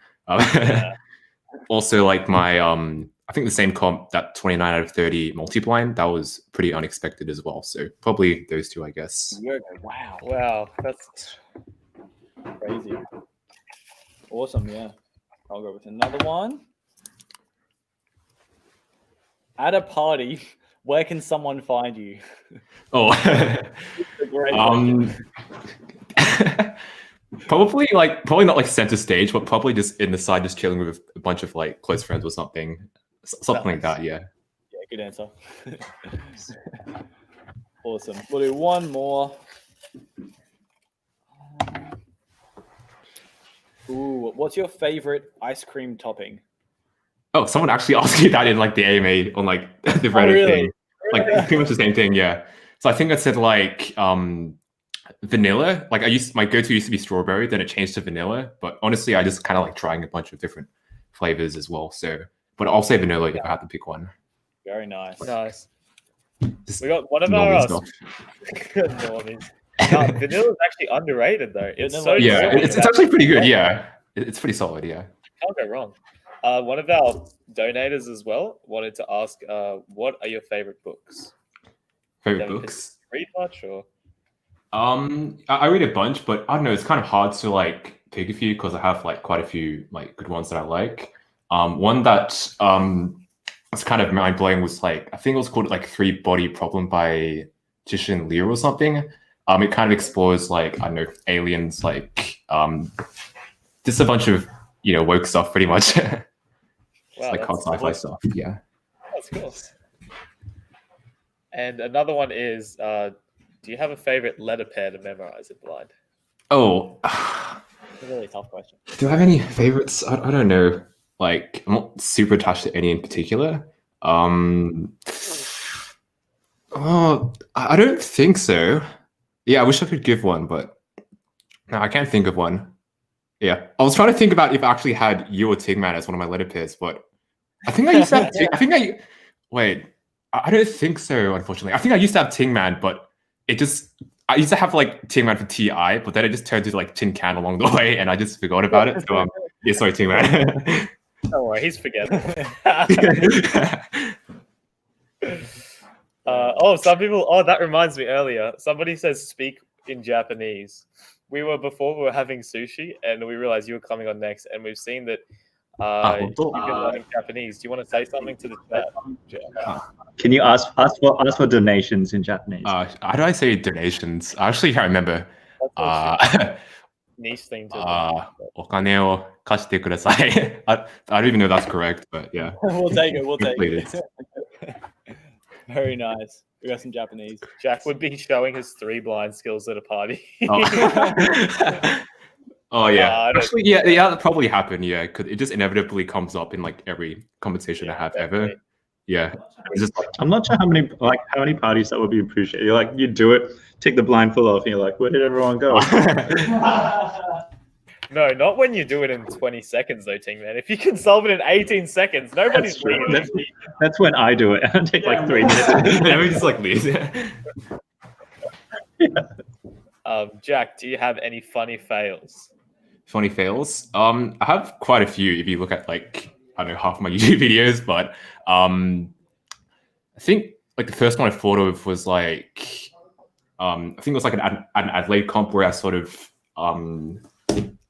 Also, like my I think the same comp, that 29 out of 30 multi-blind, that was pretty unexpected as well. So probably those two, I guess. Wow, that's crazy. Awesome, yeah. I'll go with another one. At a party, where can someone find you? Oh, probably not like center stage, but probably just in the side, just chilling with a bunch of like close friends or something like that. Yeah. Yeah, good answer. Awesome. We'll do one more. Ooh, what's your favorite ice cream topping? Oh, someone actually asked me that in like the AMA on like the Reddit really? thing. Like pretty much the same thing, yeah. So I think I said like vanilla. Like my go-to used to be strawberry, then it changed to vanilla. But honestly, I just kind of like trying a bunch of different flavors as well. So, but I'll say vanilla if I had to pick one. Very nice. Nice. Just We got one of normal our stuff. normies. Vanilla is actually underrated though. It's so Yeah, good. it's actually pretty good. Yeah, it's pretty solid. Yeah. Can't go wrong. One of our donators as well wanted to ask, what are your favorite books? Favorite Do you have a books? read much or? I read a bunch, but I don't know. It's kind of hard to like pick a few because I have like quite a few like good ones that I like. One that was kind of mind blowing was like I think it was called like 3-Body Problem by Jishin Liu or something. It kind of explores like I don't know aliens, like just a bunch of woke stuff pretty much. Wow, Like hard sci-fi stuff. Yeah. That's cool. And another one is, do you have a favorite letter pair to memorize in blind? Oh, It's a really tough question. do I have any favorites? I don't know. Like, I'm not super attached to any in particular. Oh, I don't think so. Yeah, I wish I could give one, but no, I can't think of one. Yeah, I was trying to think about if I actually had you or Tigman as one of my letter pairs, but I think I used to have. Wait, I don't think so. Unfortunately, I think I used to have Tingman, but I used to have like Tingman for TI, but then it just turned to like Tin Can along the way, and I just forgot about it. So yeah, sorry, Tingman. Don't worry, he's forgettable. Some people. Oh, that reminds me. Earlier, somebody says speak in Japanese. We were having sushi, and we realized you were coming on next, and we've seen that you can learn Japanese. Do you want to say something to the chat? Can you ask for donations in Japanese? How do I say donations? I actually can't remember. Niche thing to お金を貸してください. I don't even know if that's correct, but yeah. We'll take it. We'll take Completed. it. Very nice. We got some Japanese. Jack would be showing his 3 blind skills at a party. Oh yeah, actually, yeah, that probably happened. Yeah, because it just inevitably comes up in like every conversation I have ever. Yeah, it's just like, I'm not sure how many parties that would be appreciated. You're like, you do it, take the blindfold off, and you're like, where did everyone go? No, not when you do it in 20 seconds, though, Ting Man. If you can solve it in 18 seconds, nobody's leaving. That's when I do it. I take like 3 minutes. Everybody just like leaves. Jack, do you have any funny fails? Funny fails? I have quite a few. If you look at like I don't know half of my YouTube videos, but I think like the first one I thought of was like I think it was like an Adelaide comp where I sort of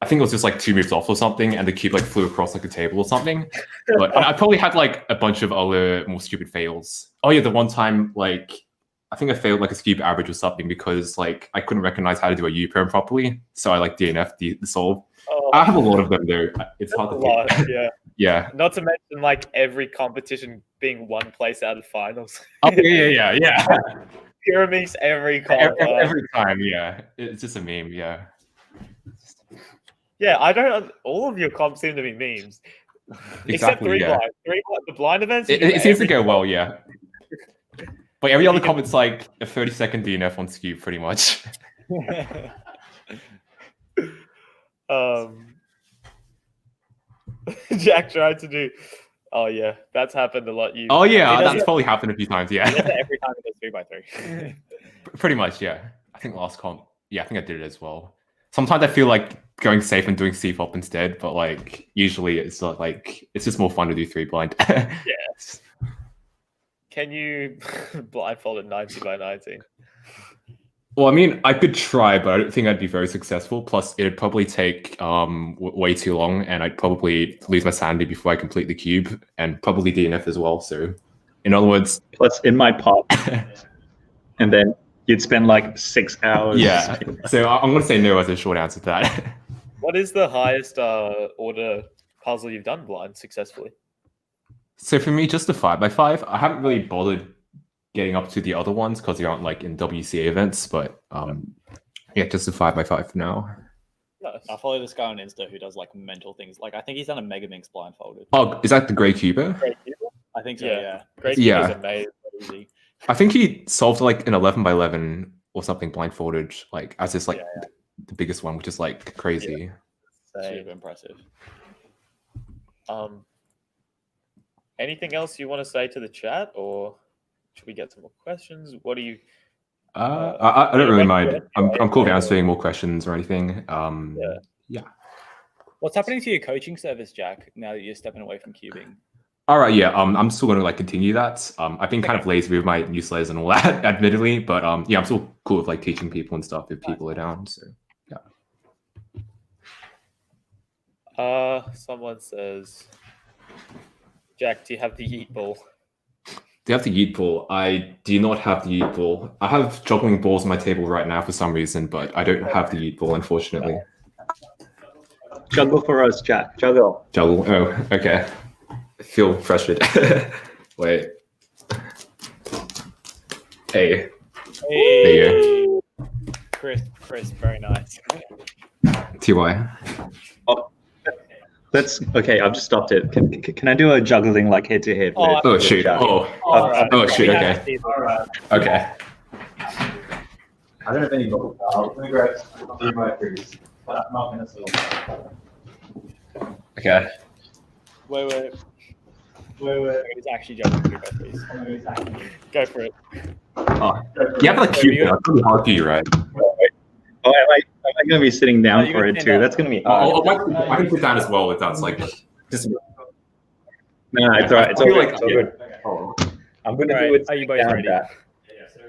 I think it was just like 2 moves off or something, and the cube like flew across like a table or something. But I probably had like a bunch of other more stupid fails. Oh yeah, the one time like I think I failed like a cube average or something because like I couldn't recognize how to do a U-perm properly, so I like DNF'd the solve. Oh. I have a lot of them though. It's hard to think. Yeah. Yeah. Not to mention like every competition being 1 place out of finals. Oh yeah. Pyramids every comp. Every time, yeah. It's just a meme, yeah. Yeah, I don't. All of your comps seem to be memes, except Exactly, three yeah. blind. The blind events. It seems to go well, yeah. But every other comment's like a 30-second DNF on Skew, pretty much. Jack tried to do. Oh yeah, that's happened a lot. Oh yeah, that's probably happened a few times. Yeah. He does it every time he does 3x3. Pretty much, yeah. I think last comp. Yeah, I think I did it as well. Sometimes I feel like going safe and doing C-pop instead, but like usually it's not like it's just more fun to do 3 blind. Yes. Can you blindfold at 90 by 19? Well, I mean, I could try, but I don't think I'd be very successful. Plus, it'd probably take way too long, and I'd probably lose my sanity before I complete the cube, and probably DNF as well. So, in other words, plus in my pop, and then you'd spend like 6 hours. Yeah. So I'm going to say no as a short answer to that. What is the highest order puzzle you've done blind successfully? So for me, just the 5x5. I haven't really bothered getting up to the other ones because they aren't like in WCA events, but yeah, just the 5x5 for now. I follow this guy on Insta who does like mental things. Like I think he's done a Mega Minx blindfolded. Oh, is that the Grey Cuber? I think so. Yeah. Great Yeah. is amazing. Easy. I think he solved like an 11x11 or something blindfolded, like as this like the biggest one, which is like crazy. Super impressive. Anything else you want to say to the chat, or should we get some more questions? What do you? I don't really mind. I'm cool with answering more questions or anything. Yeah. What's happening to your coaching service, Jack? Now that you're stepping away from cubing. All right, yeah. I'm still going to like continue that. I've been kind of lazy with my newsletters and all that, admittedly, but yeah, I'm still cool with like teaching people and stuff if people are down. So yeah. Someone says, Jack, do you have the yeet ball? Do you have the yeet ball? I do not have the yeet ball. I have juggling balls on my table right now for some reason, but I don't have the yeet ball, unfortunately. Juggle for us, Jack. Juggle. Juggle. Oh, okay. I feel frustrated. Wait. Hey. There you go. Chris, very nice. TY. Oh, that's okay. I've just stopped it. Can I do a juggling like head to head? Oh shoot! Oh shoot! Okay. Okay. I don't have any bubble. Let me grab my freeze, but I'm not going to say. Okay. Wait. He's actually jumping through please. Go for it. Oh, you have like cube. That's really hard for you, right? Oh, am I going to be sitting down for it too? That's going to be hard. I can sit down as well if that's like just. No, it's all right. It's all good. Like, It's all good. I'm going to do it. Are you both down, ready? Jack.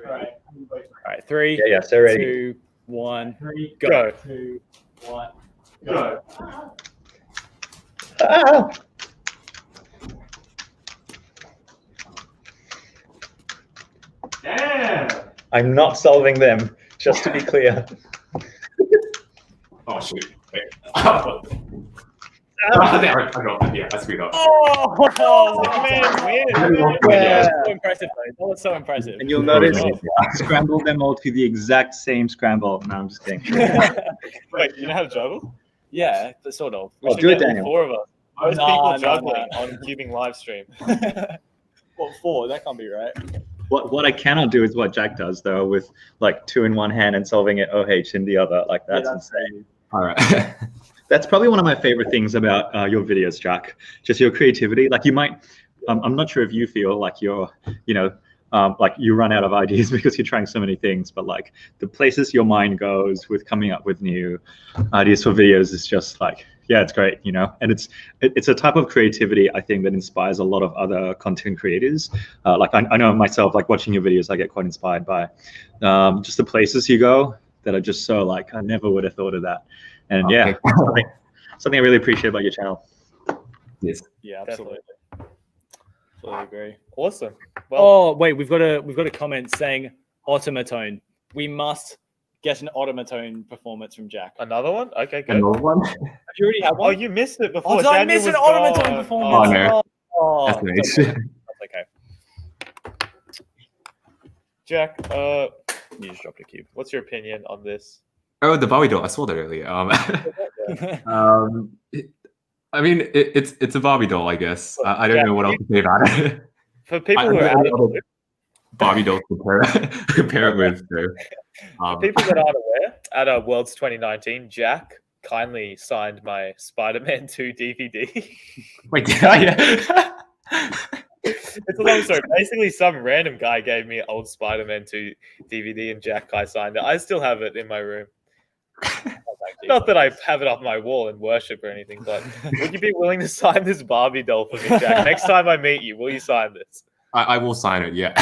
All right, 3, Yeah, so ready. 2, 1, go. 2, 1, go. Ah! Damn! I'm not solving them, just to be clear. Oh shoot! Wait. I got that. Yeah, I screwed up. Oh man, Yeah. So impressive, though. That was so impressive. And you'll notice I scrambled them all to the exact same scramble. No, I'm just kidding. Wait, you know how to juggle? Yeah, sort of. Oh, do it, Daniel. 4 of us. Most No, people no, juggling no. on Cubing live stream. What 4? That can't be right. What I cannot do is what Jack does though, with like 2 in one hand and solving it OH in the other. Like that's insane. All right. That's probably one of my favorite things about your videos, Jack. Just your creativity. Like you might, I'm not sure if you feel like you're, like you run out of ideas because you're trying so many things, but like the places your mind goes with coming up with new ideas for videos is just like yeah, it's great, you know, and it's a type of creativity I think that inspires a lot of other content creators. Like I know myself, like watching your videos, I get quite inspired by just the places you go that are just so like I never would have thought of that. And yeah, something I really appreciate about your channel. Yes. Yeah, absolutely. Totally agree. Awesome. Well, oh wait, we've got a comment saying automatone. We must get an automatone performance from Jack. Another one? Okay, good. Another one? Have you already had one? Oh, you missed it before. Oh, did I Daniel miss an was automatone gone. performance? Oh, no. Oh, That's nice. okay. Jack, you just dropped a cube. What's your opinion on this? Oh, the Barbie doll. I saw that earlier. I mean, it's a Barbie doll, I guess. I don't know what else to say about it. For people who are out of Barbie dolls to compare it with. So, for people that aren't aware, at Worlds 2019, Jack kindly signed my Spider-Man 2 DVD. Wait, did I? It's a long story. Basically, some random guy gave me an old Spider-Man 2 DVD, and Jack Kai signed it. I still have it in my room. Not that I have it off my wall and worship or anything, but would you be willing to sign this Barbie doll for me, Jack? Next time I meet you, will you sign this? I will sign it. Yeah,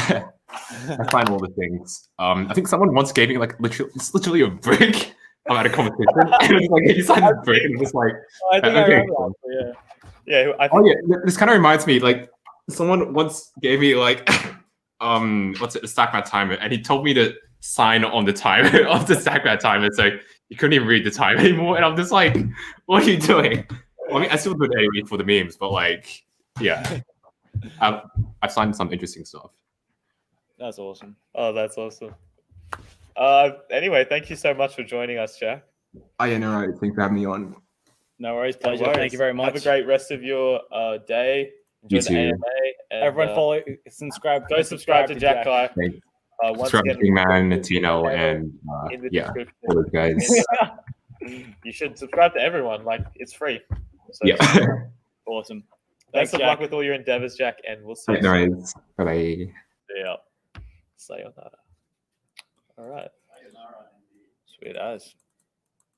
I sign all the things. I think someone once gave me like it's literally a brick. I'm at a competition, and it's like he signed the brick, and it's just like I think I remember that. Yeah. I think This kind of reminds me like someone once gave me like what's it, the StackMat timer, and he told me to sign on the timer of the StackMat timer, so you couldn't even read the time anymore, and I'm just like, what are you doing? Well, I mean, I still do it anyway for the memes, but like, yeah, I've signed some interesting stuff. That's awesome. Oh, that's awesome. Anyway, thank you so much for joining us, Jack. Oh yeah, no, right. Thanks for having me on. No worries, No pleasure. worries. Thank you very much. Have a great rest of your day. Enjoy You the too. AMA. And, Everyone follow, subscribe. Go subscribe to Jack Kai. Thanks. Once Subscribe again, to Man, Tino, and in the yeah, description. all those guys. You should subscribe to everyone. Like, it's free. So, Yeah. Awesome. Best Thanks, of Jack. luck with all your endeavors, Jack, and we'll see you No soon. worries. Bye. Yeah. Sayonara. All right. Sweet as.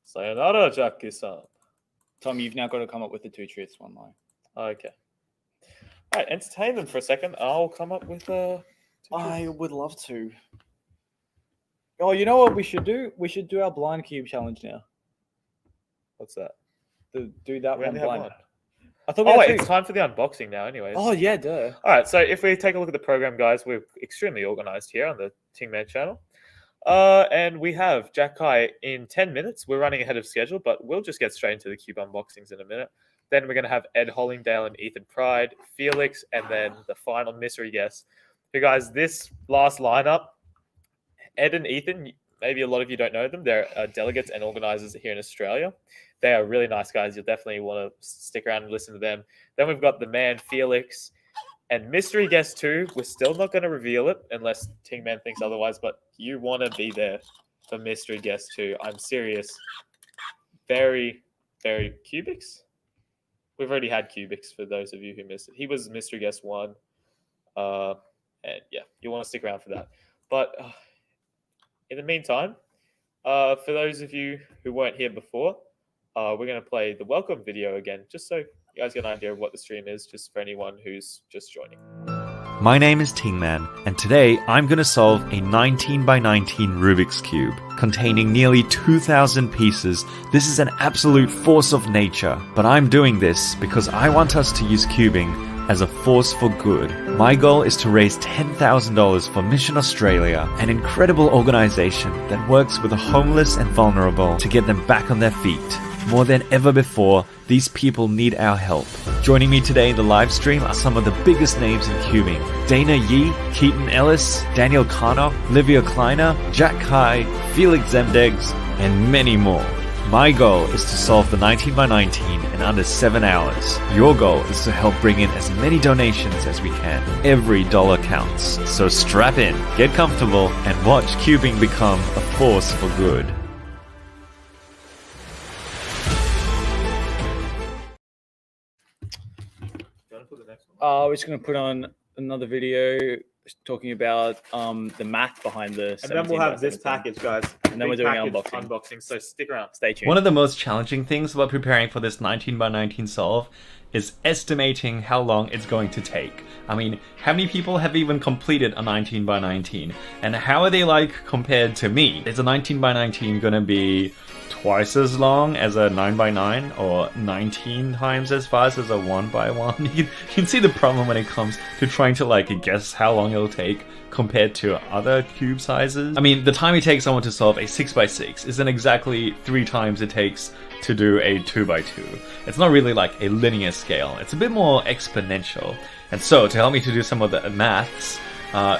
Sayonara, Jackie-san. Tom, you've now got to come up with the two truths, one lie. Okay. All right, entertain them for a second. I'll come up with I would love to. Oh, you know what we should do? We should do our blind cube challenge now. What's that? Do that We one only have blind. one. I thought we Oh, had wait, two. it's time for the unboxing now anyways. Oh, yeah, duh. All right, so if we take a look at the program, guys, we're extremely organized here on the Tingman channel. And we have Jack Kai in 10 minutes. We're running ahead of schedule, but we'll just get straight into the cube unboxings in a minute. Then we're going to have Ed Hollingdale and Ethan Pride, Felix, and then the final mystery guest. So guys, this last lineup, Ed and Ethan, maybe a lot of you don't know them. They're delegates and organizers here in Australia. They are really nice guys. You'll definitely want to stick around and listen to them. Then we've got the man, Felix, and mystery guest 2. We're still not going to reveal it unless Tingman thinks otherwise, but you want to be there for mystery guest 2. I'm serious. Very, very Cubix? We've already had Cubix for those of you who missed it. He was mystery guest 1. And yeah, you want to stick around for that. But in the meantime, for those of you who weren't here before, we're going to play the welcome video again, just so you guys get an idea of what the stream is, just for anyone who's just joining. My name is Tingman, and today I'm going to solve a 19 by 19 Rubik's Cube containing nearly 2,000 pieces. This is an absolute force of nature, but I'm doing this because I want us to use cubing as a force for good. My goal is to raise $10,000 for Mission Australia, an incredible organization that works with the homeless and vulnerable to get them back on their feet. More than ever before, these people need our help. Joining me today in the live stream are some of the biggest names in cubing. Dana Yee, Katon Ellis, Daniel Carnock, Livia Kleiner, Jack Kai, Felix Zemdegs, and many more. My goal is to solve the 19 by 19 in under 7 hours. Your goal is to help bring in as many donations as we can. Every dollar counts. So strap in, get comfortable, and watch cubing become a force for good. We're just going to put on another video talking about the math behind the. And then we'll have this 17x17. package, guys. And then we're Big doing package unboxing. So stick around. Stay tuned. One of the most challenging things about preparing for this 19 by 19 solve is estimating how long it's going to take. I mean, how many people have even completed a 19 by 19? And how are they like compared to me? Is a 19 by 19 gonna be twice as long as a 9 by 9 or 19 times as fast as a 1 by 1? You can see the problem when it comes to trying to like guess how long it'll take compared to other cube sizes. I mean, the time it takes someone to solve a 6 by 6 isn't exactly 3 times it takes to do a 2 by 2. It's not really like a linear scale. It's a bit more exponential. And so to help me to do some of the maths,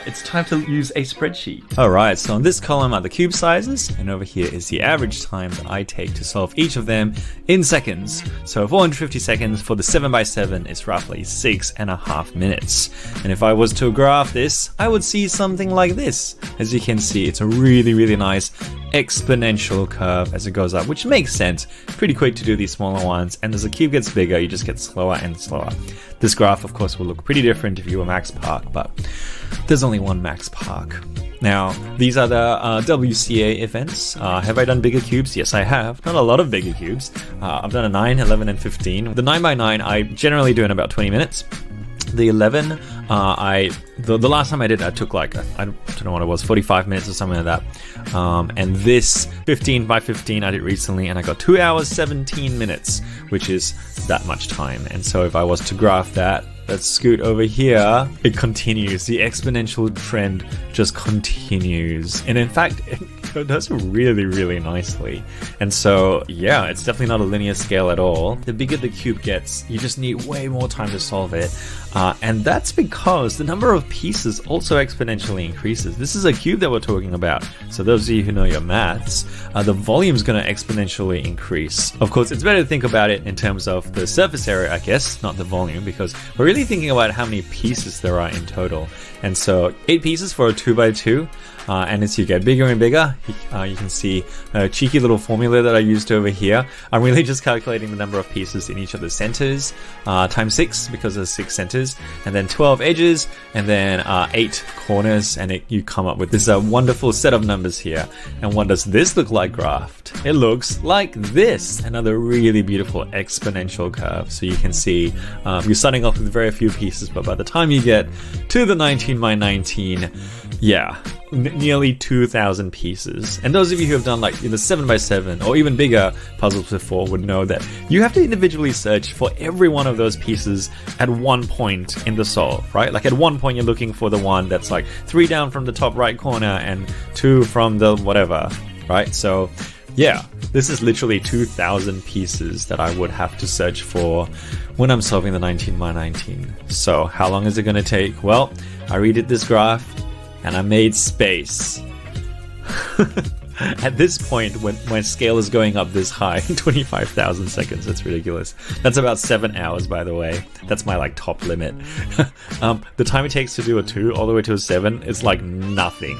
it's time to use a spreadsheet. Alright, so on this column are the cube sizes, and over here is the average time that I take to solve each of them in seconds. So 450 seconds for the 7 by 7 is roughly 6.5 minutes. And if I was to graph this, I would see something like this. As you can see, it's a really, really nice exponential curve as it goes up, which makes sense. Pretty quick to do these smaller ones, and as the cube gets bigger, you just get slower and slower. This graph, of course, will look pretty different if you were Max Park, but there's only one Max Park. Now, these are the WCA events. Have I done bigger cubes? Yes, I have. Not a lot of bigger cubes. I've done a 9, 11, and 15. The 9 by 9 I generally do in about 20 minutes. The 11, the last time I did, I took like, I don't know what it was, 45 minutes or something like that. And this 15 by 15 I did recently, and I got 2 hours, 17 minutes, which is that much time. And so if I was to graph that, let's scoot over here, it continues. The exponential trend just continues. And in fact, it does really, really nicely. And so, yeah, it's definitely not a linear scale at all. The bigger the cube gets, you just need way more time to solve it. And that's because the number of pieces also exponentially increases. This is a cube that we're talking about. So those of you who know your maths, the volume is going to exponentially increase. Of course, it's better to think about it in terms of the surface area, I guess, not the volume, because we're really thinking about how many pieces there are in total. And so 8 pieces for a 2 by 2. And as you get bigger and bigger, you can see a cheeky little formula that I used over here. I'm really just calculating the number of pieces in each of the centers, times 6 because there's 6 centers, and then 12 edges, and then 8 corners, and you come up with this wonderful set of numbers here. And what does this look like graphed? It looks like this, another really beautiful exponential curve. So you can see you're starting off with very few pieces, but by the time you get to the 19 by 19, yeah, nearly 2,000 pieces. And those of you who have done like the 7 by 7 or even bigger puzzles before would know that you have to individually search for every one of those pieces at one point in the solve, right? Like at one point you're looking for the one that's like 3 down from the top right corner and 2 from the whatever, right? So yeah, this is literally 2,000 pieces that I would have to search for when I'm solving the 19 by 19. So how long is it going to take? Well, I redid this graph and I made space. At this point, when my scale is going up this high, 25,000 seconds, that's ridiculous. That's about 7 hours, by the way. That's my like top limit. The time it takes to do a 2 all the way to a 7 is like nothing.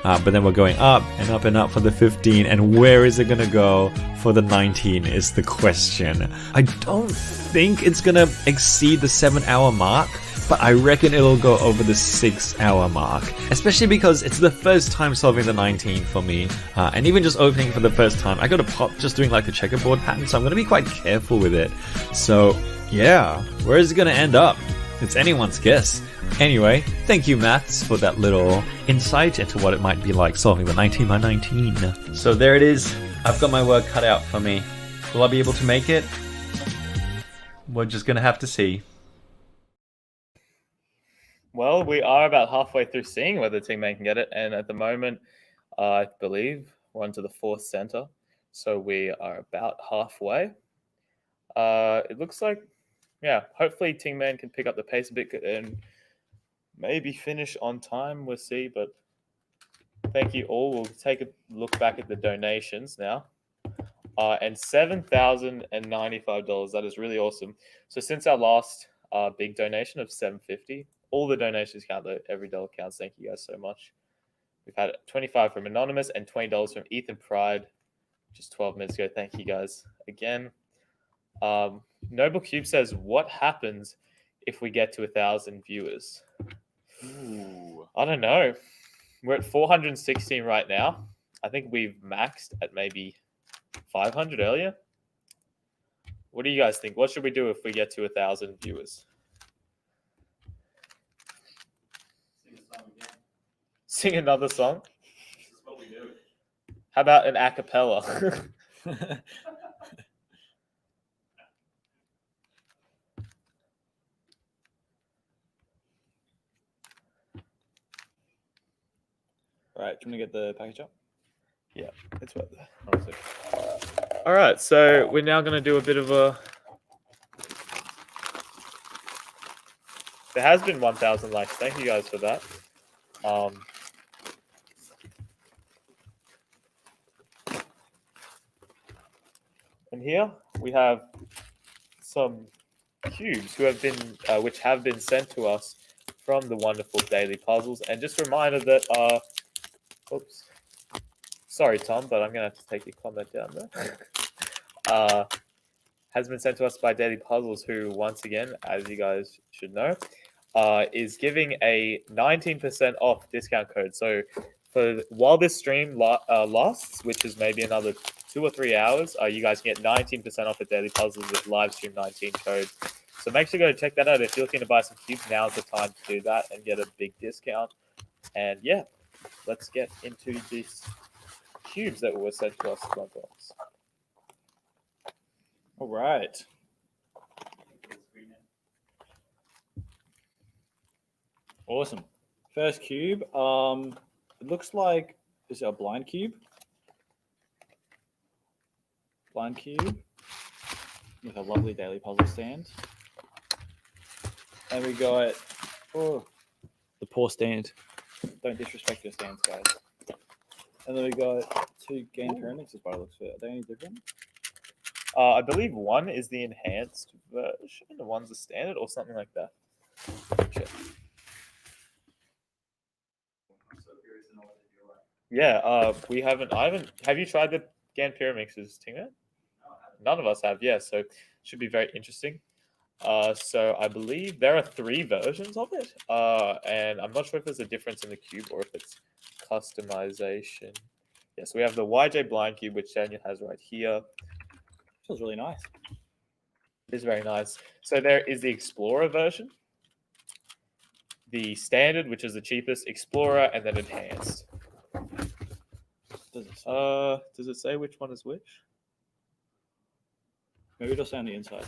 But then we're going up and up and up for the 15, and where is it going to go for the 19 is the question. I don't think it's going to exceed the 7-hour mark, but I reckon it'll go over the 6-hour mark, especially because it's the first time solving the 19 for me, and even just opening for the first time, I got a pop just doing like the checkerboard pattern, so I'm going to be quite careful with it. So yeah, where is it going to end up? It's anyone's guess. Anyway, thank you maths for that little insight into what it might be like solving the 19 by 19. So there it is. I've got my work cut out for me. Will I be able to make it? We're just going to have to see. Well, we are about halfway through seeing whether Team Man can get it. And at the moment, I believe we're onto the 4th center. So we are about halfway. It looks like, yeah, hopefully Team Man can pick up the pace a bit and maybe finish on time. We'll see. But thank you all. We'll take a look back at the donations now. And $7,095. That is really awesome. So since our last big donation of $750, all the donations count, though. Every dollar counts. Thank you guys so much. We've had $25 from Anonymous and $20 from Ethan Pride just 12 minutes ago. Thank you guys again. Noble Cube says, what happens if we get to 1,000 viewers? Ooh. I don't know. We're at 416 right now. I think we've maxed at maybe 500 earlier. What do you guys think? What should we do if we get to 1,000 viewers? Sing another song? This is what we do. How about an a cappella? All right, do you want to get the package up? Yeah, it's right there. Honestly. All right, so we're now going to do a bit of a... There has been 1,000 likes. Thank you guys for that. And here we have some cubes who have been, which have been sent to us from the wonderful daily puzzles. And just a reminder that, oops, sorry Tom, but I'm gonna have to take your comment down there. Has been sent to us by Daily Puzzles, who once again, as you guys should know, is giving a 19% off discount code. So while this stream lasts, which is maybe another 2 or 3 hours, you guys can get 19% off at Daily Puzzles with Livestream 19 code. So make sure you go check that out. If you're looking to buy some cubes, now's the time to do that and get a big discount. And yeah, let's get into these cubes that were sent to us by box. All right. Awesome. First cube. It looks like, is it a blind cube? Blind cube with a lovely daily puzzle stand. And we got, oh, the poor stand. Don't disrespect your stands, guys. And then we got 2 game pyramids, by the looks of it. Are they any different? I believe one is the enhanced version, and one's the standard or something like that. Check. Yeah, we haven't. I haven't. Have you tried the GAN Pyramixes, Tingo? None of us have. Yeah, so should be very interesting. So I believe there are 3 versions of it, and I'm not sure if there's a difference in the cube or if it's customization. Yeah, so we have the YJ Blind Cube, which Daniel has right here. Feels really nice. It is very nice. So there is the Explorer version, the Standard, which is the cheapest, Explorer, and then Enhanced. Does it say which one is which? Maybe it'll say on the inside.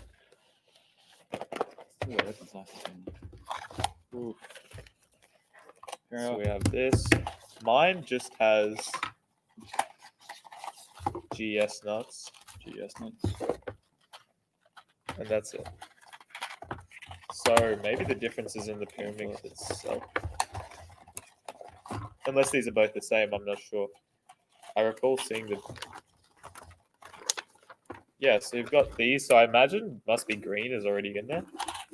Ooh, that one's nice. Ooh. So we have this. Mine just has GS nuts. GS nuts. And that's it. So maybe the difference is in the pyramid itself. Unless these are both the same, I'm not sure. I recall seeing the... Yeah, so you've got these. So I imagine must be green is already in there.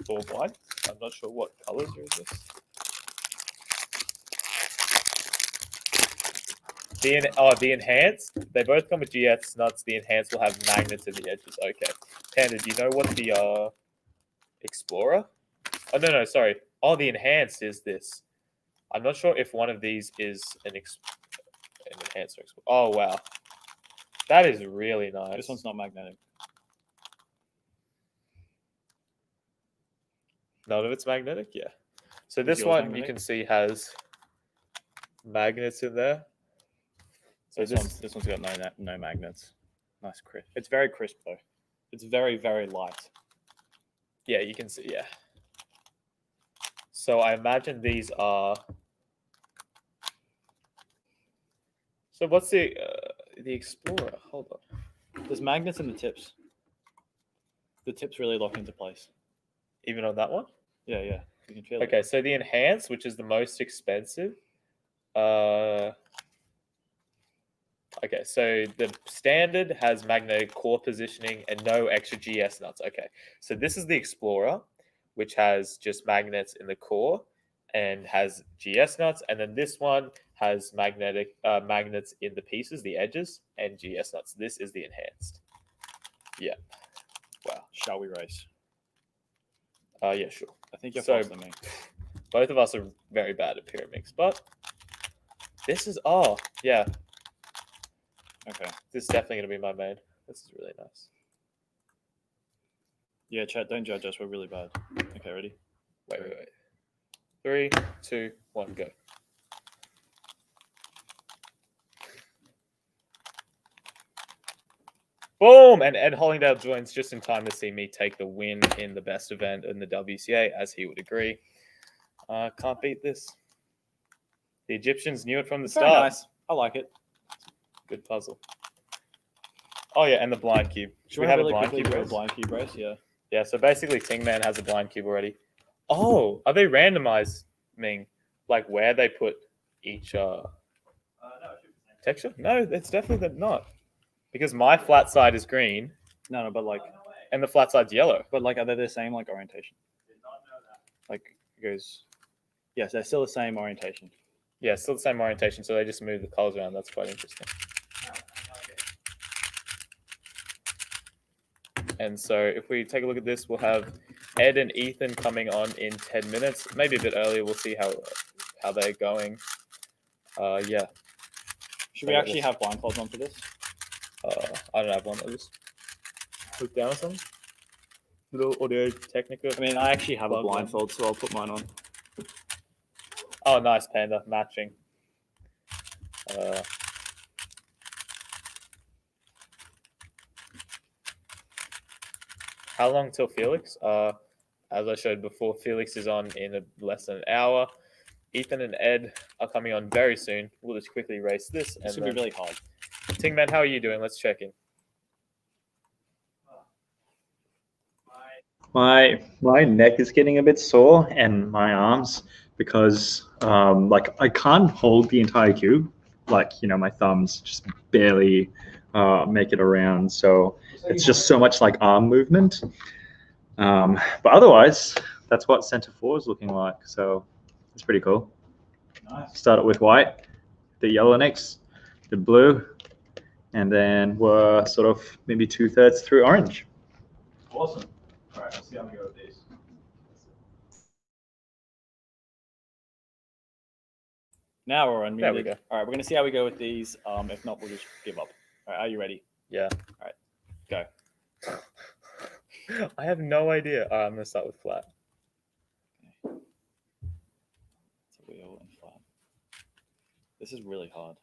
Or white. I'm not sure what colors are in this. The enhanced, they both come with GS nuts. The enhanced will have magnets in the edges. Okay. Panda, do you know what the Explorer? Oh, no, sorry. Oh, the enhanced is this. I'm not sure if one of these is an enhanced or Explorer. Oh, wow. That is really nice. This one's not magnetic. None of it's magnetic? Yeah. So this one magnetic? You can see has magnets in there. So this one's got no magnets. Nice crisp. It's very crisp though. It's very, very light. Yeah, you can see, yeah. So I imagine these are... So what's the Explorer? Hold on. There's magnets in the tips. The tips really lock into place. Even on that one? Yeah. You can feel it. Okay, so the Enhanced, which is the most expensive. Okay, so the Standard has magnetic core positioning and no extra GS nuts. Okay, so this is the Explorer, which has just magnets in the core and has GS nuts. And then this one has magnets in the pieces, the edges, and GS nuts. This is the Enhanced. Yeah. Wow. Shall we race? Yeah, sure. I think you're faster than me. Both of us are very bad at pyramids, but this is yeah. Okay. This is definitely gonna be my main. This is really nice. Yeah, chat, don't judge us. We're really bad. Okay, ready? Wait. 3, 2, 1, go. Boom! And Ed Hollingdale joins just in time to see me take the win in the best event in the WCA, as he would agree. Can't beat this. The Egyptians knew it from the Very start. nice. I like it. Good puzzle. Oh yeah, and the blind cube. Should we have really a blind quickly cube do a race? blind cube race? Yeah. Yeah, so basically Ting Man has a blind cube already. Oh, are they randomizing like where they put each texture? No, it's definitely not. Because my flat side is green. No, but like, and the flat side's yellow. But like, are they the same like orientation? Like it goes. Yes, they're still the same orientation. Yeah, still the same orientation, so they just move the colors around. That's quite interesting. And so if we take a look at this, we'll have Ed and Ethan coming on in 10 minutes. Maybe a bit earlier. We'll see how they're going. Yeah. Should we actually have blindfolds on for this? I don't have one. I'll just hook down or something. Little Audio Technica. I mean, I actually have a plug on. blindfold, so I'll put mine on. Oh, nice, Panda. Matching. How long till Felix? As I showed before, Felix is on in less than an hour. Ethan and Ed are coming on very soon. We'll just quickly race this. This will be really hard. Tingman, how are you doing? Let's check in. My neck is getting a bit sore and my arms because like I can't hold the entire cube. Like, you know, my thumbs just barely make it around. So it's just so much like arm movement. But otherwise, that's what Center 4 is looking like. So it's pretty cool. Nice. Start it with white, the yellow next, the blue, and then we're sort of maybe 2/3 through orange. Awesome. All right, let's see how we go with these. Now we're unmuted. There we go. All right, we're going to see how we go with these. If not, we'll just give up. All right, are you ready? Yeah. All right, go. I have no idea. I'm going to start with flat. It's a wheel and flat. This is really hard.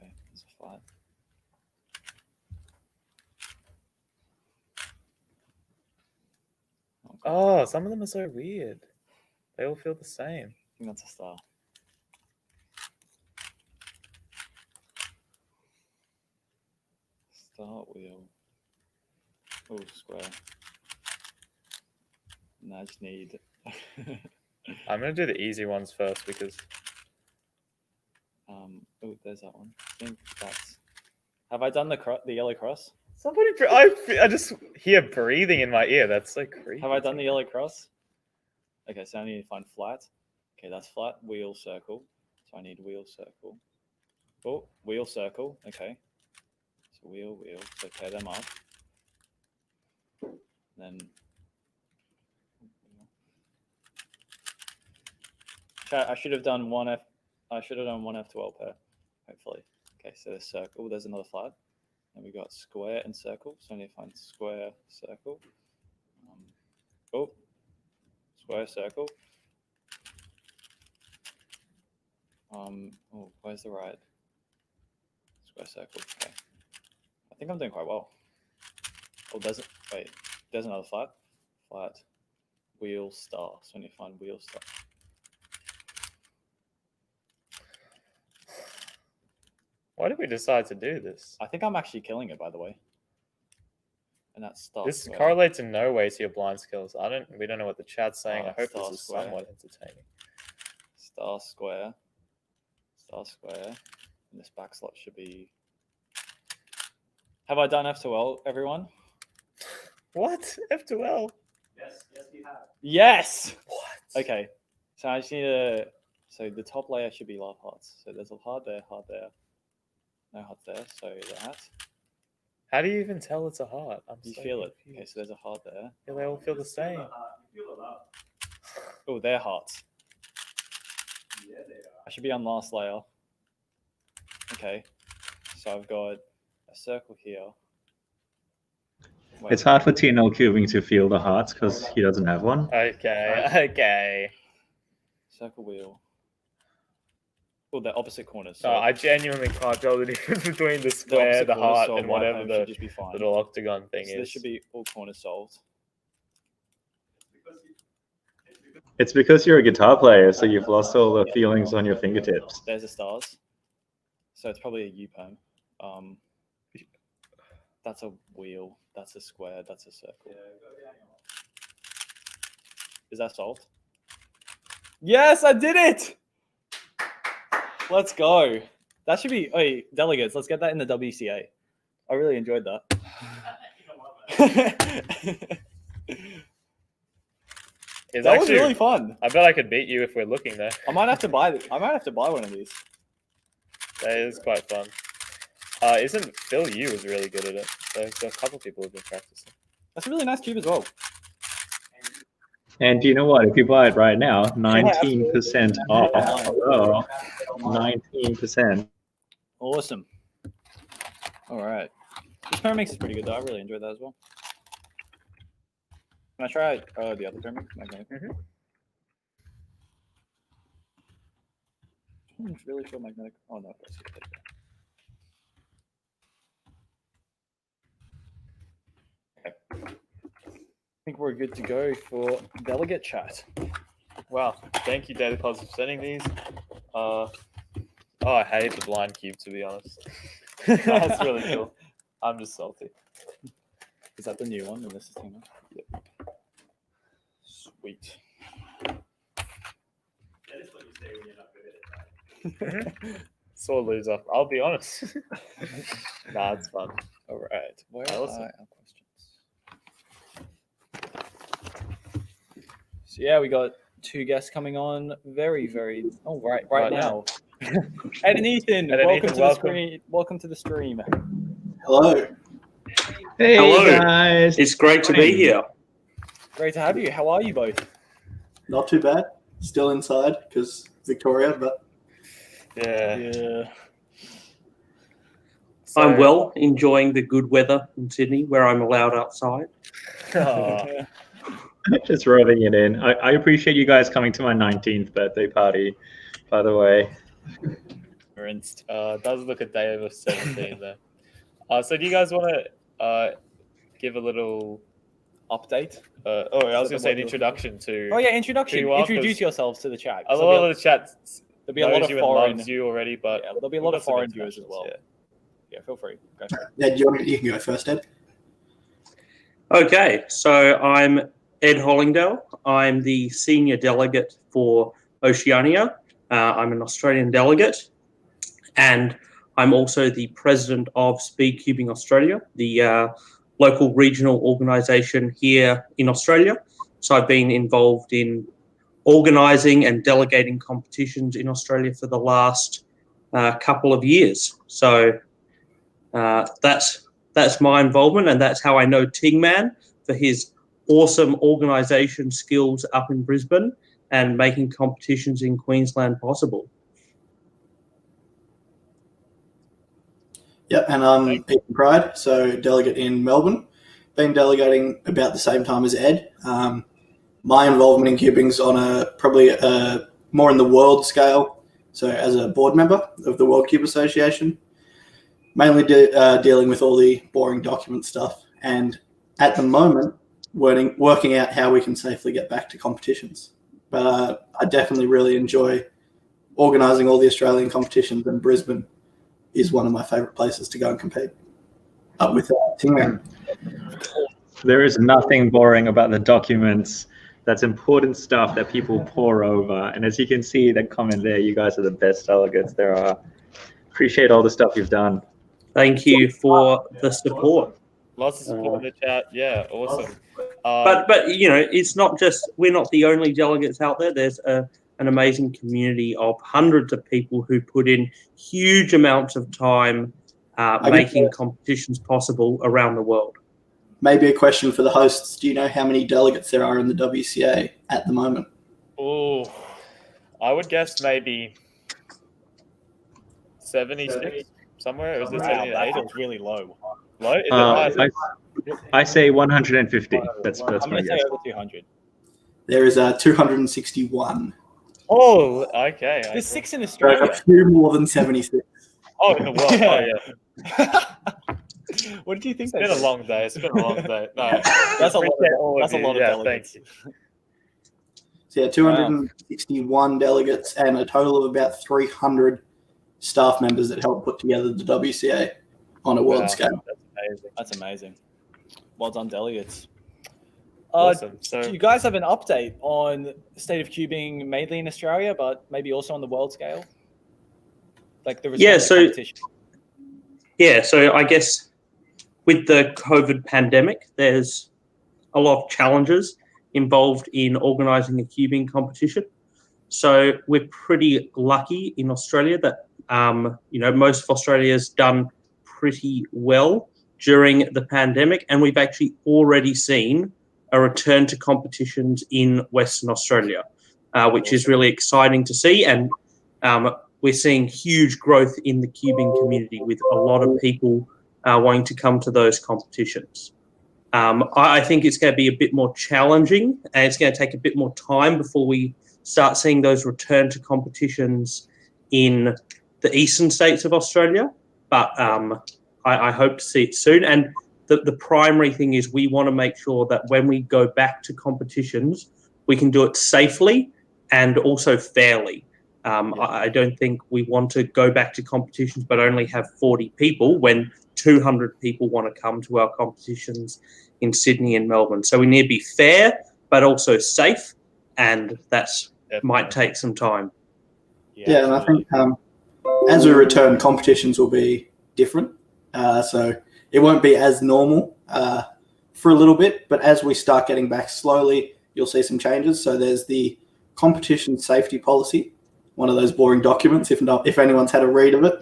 Okay, it's a flat. Oh, some of them are so weird. They all feel the same. I think that's a star. Start wheel. Oh, square. No, I just need. I'm going to do the easy ones first because. Oh, there's that one. I think that's. Have I done the yellow cross? Somebody, I just hear breathing in my ear. That's so creepy. Have I done the yellow cross? Okay, so I need to find flat. Okay, that's flat. Wheel, circle. So I need wheel, circle. Oh, wheel, circle. Okay. So wheel, wheel. So pair them up. Then. Chat, I should have done one F. I should have done one F12 pair. Hopefully. Okay, so there's circle. There's another flat. Then we got square and circle. So I need to find square, circle. Square, circle. Where's the right? Square, circle. Okay. I think I'm doing quite well. Oh, there's another flat. Flat. Wheel, star. So I need to find wheel, star. Why did we decide to do this? I think I'm actually killing it, by the way. And that's star. This square. correlates in no way to your blind skills. We don't know what the chat's saying. I hope star this is square. somewhat entertaining. Star, square. Star, square. And this back slot should be. Have I done F2L, everyone? What? F2L? Yes, you have. Yes! What? Okay. So I just need to. So the top layer should be love hearts. So there's a heart there, no heart there. So that. How do you even tell it's a heart? You feel it. Okay, so there's a heart there. Yeah, they all feel the same. Oh, they're hearts. Yeah, they are. I should be on last layer. Okay, so I've got a circle here. Wait. It's hard for TNL Cubing to feel the hearts because he doesn't have one. Okay. Circle wheel. Oh, they're opposite corners. So I genuinely can't tell the difference between the square, opposite the corners heart, solved, and white whatever home the should just be fine. little octagon thing So is. this should be all corners solved. It's because you're a guitar player, so you've lost all the feelings on your fingertips. There's the stars. So it's probably a U poem. That's a wheel. That's a square. That's a circle. Is that solved? Yes, I did it! Let's go. That should be. Hey, delegates, let's get that in the WCA. I really enjoyed that. That was really fun. I bet I could beat you if we're looking there. I might have to buy one of these. That is quite fun. Isn't Phil Yu is really good at it? There's a couple people who've been practicing. That's a really nice cube as well. And do you know what? If you buy it right now, 19% off. Oh, 19%. Awesome. All right. This pyramid is pretty good though. I really enjoyed that as well. Can I try the other pyramid? Okay. It's really feel magnetic. Oh no. Okay. I think we're good to go for delegate chat. Wow. Thank you, Daily Pos, for sending these. I hate the blind cube, to be honest. That's really cool. I'm just salty. Is that the new one? And this is Tina? Yep. Sweet. Sore loser. I'll be honest. Nah, it's fun. All right. Where are our questions? So yeah, we got 2 guests coming on. Right now. Ed and Ethan, welcome to the stream. Welcome to the stream. Hello. Hey Hello. guys. It's great to be here. Great to have you. How are you both? Not too bad. Still inside because Victoria, but yeah. I'm well, enjoying the good weather in Sydney where I'm allowed outside. Just rubbing it in. I appreciate you guys coming to my 19th birthday party, by the way. Does look a day over 17 there. So do you guys want to give a little update? I was going to say an introduction to. Oh yeah, introduction. Introduce yourselves to the chat. A lot of the chat. There'll be a lot of foreign. Loves you already, but there'll be a lot of foreign viewers as well. Yeah, feel free. Go. Ed, you can go first, Ed. Okay, so I'm Ed Hollingdale. I'm the senior delegate for Oceania. I'm an Australian delegate, and I'm also the president of Speed Cubing Australia, the local regional organisation here in Australia. So I've been involved in organising and delegating competitions in Australia for the last couple of years. So that's my involvement, and that's how I know Tingman for his awesome organisation skills up in Brisbane and making competitions in Queensland possible. Yep, and I'm Ethan Pride, so delegate in Melbourne. Been delegating about the same time as Ed. My involvement in cubing's on probably more in the world scale. So as a board member of the World Cube Association, mainly dealing with all the boring document stuff, and at the moment working out how we can safely get back to competitions. But I definitely really enjoy organising all the Australian competitions, and Brisbane is one of my favourite places to go and compete. Up with Tingman. There is nothing boring about the documents. That's important stuff that people pour over. And as you can see, that comment there, you guys are the best delegates there are. Appreciate all the stuff you've done. Thank you for the support. Lots of support in the chat. Yeah, awesome. But you know, it's not just, we're not the only delegates out there. There's an amazing community of hundreds of people who put in huge amounts of time making competitions possible around the world. Maybe a question for the hosts. Do you know how many delegates there are in the WCA at the moment? Oh, I would guess maybe 76 somewhere. Or is it Wow, 78? that feels really low. Low? Is it high? I say 150. That's I'm my going to guess. say over 200. There is 261. Oh, okay. There's 6 in So Australia. a few more than 76. Oh, in the world. Oh, yeah. What did you think? It's been a long day. It's been a long day. No, That's a lot. appreciate all That's a you. lot of Yeah, delegates. thank you. So yeah, 261 delegates and a total of about 300 staff members that helped put together the WCA on a world scale. That's amazing. That's amazing. Well done, delegates. Awesome. So, do you guys have an update on State of Cubing mainly in Australia, but maybe also on the world scale? Like the return to competition? So I guess with the COVID pandemic, there's a lot of challenges involved in organising a cubing competition. So we're pretty lucky in Australia that most of Australia's done pretty well during the pandemic, and we've actually already seen a return to competitions in Western Australia, which is really exciting to see. And we're seeing huge growth in the cubing community with a lot of people wanting to come to those competitions. I think it's going to be a bit more challenging, and it's going to take a bit more time before we start seeing those return to competitions in the eastern states of Australia. But I hope to see it soon. And the primary thing is we want to make sure that when we go back to competitions, we can do it safely and also fairly. I don't think we want to go back to competitions but only have 40 people when 200 people want to come to our competitions in Sydney and Melbourne. So we need to be fair but also safe, and that's might take some time. Yeah, and I think as we return, competitions will be different. So it won't be as normal for a little bit, but as we start getting back slowly, you'll see some changes. So there's the competition safety policy, one of those boring documents, if anyone's had a read of it,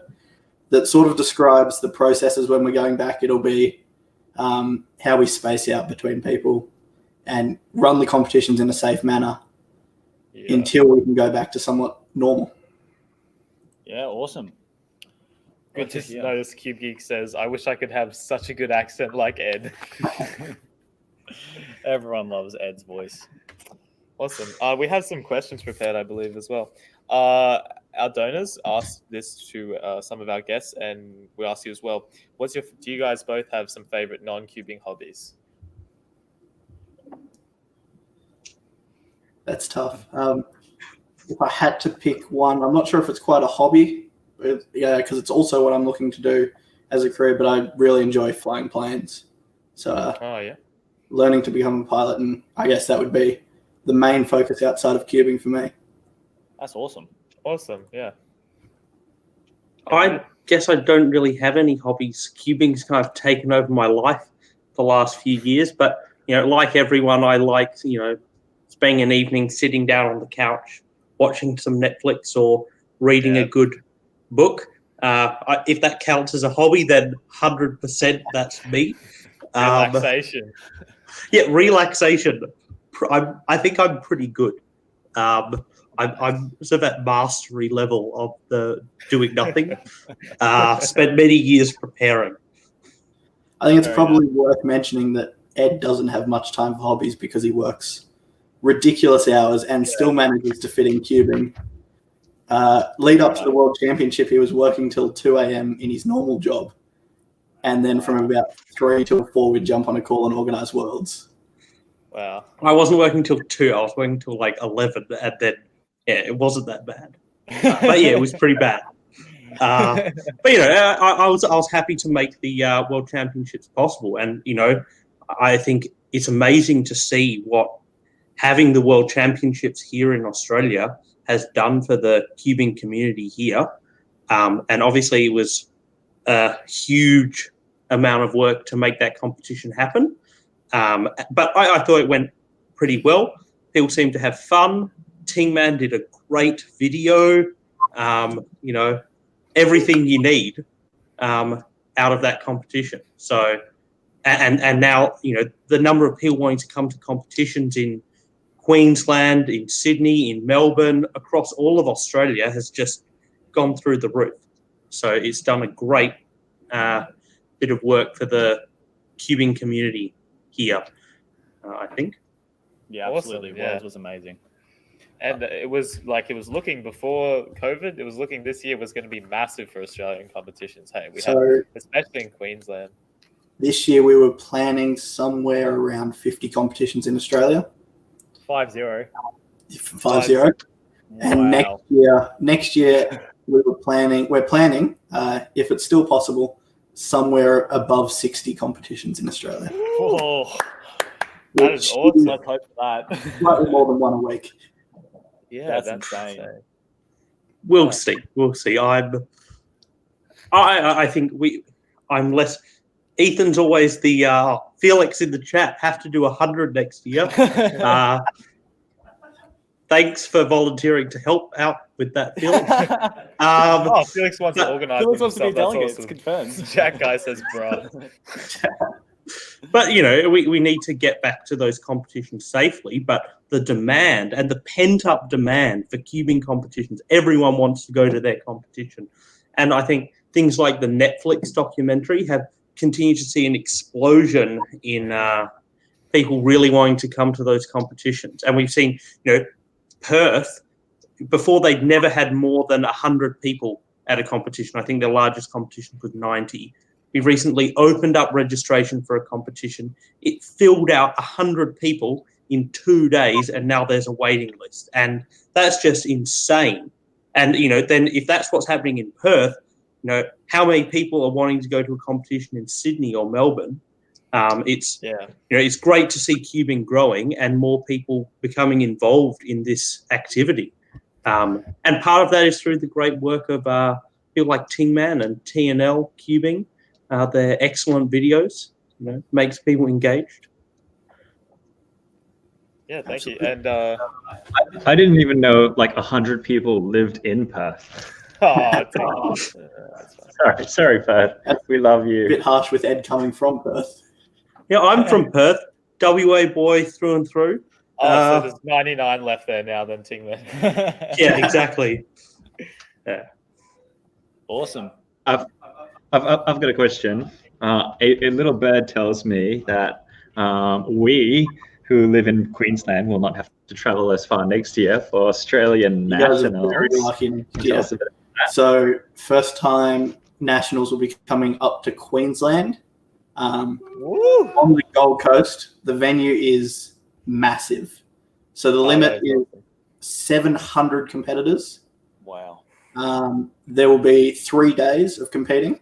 that sort of describes the processes when we're going back. It'll be how we space out between people and run the competitions in a safe manner until we can go back to somewhat normal. Yeah, awesome. Good to notice Cube Geek says, I wish I could have such a good accent like Ed. Everyone loves Ed's voice. Awesome. We have some questions prepared, I believe, as well. Our donors asked this to some of our guests, and we asked you as well. Do you guys both have some favorite non-cubing hobbies? That's tough. If I had to pick one, I'm not sure if it's quite a hobby, because it's also what I'm looking to do as a career, but I really enjoy flying planes. So learning to become a pilot, and I guess that would be the main focus outside of cubing for me. That's awesome. Awesome, yeah. I guess I don't really have any hobbies. Cubing's kind of taken over my life the last few years, but like everyone, I like spending an evening sitting down on the couch, watching some Netflix or reading a good book. If that counts as a hobby, then 100% that's me. Relaxation. Relaxation. I think I'm pretty good. I'm sort of at mastery level of the doing nothing. Spent many years preparing. I think it's probably worth mentioning that Ed doesn't have much time for hobbies because he works ridiculous hours and still manages to fit in cubing. Lead up to the World Championship, he was working till 2 a.m. in his normal job. And then from about 3 till 4, we'd jump on a call and organise Worlds. Wow. I wasn't working till 2. I was working till like 11. And then, it wasn't that bad. But it was pretty bad. But I was happy to make the World Championships possible. And, I think it's amazing to see what having the World Championships here in Australia has done for the cubing community here. And obviously it was a huge amount of work to make that competition happen. But I thought it went pretty well. People seemed to have fun. Tingman did a great video. Everything you need. out of that competition. So, and now, you know, the number of people wanting to come to competitions in Queensland, in Sydney, in Melbourne, across all of Australia has just gone through the roof. So it's done a great bit of work for the cubing community here, I think. Yeah, absolutely. Awesome, yeah. Worlds was amazing. And it was looking before COVID, it was looking this year was going to be massive for Australian competitions. Hey, we have, especially in Queensland. This year we were planning somewhere around 50 competitions in Australia. 5-0. 5-0. And next year we're planning, if it's still possible, somewhere above 60 competitions in Australia. Oh, that is awesome. Let's hope for that. Slightly more than one a week. Yeah, that's insane. We'll see. We'll see. I think I'm less. Ethan's always the Felix in the chat. Have to do 100 next year. Thanks for volunteering to help out with that, Felix. Felix wants to organise. Felix wants to be himself. delegate. That's It's awesome. confirmed. Jack guy says, "Bro." But, you know, we need to get back to those competitions safely. But the demand and the pent-up demand for cubing competitions, everyone wants to go to their competition. And I think things like the Netflix documentary have continued to see an explosion in people really wanting to come to those competitions. And we've seen, you know, Perth, before they'd never had more than 100 people at a competition. I think their largest competition was 90. We recently opened up registration for a competition. It filled out 100 people in 2 days, and now there's a waiting list. And that's just insane. And, you know, then if that's what's happening in Perth, you know, how many people are wanting to go to a competition in Sydney or Melbourne? It's great to see cubing growing and more people becoming involved in this activity. And part of that is through the great work of people like Tingman and TNL Cubing. They're excellent videos, you know, makes people engaged. Yeah, thank you. And I didn't even know like 100 people lived in Perth. Sorry, Perth. We love you. A bit harsh with Ed coming from Perth. Yeah, I'm from Perth, WA boy through and through. so there's 99 left there now then, Tingman. Yeah, exactly. Yeah. Awesome. I've got a question. A little bird tells me that we who live in Queensland will not have to travel as far next year for Australian You guys are nationals. very lucky next year. So first time nationals will be coming up to Queensland. On the Gold Coast, the venue is massive. So the limit is 700 competitors. Wow. There will be 3 days of competing,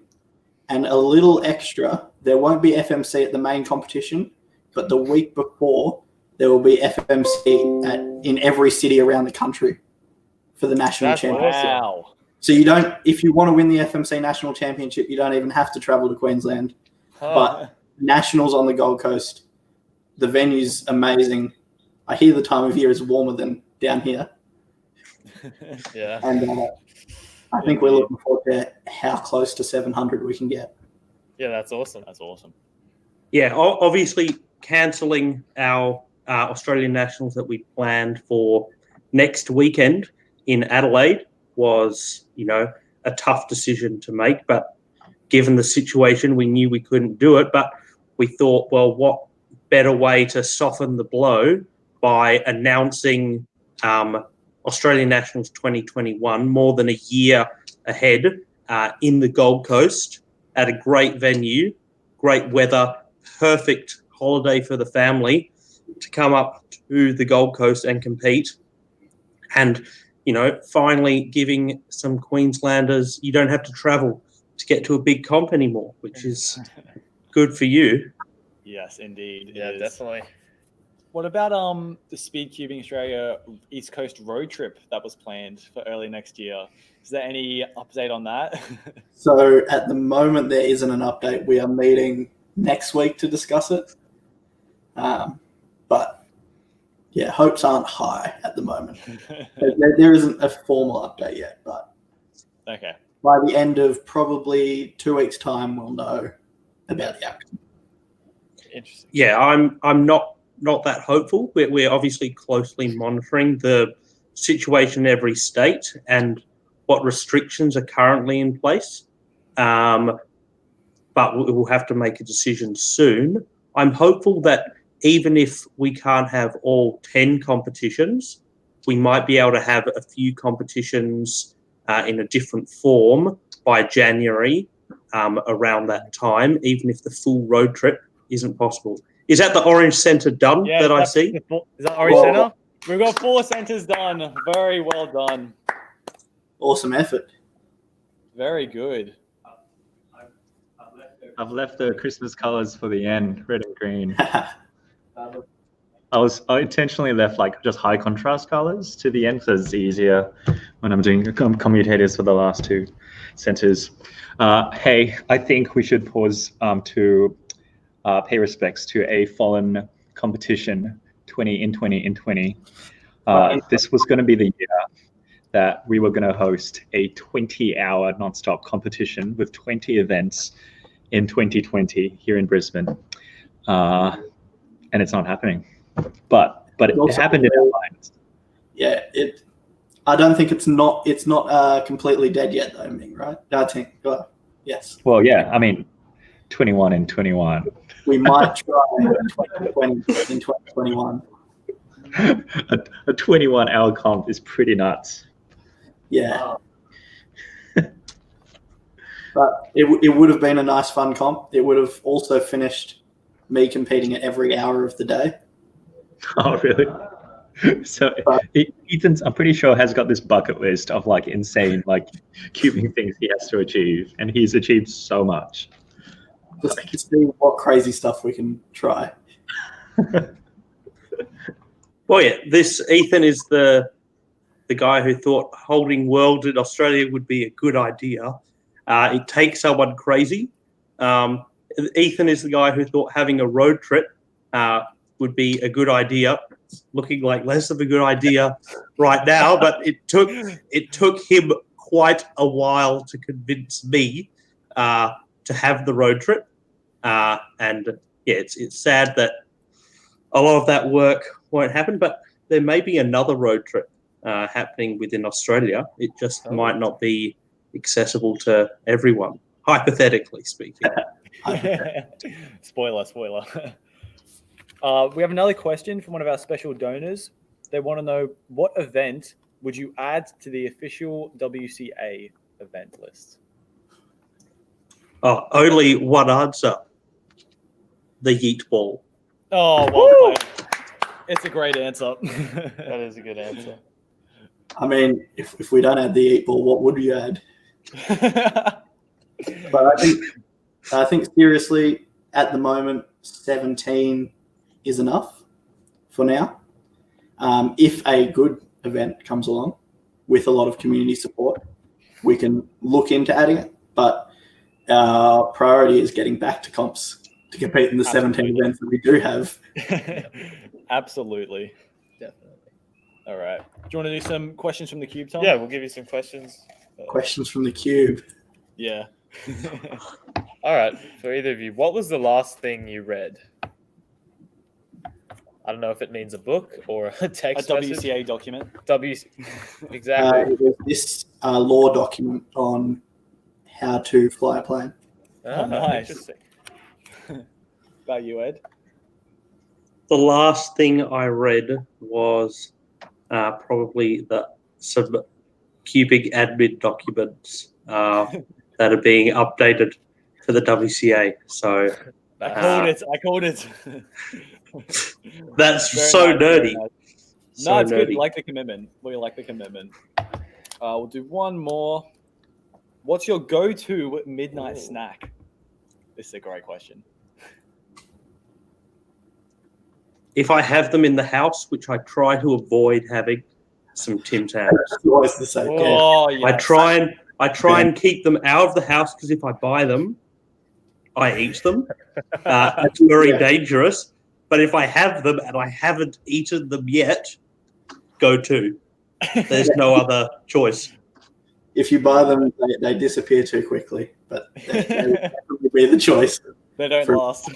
and a little extra. There won't be FMC at the main competition, but the week before there will be FMC in every city around the country for the national championship. Wow. So you don't, if you want to win the FMC national championship, you don't even have to travel to Queensland. But nationals on the Gold Coast, the venue's amazing. I hear the time of year is warmer than down here. Yeah. And I think we're looking forward to how close to 700 we can get. Yeah, that's awesome. That's awesome. Yeah, obviously cancelling our Australian nationals that we planned for next weekend in Adelaide was, you know, a tough decision to make. But given the situation, we knew we couldn't do it. But we thought, well, what better way to soften the blow by announcing Australian Nationals 2021 more than a year ahead in the Gold Coast at a great venue, great weather, perfect holiday for the family to come up to the Gold Coast and compete. And, you know, finally giving some Queenslanders, you don't have to travel to get to a big comp anymore, which is good for you. Yes, indeed. Yeah, definitely. What about the Speed Cubing Australia East Coast road trip that was planned for early next year? Is there any update on that? So at the moment, there isn't an update. We are meeting next week to discuss it. But yeah, hopes aren't high at the moment. There isn't a formal update yet, but Okay. By the end of probably 2 weeks' time, we'll know about the outcome. Interesting. Yeah, I'm not that hopeful. We're obviously closely monitoring the situation in every state and what restrictions are currently in place. But we'll have to make a decision soon. I'm hopeful that even if we can't have all 10 competitions, we might be able to have a few competitions in a different form by January around that time, even if the full road trip isn't possible. Is that the Orange Centre done that I see? Is that Orange Centre? We've got 4 centres done. Very well done. Awesome effort. Very good. I've left the Christmas colors for the end, red and green. I intentionally left like just high contrast colors to the end because it's easier when I'm doing commutators for the last 2 centers. Hey, I think we should pause to pay respects to a fallen competition, 20 in 20 in 20. This was going to be the year that we were going to host a 20-hour nonstop competition with 20 events in 2020 here in Brisbane, and it's not happening. But it happened in our minds. Yeah, I don't think it's not completely dead yet, though, Ming, right? I think, yes. Well, yeah, I mean, 21 in 21. We might try in 2021. A 21-hour comp is pretty nuts. Yeah. But it would have been a nice, fun comp. It would have also finished me competing at every hour of the day. Oh, really? So Ethan's, I'm pretty sure, has got this bucket list of like insane, like cubing things he has to achieve, and he's achieved so much. Just to see what crazy stuff we can try. Well, yeah, this Ethan is the guy who thought holding World in Australia would be a good idea. It takes someone crazy. Ethan is the guy who thought having a road trip would be a good idea. It's looking like less of a good idea right now, but it took him quite a while to convince me to have the road trip. And yeah, it's sad that a lot of that work won't happen, but there may be another road trip happening within Australia. It just might not be accessible to everyone, hypothetically speaking. Spoiler. We have another question from one of our special donors. They want to know, what event would you add to the official WCA event list? Oh, only one answer. The yeet ball. Oh, well played. It's a great answer. That is a good answer. I mean, if we don't add the 8 ball, what would you add? But I think seriously, at the moment, 17 is enough for now. If a good event comes along with a lot of community support, we can look into adding it. But our priority is getting back to comps to compete in the 17 events that we do have. Absolutely. Definitely. All right. Do you want to do some questions from the cube, Tom? Yeah, we'll give you some questions. Questions from the cube. Yeah. All right. For either of you, what was the last thing you read? I don't know if it means a book or a text A message. WCA document. Exactly. It was this law document on how to fly a plane. Oh, nice. Interesting. About you, Ed? The last thing I read was probably some Cubix admin documents that are being updated for the WCA. So I called it. That's Very so nice, nerdy. very nice. So No, it's good. nerdy. We like the commitment. We'll do one more. What's your go-to midnight snack? This is a great question. If I have them in the house, which I try to avoid having, some Tim Tams. Always the same. Oh, yeah. I try and keep them out of the house because if I buy them, I eat them. That's very dangerous. But if I have them and I haven't eaten them yet, go to. There's no other choice. if you buy them, they disappear too quickly. But they definitely be the choice. They don't last.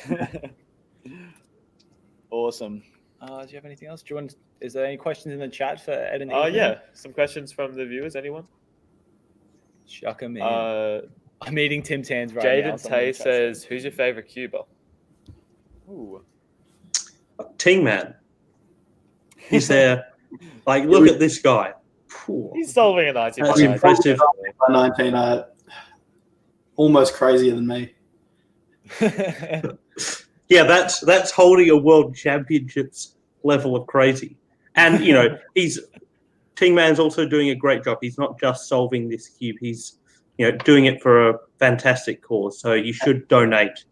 Awesome. Do you have anything else? Is there any questions in the chat for Ed and Ethan? Yeah, some questions from the viewers. Anyone? Chuck them in. I'm eating Tim Tams right now. Jaden Tay says, "Who's your favorite cuber?" Ooh. Ting Man. He's there. Like, look at this guy. He's solving a 19 That's impressive. 19 almost crazier than me. Yeah, that's holding a world championships level of crazy. And Ting Man's also doing a great job. He's not just solving this cube. He's doing it for a fantastic cause. So you should donate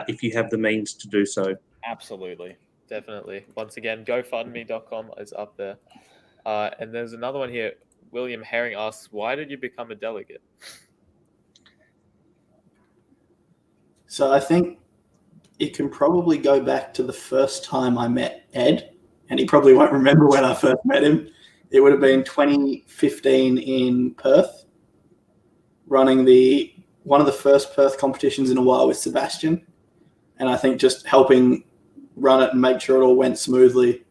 if you have the means to do so. Absolutely. Definitely. Once again, GoFundMe.com is up there. And there's another one here. William Herring asks, "Why did you become a delegate?" So I think it can probably go back to the first time I met Ed, and he probably won't remember when I first met him. It would have been 2015 in Perth, running one of the first Perth competitions in a while with Sebastian. And I think just helping run it and make sure it all went smoothly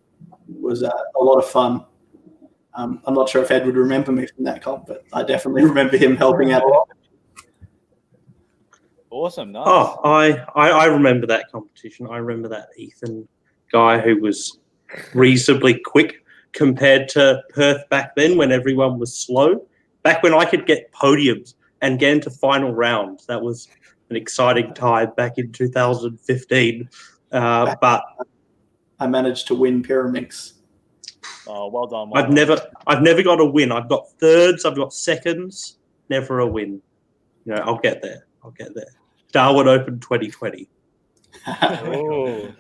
was a lot of fun. I'm not sure if Ed would remember me from that comp, but I definitely remember him helping out a lot. Awesome. Nice. Oh, I remember that competition. I remember that Ethan guy who was reasonably quick compared to Perth back then when everyone was slow. Back when I could get podiums and get into final rounds. That was an exciting time back in 2015. But I managed to win Pyramix. Oh, well done. I've never got a win. I've got thirds. I've got seconds. Never a win. I'll get there. Darwin Open 2020. Oh.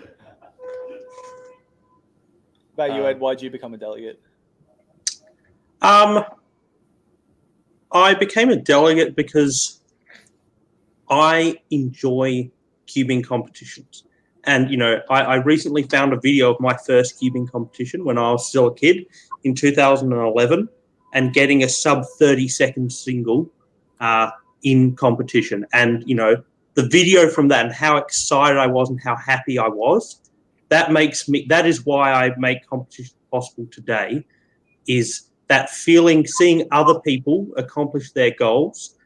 About you, Ed, why'd you become a delegate? I became a delegate because I enjoy cubing competitions. And, I recently found a video of my first cubing competition when I was still a kid in 2011 and getting a sub 30-second single in competition. And, the video from that and how excited I was and how happy I was, that is why I make competition possible today, is that feeling, seeing other people accomplish their goals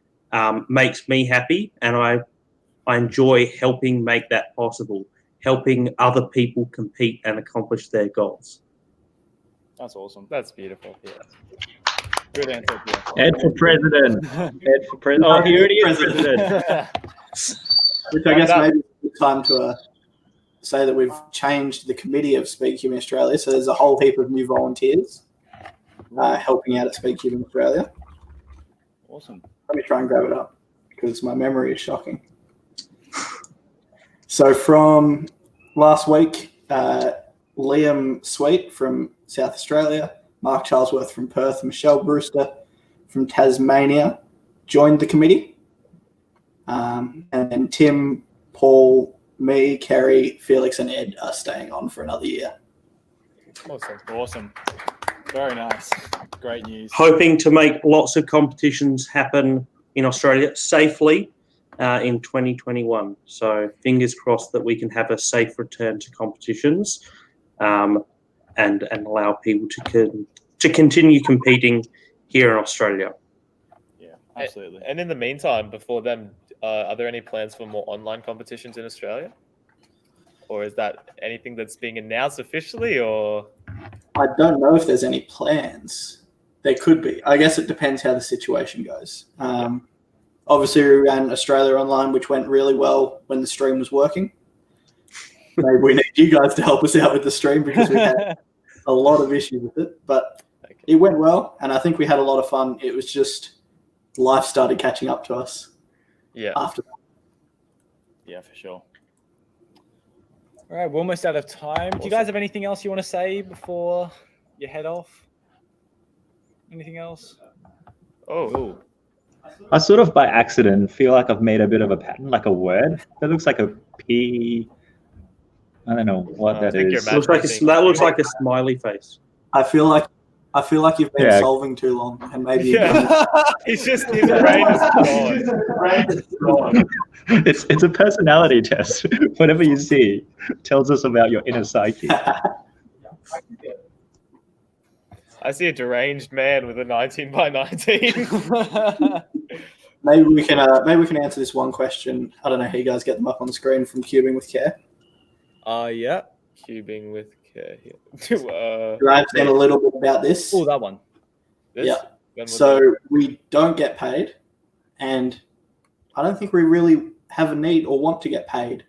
makes me happy. And I enjoy helping make that possible, helping other people compete and accomplish their goals. That's awesome. That's beautiful. Yeah. Good answer. Ed for president. Ed for president. Oh, he already is president. Which I guess maybe it's a good time to say that we've changed the committee of Speedcubing Australia. So there's a whole heap of new volunteers helping out at Speedcubing Australia. Awesome. Let me try and grab it up because my memory is shocking. So from last week, Liam Sweet from South Australia, Mark Charlesworth from Perth, Michelle Brewster from Tasmania joined the committee. And then Tim, Paul, me, Kerry, Felix, and Ed are staying on for another year. Awesome. Very nice. Great news. Hoping to make lots of competitions happen in Australia safely in 2021. So fingers crossed that we can have a safe return to competitions and allow people to continue competing here in Australia. Yeah, absolutely. And in the meantime, before then, are there any plans for more online competitions in Australia? Or is that anything that's being announced officially? Or I don't know if there's any plans. There could be. I guess it depends how the situation goes. Obviously, we ran Australia Online, which went really well when the stream was working. Maybe we need you guys to help us out with the stream because we had a lot of issues with it. But it went well, and I think we had a lot of fun. It was just life started catching up to us. Yeah. After that. Yeah, for sure. All right, we're almost out of time. Do you guys have anything else you want to say before you head off? Anything else? Oh. I sort of by accident feel like I've made a bit of a pattern, like a word that looks like a P. I don't know what that is. That looks like a smiley face. I feel like I feel like you've been Yeah. solving too long, and maybe He's just his brain is gone. It's a personality test. Whatever you see tells us about your inner psyche. I see a deranged man with a 19 by 19. maybe we can answer this one question. I don't know how you guys get them up on the screen from Cubing with Care. Yeah. Cubing with Care here. Drive's done a little bit about this. Oh, that one. This? Yeah. When was So that? we don't get paid, and I don't think we really have a need or want to get paid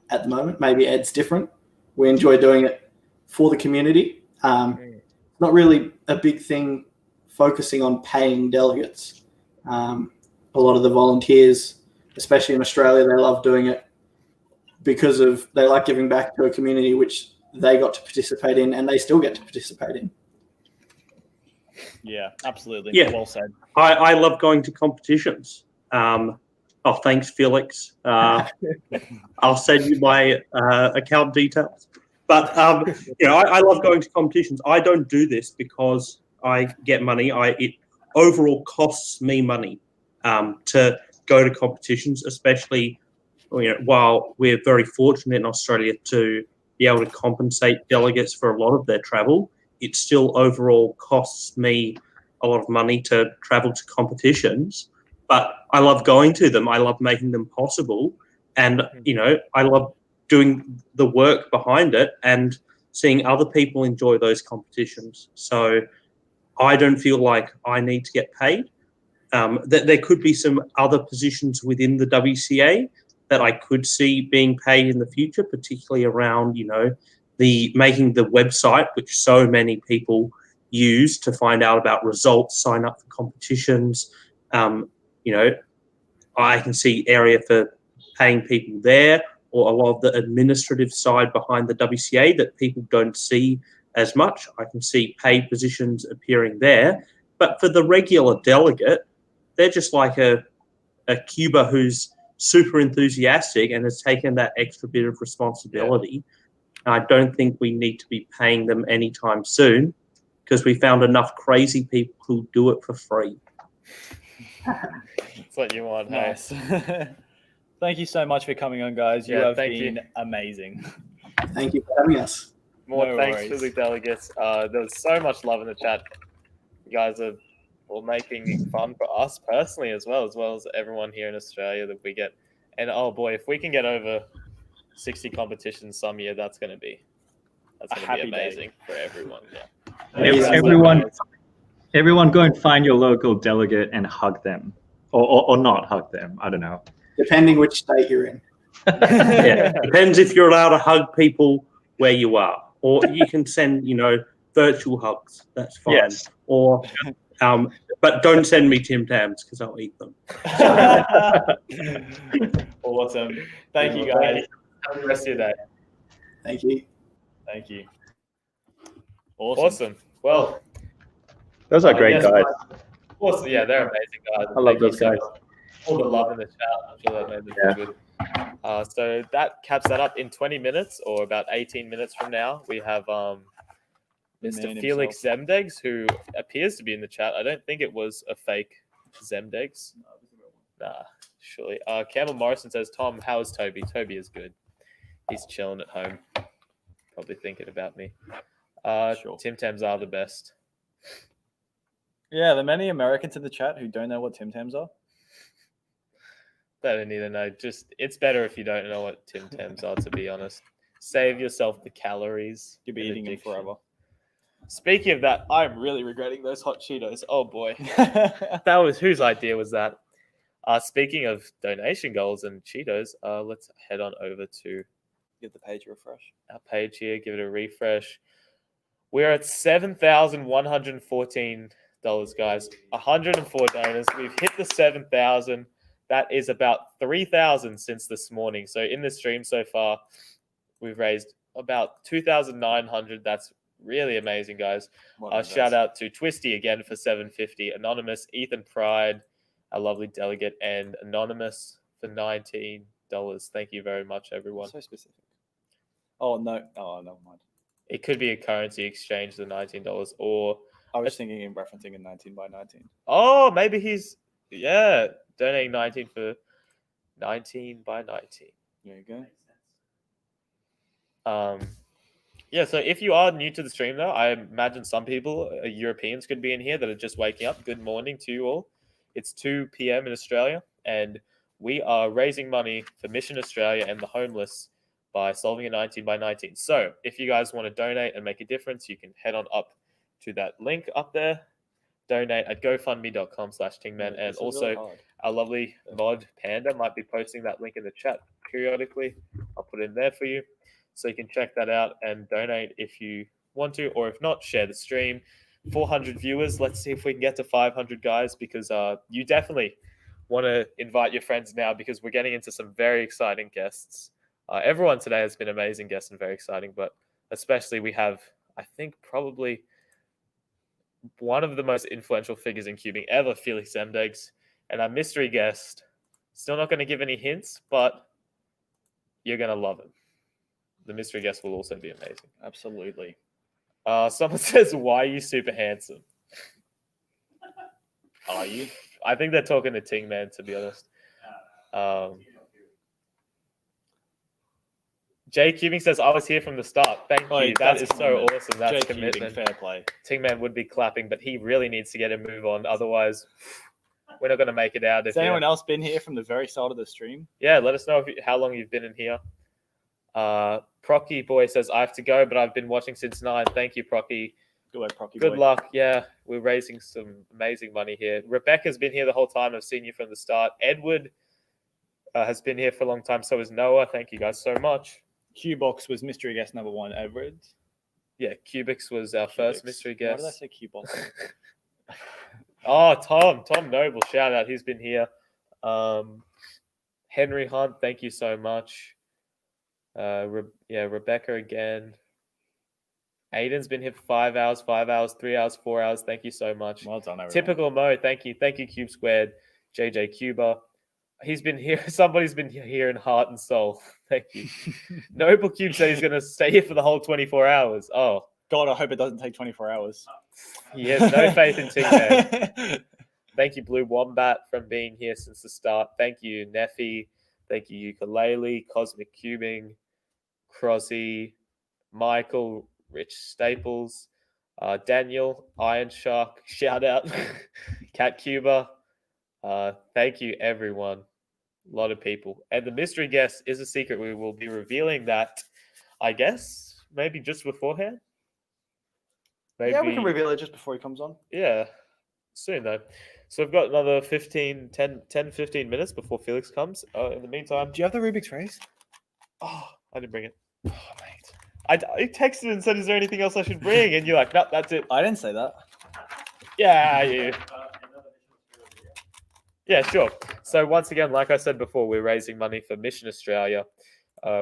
at the moment. Maybe Ed's different. We enjoy doing it for the community. Not really a big thing focusing on paying delegates. A lot of the volunteers, especially in Australia, they love doing it because they like giving back to a community which they got to participate in, and they still get to participate in. Yeah, absolutely. Yeah. Well said. I love going to competitions. Oh, thanks, Felix. I'll send you my account details. But I love going to competitions. I don't do this because I get money. It overall costs me money to go to competitions, especially while we're very fortunate in Australia to be able to compensate delegates for a lot of their travel. It still overall costs me a lot of money to travel to competitions. But I love going to them. I love making them possible. And, I love doing the work behind it and seeing other people enjoy those competitions. So I don't feel like I need to get paid. There could be some other positions within the WCA that I could see being paid in the future, particularly around, the making the website, which so many people use to find out about results, sign up for competitions. I can see area for paying people there, or a lot of the administrative side behind the WCA that people don't see as much. I can see paid positions appearing there. But for the regular delegate, they're just like a Cuber who's super enthusiastic and has taken that extra bit of responsibility. I don't think we need to be paying them anytime soon because we found enough crazy people who do it for free. That's what you want, hey? Nice. Thank you so much for coming on, guys. You have been amazing. Thank you for having us. More No thanks worries. to the delegates. There was so much love in the chat. You guys are all making fun for us personally as well as everyone here in Australia that we get. And oh boy, if we can get over 60 competitions some year, that's going to be happy amazing for everyone. Yeah. Everyone go and find your local delegate and hug them, or not hug them. I don't know. Depending which state you're in. Yeah. Depends if you're allowed to hug people where you are, or you can send, virtual hugs. That's fine. Yes. Or, but don't send me Tim Tams because I'll eat them. Awesome. Thank you, guys. Have a good rest of your day. Thank you. Thank you. Awesome. Well, those are great guys. Awesome. Yeah, they're amazing guys. I love those guys. All the love in the chat. I'm sure that made them feel good. So that caps that up in 20 minutes or about 18 minutes from now. We have Mr. Felix Zemdegs, who appears to be in the chat. I don't think it was a fake Zemdegs. Nah, surely. Campbell Morrison says, Tom, how is Toby? Toby is good. He's chilling at home. Probably thinking about me. Sure. Tim Tams are the best. Yeah, there are many Americans in the chat who don't know what Tim Tams are. They don't need to know. Just it's better if you don't know what Tim Tams are, to be honest. Save yourself the calories. You'll be eating them forever. Speaking of that, I'm really regretting those hot Cheetos. Oh boy. That was whose idea was that? Speaking of donation goals and Cheetos, let's head on over to give the page a refresh. Our page here, give it a refresh. We're at $7,114, guys. 104 donors. We've hit the 7,000. That is about 3,000 since this morning. So in the stream so far, we've raised about 2,900. That's really amazing, guys. Shout out to Twisty again for $7.50. Anonymous, Ethan Pride, our lovely delegate, and Anonymous for $19. Thank you very much, everyone. So specific. Oh, no. Oh, never mind. It could be a currency exchange, the $19, or I was thinking in referencing a 19 by 19. Oh, maybe he's donating 19 for 19 by 19. There you go. Yeah, so if you are new to the stream, though, I imagine some people, Europeans, could be in here that are just waking up. Good morning to you all. It's 2 p.m. in Australia, and we are raising money for Mission Australia and the homeless by solving a 19 by 19. So if you guys want to donate and make a difference, you can head on up to that link up there. Donate at gofundme.com/tingman. And also, our lovely mod Panda might be posting that link in the chat periodically. I'll put it in there for you. So you can check that out and donate if you want to, or if not, share the stream. 400 viewers. Let's see if we can get to 500, guys, because you definitely want to invite your friends now because we're getting into some very exciting guests. Everyone today has been amazing guests and very exciting, but especially we have, I think, probably one of the most influential figures in cubing ever, Felix Zemdegs, and our mystery guest. Still not going to give any hints, but you're going to love him. The mystery guest will also be amazing. Absolutely. Someone says, "Why are you super handsome?" Are you? I think they're talking to Ting Man, to be honest. Jay Cubing says, "I was here from the start." Thank you. That is so awesome. That's Jay commitment. Cubing, fair play. Ting Man would be clapping, but he really needs to get a move on. Otherwise, we're not going to make it out. Has anyone else been here from the very start of the stream? Yeah, let us know how long you've been in here. Procky Boy says, "I have to go, but I've been watching since 9. Thank you, Procky. Good luck, Procky Good boy. luck. Yeah, we're raising some amazing money here. Rebecca's been here the whole time. I've seen you from the start. Edward has been here for a long time. So is Noah. Thank you guys so much. Qbox was mystery guest number 1, Edward. Yeah, Cubix was our first mystery guest. Why did I say Qbox? Oh, Tom Noble, shout out. He's been here. Henry Hunt, thank you so much. Rebecca again. Aiden's been here for 5 hours, 5 hours, 3 hours, 4 hours. Thank you so much. Well done, everyone. Typical Mo, thank you. Thank you, Cube Squared. JJ Cuber. He's been here. Somebody's been here in heart and soul. Thank you. Noble Cube said he's going to stay here for the whole 24 hours. Oh. God, I hope it doesn't take 24 hours. He has no faith in Ting Man. Thank you, Blue Wombat, from being here since the start. Thank you, Neffy. Thank you, Ukulele, Cosmic Cubing, Crosby, Michael, Rich Staples, Daniel, Iron Shark, shout out, Cat Cuber. Thank you, everyone. A lot of people. And the mystery guest is a secret. We will be revealing that, I guess, maybe just beforehand. Maybe, yeah, we can reveal it just before he comes on. Yeah, soon though. So we've got another 15 minutes before Felix comes. In the meantime, do you have the Rubik's race? Oh, I didn't bring it. Oh, mate. I texted and said, "Is there anything else I should bring?" And you're like, "Nope, that's it." I didn't say that. Yeah, you. Yeah, sure. So once again, like I said before, we're raising money for Mission Australia.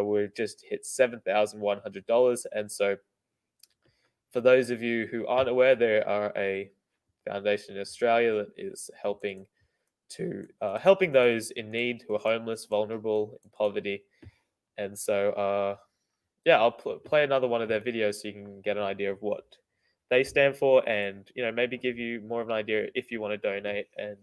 We've just hit $7,100, and so for those of you who aren't aware, there are a foundation in Australia that is helping those in need who are homeless, vulnerable, in poverty. And so, I'll play another one of their videos so you can get an idea of what they stand for, and maybe give you more of an idea if you want to donate, and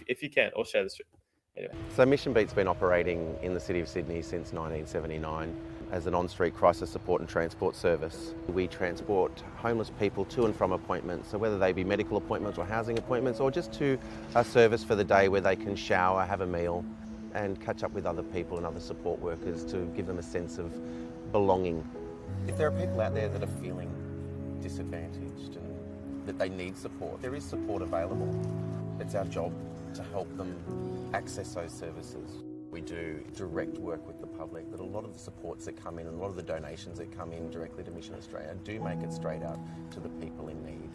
if you can, or share the stream. Anyway. So Mission Beat's been operating in the City of Sydney since 1979 as an on-street crisis support and transport service. We transport homeless people to and from appointments, so whether they be medical appointments or housing appointments, or just to a service for the day where they can shower, have a meal, and catch up with other people and other support workers to give them a sense of belonging. If there are people out there that are feeling disadvantaged and that they need support, there is support available. It's our job to help them access those services. We do direct work with the public, but a lot of the supports that come in and a lot of the donations that come in directly to Mission Australia do make it straight out to the people in need.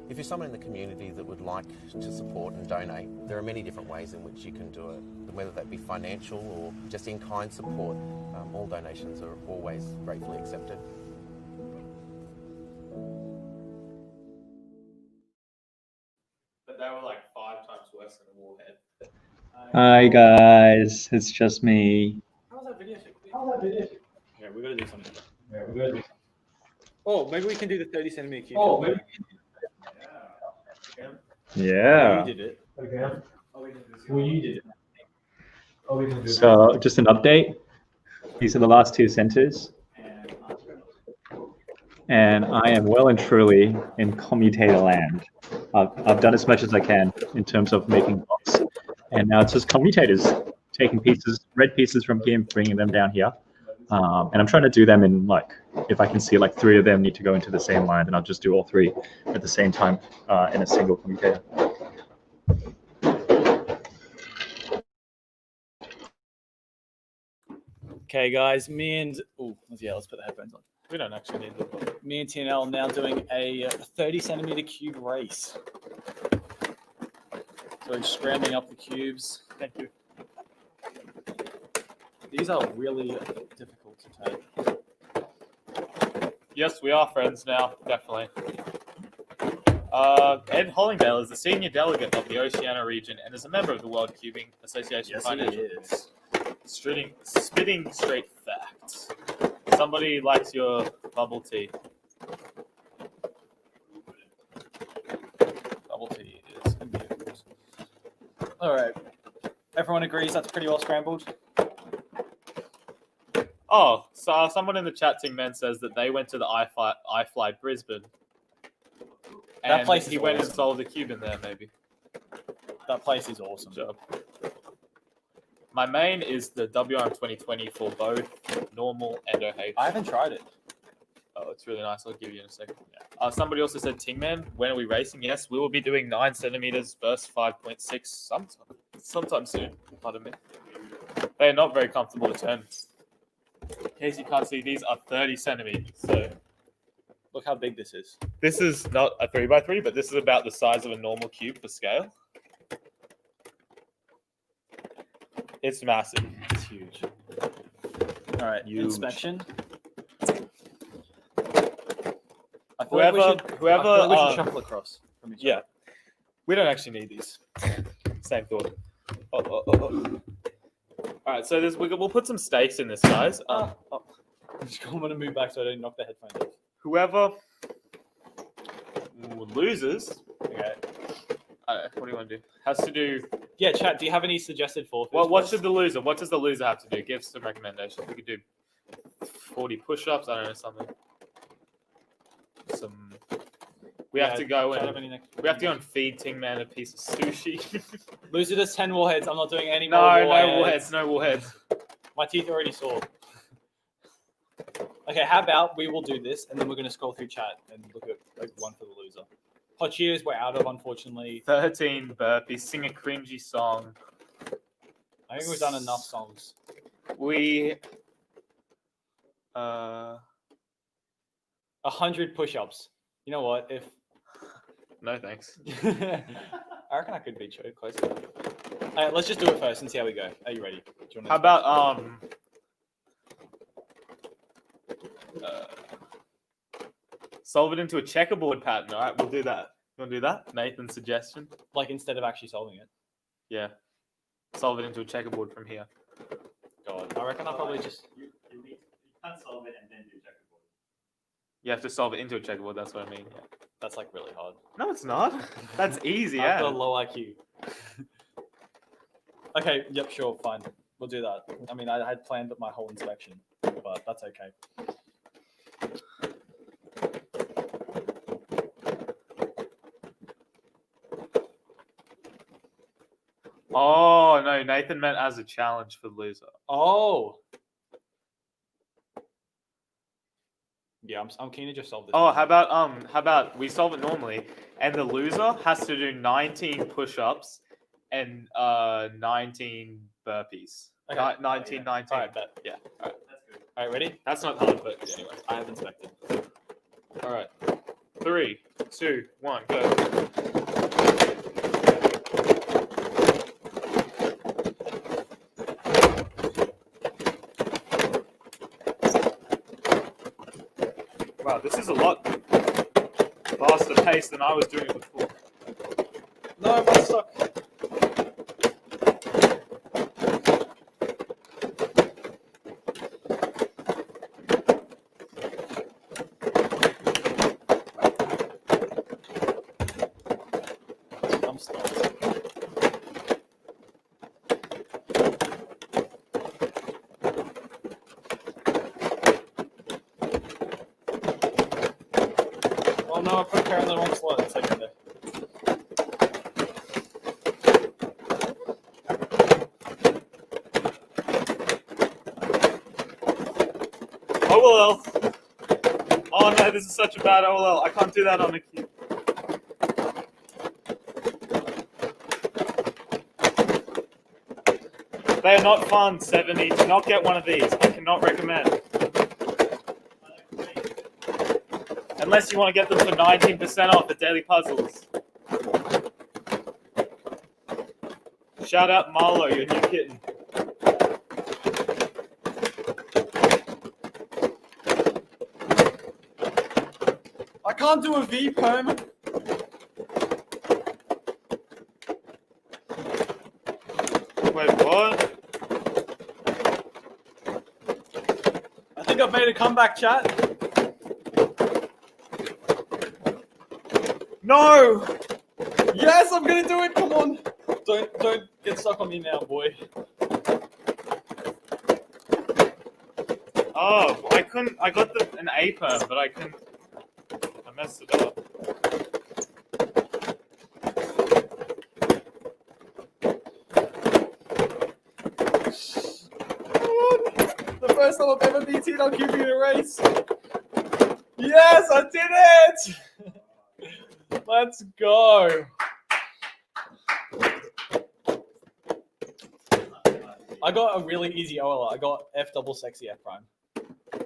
If you're someone in the community that would like to support and donate, there are many different ways in which you can do it, whether that be financial or just in-kind support. All donations are always gratefully accepted. But they were like 5 times worse than a warhead. Hi guys, it's just me. How's that video? Yeah, we gotta do something. Oh, maybe we can do the 30 centimeter cube. Yeah. You did it. Well, you did it. So just an update. These are the last two centers. And I am well and truly in commutator land. I've done as much as I can in terms of making blocks. And now it's just commutators, taking pieces, red pieces from here and bringing them down here. And I'm trying to do them in like, if I can see like 3 of them need to go into the same line, then I'll just do all 3 at the same time in a single commutator. Okay, guys, let's put the headphones on. We don't actually need them. Me and TNL are now doing a 30 centimeter cube race. So we're scrambling up the cubes. Thank you. These are really difficult to take. Yes, we are friends now, definitely. Ed Hollingdale is the senior delegate of the Oceania region and is a member of the World Cubing Association. Yes, Financial he is. Spitting straight facts. Somebody likes your bubble tea. Bubble tea is good. All right. Everyone agrees that's pretty well scrambled. Oh, so someone in the chat, Ting Man, says that they went to the iFly Brisbane. That And place is he went and awesome. solved the cube in there, maybe. That place is awesome. Job. My main is the WRM 2020 for both normal and OH. I haven't tried it. Oh, it's really nice. I'll give you in a second. Yeah. Somebody also said, Ting Man, when are we racing? Yes, we will be doing 9 centimeters versus 5.6 sometime soon. Pardon me. They are not very comfortable to turn. In case you can't see, these are 30 centimeters. So look how big this is. This is not a 3x3, but this is about the size of a normal cube for scale. It's massive. It's huge. All right, inspection. I feel like we should shuffle across from each other. We don't actually need these. Same thought. All right, so we'll put some stakes in this, guys. I'm going to move back so I don't knock the headphones off. Whoever loses, okay. What do you want to do? Has to do. Yeah, chat. Do you have any suggested forfeits? Well, what should the loser? What does the loser have to do? Give some recommendations. We could do 40 push-ups. I don't know, something. We have to go and feed Ting Man a piece of sushi. Loser does 10 warheads. I'm not doing any No more warheads. warheads. No warheads. My teeth are already sore. Okay, how about we will do this, and then we're going to scroll through chat and look at like one for the loser. Hot Cheers, we're out of, unfortunately. 13 burpees. Sing a cringy song. I think we've done enough songs. We 100 push-ups. You know what? If no thanks. I reckon I could be close. All right, let's just do it first and see how we go. Are you ready? How about solve it into a checkerboard pattern? All right, we'll do that. You want to do that? Nathan's suggestion. Like instead of actually solving it. Yeah. Solve it into a checkerboard from here. God, I reckon I'll probably just. You can't solve it and then do checkerboard. You have to solve it into a checkerboard. That's what I mean. Yeah. That's like really hard. No, it's not. That's easy. I've Yeah. got a low IQ. Okay. Yep. Sure. Fine. We'll do that. I mean, I had planned my whole inspection, but that's okay. Oh no, Nathan meant as a challenge for the loser. Oh. Yeah, I'm keen to just solve this. Oh, how about we solve it normally, and the loser has to do 19 push-ups and 19 burpees. Okay. 19. All right, bet. Yeah. All right. That's good. All right, ready? That's not hard, but anyway. I have inspected. All right. 3, 2, 1, go. Wow, this is a lot faster pace than I was doing it before. No, I'm stuck. Oh no, I put Karen in the wrong slot. It's okay there. OLL. Oh no, this is such a bad OLL. I can't do that on a cube. They are not fun, 70. Do not get one of these. I cannot recommend. Unless you want to get them for 19% off at Daily Puzzles. Shout out Marlo, your new kitten. I can't do a V perm. Wait, what? I think I've made a comeback, chat. No! Yes, I'm gonna do it. Come on. Don't get stuck on me now, boy. Oh, I couldn't. I got an A perm, but I couldn't. I messed it up. The first time I've ever beaten on Cubing in a race. Yes, I did it! Let's go. I got a really easy OLL. I got F double sexy F prime.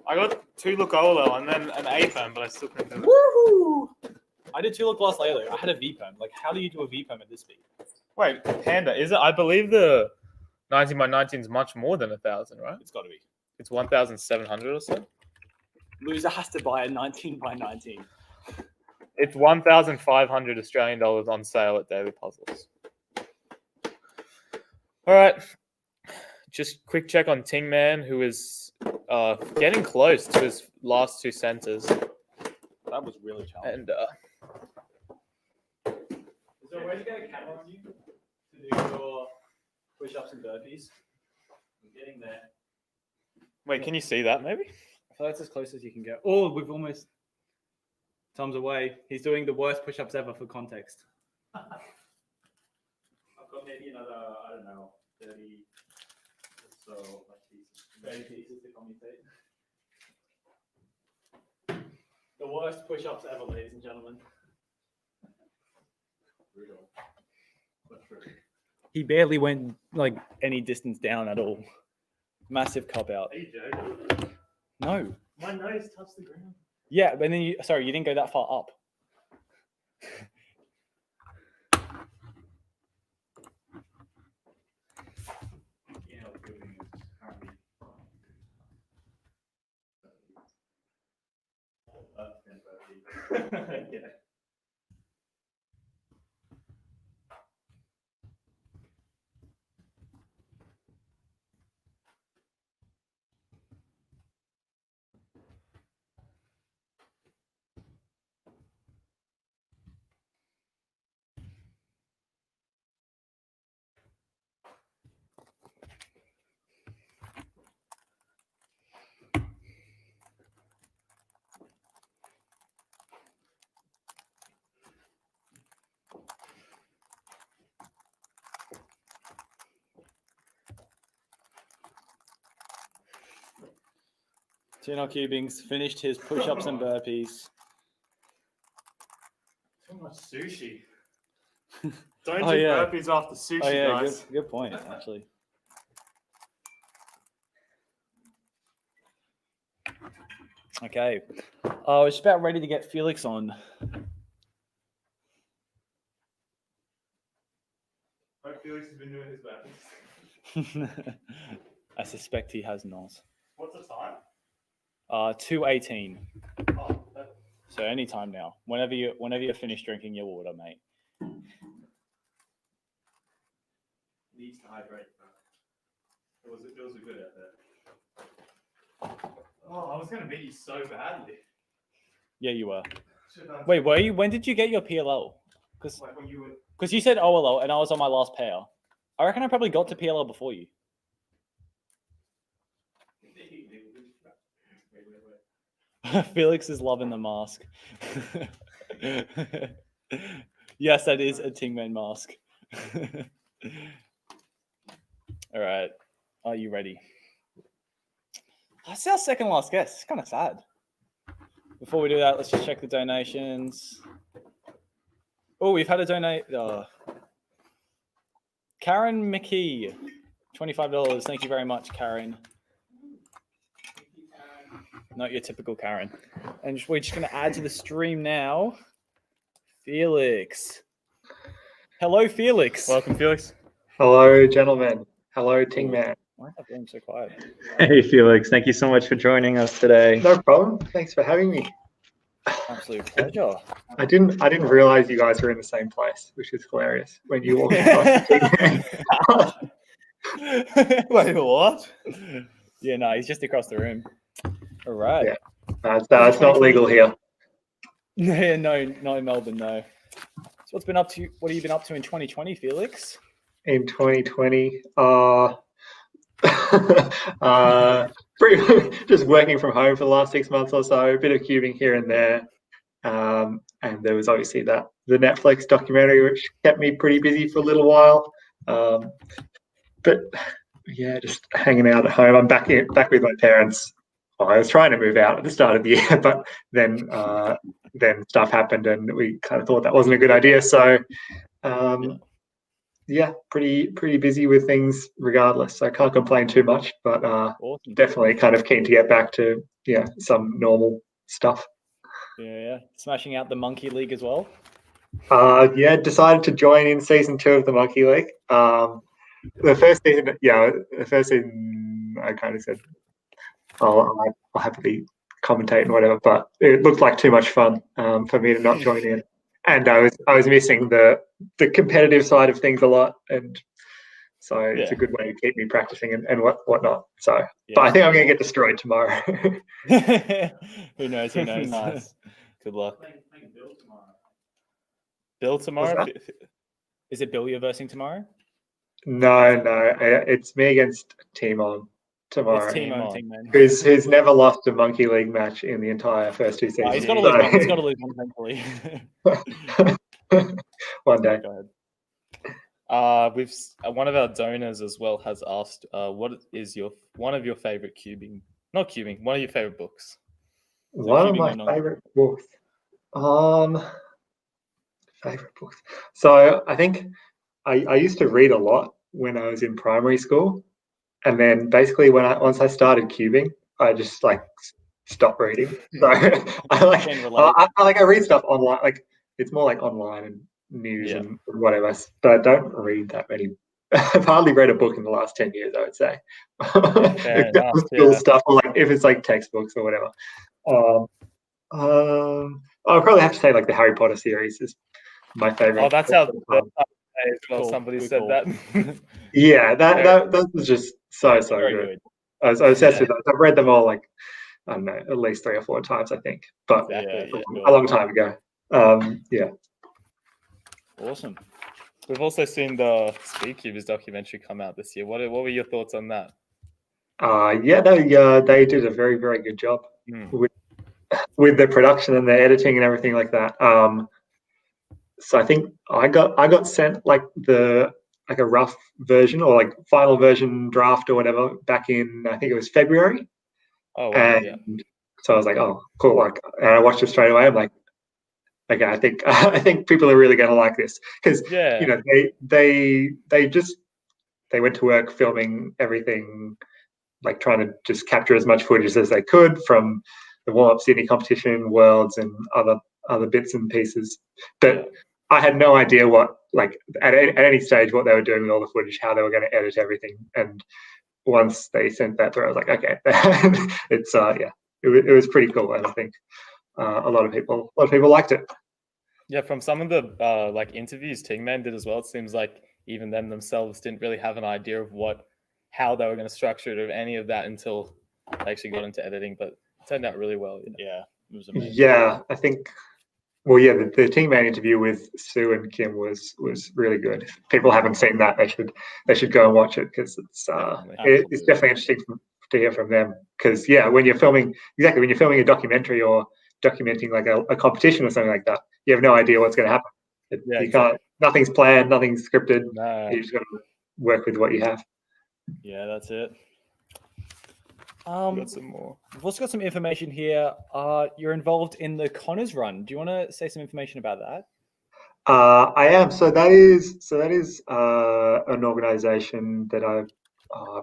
I got 2 look OLL and then an A perm, but I still couldn't do it. Woohoo! I did 2 look last later. I had a V perm. Like, how do you do a V perm at this speed? Wait, Panda, is it? I believe the 19 by 19 is much more than 1,000, right? It's got to be. It's 1,700 or so. Loser has to buy a 19 by 19. It's 1,500 Australian dollars on sale at Daily Puzzles. All right. Just quick check on Ting Man, who is getting close to his last 2 centers. That was really challenging. And is there a way to get a camera on you to do your push-ups and burpees? I'm getting there. wait, can you see that maybe? I feel that's as close as you can get. Oh, we've almost... Tom's away. He's doing the worst push-ups ever for context. I've got maybe another, I don't know, 30 or so pieces. 30 pieces to commutate. The worst push-ups ever, ladies and gentlemen. Brutal. But true. He barely went like any distance down at all. Massive cop out. Are you joking? No. My nose touched the ground. Yeah, but then you didn't go that far up. Yeah. Tino Cubings finished his push-ups and burpees. Too much sushi. Don't Oh, do yeah. burpees after sushi, Oh yeah, guys. good point, actually. Okay. We're just about ready to get Felix on. Hope Felix has been doing his burpees. I suspect he has not. What's the time? 2:18. Oh, So any time now. Whenever you're finished drinking your water, mate. needs to hydrate. It was a good at that. Oh, I was gonna beat you so badly. Yeah, you were. Wait, were you? When did you get your PLL? Because you said OLL and I was on my last pair. I reckon I probably got to PLL before you. Wait. Felix is loving the mask. Yes, that is a Tingman mask. All right. Are you ready? That's our second last guest. It's kind of sad. Before we do that, let's just check the donations. Oh, we've had a donate. Karen McKee, $25. Thank you very much, Karen. Not your typical Karen. And we're just going to add to the stream now. Felix. Hello, Felix. Welcome, Felix. Hello, gentlemen. Hello, Tingman. Why is that being so quiet? Hey, Felix. Thank you so much for joining us today. No problem. Thanks for having me. Absolute pleasure. I didn't realize you guys were in the same place, which is hilarious. When you walked across the Tingman. Wait, what? Yeah, no, he's just across the room. All right. Yeah. It's not legal here. Yeah, no, in Melbourne, no. So what have you been up to in 2020, Felix? In 2020, just working from home for the last 6 months or so, a bit of cubing here and there. And there was obviously the Netflix documentary, which kept me pretty busy for a little while. But yeah, just hanging out at home. I'm back with my parents. Well, I was trying to move out at the start of the year, but then stuff happened and we kind of thought that wasn't a good idea. So yeah, pretty busy with things regardless. So I can't complain too much, but awesome. Definitely kind of keen to get back to some normal stuff. Yeah. Smashing out the Monkey League as well. Yeah, decided to join in season 2 of the Monkey League. The first season, I kind of said, I'll happily commentate and whatever, but it looked like too much fun for me to not join in, and I was missing the competitive side of things a lot, and so it's a good way to keep me practicing and whatnot. So, but I think I'm going to get destroyed tomorrow. Who knows? Nice. Good luck. Bill tomorrow? Is it Bill you're versing tomorrow? No, it's me against Timon tomorrow. It's Timon. Who's never lost a Monkey League match in the entire first 2 seasons. He's got to lose one eventually. One day. Go ahead. We've one of our donors as well has asked, what is one of your favorite one of your favorite books? One of my favorite books. Favorite books. So I think I used to read a lot when I was in primary school, and then basically once I started cubing, I just stopped reading. So I read stuff online. Like it's more like online and news and whatever. But I don't read that many. I've hardly read a book in the last 10 years, I would say. Stuff, or if it's textbooks or whatever. I'll probably have to say the Harry Potter series is my favorite. Oh, that's how somebody said that. Yeah, that was just so good. I was obsessed with that. I've read them all I don't know, at least 3 or 4 times, I think, but a long time ago. Yeah. Awesome. We've also seen the Speedcubers documentary come out this year. What were your thoughts on that? Yeah, they did a very, very good job with the production and the editing and everything like that. So I think I got sent a rough version or final version draft or whatever back in, I think it was February. Oh, wow, so I was like, oh, cool. And I watched it straight away. I'm like, okay, I think people are really going to like this because they went to work filming everything, trying to just capture as much footage as they could from the warm-up Sydney competition, Worlds, and other bits and pieces. But I had no idea what at any stage what they were doing with all the footage, how they were going to edit everything. And once they sent that through, I was like, okay, it's it was pretty cool, and I think a lot of people liked it. Yeah, from some of the interviews Tingman did as well, it seems like even them themselves didn't really have an idea of how they were going to structure it or any of that until they actually got into editing, but it turned out really well. Yeah, it was amazing. Yeah, I think. Well, yeah, the Tingman interview with Sue and Kim was really good. If people haven't seen that, they should go and watch it because it's definitely interesting to hear from them. Because when you're filming a documentary or documenting a competition or something like that, you have no idea what's going to happen. You can't. Nothing's planned. Nothing's scripted. No. You just got to work with what you have. Yeah, that's it. Got some more. We've also got some information here. You're involved in the Connors Run. Do you want to say some information about that? I am. So that is an organisation that I've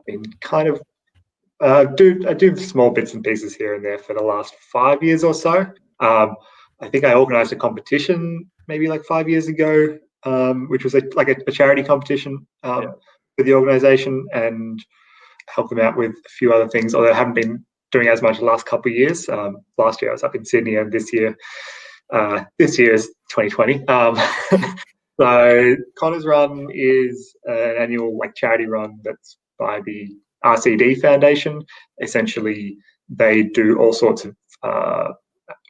been kind of I do small bits and pieces here and there for the last 5 years or so. I think I organised a competition maybe like 5 years ago, which was like a charity competition for the organisation, and helped them out with a few other things, although I haven't been doing as much the last couple of years. Last year I was up in Sydney, and this year is 2020. So Connors Run is an annual like charity run that's by the RCD Foundation. Essentially, they do all sorts of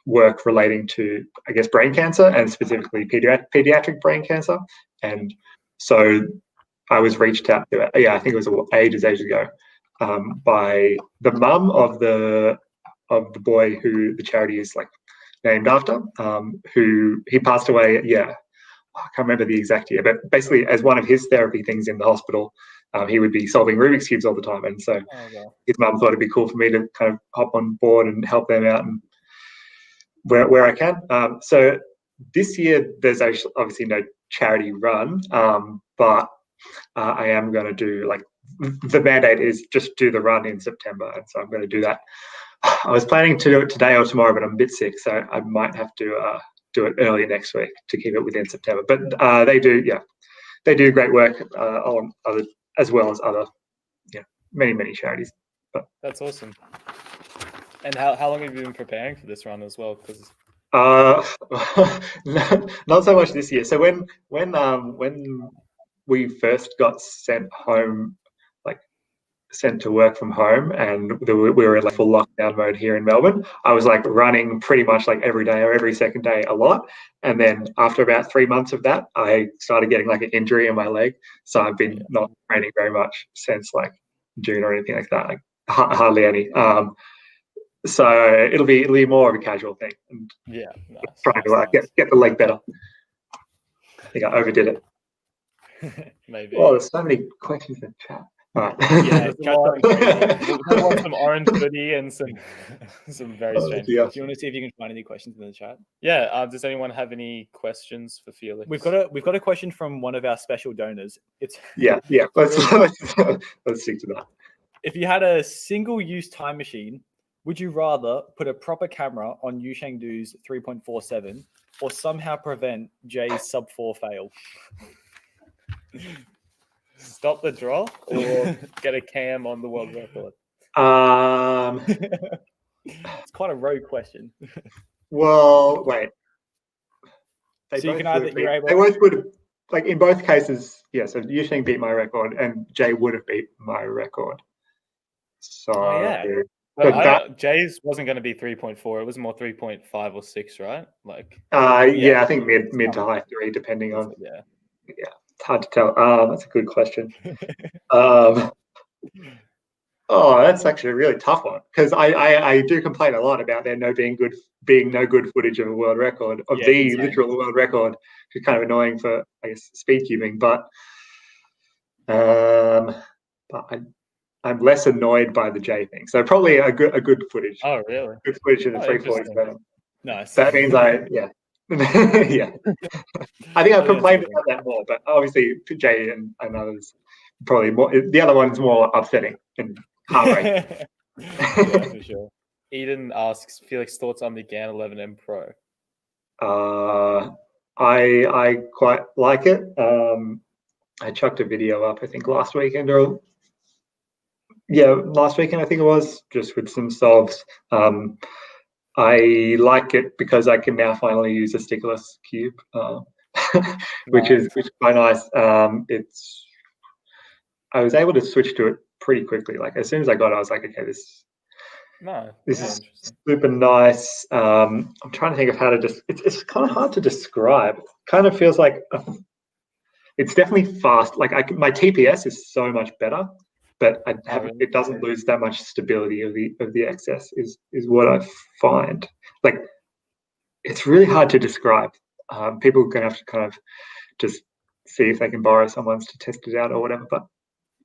work relating to, I guess, brain cancer, and specifically pediatric brain cancer. And so I was reached out to, I think it was ages ago, by the mum of the boy who the charity is like named after, who he passed away. I can't remember the exact year, but basically as one of his therapy things in the hospital, he would be solving Rubik's Cubes all the time. And so his mum thought it'd be cool for me to kind of hop on board and help them out and where I can. So this year there's actually obviously no charity run, but I am going to do, like, the mandate is just do the run in September. And so I'm going to do that. I was planning to do it today or tomorrow, but I'm a bit sick, so I might have to do it early next week to keep it within September. But they do great work on other, as well as other, many charities. But that's awesome. And how long have you been preparing for this run as well? Because not so much this year. So when we first got sent home, sent to work from home, and we were in like full lockdown mode here in Melbourne, I was like running pretty much like every day or every second day a lot. And then after about 3 months of that, I started getting like an injury in my leg. So I've been not training very much since like June or anything like that, like hardly any. So it'll be more of a casual thing. And trying to get the leg better. I think I overdid it. Maybe. Oh, there's so many questions in the chat. All right. Yeah, we want some orange hoodie and some very strange. Do you want to see if you can find any questions in the chat? Yeah. Does anyone have any questions for Felix? We've got a question from one of our special donors. It's yeah. Let's stick to that. If you had a single-use time machine, would you rather put a proper camera on Yu Shengdu's 3.47 or somehow prevent Jay's sub-4 fail? Stop the draw or get a cam on the world record? It's quite a rogue question. Well, wait. So you can either they both would have, like in both cases, so Yu Sheng beat my record and Jay would have beat my record. So Jay's wasn't going to be 3.4. It was more 3.5 or 6, right? Like I think mid to high 3, depending on. Yeah. It's hard to tell. That's a good question. That's actually a really tough one, because I do complain a lot about there being no good footage of a world record, of the literal world record, which is kind of annoying for, I guess, speed cubing. But I'm less annoyed by the J thing. So probably a good footage. Oh, really? Good footage of the 347. Nice. That means yeah. I think I've complained about that more, but obviously Jay and others probably more. The other one's more upsetting and heartbreaking. Yeah, for sure. Eden asks Felix thoughts on the GAN 11M Pro. I quite like it. I chucked a video up, I think last weekend I think it was, just with some solves. I like it because I can now finally use a stickless cube, which is quite nice. I was able to switch to it pretty quickly. Like as soon as I got it, I was like, okay, this is super nice. I'm trying to think of how to it's kind of hard to describe. It kind of feels like it's definitely fast. Like my TPS is so much better, but it doesn't lose that much stability of the XS is what I find. Like it's really hard to describe. People are going to have to kind of just see if they can borrow someone's to test it out or whatever. But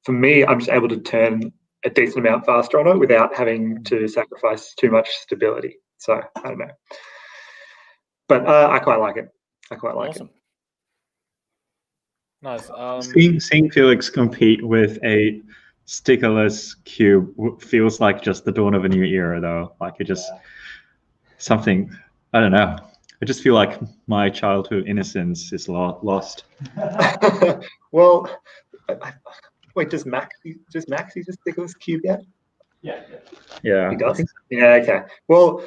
for me, I'm just able to turn a decent amount faster on it without having to sacrifice too much stability. So I don't know. But I quite like it. I quite like it. Nice. Seeing Felix compete with a stickerless cube feels like just the dawn of a new era, though. Like it just something, I don't know. I just feel like my childhood innocence is lost. Well, wait, does Max use a stickerless cube yet? Yeah. He does? Yeah, okay. Well,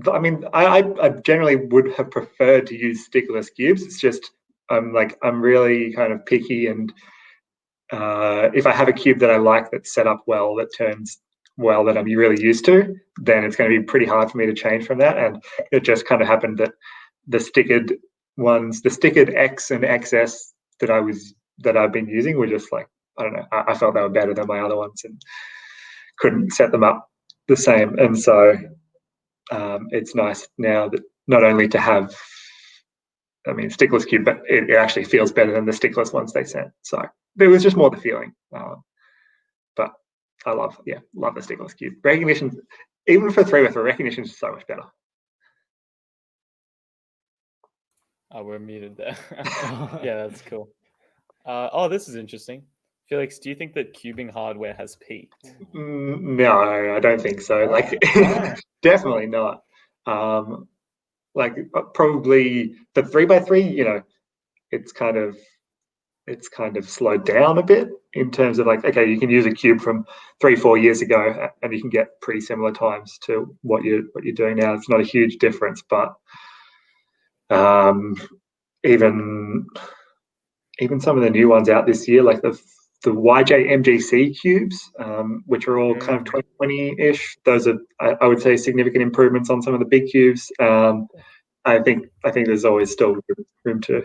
I mean, I generally would have preferred to use stickerless cubes. It's just I'm really kind of picky, and if I have a cube that I like that's set up well, that turns well, that I'm really used to, then it's going to be pretty hard for me to change from that. And it just kind of happened that the stickered ones, the stickered X and XS that I've been using were just like, I don't know, I felt they were better than my other ones and couldn't set them up the same. And so it's nice now that not only to have, I mean, stickless cube, but it actually feels better than the stickless ones they sent. So there was just more the feeling. But I love the stickless cube. Recognition, even for 3x3, recognition is so much better. Oh, we're muted there. Yeah, that's cool. Oh, this is interesting. Felix, do you think that cubing hardware has peaked? No, I don't think so. Like, definitely not. Probably the 3x3, it's kind of slowed down a bit in terms of like, okay, you can use a cube from 3-4 years ago and you can get pretty similar times to what you're doing now. It's not a huge difference, but even some of the new ones out this year, like the YJ MGC cubes, which are all kind of 2020-ish, those are, I would say, significant improvements on some of the big cubes. I think there's always still room to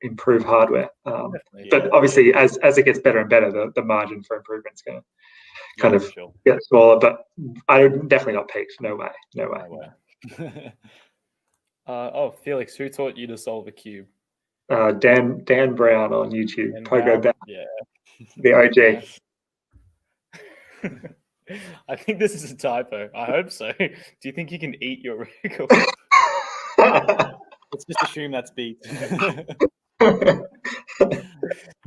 improve hardware, but obviously as it gets better and better, the margin for improvement is going to kind of get smaller. But I definitely not peaked. No way. Oh, Felix, who taught you to solve a cube? Dan Brown on YouTube. Pogo Back. Yeah. The OG. I think this is a typo. I hope so. Do you think you can eat your record? Let's just assume that's beat.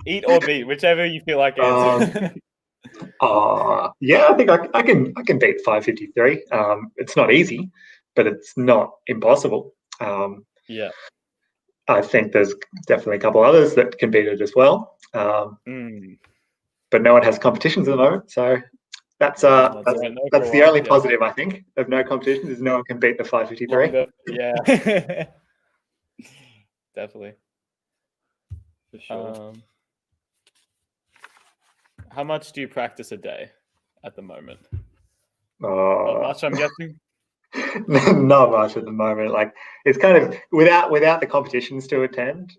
Eat or beat, whichever you feel like answering. Yeah, I think I can beat 553. It's not easy, but it's not impossible. Yeah. I think there's definitely a couple others that can beat it as well. But no one has competitions at the moment, so that's the only positive, I think, of no competitions is no one can beat the 553. Yeah. Definitely. For sure. How much do you practice a day at the moment? Not much, I'm guessing. Not much at the moment. Like, it's kind of without the competitions to attend.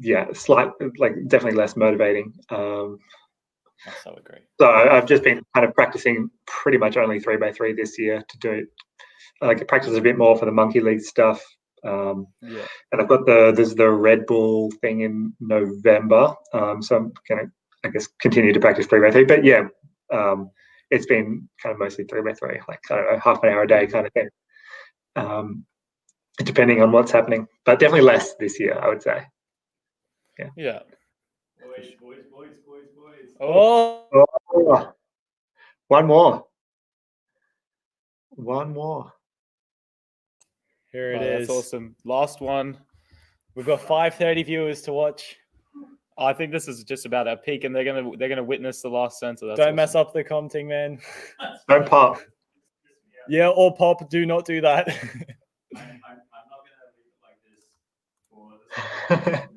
Definitely less motivating. I so agree. So I've just been kind of practicing pretty much only 3x3 this year to do it. Like, practice a bit more for the Monkey League stuff. And I've got there's the Red Bull thing in November. So I'm gonna, I guess, continue to practice 3x3. But yeah, it's been kind of mostly 3x3, like, I don't know, half an hour a day kind of thing. Depending on what's happening, but definitely less this year, I would say. Yeah. Boys. Oh. One more. Here it is. That's awesome. Last one. We've got 530 viewers to watch. I think this is just about our peak, and they're gonna witness the last center. That's Don't awesome. mess up the commenting, man. Don't pop. Yeah, or pop. Do not do that. I'm not gonna leave it like this for the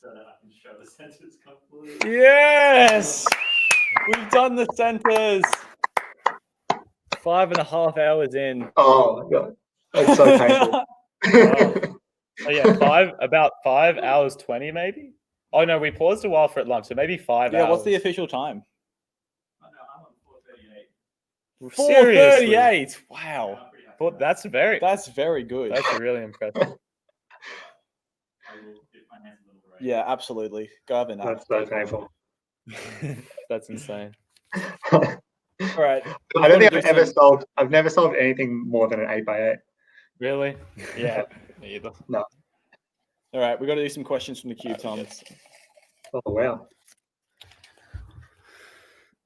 so that I can show the centers completely. Yes, we've done the centers. 5.5 hours in. Oh my god, that's so painful. Wow. Oh yeah, about 5 hours 20 maybe. Oh no, we paused a while for lunch, so maybe 5 hours. Yeah, what's the official time? Oh, no, I'm on 4:38. 4:38. Wow. thought that's very good. That's really impressive. Yeah, absolutely. Go have a nap. That's so painful. That's insane. All right. I don't think I've never solved anything more than an 8x8. Really? Yeah. Me either. No. All right, we've got to do some questions from the cube, Tom. Oh wow.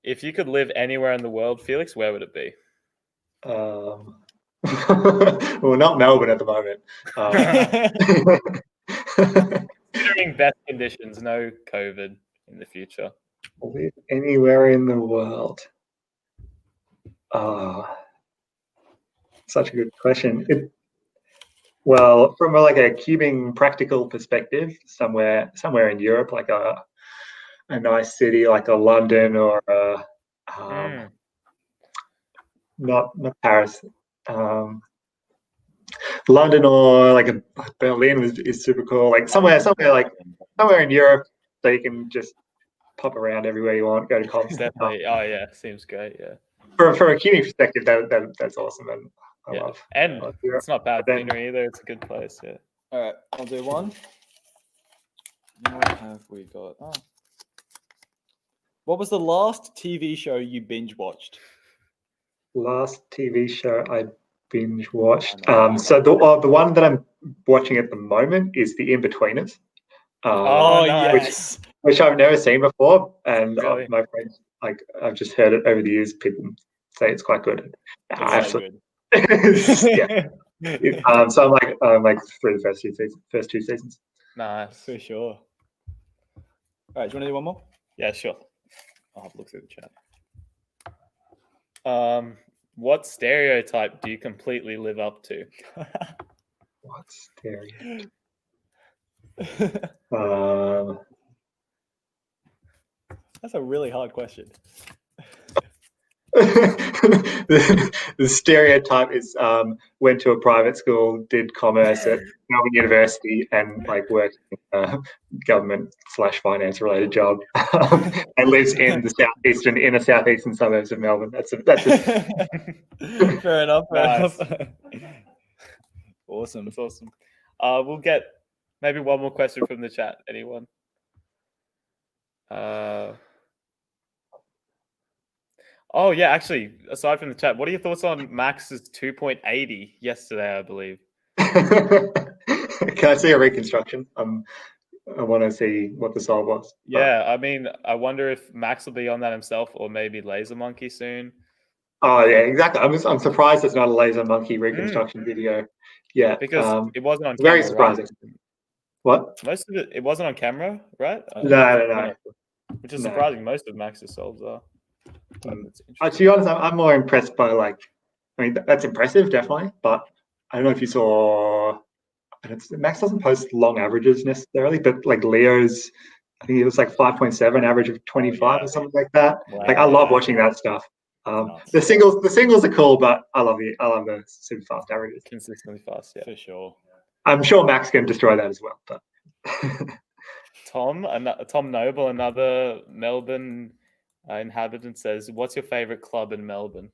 If you could live anywhere in the world, Felix, where would it be? Well, not Melbourne at the moment. Considering best conditions, no COVID in the future. Live anywhere in the world. Such a good question. Well, from a cubing practical perspective, somewhere in Europe, like a nice city like a London or not Paris, London or like a Berlin is super cool. Like somewhere in Europe, so you can just pop around everywhere you want, go to concerts. Definitely. Oh yeah, seems great. Yeah. From a cubing perspective, that's awesome, and I love. And Europe. it's not bad scenery either. It's a good place. Yeah. All right, I'll do one. What have we got? Oh. What was the last TV show you binge watched? Last TV show I binge watched. So the one that I'm watching at the moment is The In-Betweeners. Yes. Which I've never seen before, and Really? my friends, I've just heard it over the years. People say it's quite good. Yeah. So I'm like through the first two seasons. Nice. For sure. All right, do you want to do one more? Yeah, sure. I'll have a look through the chat. What stereotype do you completely live up to? What stereotype? That's a really hard question. The stereotype is went to a private school, did commerce at Melbourne University, and worked in a government/finance related job, and lives in the inner southeastern suburbs of Melbourne. That's Fair enough. Nice. Awesome. That's awesome. We'll get maybe one more question from the chat. Anyone? Oh yeah, actually, aside from the chat, what are your thoughts on Max's 2.80 yesterday, I believe? Can I see a reconstruction? I want to see what the solve was. Yeah, I mean, I wonder if Max will be on that himself, or maybe Laser Monkey soon. Oh yeah, exactly. I'm surprised it's not a Laser Monkey reconstruction video. Yeah, because it wasn't on. Very camera, surprising. Right? What? Most of it wasn't on camera, right? No. Which is surprising. Most of Max's solves are. To be honest, I'm more impressed by that's impressive, definitely. But I don't know if you saw. Max doesn't post long averages necessarily, but Leo's, I think it was 5.7 average of 25 or something like that. Wow. I love watching that stuff. The singles are cool, but I love the super fast averages. Consistently fast, yeah, for sure. I'm sure Max can destroy that as well. But Tom Noble, another Melbourne inhabitant, says, "What's your favorite club in Melbourne?"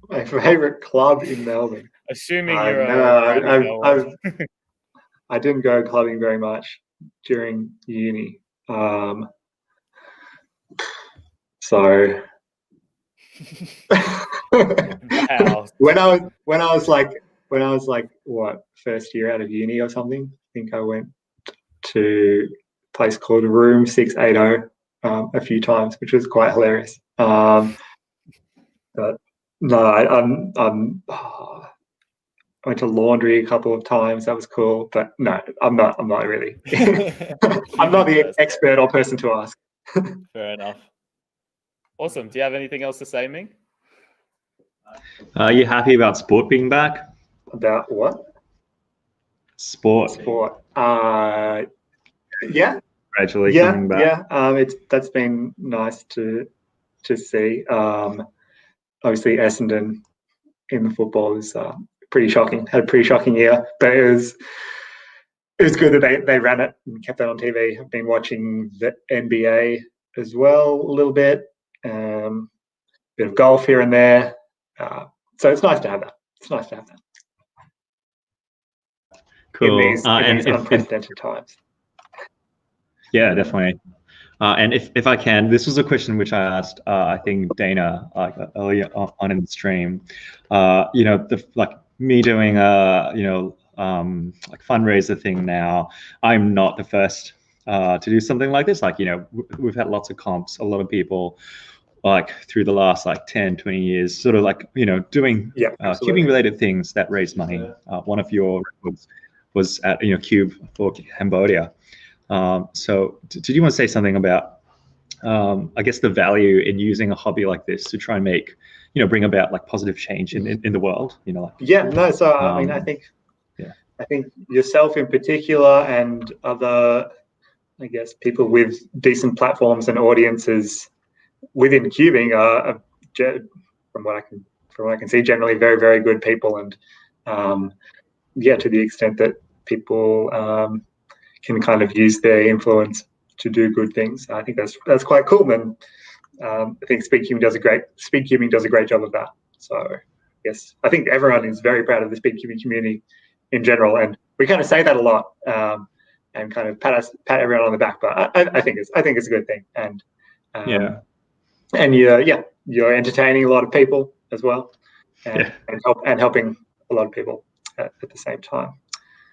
My favorite club in Melbourne. Assuming you're I didn't go clubbing very much during uni. So when I was what, first year out of uni or something, I think I went to a place called Room 680 a few times, which was quite hilarious. But no, I went to laundry a couple of times. That was cool, but no, I'm not really. I'm not the expert or person to ask. Fair enough. Awesome. Do you have anything else to say, Ming? Are you happy about sport being back? About what? Sport. Yeah. Gradually coming back. Yeah. That's been nice to see. Obviously, Essendon in the football is pretty shocking. Had a pretty shocking year, but it was good that they ran it and kept that on TV. I've been watching the NBA as well a little bit, bit of golf here and there. So it's nice to have that. it's nice to have that Cool. in these And unprecedented times. Yeah, definitely. And if I can, this was a question which I asked, I think Dana earlier on in the stream. Like me doing like fundraiser thing now. I'm not the first to do something like this. Like we've had lots of comps, a lot of people like through the last like 10, 20 years, sort of like doing cubing related things that raise money. One of your records was at Cube for Cambodia. So did you want to say something about, I guess, the value in using a hobby like this to try and make, bring about like positive change in the world? Yeah, no. So I mean, I think yourself in particular and other, I guess, people with decent platforms and audiences within cubing are from what I can see, generally very, very good people, and to the extent that people can kind of use their influence to do good things. I think that's quite cool. And I think Speed Cubing does a great job of that. So yes, I think everyone is very proud of the Speed Cubing community in general, and we kind of say that a lot and kind of pat everyone on the back. But I think it's a good thing, and you're entertaining a lot of people as well, and helping a lot of people at the same time.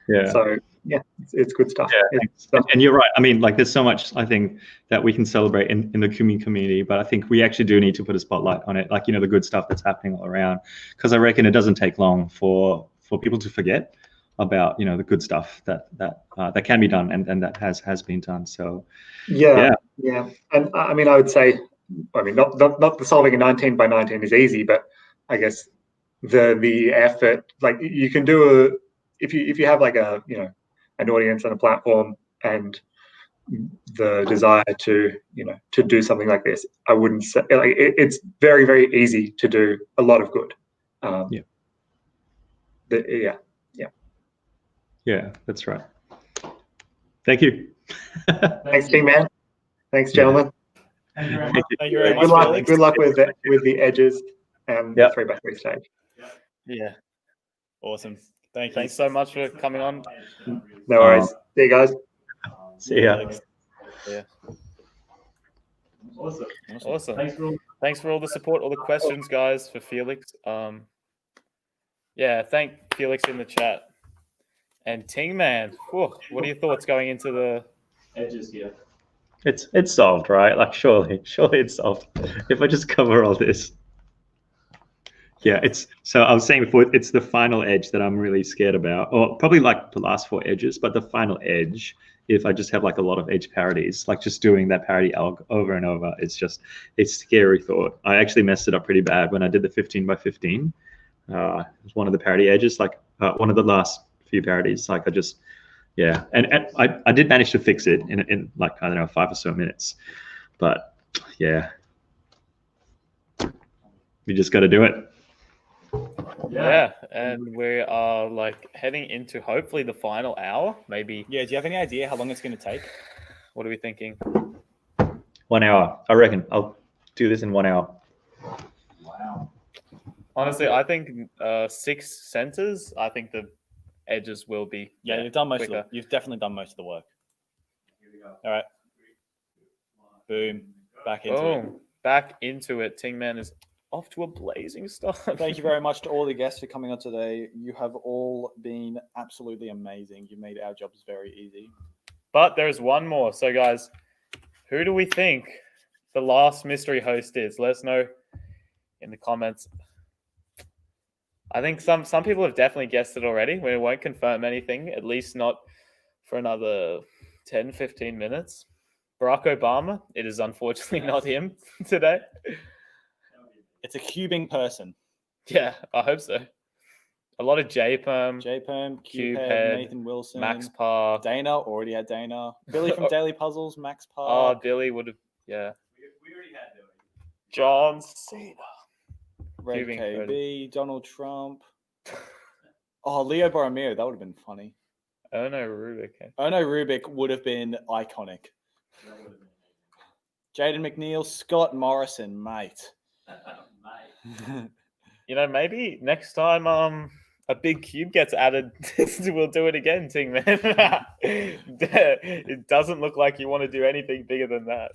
Yeah. So yeah, it's good stuff. Yeah, and you're right. I mean, like, there's so much I think that we can celebrate in the cubing community, but I think we actually do need to put a spotlight on it, like the good stuff that's happening all around, because I reckon it doesn't take long for people to forget about the good stuff that can be done and that has been done. So yeah. And I mean, I would say, I mean, not the solving a 19 by 19 is easy, but I guess the effort, like you can do if you have like a an audience and a platform and the desire to do something like this, I wouldn't say like it's very, very easy to do a lot of good. Yeah, that's right. Thank you. Thanks, team man. Thanks, gentlemen. Thank you very much. Good luck with the edges and the 3x3 stage. Yeah. Awesome. Thank you. Thanks so much for coming on. No worries. See you guys. See ya. Yeah. Awesome. Thanks for all the support, all the questions, guys, for Felix. Thank Felix in the chat. And Ting Man, what are your thoughts going into the edges here? It's solved, right? Like surely it's solved. If I just cover all this. Yeah, so I was saying before, it's the final edge that I'm really scared about, or probably like the last 4 edges, but the final edge, if I just have like a lot of edge parodies, like just doing that parody alg over and over, it's scary thought. I actually messed it up pretty bad when I did the 15 by 15. It was one of the parody edges, like one of the last few parodies. Like and I did manage to fix it in like, I don't know, 5 or so minutes, but yeah, you just got to do it. Yeah, and we are like heading into hopefully the final hour, maybe. Yeah, do you have any idea how long it's going to take? What are we thinking? 1 hour. I reckon I'll do this in 1 hour. Wow. Honestly, I think 6 centers. I think the edges will be. Yeah, you've done most of you've definitely done most of the work. Here we go. All right. Boom. Back into it. Back into it. Tingman is off to a blazing start. Thank you very much to all the guests for coming on today. You have all been absolutely amazing. You made our jobs very easy. But there's one more. So, guys, who do we think the last mystery host is? Let us know in the comments. I think some people have definitely guessed it already. We won't confirm anything, at least not for another 10, 15 minutes. Barack Obama, it is unfortunately not him today. It's a cubing person. Yeah, I hope so. A lot of JPerm, Cubehead, Nathan Wilson, Max Parr. Dana, already had Dana. Billy from Daily Puzzles, Max Parr. Oh, Billy would have, yeah. We already had Billy. John Cena. Red KB, Donald Trump. Oh, Leo Boromir, that would have been funny. Oh no, Rubik. Oh no, Rubik would have been iconic. Jaden McNeil, Scott Morrison, mate. maybe next time a big cube gets added, we'll do it again, Ting Man. It doesn't look like you want to do anything bigger than that.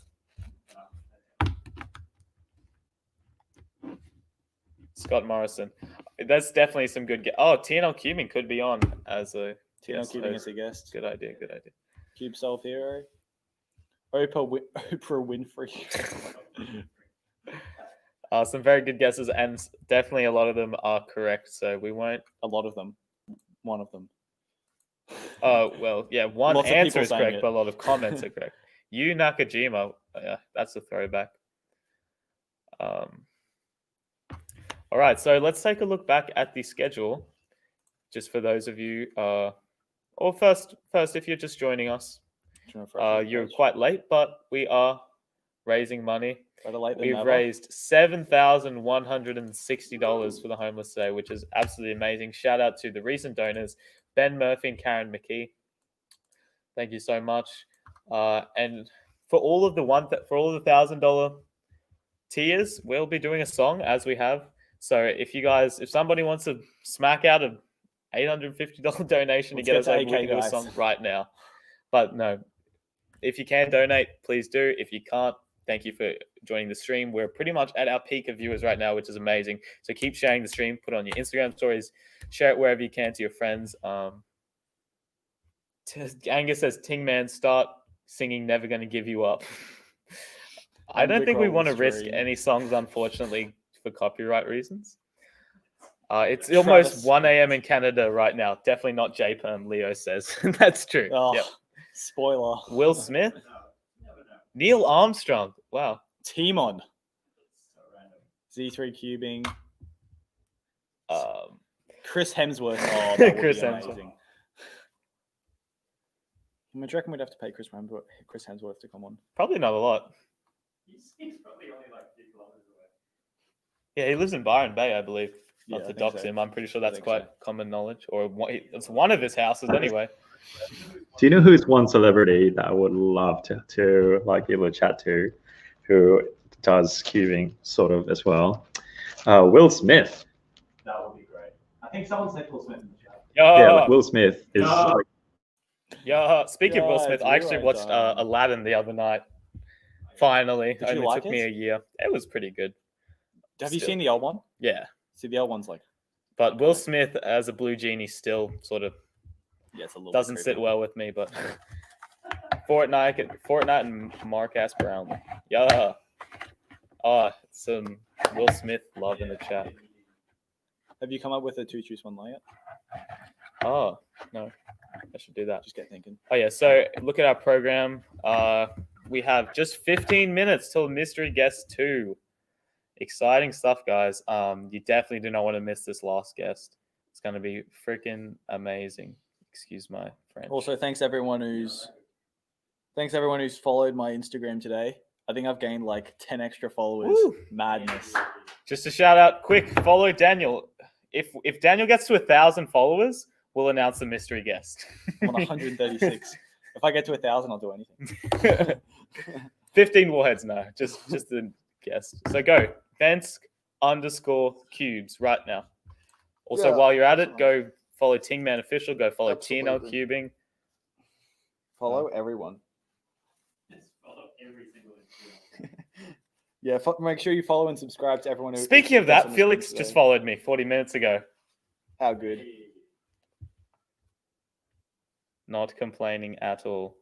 Scott Morrison. That's definitely some good. Oh, TNL Cubing could be on as a TNL Cubing as a guest. Good idea. Good idea. Cube Self Hero. Oprah Winfrey. Some very good guesses, and definitely a lot of them are correct. So we won't. A lot of them. One of them. Oh well, yeah. One Lots of answer people is saying correct, it. but a lot of comments are correct. Yu Nakajima. Yeah, that's a throwback. All right, so let's take a look back at the schedule, just for those of you, or first, if you're just joining us, you're quite late, but we are raising money. Better late than We've never. raised $7,160 for the homeless today, which is absolutely amazing. Shout out to the recent donors, Ben Murphy and Karen McKee. Thank you so much. And for all of the $1,000 tiers, we'll be doing a song as we have. So if somebody wants to smack out an $850 donation to get us over, we can do a song right now. But no, if you can donate, please do. If you can't, thank you for joining the stream. We're pretty much at our peak of viewers right now, which is amazing. So keep sharing the stream, put it on your Instagram stories, share it wherever you can to your friends. Angus says, Ting Man, start singing Never Gonna Give You Up. I don't think we want to risk any songs, unfortunately, for copyright reasons. It's almost 1 a.m. in Canada right now. Definitely not J-Perm, Leo says. That's true. Oh, yep. Spoiler. Will Smith? Neil Armstrong. Wow. Timon. Z3 Cubing. Chris Hemsworth. Oh, that would Chris be Hemsworth. amazing. I mean, do you reckon we'd have to pay Chris Hemsworth to come on? Probably not a lot. He's probably only like 2 kilometers away. Yeah, he lives in Byron Bay, I believe. Yeah, Not I to think dox so. him. I'm pretty sure that's quite common knowledge. Or it's one of his houses anyway. Do you know who's one celebrity that I would love to like be able to chat to, who does cubing sort of as well? Will Smith. That would be great. I think someone said Will Smith in the chat. Yeah, like Will Smith is. Like, Speaking of Will Yeah, Smith, it's I actually right, watched Aladdin the other night. Finally. Did you Only like took me it? a year. It was pretty good. Have you Still. seen the old one? Yeah. See, the old one's like, But Will Smith as a blue genie still sort of yeah, it's a little doesn't bit sit creepy. well with me, but Fortnite and Marcus Brown. Yeah. Some Will Smith love in the chat. Have you come up with a 2 choose 1 lie yet? Oh, no. I should do that. Just get thinking. Oh, yeah. So look at our program. We have just 15 minutes till Mystery Guest 2. Exciting stuff, guys. You definitely do not want to miss this last guest. It's going to be freaking amazing. Excuse my French. Also, thanks everyone who's followed my Instagram today. I think I've gained like 10 extra followers. Woo! Madness. Just a shout out, quick, follow Daniel. If Daniel gets to 1,000 followers, we'll announce the mystery guest. I'm on 136. If I get to 1,000, I'll do anything. 15 warheads, no. Just the guest. So go, Vensk_cubes right now. Also, Yeah, while you're at it, go follow Tingman Official, go follow TNL Cubing. Follow everyone. Follow every single Yeah, make sure you follow and subscribe to everyone who. Speaking of that's that, on the Felix screen just today. followed me 40 minutes ago. How good. Not complaining at all.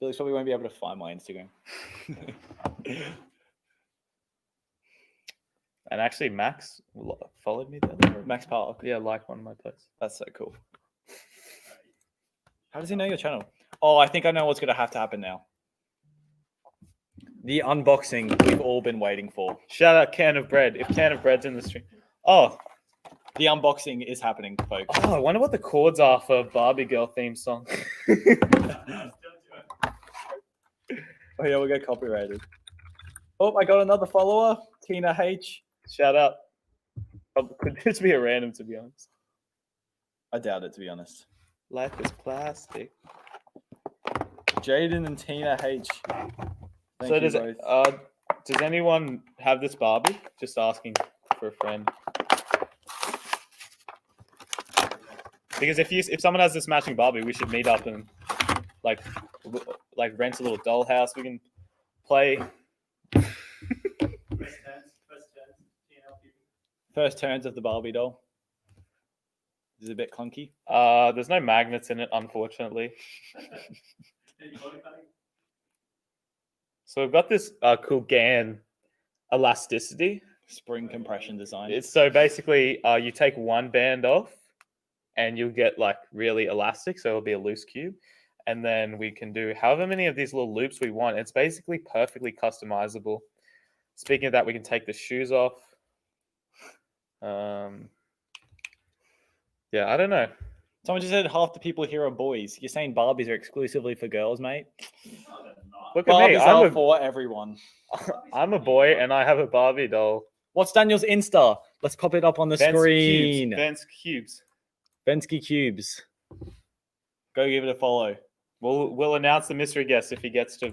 Felix probably won't be able to find my Instagram. And actually, Max followed me there. Max Park. Yeah, like one of my posts. That's so cool. How does he know your channel? Oh, I think I know what's going to have to happen now. The unboxing we've all been waiting for. Shout out Can of Bread. If Can of Bread's in the stream. Oh. The unboxing is happening, folks. Oh, I wonder what the chords are for a Barbie Girl theme song. Oh, yeah, we got copyrighted. Oh, I got another follower. Tina H. Shout out. Could this be a random, to be honest? I doubt it, to be honest. Life is plastic. Jaden and Tina H. Thank So you does both. anyone have this Barbie? Just asking for a friend. Because if someone has this matching Barbie, we should meet up and like rent a little dollhouse. We can play. First turns of the Barbie doll. Is it a bit clunky? There's no magnets in it, unfortunately. So we've got this cool GAN elasticity. Spring compression design. It's so basically you take one band off and you'll get like really elastic, so it'll be a loose cube. And then we can do however many of these little loops we want. It's basically perfectly customizable. Speaking of that, we can take the shoes off. Yeah, I don't know. Someone just said half the people here are boys. You're saying Barbies are exclusively for girls, mate? Look at Barbies me. are for everyone. I'm a boy and I have a Barbie doll. What's Daniel's Insta? Let's pop it up on the screen. Bensky Cubes. Go give it a follow. We'll announce the mystery guest if he gets to.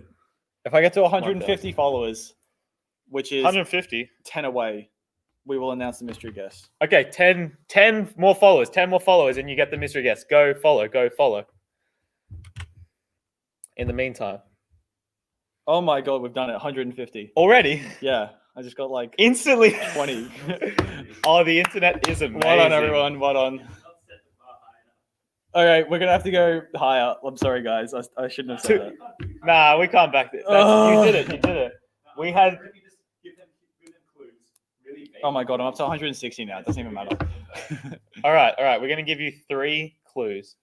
If I get to 150 followers, which is 150, 10 away, we will announce the mystery guest. Okay, 10 more followers, 10 more followers, and you get the mystery guest. Go follow. In the meantime. Oh my God, we've done it. 150. Already? Yeah. I just got like instantly 20. Oh, the internet is amazing. Well done, everyone. Well done. Okay, we're gonna have to go higher. I'm sorry, guys. I shouldn't have said that. Nah, we can't back it. You did it. We had. Oh my God, I'm up to 160 now. It doesn't even matter. All right. We're gonna give you 3 clues.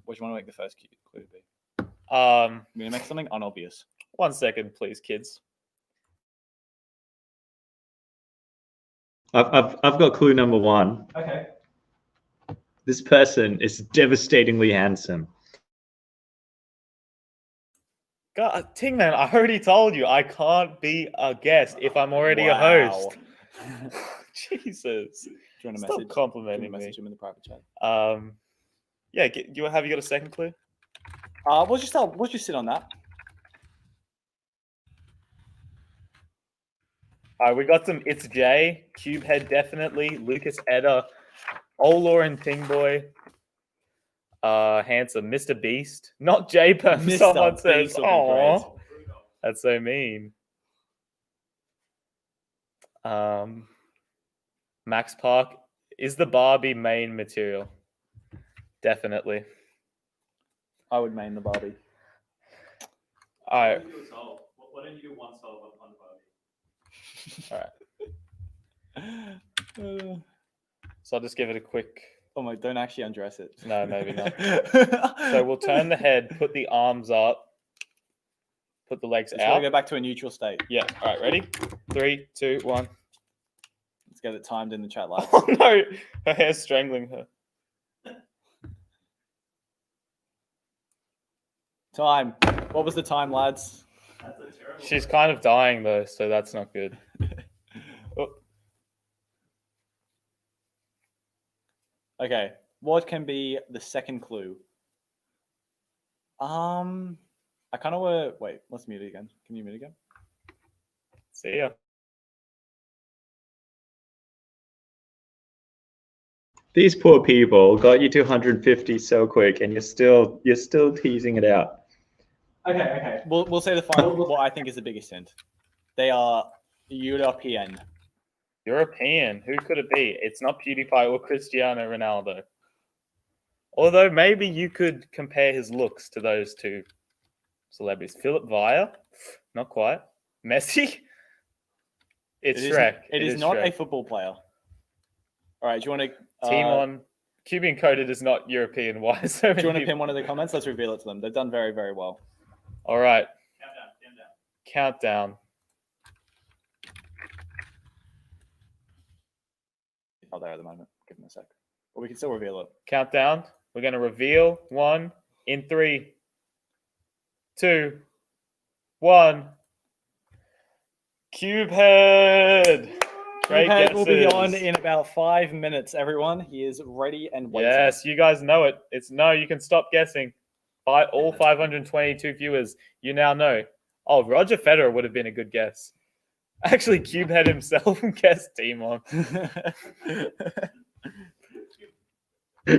Which one will make the first clue be? I'm gonna make something unobvious. 1 second, please, kids. I've got clue number 1. Okay. This person is devastatingly handsome. God, Tingman, I already told you I can't be a guest if I'm already a host. Jesus. Do you want to Stop message? complimenting message me. him in the private chat? Yeah. Have you got a second clue? We'll just sit on that. All right, we got some. It's Jay, Cubehead definitely, Lucas Edda, Olor and Tingboy, handsome, Mr. Beast, not J-Perm. Mr. Someone says, Beast will be "Oh, that's so mean." Max Park is the Barbie main material. Definitely. I would main the Barbie. All right. Why don't you do one solve on Barbie? All right. So I'll just give it a quick. Oh my! Don't actually undress it. No, maybe not. So we'll turn the head, put the arms up, put the legs It's out. gotta go back to a neutral state. Yeah. All right. Ready? 3, 2, 1. Let's get it timed in the chat live. Oh no! Her hair's strangling her. Time. What was the time, lads? She's kind of dying though, so that's not good. Oh. Okay. What can be the second clue? I kind of want to wait. Let's mute it again. Can you mute again? See ya. These poor people got you to 150 so quick, and you're still teasing it out. Okay. We'll say the final. What I think is the biggest hint. They are European. European. Who could it be? It's not PewDiePie or Cristiano Ronaldo. Although maybe you could compare his looks to those two celebrities. Philip Vaya? Not quite. Messi? It's Shrek. It is not Shrek. a football player. All right. Do you want to Team on Cubian Coded is not European. Why is so many Do you want to people- pin one of the comments? Let's reveal it to them. They've done very, very well. All right. Countdown. Oh, there at the moment. Give them a sec. But we can still reveal it. Countdown. We're going to reveal 1 in 3, 2, 1. Cubehead. Great Cubehead will be guesses. on in about 5 minutes, everyone. He is ready and waiting. Yes, you guys know it. You can stop guessing. By all 522 viewers, you now know. Oh, Roger Federer would have been a good guess. Actually, Cubehead himself guessed Timon.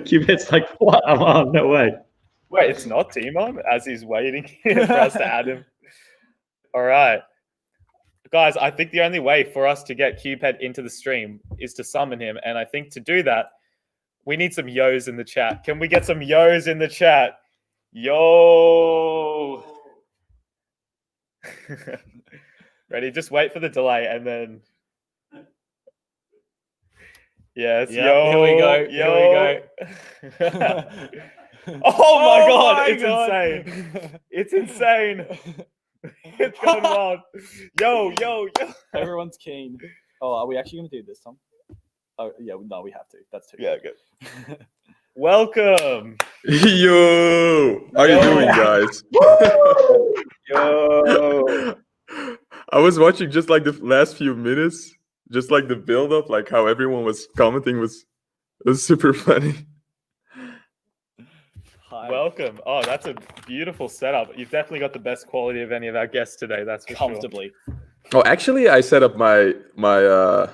Cubit's like, what? I'm on, no way. Wait, it's not Timon as he's waiting for us to add him. All right. Guys, I think the only way for us to get Cubehead into the stream is to summon him. And I think to do that, we need some yo's in the chat. Can we get some yo's in the chat? Yo. Ready? Just wait for the delay and then. Yes. Yep, Yo. here we go. Yo. Here we go. Oh my God. my It's God. insane. It's insane. It's gone wild. Yo. Everyone's keen. Oh, are we actually going to do this, Tom? Oh, yeah. No, we have to. That's too. Yeah, good. Welcome. Yo, how you doing, guys? Yo. I was watching just like the last few minutes, just like the build up, like how everyone was commenting was super funny. Hi. Welcome. Oh, that's a beautiful setup. You've definitely got the best quality of any of our guests today. That's for Comfortably. Oh, actually, I set up my camera,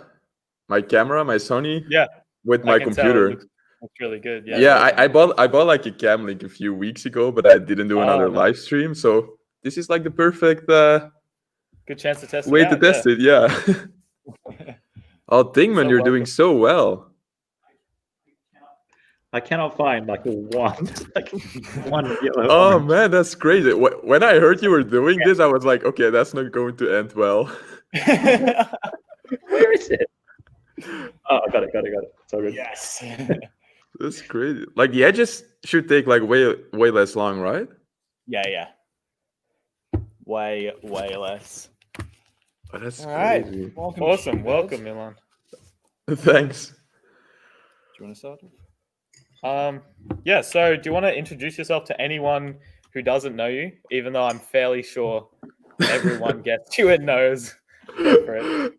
my Sony, with my computer. Looks really good. Yeah, I bought like a cam link a few weeks ago, but I didn't do another live stream. So this is like the perfect good chance to test way it to out, test it. Yeah. Oh, Dingman, you're doing so well. I cannot find like one yellow. Oh orange. man, that's crazy. When I heard you were doing this, I was like, okay, that's not going to end well. Where is it? Oh, I got it. It's all good. Yes. That's crazy. Like the edges should take like way less long, right? Yeah. Way less. Oh, that's All right. crazy. Awesome. Welcome, Milan. Thanks. Do you want to start? Yeah, so do you want to introduce yourself to anyone who doesn't know you, even though I'm fairly sure everyone gets you and knows? Go for it.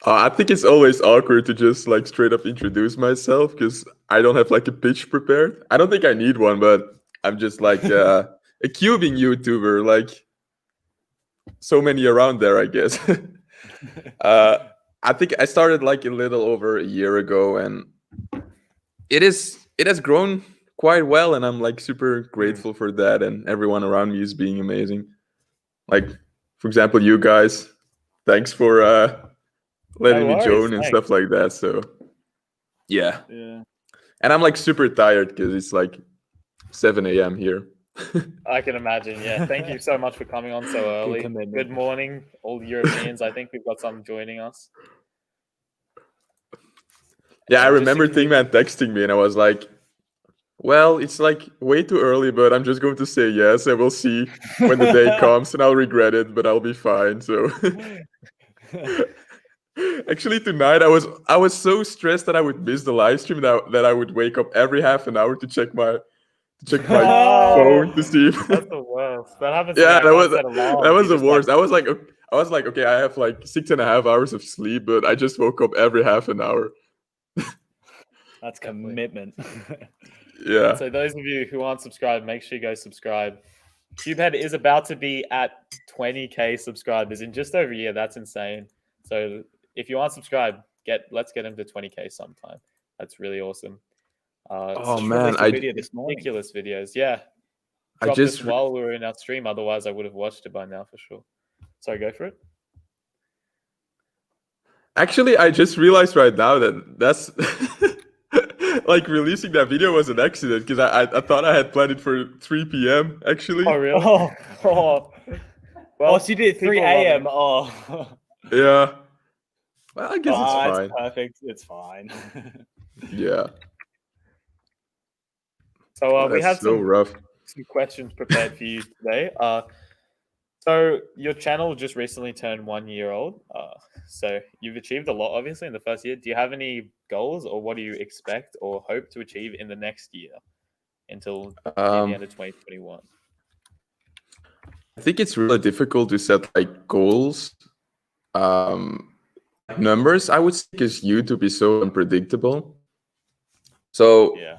I think it's always awkward to just like straight up introduce myself because I don't have like a pitch prepared. I don't think I need one, but I'm just like a cubing YouTuber, like so many around there, I guess. I think I started like a little over a year ago, and it has grown quite well, and I'm like super grateful for that, and everyone around me is being amazing. Like, for example, you guys, thanks for letting me join and stuff like that. So yeah. And I'm like super tired because it's like 7 a.m. here. I can imagine. Yeah. Thank you so much for coming on so early. Good morning, all the Europeans. I think we've got some joining us. Yeah, I remember Thingman texting me, and I was like, well, it's like way too early, but I'm just going to say yes, and we'll see when the day comes, and I'll regret it, but I'll be fine. So actually tonight I was so stressed that I would miss the live stream that I would wake up every half an hour to check my phone to see if That's the worst. That happens. yeah, that was the worst. I was like, okay, I have like 6.5 hours of sleep, but I just woke up every half an hour. That's commitment. Yeah. So those of you who aren't subscribed, make sure you go subscribe. Cubehead is about to be at 20k subscribers in just over a year. That's insane. So if you aren't subscribed, let's get him to 20k sometime. That's really awesome. Oh man, ridiculous videos. Yeah. I Dropped just this while we were in our stream. Otherwise, I would have watched it by now for sure. Sorry, go for it. Actually, I just realized right now that's like releasing that video was an accident because I thought I had planned it for 3 p.m. actually. Oh really? Well, so you did 3 a.m. Oh. Yeah. Well, I guess it's fine. It's perfect. It's fine. Yeah. So we have some questions prepared for you today. So your channel just recently turned 1 year old. So you've achieved a lot, obviously, in the first year. Do you have any goals, or what do you expect or hope to achieve in the next year until the end of 2021? I think it's really difficult to set like goals, numbers. I would say because YouTube is so unpredictable. So yeah,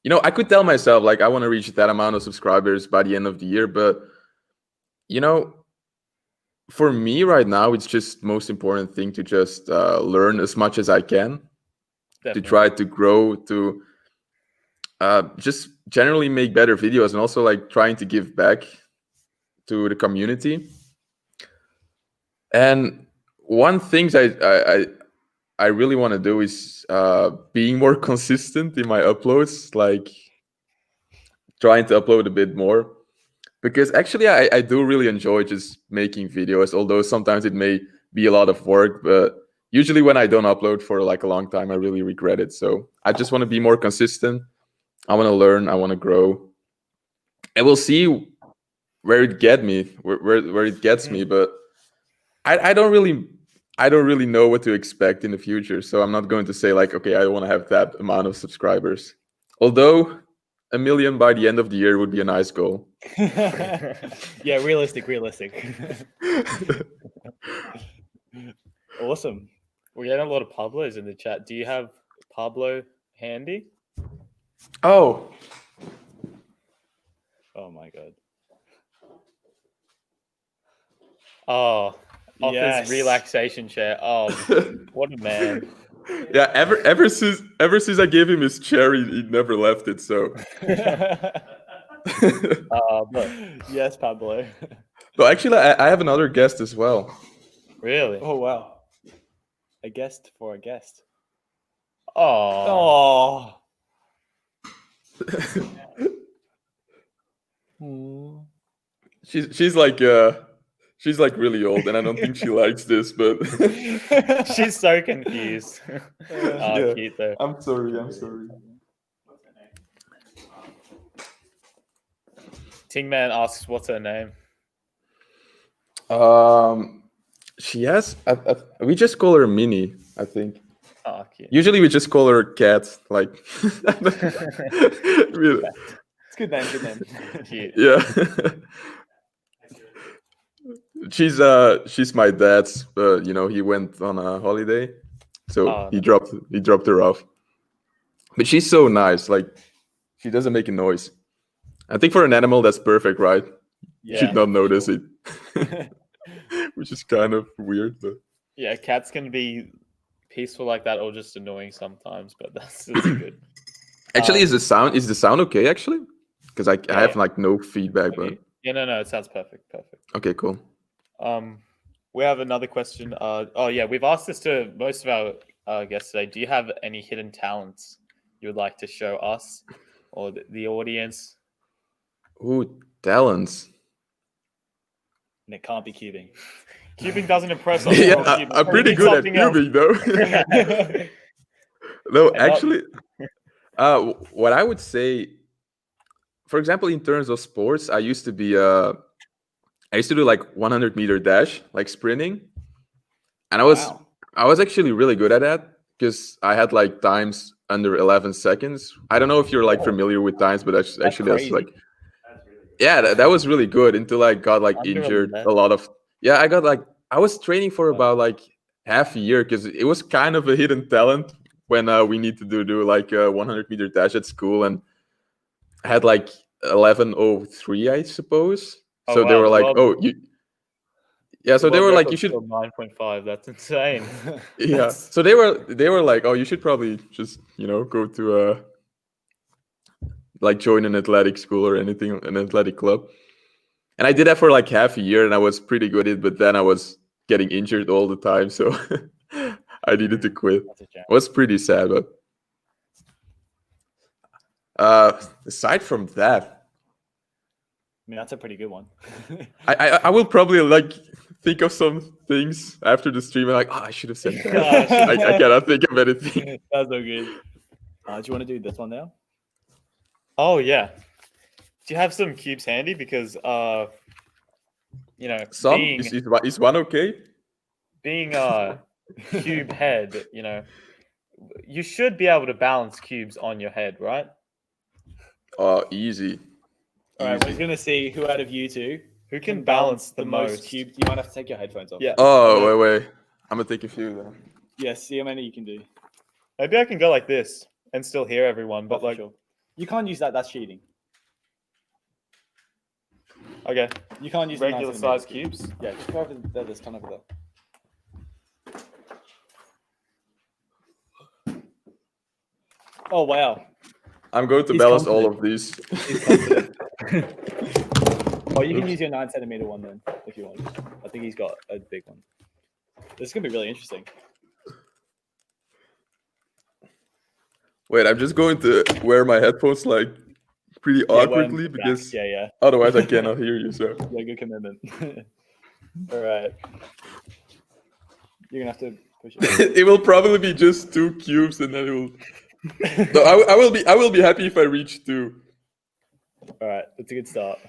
you know, I could tell myself like I want to reach that amount of subscribers by the end of the year, but you know, for me right now, it's just most important thing to just learn as much as I can, Definitely. to try to grow, to just generally make better videos, and also like trying to give back to the community. And one thing I really want to do is being more consistent in my uploads, like trying to upload a bit more. Because actually, I do really enjoy just making videos, although sometimes it may be a lot of work. But usually when I don't upload for like a long time, I really regret it. So I just want to be more consistent. I want to learn. I want to grow. And we'll see where it gets me. But I don't really know what to expect in the future. So I'm not going to say like, okay, I want to have that amount of subscribers. Although 1 million by the end of the year would be a nice goal. Yeah, realistic. Awesome. We're getting a lot of Pablos in the chat. Do you have Pablo handy? Oh my god. Oh, off Yes. his relaxation chair. Oh, what a man. Yeah, ever since I gave him his chair, he never left it. So Yes, Pablo. but actually, I have another guest as well. Really? Oh wow. A guest for a guest. Oh. She's like really old, and I don't think she likes this, but She's so confused. Yeah. Cute though. I'm sorry. Tingman asks, what's her name? She has. We just call her Minnie, I think. Oh, cute. Usually we just call her Cat. Like, really. It's good name. Cute. Yeah. She's my dad's, but he went on a holiday, so he dropped her off. But she's so nice. Like, she doesn't make a noise. I think for an animal that's perfect, right? You should not notice it, which is kind of weird. But Yeah, cats can be peaceful like that or just annoying sometimes, but that's good. actually, is the sound okay? Actually, because I have like no feedback, but Yeah, no, it sounds perfect. okay, cool. We have another question. We've asked this to most of our guests today. Do you have any hidden talents you would like to show us or the audience? Ooh, talents. And it can't be cubing. Cubing doesn't impress us. Yeah, I'm pretty good at cubing, though. No, actually, what I would say, for example, in terms of sports, I used to do like 100-meter dash, like sprinting, and I was actually really good at that because I had like times under 11 seconds. I don't know if you're like familiar with times, but that's like, yeah, that was really good until I got like Under injured 11? a lot of. Yeah, I was training for about like half a year because it was kind of a hidden talent when we need to do like a 100-meter dash at school, and I had like 11:03, I suppose. So they were like, so they were like, you should 9.5. That's insane. Yeah. So they were like, oh, you should probably just go to like join an athletic school or an athletic club. And I did that for like half a year, and I was pretty good at it, but then I was getting injured all the time, so I needed to quit. It was pretty sad, but aside from that, I mean, that's a pretty good one. I will probably like think of some things after the stream and like, I should have said that. I cannot think of anything. That's so good. Do you want to do this one now? Oh yeah. Do you have some cubes handy? Because Some is one okay? Being a cube head, you should be able to balance cubes on your head, right? Easy. All right, we're going to see who out of you two who can balance the most cubes. You might have to take your headphones off. Yeah. Oh, wait. I'm going to take a few then. Yeah, see how many you can do. Maybe I can go like this and still hear everyone, but You can't use that. That's cheating. Okay. You can't use regular the 9 size centimeter cubes. Yeah, just go over there. There's ton over there. Oh wow. I'm going to He's balance all confident. of these. He's confident. Oh, you can use your 9 centimeter one then, if you want. I think he's got a big one. This is gonna be really interesting. Wait, I'm just going to wear my headphones like pretty Yeah, wear 'em awkwardly back. because Yeah. otherwise I cannot hear you. So Yeah, good commitment. All right. You're gonna have to push it. it will probably be just 2 cubes, and then it will. No, I will be happy if I reach 2. All right, that's a good start.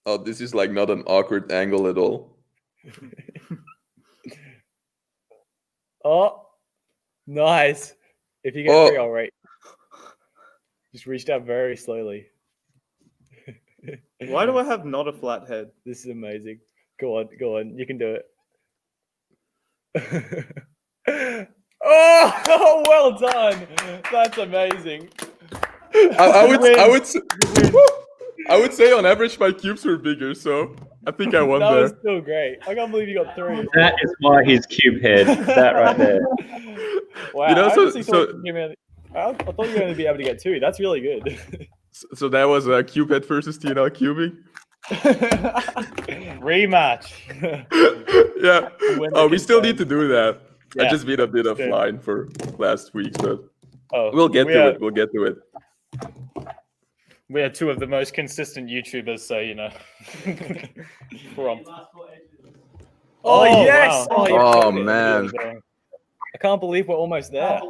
Oh, this is like not an awkward angle at all. Oh, nice. If you get 3, I'll rate. Just reach down very slowly. Why do I have not a flat head? This is amazing. Go on. You can do it. Oh, well done. That's amazing. I would say on average my cubes were bigger, so I think I won That there. was still great. I can't believe you got 3. That is why he's cube head. That right there. Wow. You know, I so- honestly thought you were I thought you were going to be able to get 2. That's really good. So that was a cube head versus TNL cubing. Rematch. Yeah. When Oh, the we still need to do that. I Yeah. just made a bit of Sure. line for last week, but Oh, we'll get we to are- it. We'll get to it. We are 2 of the most consistent YouTubers, so you know. Prompt. Oh, yes. wow. you Oh killed it. man. I can't believe we're almost there.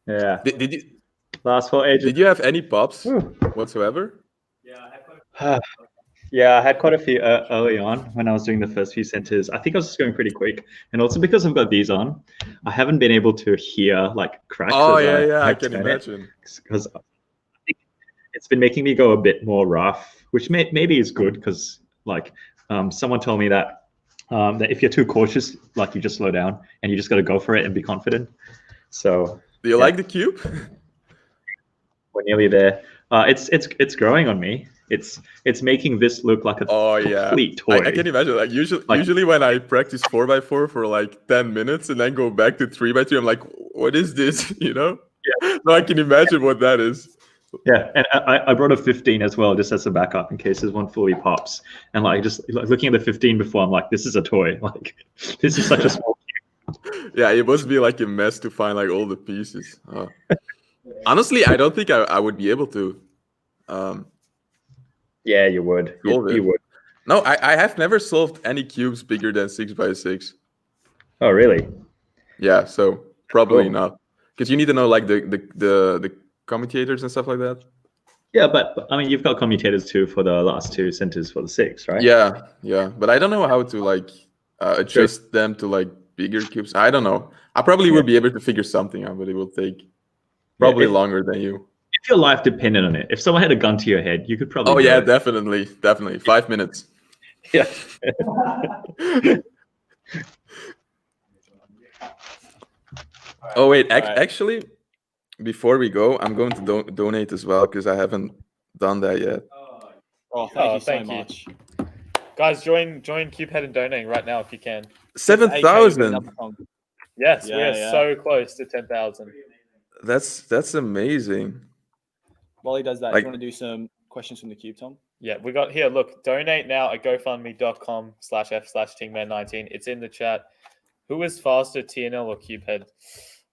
Yeah. Did you Last 4 edges. did you have any pops whatsoever? Yeah, I had quite a few early on when I was doing the first few centers. I think I was just going pretty quick, and also because I've got these on, I haven't been able to hear like cracks. Oh as yeah, I can turn it, imagine. because I think it's been making me go a bit more rough, which maybe is good because like someone told me that that if you're too cautious, like you just slow down and you just got to go for it and be confident. So Do you like the cube? we're nearly there. It's growing on me. It's making this look like a complete toy. I can imagine. Like usually when I practice 4x4 for like 10 minutes and then go back to 3x3, I'm like, what is this? You know? Yeah. So I can imagine what that is. Yeah, and I brought a 15 as well, just as a backup in case this one fully pops. And like just like, looking at the 15 before, I'm like, this is a toy. Like this is such a small cube. Yeah, it must be like a mess to find like all the pieces. Honestly, I don't think I would be able to. Yeah, you would. You would. No, I have never solved any cubes bigger than 6x6. Oh, really? Yeah, so probably Cool. not. Because you need to know like the commutators and stuff like that. Yeah, but I mean, you've got commutators too for the last 2 centers for the 6, right? Yeah, but I don't know how to like adjust them to like bigger cubes. I don't know. I probably will be able to figure something out, but it will take probably longer than you. If your life depended on it, if someone had a gun to your head, you could probably. Oh do yeah, it. definitely. 5 minutes. Yeah. Oh wait, actually, before we go, I'm going to donate as well because I haven't done that yet. Oh, thank you so thank you. much. Guys, join Cubehead and donating right now if you can. 7,000. Yes, we Yeah, are yeah. so close to 10,000. That's amazing. While he does that, Like- do you want to do some questions from the cube, Tom? Yeah, we got here. Look, donate now at gofundme.com/f/tingman19. It's in the chat. Who is faster, TNL or Cubehead?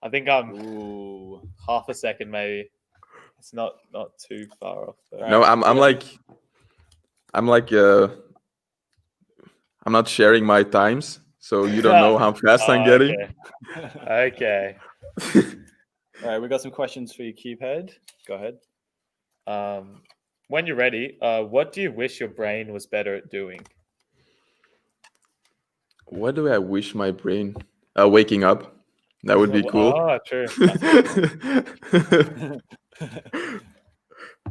I think I'm half a second maybe. It's not too far off. Though. No, I'm not sharing my times, so you don't know how fast I'm getting. Okay. All right, we got some questions for you, Cubehead. Go ahead. When you're ready, what do you wish your brain was better at doing? What do I wish my brain? Waking up. That would be cool. Oh, true.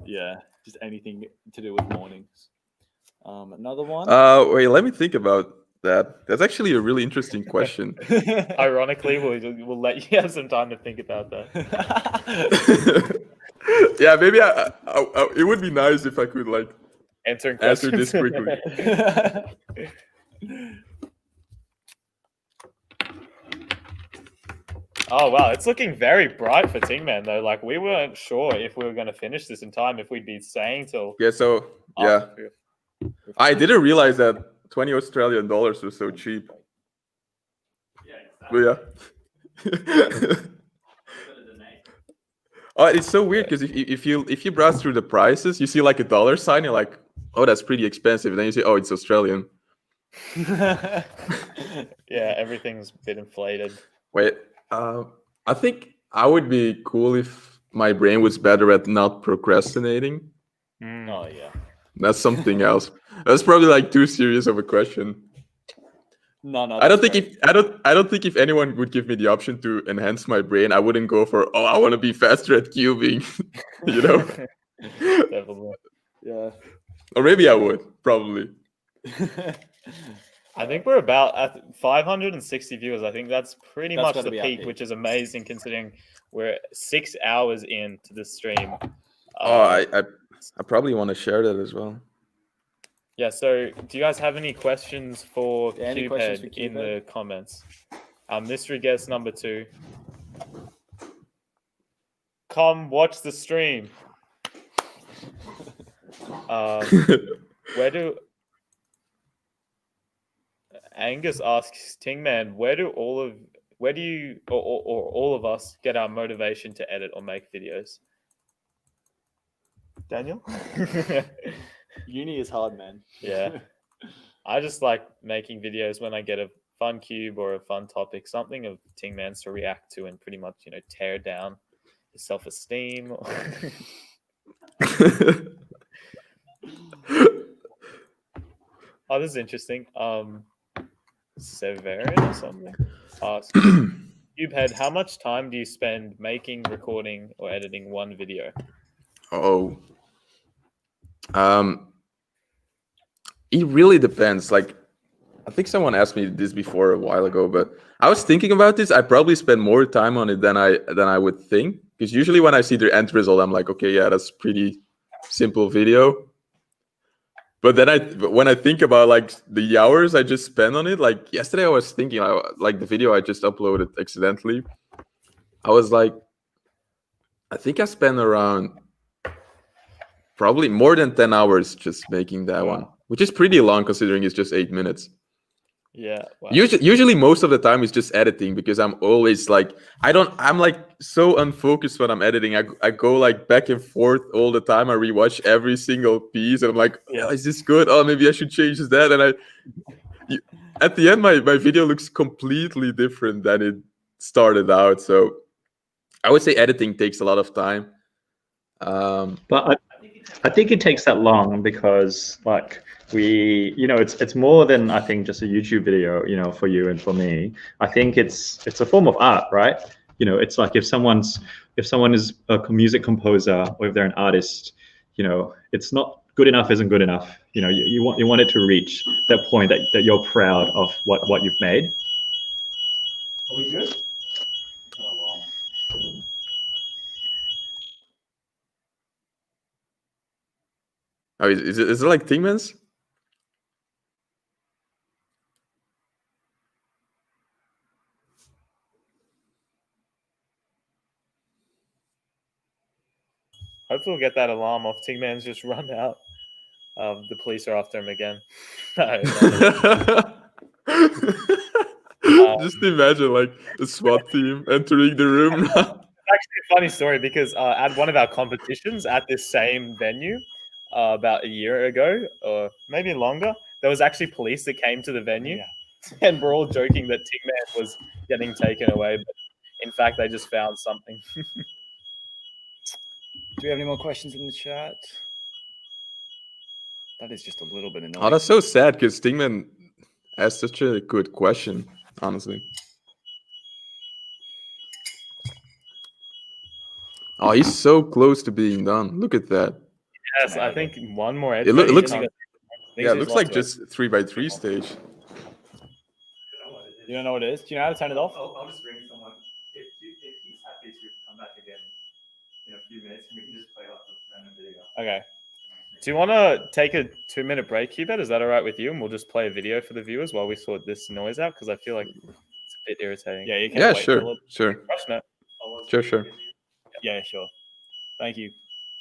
Yeah, just anything to do with mornings. Another one. Wait, let me think about that. That's actually a really interesting question. Ironically, we'll let you have some time to think about that. Yeah, maybe I it would be nice if I could like answering Answer questions. this quickly. Oh wow, it's looking very bright for Tingman though. Like we weren't sure if we were going to finish this in time, if we'd be staying till. Yeah, so yeah, I didn't realize that 20 Australian dollars was so cheap. But yeah. Oh, it's so weird because if you browse through the prices, you see like a dollar sign, you're like, oh, that's pretty expensive. And then you see, oh, it's Australian. Yeah, everything's a bit inflated. Wait, I think I would be cool if my brain was better at not procrastinating. Oh yeah. That's something else. That's probably like too serious of a question. No. I don't think if anyone would give me the option to enhance my brain, I wouldn't go for, oh, I want to be faster at cubing. You know? Definitely. Yeah. Or maybe I would, probably. I think we're about at 560 viewers. I think that's pretty That's much gotta the be our peak, peak. which is amazing considering we're 6 hours into the stream. Oh, I probably want to share that as well. Yeah, so do you guys have any questions for any questions for Cubehead in Cubehead? the comments? Mystery guest number 2. Come watch the stream. Where do Angus asks Tingman, where do you or all of us get our motivation to edit or make videos? Daniel? Uni is hard, man. Yeah. I just like making videos when I get a fun cube or a fun topic, something of Tingman's to react to and pretty much, tear down his self-esteem. Oh, this is interesting. Severin or something asks, Cubehead, how much time do you spend making, recording, or editing one video? Oh. It really depends. Like, I think someone asked me this before a while ago, but I was thinking about this. I probably spend more time on it than I would think. Because usually when I see the end result, I'm like, okay, yeah, that's pretty simple video. But then when I think about like the hours I just spent on it, like yesterday I was thinking, like the video I just uploaded accidentally, I was like, I think I spent around probably more than 10 hours just making that one, which is pretty long considering it's just 8 minutes. Yeah. Wow. Usually most of the time it's just editing because I'm always like, I'm like so unfocused when I'm editing. I go like back and forth all the time. I rewatch every single piece and I'm like, oh, is this good? Oh, maybe I should change that. And at the end, my video looks completely different than it started out. So I would say editing takes a lot of time. But I think it takes that long because like it's more than I think just a YouTube video, for you and for me. I think it's a form of art, right? It's like if someone is a music composer or if they're an artist, it's not good enough isn't good enough. You want it to reach that point that you're proud of what you've made. Are we good? Oh, is it like Tingman's? Hopefully we'll get that alarm off. Tingman's just run out. The police are after him again. No. Just imagine like a SWAT team entering the room. It's actually a funny story because at one of our competitions at this same venue about a year ago, or maybe longer, there was actually police that came to the venue, and we're all joking that Tingman was getting taken away, but in fact they just found something. Do we have any more questions in the chat? That is just a little bit annoying. Oh, that's so sad because Tingman asked such a good question, honestly. Oh, he's so close to being done. Look at that. Yes, I think one more edge. It looks like like just 3x3 stage. You don't know what it is? Do you know how to turn it off? I'll just ring someone. If he's happy to come back again in a few minutes, we can just play like a random video. Okay. Do you want to take a 2-minute break, Hubert? Is that all right with you? And we'll just play a video for the viewers while we sort this noise out, because I feel like it's a bit irritating. Yeah, you can Yeah, wait for a sure, little. sure, No. sure. Yeah, sure. Thank you.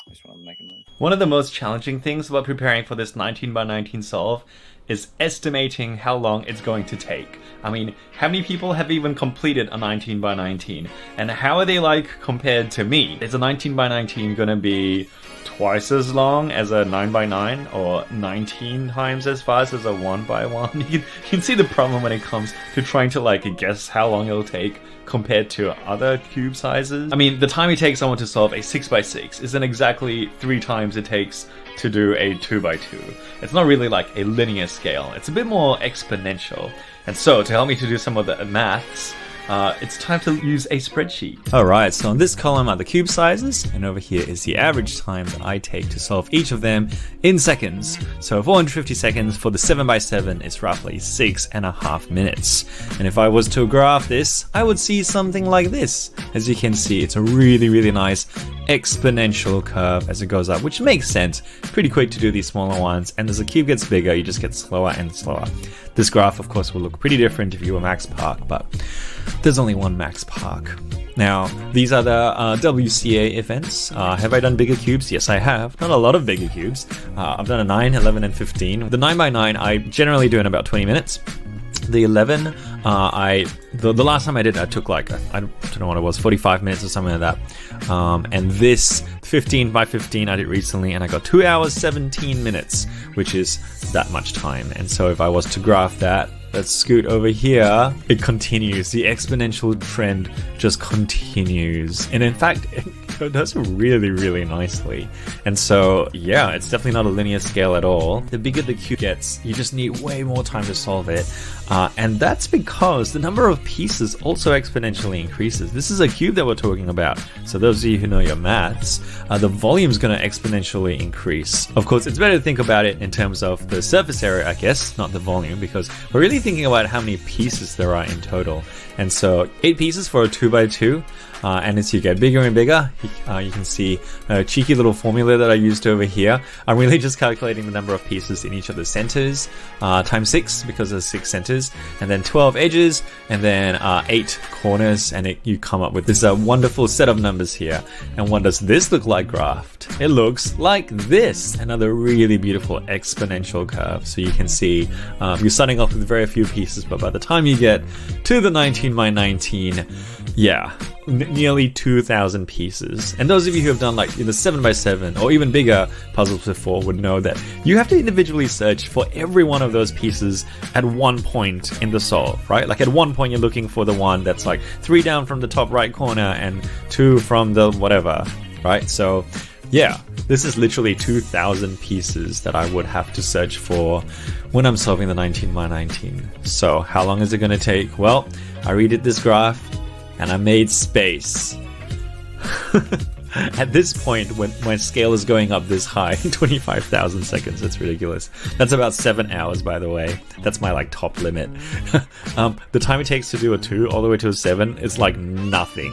I just wanted to make a noise. One of the most challenging things about preparing for this 19 by 19 solve is estimating how long it's going to take. I mean, how many people have even completed a 19 by 19? And how are they like compared to me? Is a 19 by 19 going to be twice as long as a 9 by 9 or 19 times as fast as a 1 by 1? You can see the problem when it comes to trying to like guess how long it'll take compared to other cube sizes. I mean, the time it takes someone to solve a 6 by 6 isn't exactly 3 times it takes to do a 2 by 2. It's not really like a linear scale. It's a bit more exponential. And so to help me to do some of the maths, it's time to use a spreadsheet. Alright, so in this column are the cube sizes, and over here is the average time that I take to solve each of them in seconds. So 450 seconds for the 7 by 7 is roughly 6.5 minutes. And if I was to graph this, I would see something like this. As you can see, it's a really, really nice exponential curve as it goes up, which makes sense. Pretty quick to do these smaller ones, and as the cube gets bigger, you just get slower and slower. This graph, of course, will look pretty different if you were Max Park, but there's only one Max Park. Now, these are the WCA events. Have I done bigger cubes? Yes, I have. Not a lot of bigger cubes. I've done a 9, 11, and 15. The 9 by 9 I generally do in about 20 minutes. The 11, the last time I did, I took like, I don't know what it was, 45 minutes or something like that. And this 15 by 15 I did recently, and I got 2 hours, 17 minutes, which is that much time. And so if I was to graph that, let's scoot over here, it continues. The exponential trend just continues. And in fact, it does really, really nicely. And so, yeah, it's definitely not a linear scale at all. The bigger the cube gets, you just need way more time to solve it. And that's because the number of pieces also exponentially increases. This is a cube that we're talking about. So those of you who know your maths, the volume is going to exponentially increase. Of course, it's better to think about it in terms of the surface area, I guess, not the volume, because we're really thinking about how many pieces there are in total. And so 8 pieces for a 2 by 2. And as you get bigger and bigger, you can see a cheeky little formula that I used over here. I'm really just calculating the number of pieces in each of the centers, times 6, because there's 6 centers, and then 12 edges, and then 8 corners, and you come up with this wonderful set of numbers here. And what does this look like graphed? It looks like this, another really beautiful exponential curve. So you can see you're starting off with very few pieces, but by the time you get to the 19 by 19, yeah, nearly 2,000 pieces. And those of you who have done like the 7 by 7 or even bigger puzzles before would know that you have to individually search for every one of those pieces at one point in the solve, right? Like at one point you're looking for the one that's like 3 down from the top right corner and 2 from the whatever, right? So yeah, this is literally 2,000 pieces that I would have to search for when I'm solving the 19 by 19. So how long is it going to take? Well, I redid this graph and I made space. At this point, when my scale is going up this high, 25,000 seconds, that's ridiculous. That's about 7 hours, by the way. That's my like top limit. The time it takes to do a 2 all the way to a 7 is like nothing.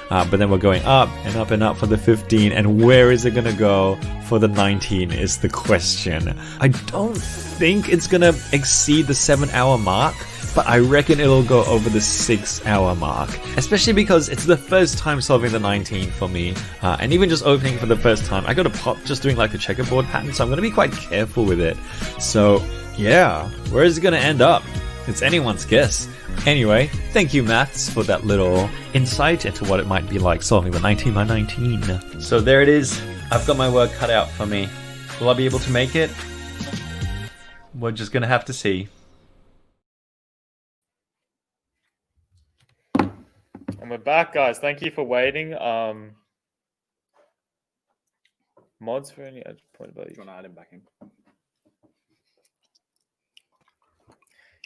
But then we're going up and up and up for the 15, and where is it gonna go for the 19 is the question. I don't think it's gonna exceed the 7-hour mark, but I reckon it'll go over the 6-hour mark, especially because it's the first time solving the 19 for me, and even just opening for the first time, I got a pop just doing like the checkerboard pattern, so I'm going to be quite careful with it. So yeah, where is it going to end up? It's anyone's guess. Anyway, thank you maths for that little insight into what it might be like solving the 19 by 19. So there it is. I've got my work cut out for me. Will I be able to make it? We're just going to have to see. And we're back, guys. Thank you for waiting. Mods for any point about you. Do you want to add him back in?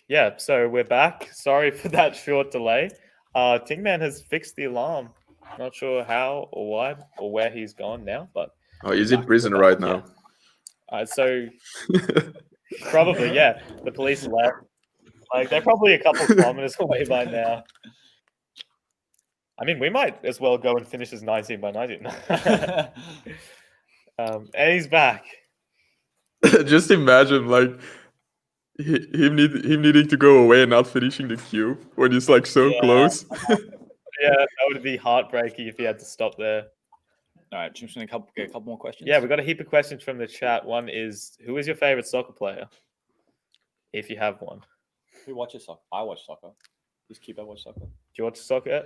Yeah, so we're back. Sorry for that short delay. Tingman has fixed the alarm. Not sure how or why or where he's gone now, but oh, he's in prison right now. So probably, yeah. The police left. Like they're probably a couple kilometers away by now. I mean, we might as well go and finish his 19 by 19. And he's back. Just imagine like him needing to go away and not finishing the cube when he's like so close. Yeah, that would be heartbreaking if he had to stop there. All right, just gonna get a couple more questions. Yeah, we got a heap of questions from the chat. One is, who is your favorite soccer player? If you have one. Who watches soccer? I watch soccer. Just keep watch soccer. Do you watch soccer?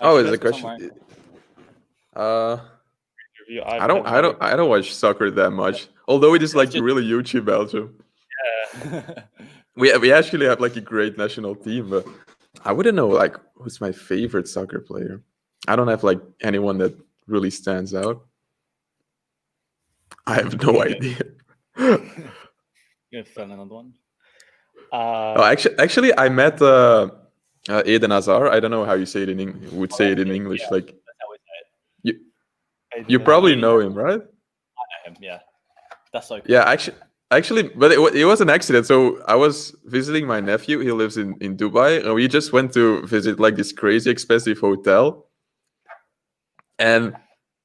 Oh, is the question? I don't watch soccer that much. Although it is like really huge in Belgium. Yeah. we actually have like a great national team, but I wouldn't know like who's my favorite soccer player. I don't have like anyone that really stands out. I have no idea. You gonna find another one? Actually, I met Eden Hazard. I don't know how you say it in English. Yeah, Like that's how we say it. you probably know him, right? I know him. Yeah, that's so cool. Yeah, actually, but it was an accident. So I was visiting my nephew. He lives in Dubai, and we just went to visit like this crazy expensive hotel. And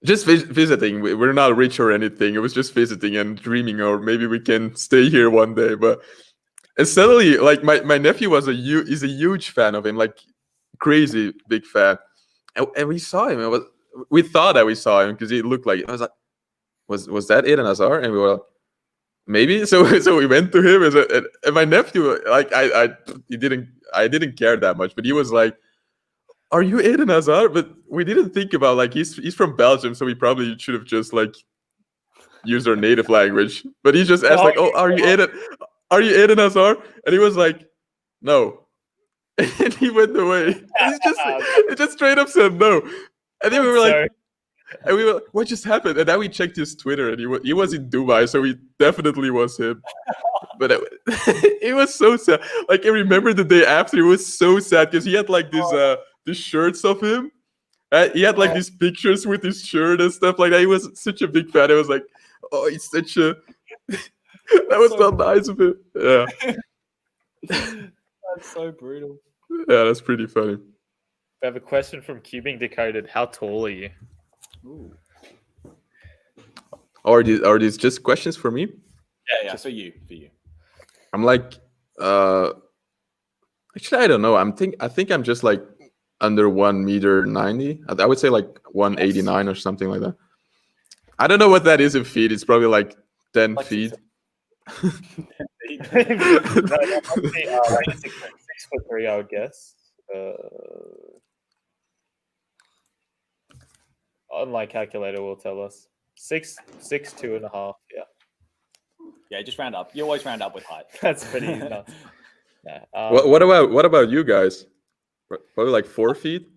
just visiting. We're not rich or anything. It was just visiting and dreaming, or maybe we can stay here one day. And suddenly, like my nephew is a huge fan of him, like crazy big fan. And we saw him. We thought that we saw him because he looked like. I was like, was that Eden Hazard? And we were like, maybe. So we went to him, and my nephew, like I didn't care that much, but he was like, "Are you Eden Hazard?" But we didn't think about like he's from Belgium, so we probably should have just like used our native language. But he just asked like, "Oh, are you Eden Hazard?" And he was like, "No," and he went away. He just straight up said no. And then we were like, "What just happened?" And then we checked his Twitter, and he was in Dubai, so he definitely was him. But it was so sad. Like I remember the day after, it was so sad because he had like these shirts of him. He had like these pictures with his shirt and stuff like that. He was such a big fan. I was like, oh, he's such a. That was so nice of him. Yeah. That's so brutal. Yeah, that's pretty funny. We have a question from Cubing Decoded. How tall are you? Ooh. Are these just questions for me? Yeah, just for you. I'm like, actually, I don't know. I think I'm just like under 1.90 m. I would say like 189 or something like that. I don't know what that is in feet. It's probably like 10 feet. 10 feet. 6'3", I would guess. Online calculator will tell us 6'2.5". Yeah. Yeah, just round up. You always round up with height. That's pretty nuts. Yeah. What about you guys? Probably like 4 feet.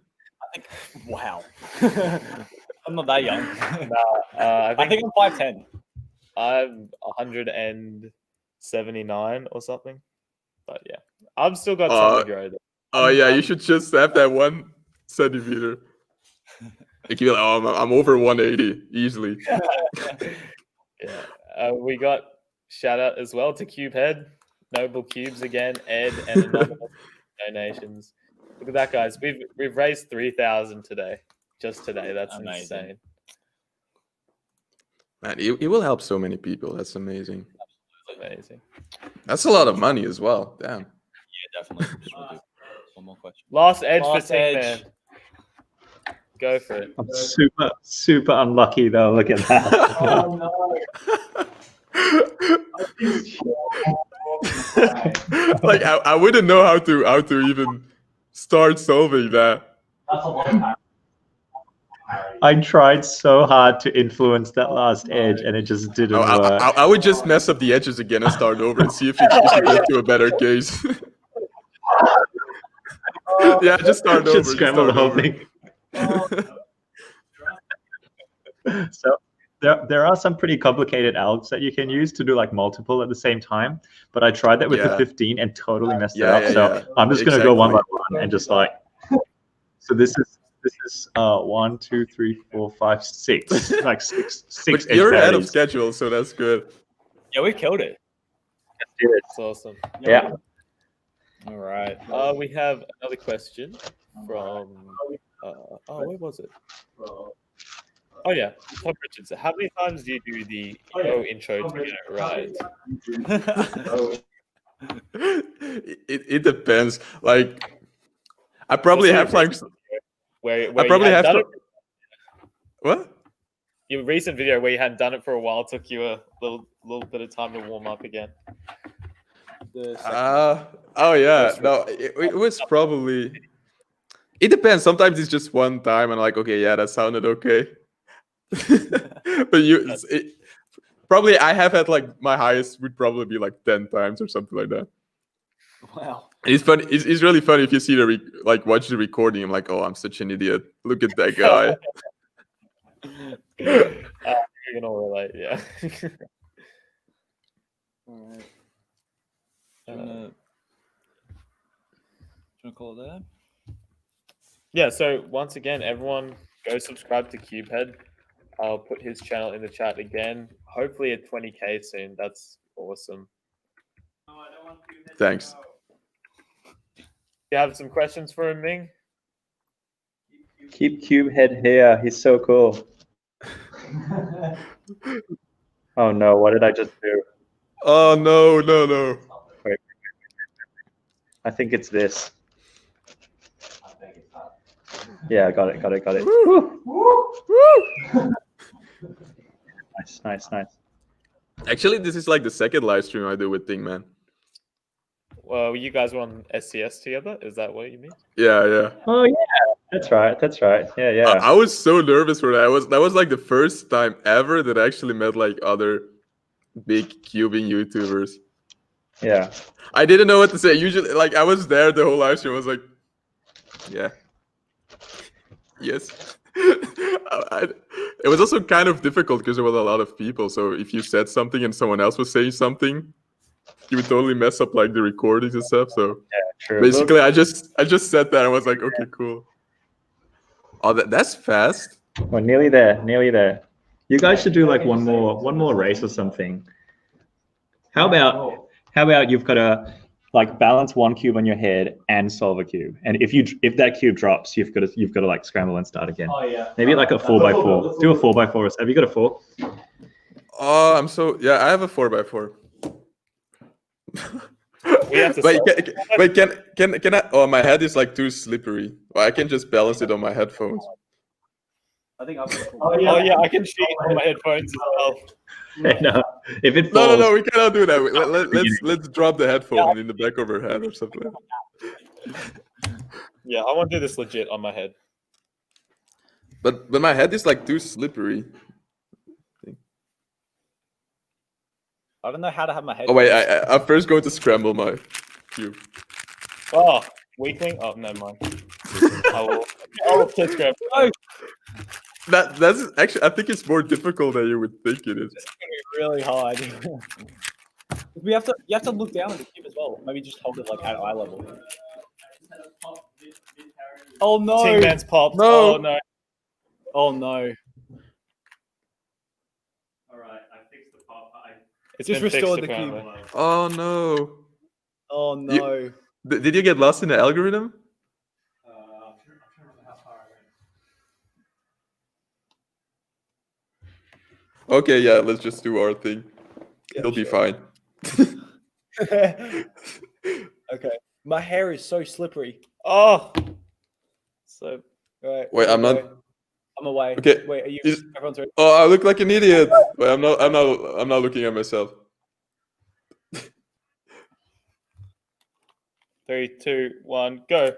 I think. Wow. I'm not that young. I think I'm 5'10". I'm 179 or something. But yeah, I've still got some to grow. Oh yeah, you should just have that 1 centimeter. Like you're like, oh, I'm over 180 easily. Yeah. We got shout out as well to Cubehead, Noble Cubes again, Ed, and another donations. Look at that, guys. We've raised 3,000 today. Just today. That's amazing. Insane. Man, it will help so many people. That's amazing. Absolutely amazing. That's a lot of money as well. Damn. Yeah, definitely. One more question. Last edge for Edge. Go for it. I'm super unlucky though. Look at that. Oh no. Like I wouldn't know how to even start solving that. That's a long time. I tried so hard to influence that last edge, and it just didn't work. I would just mess up the edges again and start over and see if you get to a better case. Yeah, just start over. Just scramble the whole thing. So there are some pretty complicated algs that you can use to do like multiple at the same time, but I tried that with the 15 and totally messed it up. So I'm just gonna go one by one and just like. So this is 1, 2, 3, 4, 5, 6. Like six. But you're ahead of schedule, so that's good. Yeah, we killed it. That's awesome. Yeah. All right. We have another question from. Where was it? Oh yeah, Tom Richardson. How many times do you do the intro to get it right? It depends. Like, I probably have like. Where I probably have to. What? Your recent video where you hadn't done it for a while took you a little bit of time to warm up again. Oh yeah. No, it was probably. It depends. Sometimes it's just one time, and like, okay, yeah, that sounded okay. But probably I have had like my highest would probably be like 10 times or something like that. Wow. It's funny. It's really funny if you see watch the recording. I'm like, oh, I'm such an idiot. Look at that guy. You can all relate, yeah. All right. Do you want to call it there? Yeah, so once again, everyone go subscribe to CubeHead. I'll put his channel in the chat again. Hopefully at 20K soon. That's awesome. Thanks. You have some questions for him, Ming? Keep CubeHead here. He's so cool. Oh no, what did I just do? Oh no. Wait. I think it's this. Yeah, got it. Woo! Nice. Actually, this is like the second live stream I do with Thing Man. Well, you guys were on SCS together? Is that what you mean? Yeah. Oh yeah, that's right. Yeah. I was so nervous for that. That was like the first time ever that I actually met like other big cubing YouTubers. Yeah. I didn't know what to say. Usually, like I was there the whole live stream. I was like, yeah. Yes. It was also kind of difficult because there were a lot of people. So if you said something and someone else was saying something, you would totally mess up like the recordings and stuff. So yeah, true. Basically, I just said that and was like, okay, cool. Oh, that's fast. We're nearly there. You guys should do like one more race or something. How about you've got to like balance one cube on your head and solve a cube, and if that cube drops, you've got to like scramble and start again. Oh yeah. Maybe like a 4x4. Do a 4x4. Have you got a 4? Oh, I have a 4x4. We have to can I? Oh, my head is like too slippery. Well, I can just balance it on my headphones. I think I've Oh yeah, I can cheat on my headphones as well. No, if it falls. No, we cannot do that. Let's drop the headphone in the back of her head or something. Yeah, I want to do this legit on my head. But my head is like too slippery. I don't know how to have my head. Oh wait, I'm first going to scramble my cube. Oh, weakling. Oh, never mind. I'll take scramble. Oh. That's actually, I think it's more difficult than you would think it is. It's gonna be really hard. You have to look down at the cube as well. Maybe just hold it like at eye level. Oh no! Ting Man's popped. No. Oh no! Oh no! All right, I fixed the pop. It's just been restored fixed, the cube. apparently. Oh no! Oh no! Did you get lost in the algorithm? I'm trying to remember how far I went. Okay, yeah, let's just do our thing. It'll be fine. Okay, my hair is so slippery. Oh, so right. Wait, I'm not. I'm away. Okay. Wait, are you? Everyone's ready. Oh, I look like an idiot. Wait, I'm not looking at myself. 3, 2, 1, go!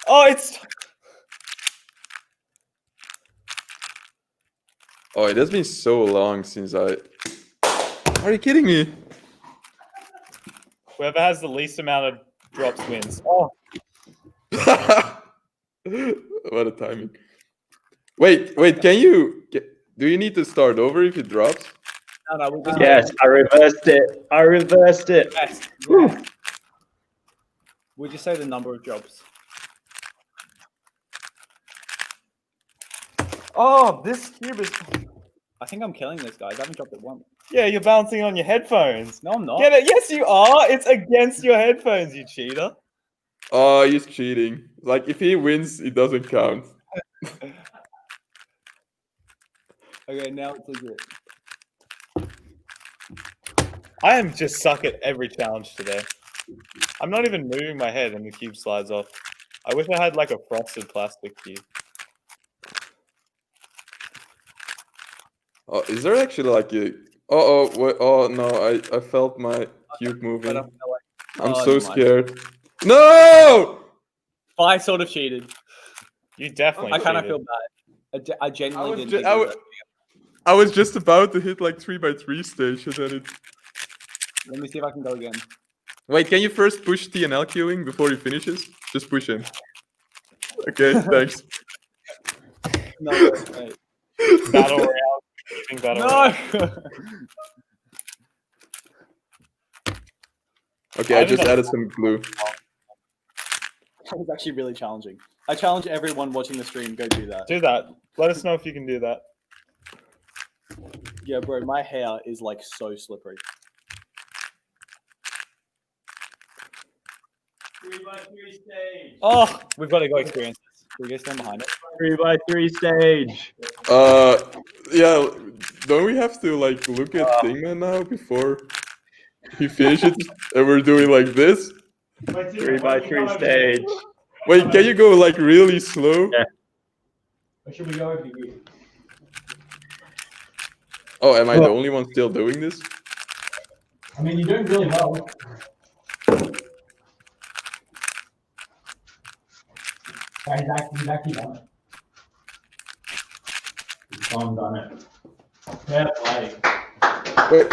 Oh, it's. Oh, it has been so long since I. Are you kidding me? Whoever has the least amount of drops wins. Oh. What a timing. Wait, can you... Do you need to start over if it drops? No, yes, I reversed it. Yes. Would you say the number of jobs? Oh, this cube is... I think I'm killing this, guys. I haven't dropped it once. Yeah, you're bouncing on your headphones. No, I'm not. Get it? Yes, you are. It's against your headphones, you cheater. Oh, he's cheating. Like, if he wins, it doesn't count. Okay, now it's legit. I am just suck at every challenge today. I'm not even moving my head and the cube slides off. I wish I had like a frosted plastic cube. Oh, is there actually like a... Oh no, I felt my cube moving. I'm so scared. No! I sort of cheated. You definitely I kind of cheated. feel bad. I genuinely didn't. Think I was just about to hit like 3x3 stage and then it... Let me see if I can go again. Wait, can you first push TNL queuing before he finishes? Just push him. Okay, thanks. No, wait. Battle Royale. Battle Royale. Okay, I just added some glue. That was actually really challenging. I challenge everyone watching the stream, go do that. Do that. Let us know if you can do that. Yeah, bro, my hair is like so slippery. 3x3 stage. Oh, we've got to go experience this. Can we go stand behind it? 3x3 stage. Yeah, don't we have to like look at Thingman now before he finishes and we're doing like this? 3x3 stage. Wait, can you go like really slow? Yeah. Where should we go over here? Oh, am I the only one still doing this? I mean, you're doing really well. He's actually done it. He's done it. Fair play. Wait.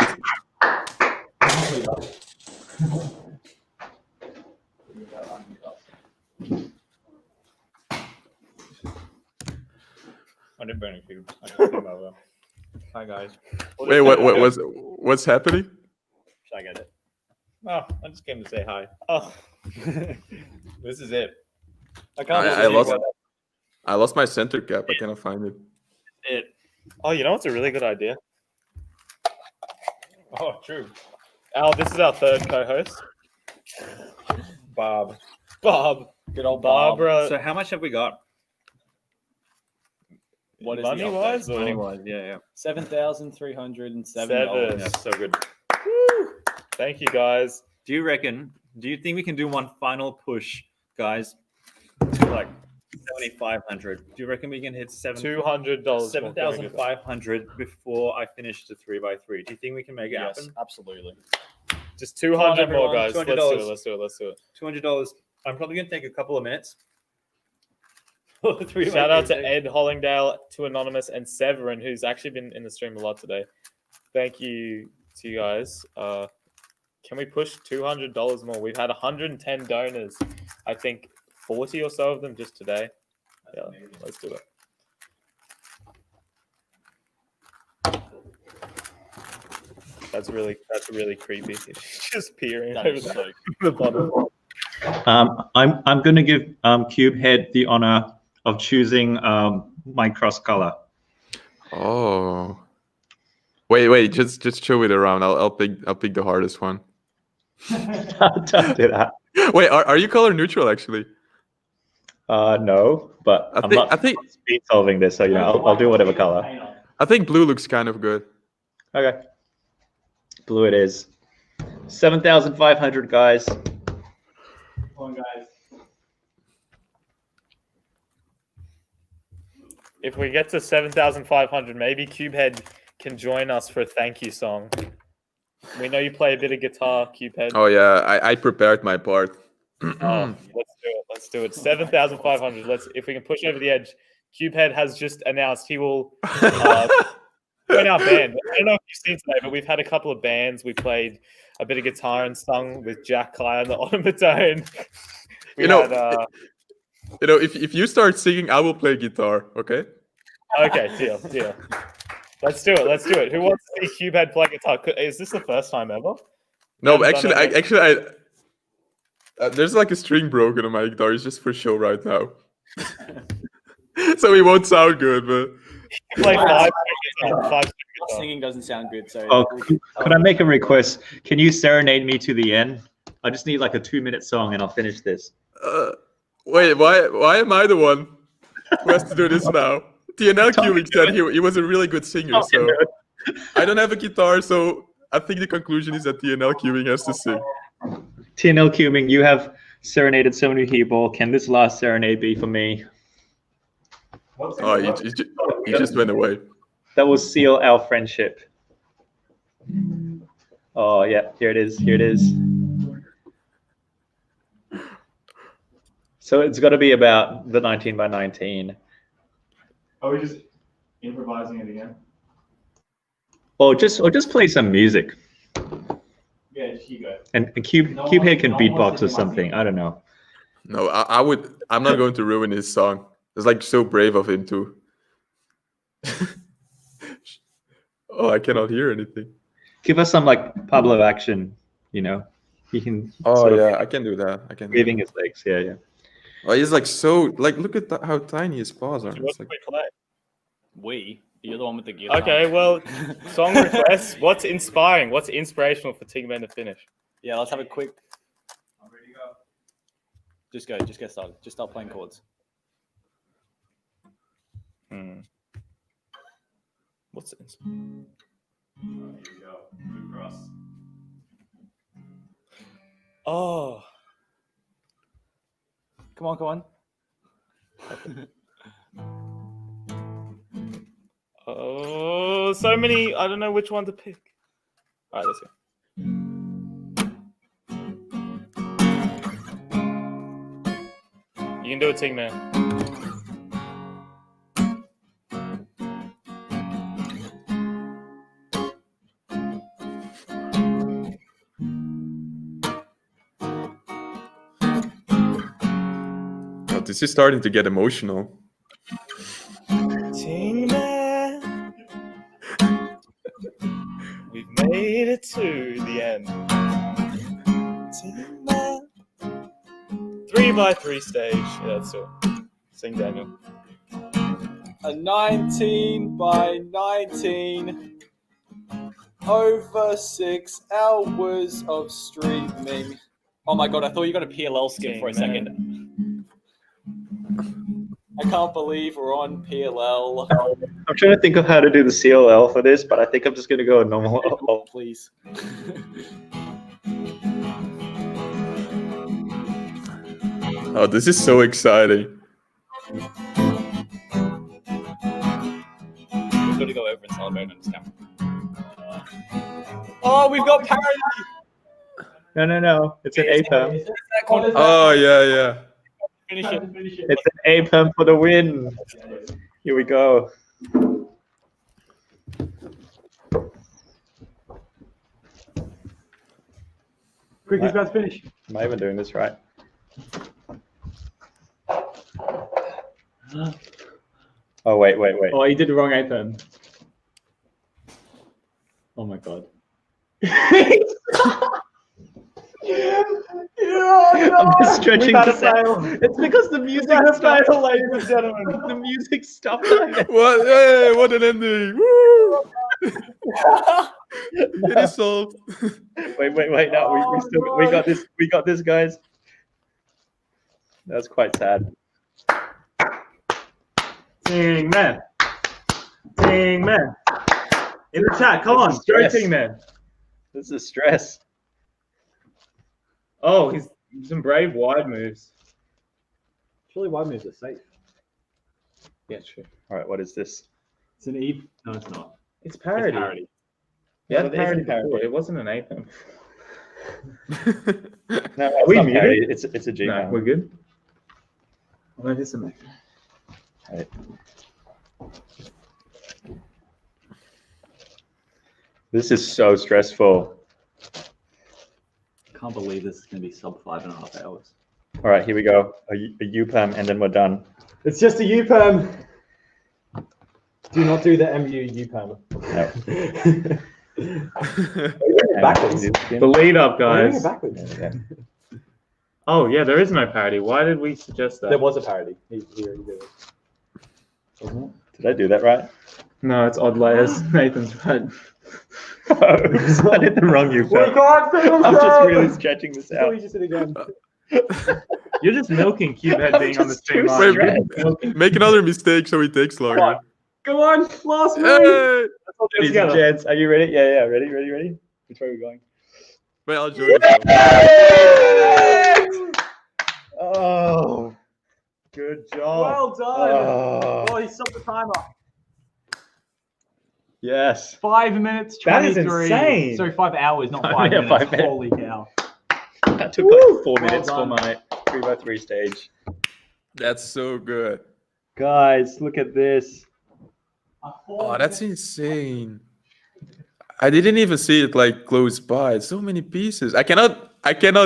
I didn't burn a cube. I just came over. Hi guys. Wait, what's happening? Should I get it? Oh, I just came to say hi. Oh, this is it. I lost my center cap. I cannot find it. Oh, you know what's a really good idea? Oh, true. Al, this is our third co-host. Bob. Good old Barbara. So how much have we got? What is money-wise? Money-wise, yeah. $7,307. That's so good. Woo! Thank you, guys. Do you think we can do one final push, guys? To like 7,500. Do you reckon we can hit $200? 7,500 before I finish the 3x3? Do you think we can make it happen? Yes, absolutely. Just 200 more, guys. $200. Let's do it. $200. I'm probably gonna take a couple of minutes. Shout out to Ed Hollingdale, to Anonymous, and Severin, who's actually been in the stream a lot today. Thank you to you guys. Can we push $200 more? We've had 110 donors. I think 40 or so of them just today. Yeah, let's do it. That's really creepy. Just peering over the bottom. I'm going to give Cubehead the honor of choosing my cross color. Oh, wait, just show it around. I'll pick the hardest one. Don't do that. Wait, are you color neutral actually? No, but I think speed solving this, so I'll do whatever color. I think blue looks kind of good. Okay, blue it is. 7,500 guys. Come on, guys. If we get to 7,500, maybe Cubehead can join us for a thank you song. We know you play a bit of guitar, Cubehead. Oh yeah, I prepared my part. Oh, let's do it. 7,500. If we can push over the edge. Cubehead has just announced he will join our band. I don't know if you've seen today, but we've had a couple of bands. We played a bit of guitar and sung with Jack Kai on the automaton. If you start singing, I will play guitar. Okay. Okay, deal. Let's do it. Who wants to see Cubehead play guitar? Is this the first time ever? No, actually, there's like a string broken on my guitar. It's just for show right now, so it won't sound good. But play five. Singing doesn't sound good. So. Oh, could I make a request? Can you serenade me to the end? I just need like a 2-minute song, and I'll finish this. Wait, why am I the one who has to do this now? TNL Cubix said he was a really good singer. So I don't have a guitar, so I think the conclusion is that TNL Cubing has to sing. TNL Cubing, you have serenaded so many people. Can this last serenade be for me? Oh, he just went away. That will seal our friendship. Oh yeah, here it is. Here it is. So it's got to be about the 19 by 19. Are we just improvising it again? Or just play some music. Yeah, here you go. And Cubehead can beatbox or something. I don't know. No, I'm not going to ruin his song. It's like so brave of him to. Oh, I cannot hear anything. Give us some like Pablo action. You know, he can. Oh yeah, I can do that. I can. Waving his legs. Yeah, yeah. Oh, he's like so like look at how tiny his paws are. It's like, You're the one with the guitar. Okay, well, song requests. What's inspiring? What's inspirational for Tingman to finish? Yeah, let's have a quick. I'm ready to go. Just go. Just get started. Just start playing chords. What's it? Here we go. Good cross. Oh. Come on, come on. Oh, so many. I don't know which one to pick. All right, let's go. You can do it, Tingman. oh, this is starting to get emotional. Tingman, we've made it to the end. Tingman, 3x3 stage. Yeah, that's it. Sing, Daniel. A 19 by 19. Over 6 hours of streaming. Oh my god, I thought you got a PLL skip for a second. I can't believe we're on PLL. I'm trying to think of how to do the CLL for this, but I think I'm just going to go a normal. Please. Oh, this is so exciting. We've got to go over and celebrate on this camera. Oh, we've got parody! No. It's an A-perm. Oh, yeah. Finish it. It's an A-perm for the win. Here we go. Quick, he's about to finish. Am I even doing this right? Oh, wait. Oh, you did the wrong A-perm. Oh my god. I'm just stretching this out. It's because the music stopped. ladies and gentlemen. The music stopped. What? Hey, what an ending! Woo! It is solved. Wait. No, we got this. We got this, guys. That's quite sad. Tingman. Tingman. In the chat, come on. Go Tingman. This is stress. Oh, he's some brave wide moves. Surely wide moves are safe. Yeah, true. All right, what is this? It's an E. No, it's not. It's parody. It's parody. Yeah, No, parody. parody. It wasn't an A-perm. No, Are we muted? parody. It's a G. No, we're good. Well, it is a Mac. Right. This is so stressful. Can't believe this is going to be sub 5.5 hours. All right, here we go. A U-perm, and then we're done. It's just a U-perm. Do not do the MU U-perm. No. Backwards. The lead up, guys. Backwards. Yeah. Oh, yeah, there is no parody. Why did we suggest that? There was a parody. He already did it. Wasn't it? Did I do that right? No, it's odd layers. Nathan's right. Oops, I did the wrong U-perm. We can't film I'm just that! really stretching this out. We just did it again. You're just milking Cubehead being on the same line. Wait, make another mistake so it takes longer. Come on, last move. Hey! Ladies and gents, are you ready? Yeah, ready. Which way are we going? Wait, I'll join as well. Oh, good job. Well done. Oh. Oh, he stopped the timer. Yes. 5 minutes, That is 23. insane. Sorry, 5 hours, not Oh, 5 yeah, minutes. 5 minutes. Holy cow. That took like 4 Well minutes for done. my 3x3 stage. That's so good. Guys, look at this. Oh, that's insane. I didn't even see it like close by. So many pieces. I cannot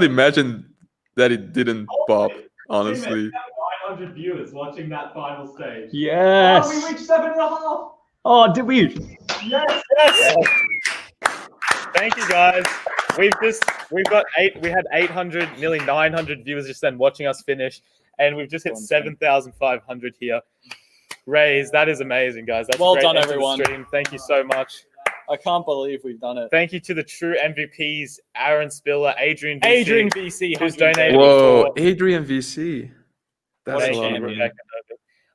imagine that it didn't pop, honestly. 900 viewers watching that final stage. Yes. Oh, we reached 7.5. Oh, did we? Yes. Thank you guys. We had 800, nearly 900 viewers just then watching us finish, and we've just hit 7,500 here. Raise, that is amazing, guys. That's Well great done, end to the everyone. stream. Thank you so much. I can't believe we've done it. Thank you to the true MVPs, Aaron Spiller, Adrian VC, Adrian VC, who's 100. donated Whoa, for Adrian VC. That's What a a lot of champion. money.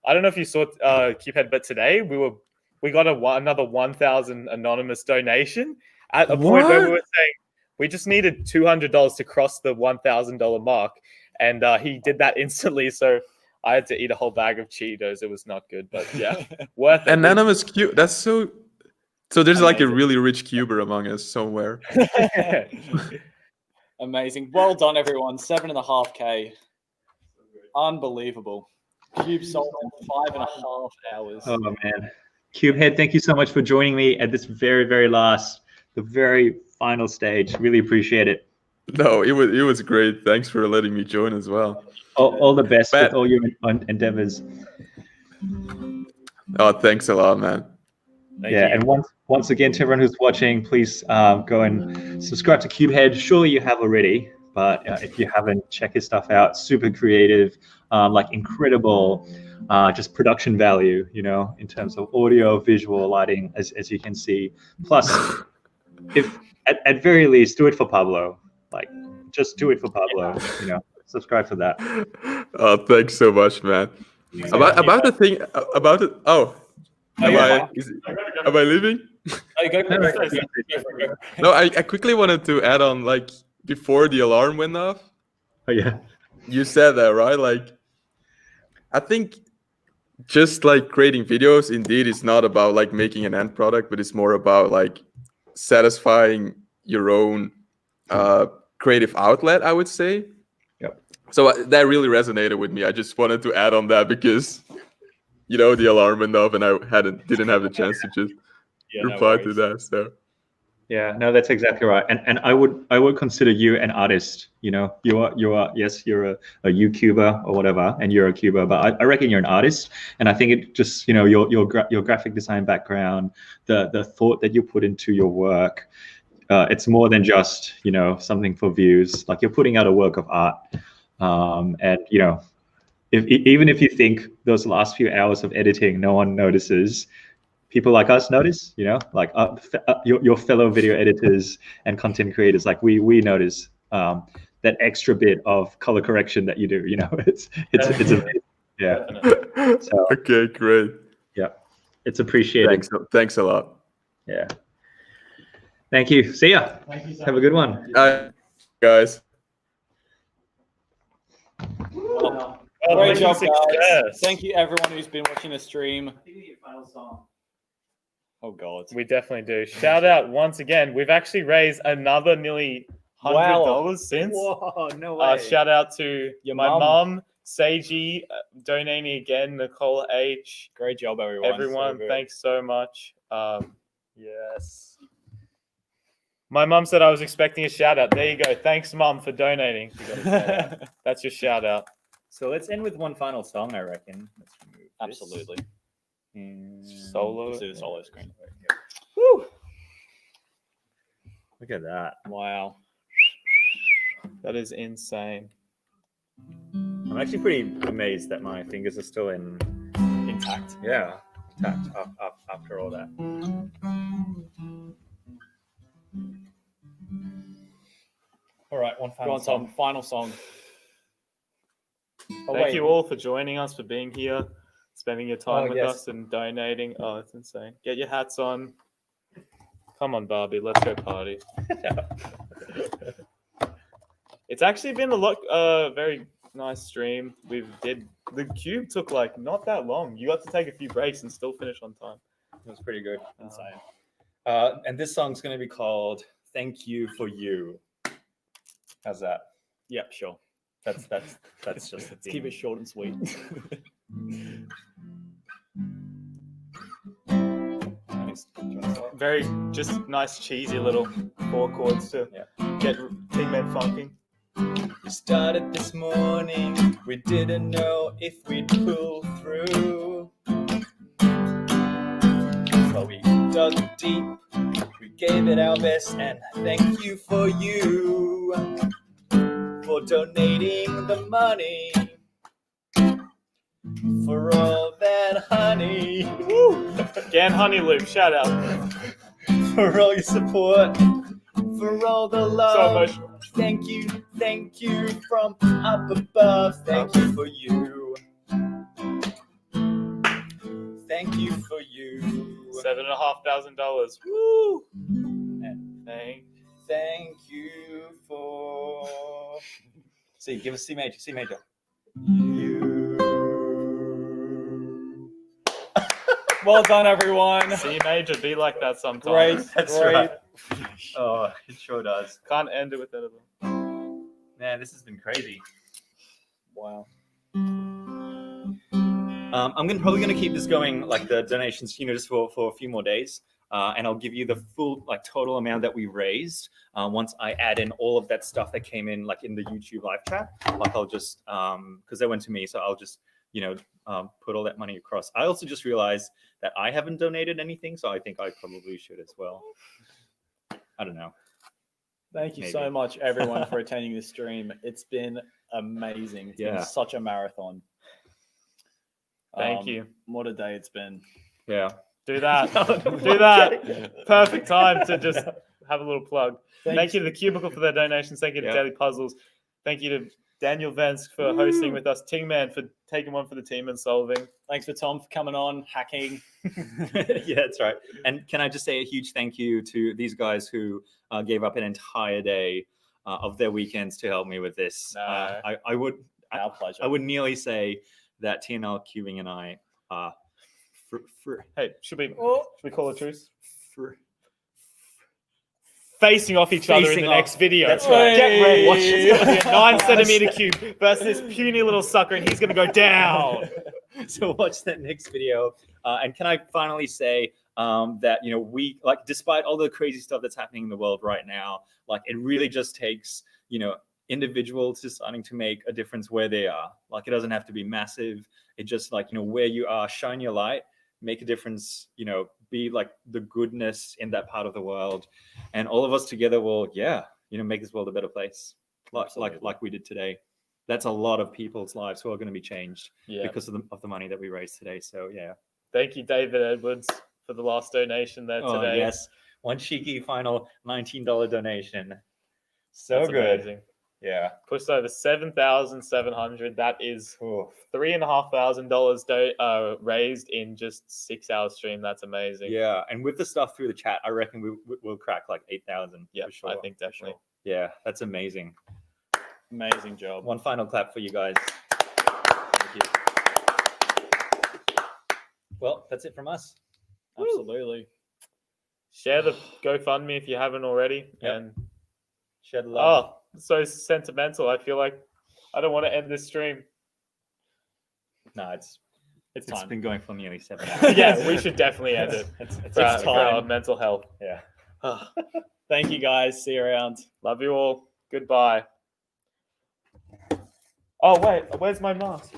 I don't know if you saw Cubehead, but today we got another 1,000 anonymous donation at a point where we were saying we just needed $200 to cross the $1,000 mark, and he did that instantly. So I had to eat a whole bag of Cheetos. It was not good, but yeah, worth it. Anonymous Cube. That's so. So there's like a really rich Cuber among us somewhere. Amazing. Well done, everyone. 7.5K. Unbelievable. Cube sold in 5.5 hours. Oh man, Cubehead, thank you so much for joining me at this very, very last, the very final stage. Really appreciate it. No, it was great. Thanks for letting me join as well. All the best with all your endeavors. Oh, thanks a lot, man. And once again, to everyone who's watching, please go and subscribe to Cubehead. Surely you have already, but if you haven't, check his stuff out. Super creative, like incredible, just production value, in terms of audio, visual, lighting, as you can see. Plus, if at very least, do it for Pablo. Like, just do it for Pablo. Subscribe for that. Oh, thanks so much, man. About the thing about it. Oh, am I leaving? No, I quickly wanted to add on, like, before the alarm went off. Oh yeah. You said that, right? Like, I think just like creating videos, indeed, is not about like making an end product, but it's more about like satisfying your own creative outlet, I would say. Yep. So that really resonated with me. I just wanted to add on that because, the alarm went off and I didn't have the chance to just reply to that. So. Yeah, no, that's exactly right. And I would consider you an artist. You are yes, you're a YouTuber or whatever, and you're a Cuber, but I reckon you're an artist. And I think it just, your graphic design background, the thought that you put into your work, it's more than just, something for views. Like, you're putting out a work of art. And even if you think those last few hours of editing no one notices, people like us notice, like your fellow video editors and content creators, like we notice that extra bit of color correction that you do. It's amazing. Yeah. So, okay, great. Yeah, it's appreciated. Thanks a lot. Yeah. Thank you. See ya. Thank you so Have a good one. Guys. Great job, guys. Thank you, everyone who's been watching the stream. Oh, God. We definitely do. Shout out once again. We've actually raised another nearly $100 since. Whoa, no way. Shout out to my mum. mom, Seiji, donating again, Nicole H. Great job, everyone. Everyone, So good. thanks so much. Yes. My mom said I was expecting a shout out. There you go. Thanks, Mom, for donating. That's your shout out. So let's end with one final song, I reckon. Let's remove this. Absolutely. Solo. Let's do the solo screen. Woo! Look at that. Wow. That is insane. I'm actually pretty amazed that my fingers are still intact. Yeah, intact after all that. All right, one final song. Final song. Thank you all for joining us, for being here, spending your time with yes. us and donating. Oh, it's insane. Get your hats on. Come on, Barbie. Let's go party. It's actually been a lot, very nice stream. The cube took like not that long. You got to take a few breaks and still finish on time. It was pretty good. Insane. And this song's going to be called "Thank You for You." How's that? Yep, sure. That's just the Let's keep it short and sweet. Very just nice, cheesy little 4 chords to get Team Man funking. We started this morning, we didn't know if we'd pull through. But we dug deep, we gave it our best, and thank you for you for donating the money for all that honey. Woo! Again, Honey Loop, shout out. For all your support, for all the love. So emotional. Thank you from up above. Thank you for you. Thank you for you. $7,500. Woo! And thank you for. See, give us C major. C major. Well done, everyone. C major, be like that sometimes. Great, That's great. right. Oh, it sure does. Can't end it with that. Man, this has been crazy. Wow. I'm probably gonna keep this going, like the donations, just for a few more days, and I'll give you the full total amount that we raised once I add in all of that stuff that came in in the YouTube live chat. I'll just because they went to me, so I'll just put all that money across. I also just realized that I haven't donated anything, so I think I probably should as well. I don't know. Thank you Maybe. so much, everyone, for attending this stream. It's been amazing. It's been such a marathon. Thank you. What a day it's been. Yeah. Do that. Do that. Perfect time to just have a little plug. Thank you to the Cubicle for their donations. Thank you to Daily Puzzles. Thank you to Daniel Vance for hosting with us. Tingman for taking one for the team and solving. Thanks for Tom for coming on, hacking. Yeah, that's right. And can I just say a huge thank you to these guys who gave up an entire day of their weekends to help me with this. I would Our pleasure. I would nearly say that TNL Cubing and I are Hey, should we call a truce? Facing off each other in the next video. That's right. Get ready. Watch it's going to be a 9 centimeter cube versus this puny little sucker, and he's going to go down. So watch that next video. And can I finally say that we despite all the crazy stuff that's happening in the world right now, it really just takes individuals deciding to make a difference where they are. It doesn't have to be massive. It just where you are, shine your light, make a difference. Be the goodness in that part of the world, and all of us together will make this world a better place, like we did today. That's a lot of people's lives who are going to be changed because of the money that we raised today. So Thank you, David Edwards, for the last donation there today. Yes, one cheeky final $19 donation. So That's good. amazing. Yeah, pushed over 7,700. That is $3,500 raised in just 6 hours stream. That's amazing. Yeah, and with the stuff through the chat, I reckon we'll crack 8,000. Yeah, for sure. I think definitely. Yeah, that's amazing. Amazing job. One final clap for you guys. Thank you. Well, that's it from us. Absolutely. Share the GoFundMe if you haven't already, and share the love. Oh, so sentimental. I feel like I don't want to end this stream. No, it's time. been going for nearly 7 hours. Yeah, we should definitely end it. It's time. for our mental health. Yeah. Thank you, guys. See you around. Love you all. Goodbye. Oh wait, where's my mask?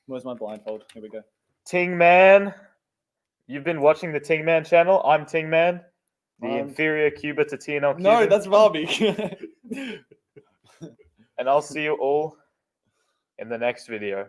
Where's my blindfold? Here we go. Tingman. You've been watching the Tingman channel. I'm Tingman, the inferior Cuber to TNL Cuber. No, that's Barbie. And I'll see you all in the next video.